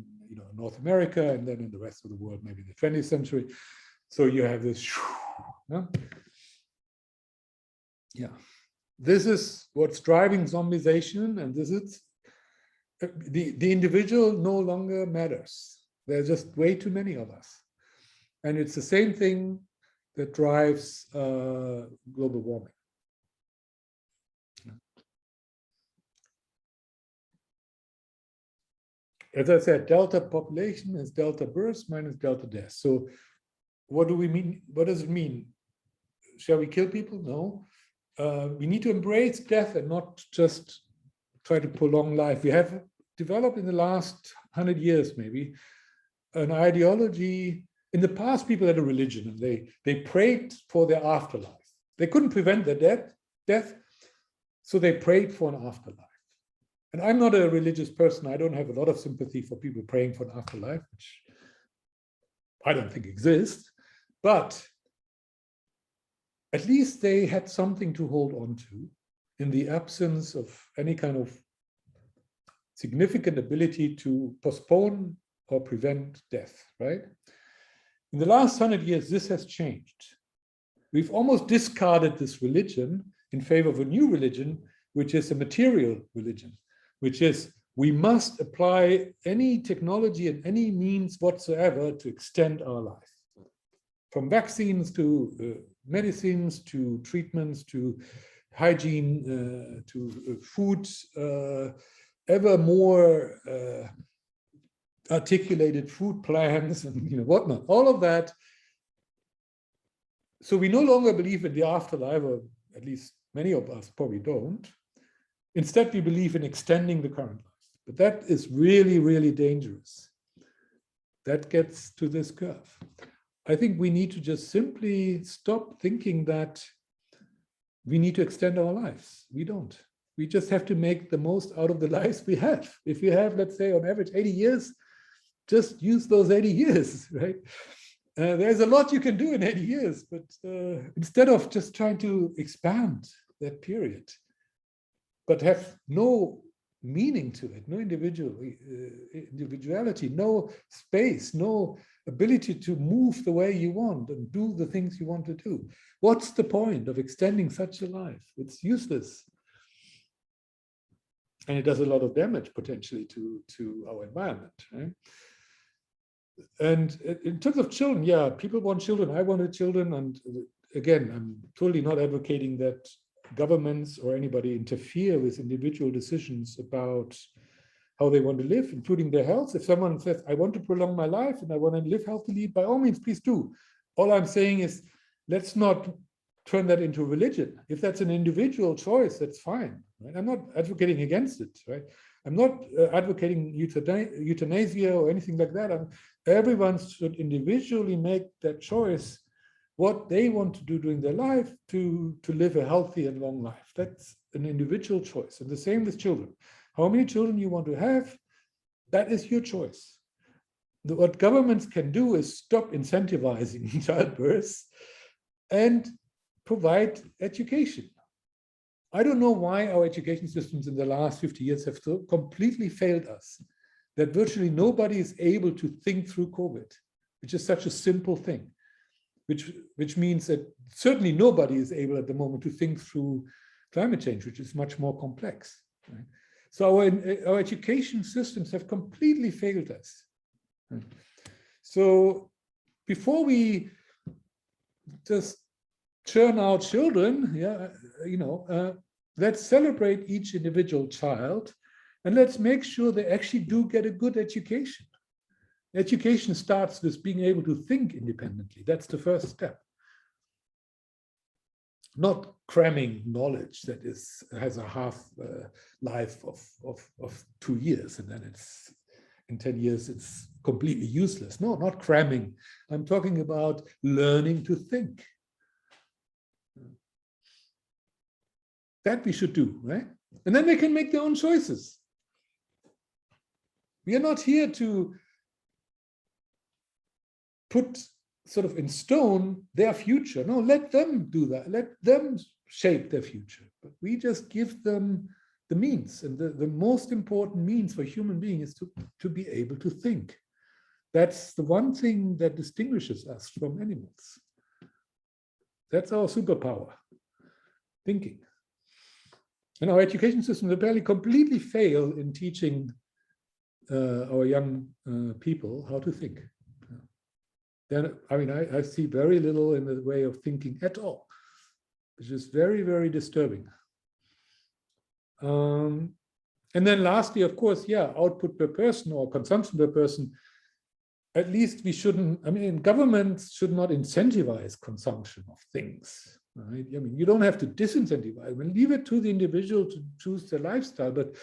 North America, and then in the rest of the world, maybe the 20th century. So you have this, yeah. This is what's driving zombization, and this is the individual no longer matters. There's just way too many of us. And it's the same thing that drives global warming. As I said, delta population is delta births minus delta deaths. So what do we mean? What does it mean? Shall we kill people? No. We need to embrace death and not just try to prolong life. We have developed in the last 100 years, maybe, an ideology. In the past, people had a religion and they prayed for their afterlife. They couldn't prevent their death, so they prayed for an afterlife. And I'm not a religious person. I don't have a lot of sympathy for people praying for an afterlife, which I don't think exists. But at least they had something to hold on to in the absence of any kind of significant ability to postpone or prevent death, right? In the last 100 years, this has changed. We've almost discarded this religion in favor of a new religion, which is a material religion, which is we must apply any technology and any means whatsoever to extend our life. From vaccines to medicines to treatments to hygiene to food, ever more articulated food plans and whatnot, all of that. So we no longer believe in the afterlife, or at least many of us probably don't. Instead, we believe in extending the current life. But that is really, really dangerous. That gets to this curve. I think we need to just simply stop thinking that we need to extend our lives. We don't. We just have to make the most out of the lives we have. If you have, let's say, on average 80 years, just use those 80 years, right? There's a lot you can do in 80 years, but instead of just trying to expand that period, but have no meaning to it, no individuality, no space, no ability to move the way you want and do the things you want to do. What's the point of extending such a life? It's useless. And it does a lot of damage potentially to our environment, right? And in terms of children, yeah, people want children. I wanted children. And again, I'm totally not advocating that governments or anybody interfere with individual decisions about how they want to live, including their health. If someone says, I want to prolong my life and I want to live healthily, by all means, please do. All I'm saying is, let's not turn that into religion. If that's an individual choice, that's fine. Right? I'm not advocating against it. Right? I'm not advocating euthanasia or anything like that. Everyone should individually make that choice, what they want to do during their life to live a healthy and long life. That's an individual choice. And the same with children. How many children you want to have, that is your choice. What governments can do is stop incentivizing childbirth and provide education. I don't know why our education systems in the last 50 years have so completely failed us, that virtually nobody is able to think through COVID, which is such a simple thing, which means that certainly nobody is able at the moment to think through climate change, which is much more complex. Right? So our education systems have completely failed us. Right? So before we just churn out children, let's celebrate each individual child and let's make sure they actually do get a good education. Education starts with being able to think independently. That's the first step. Not cramming knowledge that has a half life of 2 years, and then it's in 10 years it's completely useless. No, not cramming. I'm talking about learning to think. That we should do, right? And then they can make their own choices. We are not here to put sort of in stone their future. No, let them do that. Let them shape their future. But we just give them the means, and the most important means for human being is to be able to think. That's the one thing that distinguishes us from animals. That's our superpower, thinking. And our education systems apparently completely fail in teaching our young people how to think. Then, I mean, I see very little in the way of thinking at all, which is very, very disturbing. And then lastly, of course, yeah, output per person or consumption per person. At least we shouldn't, I mean, governments should not incentivize consumption of things, right? I mean, you don't have to disincentivize. I mean, leave it to the individual to choose their lifestyle, but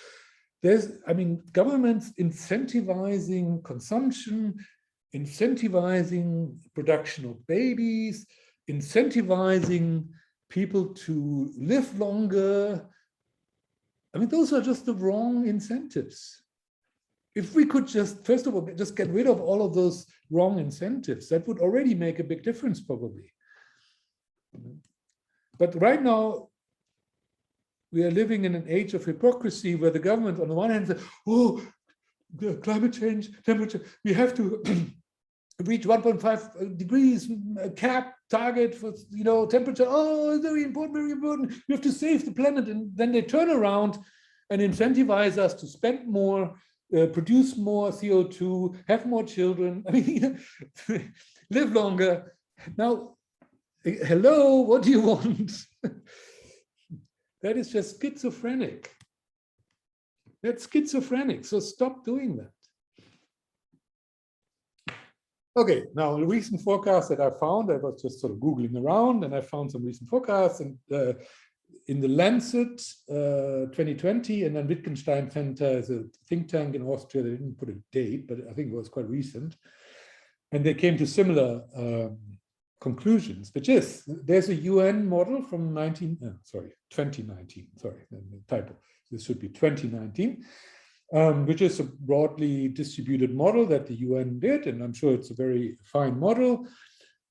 there's, I mean, governments incentivizing consumption, incentivizing production of babies, incentivizing people to live longer. I mean, those are just the wrong incentives. If we could just, first of all, just get rid of all of those wrong incentives, that would already make a big difference, probably. But right now, we are living in an age of hypocrisy where the government, on the one hand, says, oh, the climate change, temperature, we have to reach 1.5 degrees cap target for, you know, temperature. Oh, very important, very important. We have to save the planet. And then they turn around and incentivize us to spend more, produce more CO2, have more children. I mean, you know, live longer. Now, hello, what do you want? That is just schizophrenic. That's schizophrenic. So stop doing that. Okay, now a recent forecast that I found, I was just sort of Googling around and I found some recent forecasts, and in the Lancet 2020, and then Wittgenstein Center is a think tank in Austria. They didn't put a date, but I think it was quite recent. And they came to similar conclusions, which is there's a UN model from 2019, sorry, typo. This should be 2019, which is a broadly distributed model that the UN did, and I'm sure it's a very fine model.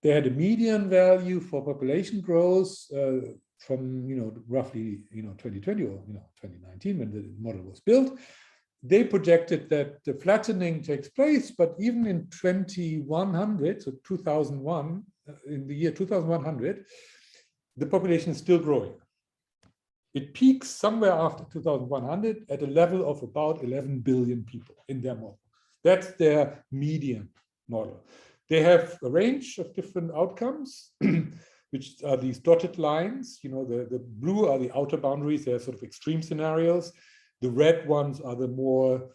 They had a median value for population growth from, you know, roughly, you know, 2020 or, you know, 2019 when the model was built. They projected that the flattening takes place, but even in 2100, so 2001, in the year 2100, the population is still growing. It peaks somewhere after 2100 at a level of about 11 billion people in their model. That's their median model. They have a range of different outcomes, which are these dotted lines. You know, the blue are the outer boundaries. They're sort of extreme scenarios. The red ones are the more,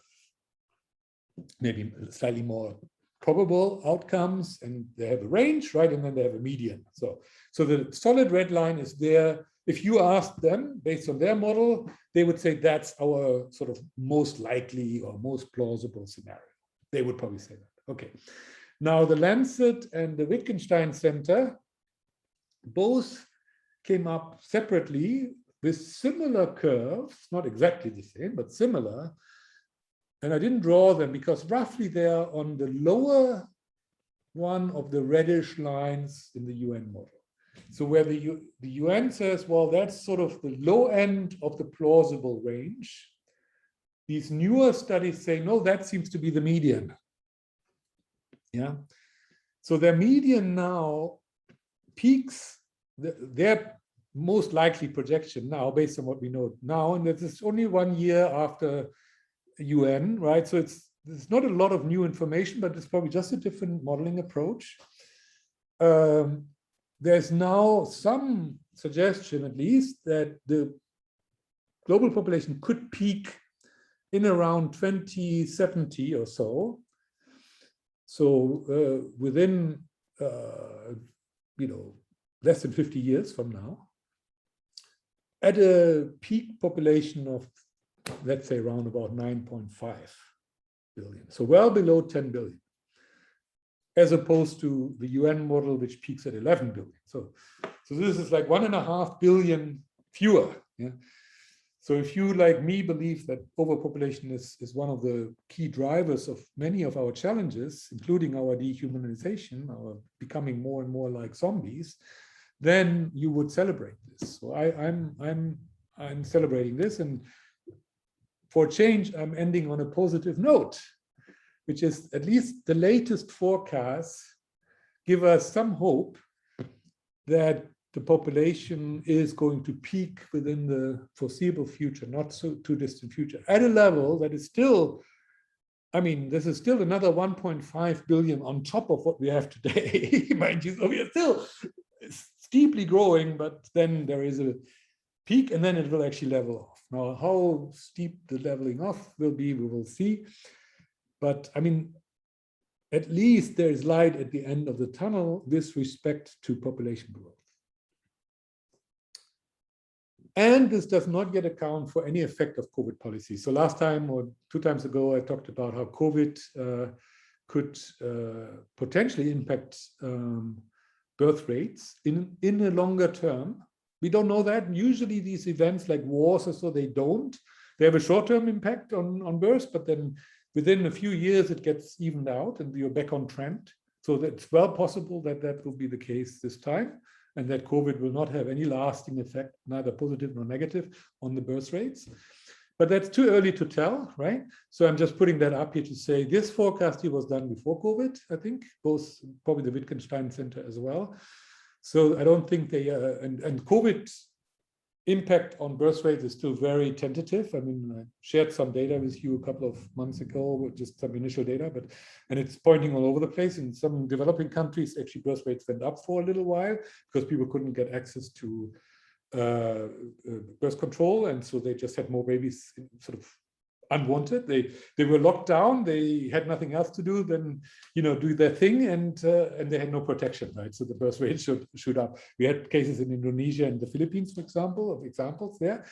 maybe slightly more probable outcomes, and they have a range, right? And then they have a median. So the solid red line is there. If you ask them based on their model, they would say that's our sort of most likely or most plausible scenario. They would probably say that. Okay. Now the Lancet and the Wittgenstein Center both came up separately with similar curves, not exactly the same, but similar. And I didn't draw them because roughly they're on the lower one of the reddish lines in the UN model. So where the UN says, well, that's sort of the low end of the plausible range, these newer studies say, no, that seems to be the median. Yeah. So their median now peaks, their most likely projection now, based on what we know now, and this is only 1 year after UN, right? So there's not a lot of new information, but it's probably just a different modeling approach. There's now some suggestion, at least, that the global population could peak in around 2070 or so. So within, you know, less than 50 years from now, at a peak population of, let's say, around about 9.5 billion. So well below 10 billion, as opposed to the UN model, which peaks at 11 billion. So this is like 1.5 billion fewer. Yeah? So if you, like me, believe that overpopulation is one of the key drivers of many of our challenges, including our dehumanization, our becoming more and more like zombies, then you would celebrate this. So I'm celebrating this, and for change, I'm ending on a positive note, which is at least the latest forecasts give us some hope that the population is going to peak within the foreseeable future, not so too distant future, at a level that is still, I mean, this is still another 1.5 billion on top of what we have today, mind you. So we are still steeply growing, but then there is a peak and then it will actually level off. Now, how steep the leveling off will be, we will see. But I mean, at least there is light at the end of the tunnel with respect to population growth. And this does not yet account for any effect of COVID policy. So last time or 2 times ago, I talked about how COVID could potentially impact birth rates in a longer term. We don't know that. Usually these events like wars or so, they don't. They have a short-term impact on births, but then within a few years, it gets evened out and you're back on trend. So it's well possible that that will be the case this time, and that COVID will not have any lasting effect, neither positive nor negative, on the birth rates. But that's too early to tell, right? So I'm just putting that up here to say this forecast here was done before COVID, I think, both probably the Wittgenstein Center as well. So I don't think they, and COVID impact on birth rates is still very tentative. I mean, I shared some data with you a couple of months ago, just some initial data, and it's pointing all over the place. In some developing countries, actually birth rates went up for a little while because people couldn't get access to birth control, and so they just had more babies sort of unwanted. They were locked down. They had nothing else to do than, you know, do their thing, and they had no protection, right? So the birth rate should shoot up. We had cases in Indonesia and the Philippines, for example, of examples there.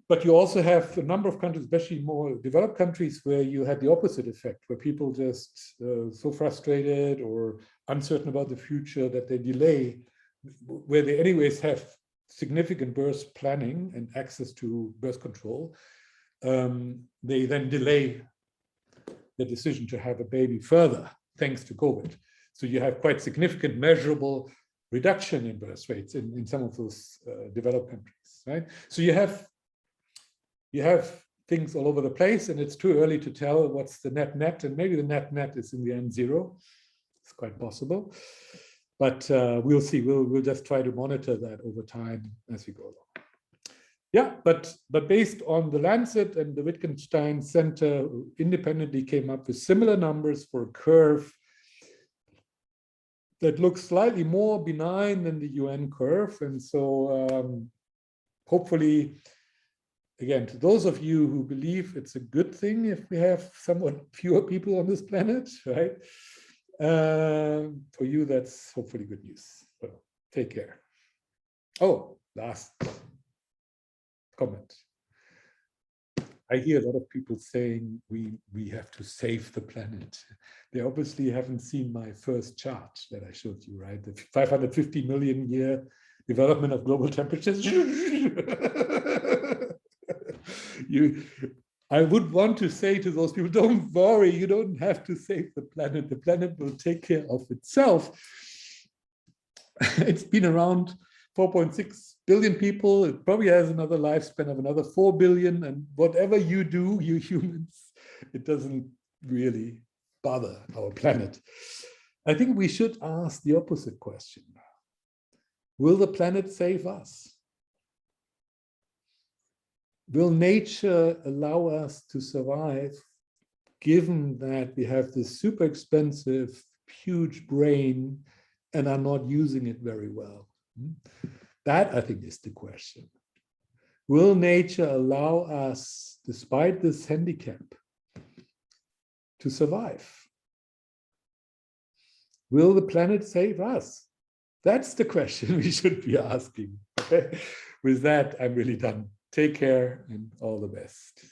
But you also have a number of countries, especially more developed countries, where you had the opposite effect, where people just so frustrated or uncertain about the future that they delay, where they anyways have significant birth planning and access to birth control. They then delay the decision to have a baby further, thanks to COVID. So you have quite significant measurable reduction in birth rates in some of those developed countries, right? So you have things all over the place, and it's too early to tell what's the net, and maybe the net is in the end 0. It's quite possible, but we'll see. We'll just try to monitor that over time as we go along. Yeah, but based on the Lancet and the Wittgenstein Center independently came up with similar numbers for a curve that looks slightly more benign than the UN curve. And so hopefully, again, to those of you who believe it's a good thing if we have somewhat fewer people on this planet, right? For you, that's hopefully good news. So take care. Oh, last comment. I hear a lot of people saying we have to save the planet. They obviously haven't seen my first chart that I showed you, right? The 550 million year development of global temperatures. I would want to say to those people, don't worry, you don't have to save the planet. The planet will take care of itself. It's been around 4.6 billion people. It probably has another lifespan of another 4 billion. And whatever you do, you humans, it doesn't really bother our planet. I think we should ask the opposite question. Will the planet save us? Will nature allow us to survive, given that we have this super expensive, huge brain and are not using it very well? That, I think, is the question. Will nature allow us, despite this handicap, to survive? Will the planet save us? That's the question we should be asking. Okay? With that, I'm really done. Take care and all the best.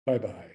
Bye-bye.